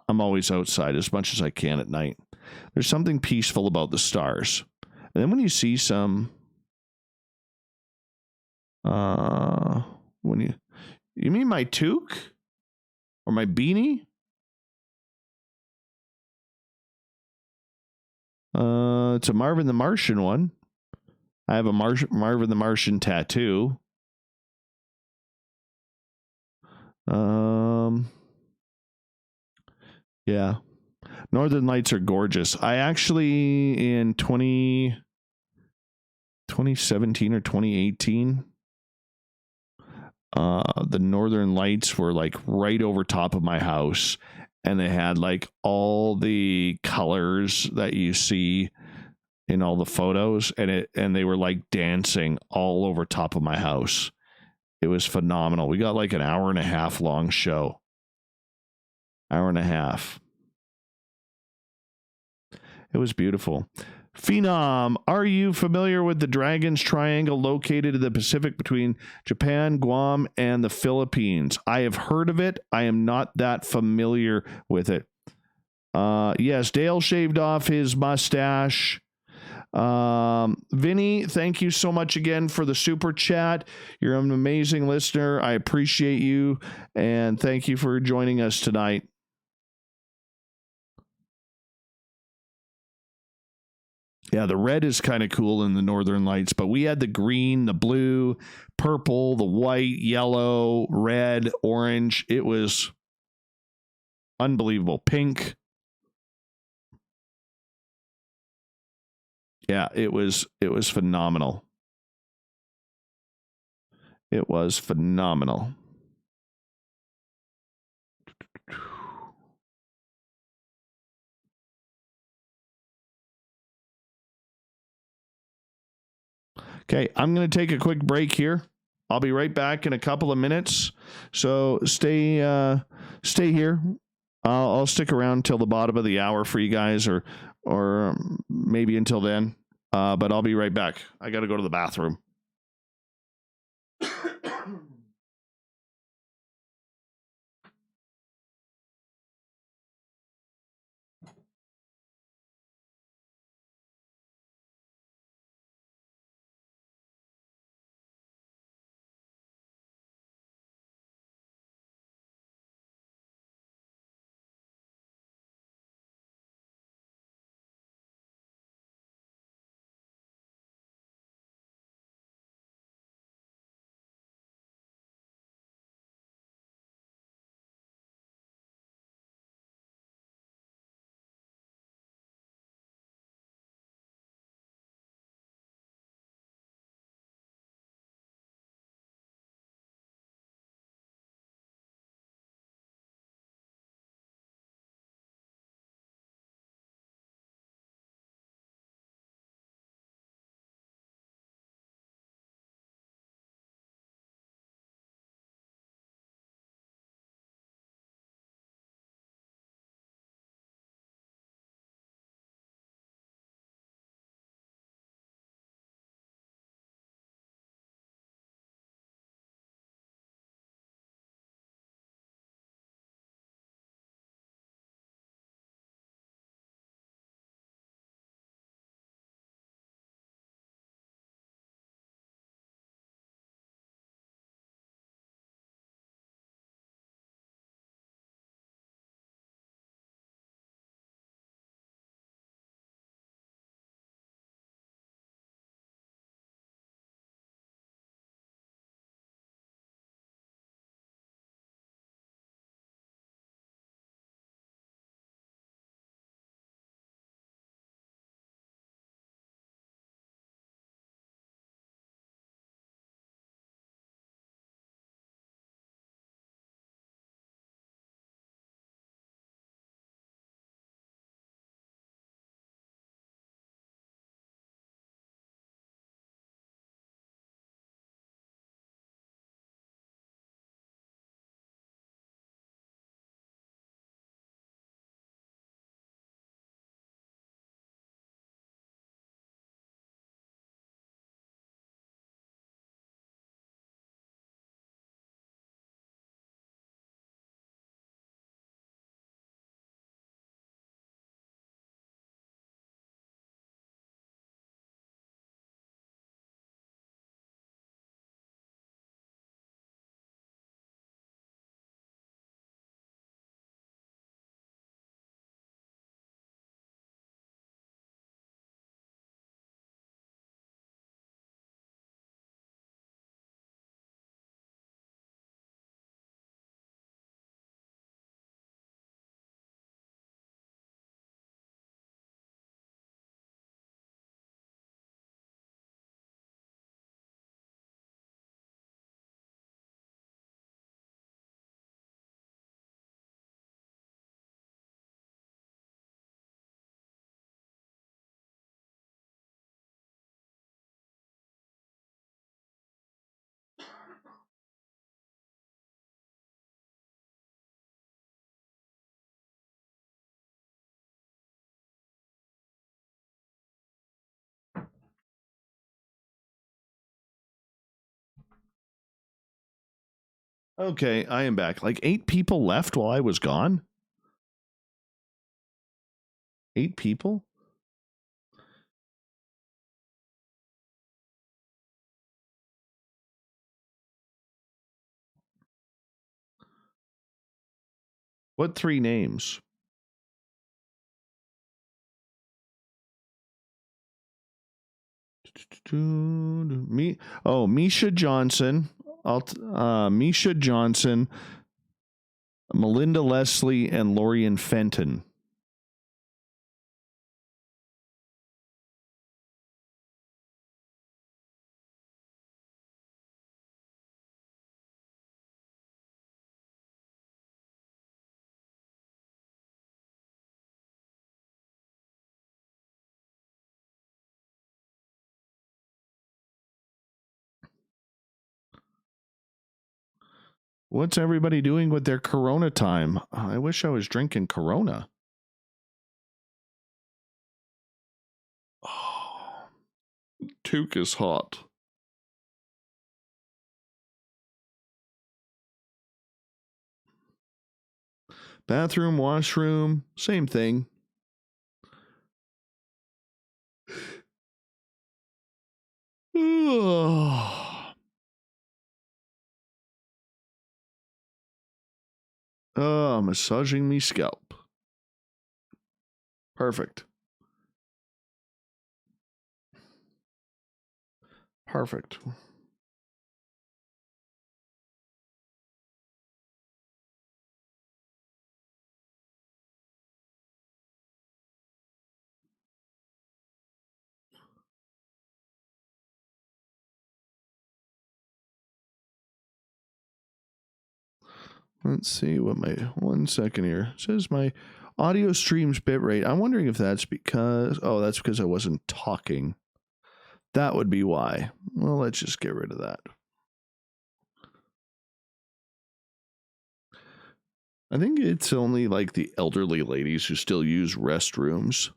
[SPEAKER 2] I'm always outside as much as I can at night. There's something peaceful about the stars. And then when you see some, when you mean my toque or my beanie? It's a Marvin the Martian one. I have a Marvin the Martian tattoo. Yeah. Northern Lights are gorgeous. I actually, in 2017 or 2018, the Northern Lights were like right over top of my house. And they had like all the colors that you see in all the photos. And they were like dancing all over top of my house. It was phenomenal. We got like an hour and a half long show. Hour and a half. It was beautiful. Phenom, are you familiar with the Dragon's Triangle located in the Pacific between Japan, Guam, and the Philippines? I have heard of it. I am not that familiar with it. Yes, Dale shaved off his mustache. Vinny, thank you so much again for the super chat. You're an amazing listener. I appreciate you, and thank you for joining us tonight. Yeah, the red is kind of cool in the Northern Lights, but we had the green, the blue, purple, the white, yellow, red, orange. It was unbelievable. Pink. Yeah, it was phenomenal. It was phenomenal. Okay, I'm going to take a quick break here. I'll be right back in a couple of minutes. So stay here. I'll stick around till the bottom of the hour for you guys, or or maybe until then. But I'll be right back. I got to go to the bathroom. Okay, I am back. Like 8 people left while I was gone? 8 people? What 3 names? Me, Misha Johnson. Misha Johnson, Melinda Leslie, and Lorian Fenton. What's everybody doing with their Corona time? I wish I was drinking Corona. toque is hot. Bathroom, washroom, same thing. Massaging me scalp. Perfect. Perfect. Let's see what my 1 second here. It says my audio streams bitrate. I'm wondering if that's because that's because I wasn't talking. That would be why. Well, let's just get rid of that. I think it's only like the elderly ladies who still use restrooms.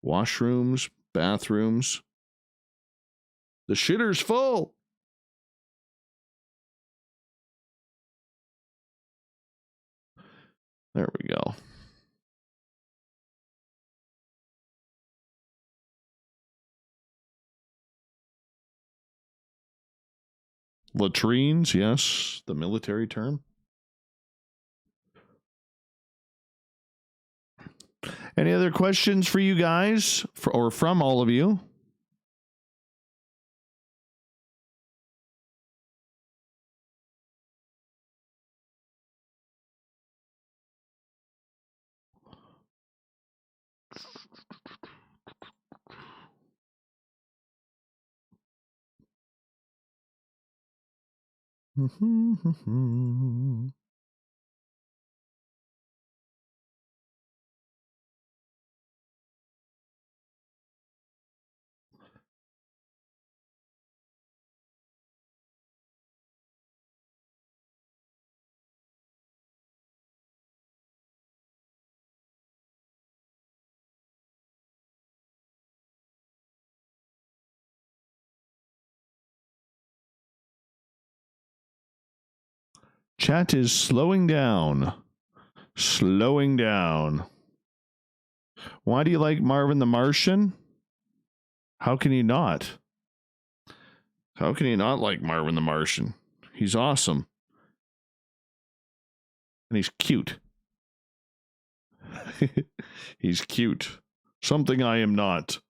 [SPEAKER 2] Washrooms, bathrooms. The shitter's full. There we go. Latrines, yes, the military term. Any other questions for you guys, or from all of you? Chat is slowing down. Slowing down. Why do you like Marvin the Martian? How can you not? How can you not like Marvin the Martian? He's awesome. And he's cute. He's cute. Something I am not.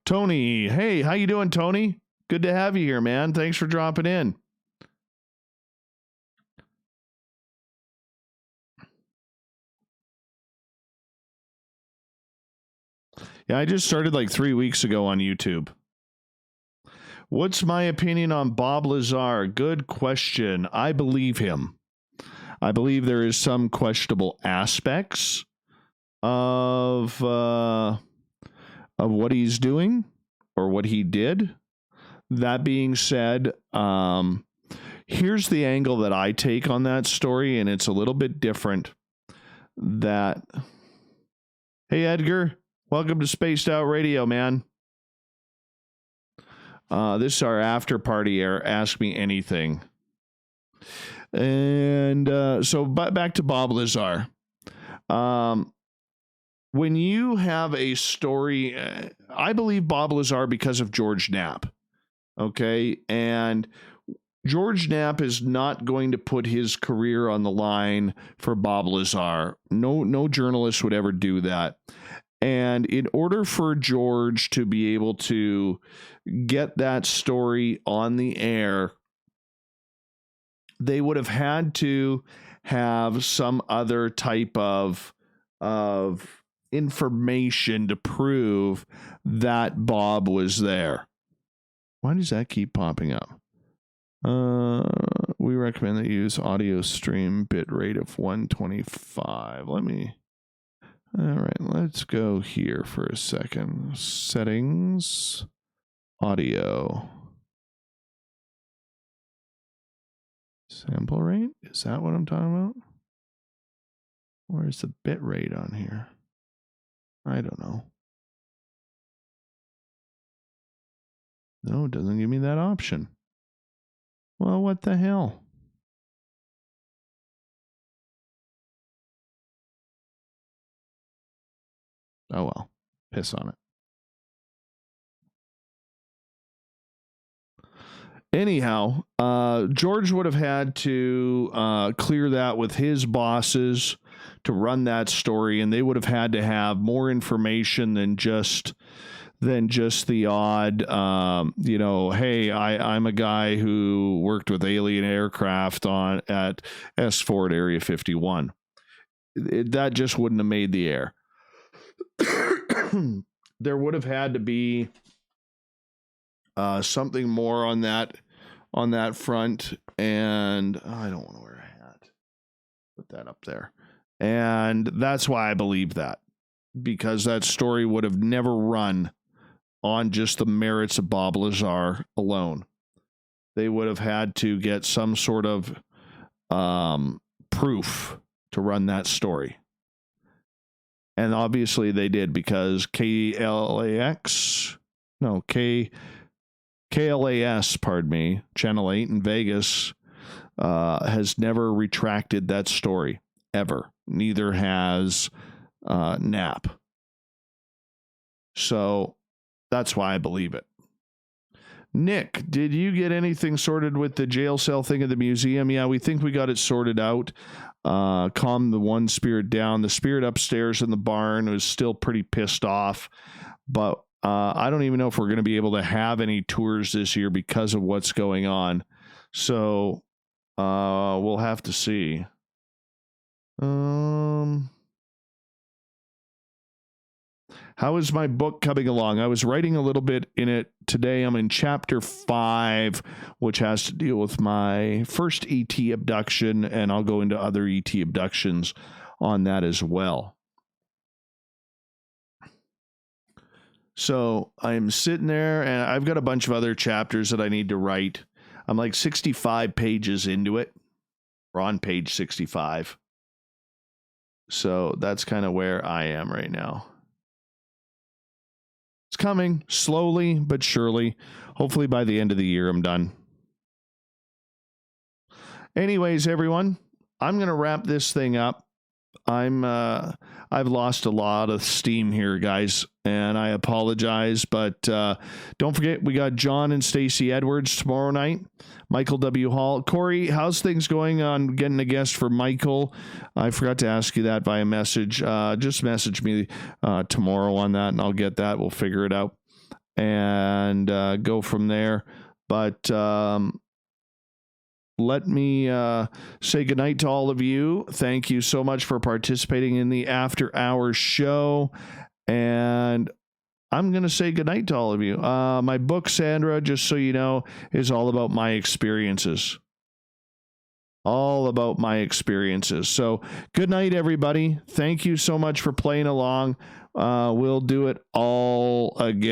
[SPEAKER 2] Tony, hey, how you doing, Tony? Good to have you here, man. Thanks for dropping in. Yeah, I just started like 3 weeks ago on YouTube. What's my opinion on Bob Lazar? Good question. I believe him. I believe there is some questionable aspects of what he's doing or what he did. That being said, here's the angle that I take on that story, and it's a little bit different. Hey, Edgar, welcome to Spaced Out Radio, man. This is our after party air. Ask me anything. And so back to Bob Lazar. When you have a story, I believe Bob Lazar because of George Knapp. Okay. And George Knapp is not going to put his career on the line for Bob Lazar. No journalist would ever do that. And in order for George to be able to get that story on the air, they would have had to have some other type of information to prove that Bob was there. Why does that keep popping up? We recommend that you use audio stream bitrate of 125. All right, let's go here for a second. Settings, audio. Sample rate? Is that what I'm talking about? Where's the bit rate on here? I don't know. No, it doesn't give me that option. Well, what the hell? Oh well, piss on it. Anyhow, George would have had to clear that with his bosses to run that story, and they would have had to have more information than just the odd, hey, I'm a guy who worked with alien aircraft at S4 at Area 51. That just wouldn't have made the air. There would have had to be something more on that front, and I don't want to wear a hat. Put that up there. And that's why I believe that, because that story would have never run on just the merits of Bob Lazar alone. They would have had to get some sort of proof to run that story. And obviously they did, because KLAS, Channel 8 in Vegas, has never retracted that story, ever. Neither has Knapp. So that's why I believe it. Nick, did you get anything sorted with the jail cell thing at the museum? Yeah, we think we got it sorted out. Calm the one spirit down. The spirit upstairs in the barn was still pretty pissed off, but I don't even know if we're going to be able to have any tours this year because of what's going on. So we'll have to see. How is my book coming along? I was writing a little bit in it today. I'm in chapter 5, which has to deal with my first ET abduction, and I'll go into other ET abductions on that as well. So I'm sitting there, and I've got a bunch of other chapters that I need to write. I'm like 65 pages into it. We're on page 65. So that's kind of where I am right now. It's coming slowly but surely. Hopefully by the end of the year, I'm done. Anyways, everyone, I'm going to wrap this thing up. I've lost a lot of steam here, guys, and I apologize, but don't forget, we got John and Stacey Edwards tomorrow night. Michael W. Hall. Corey, how's things going on getting a guest for Michael? I forgot to ask you that via message. Just message me tomorrow on that, and I'll get that. We'll figure it out and go from there. But let me say goodnight to all of you. Thank you so much for participating in the After Hours show. And I'm going to say goodnight to all of you. My book, Sandra, just so you know, is all about my experiences. All about my experiences. So good night, everybody. Thank you so much for playing along. We'll do it all again.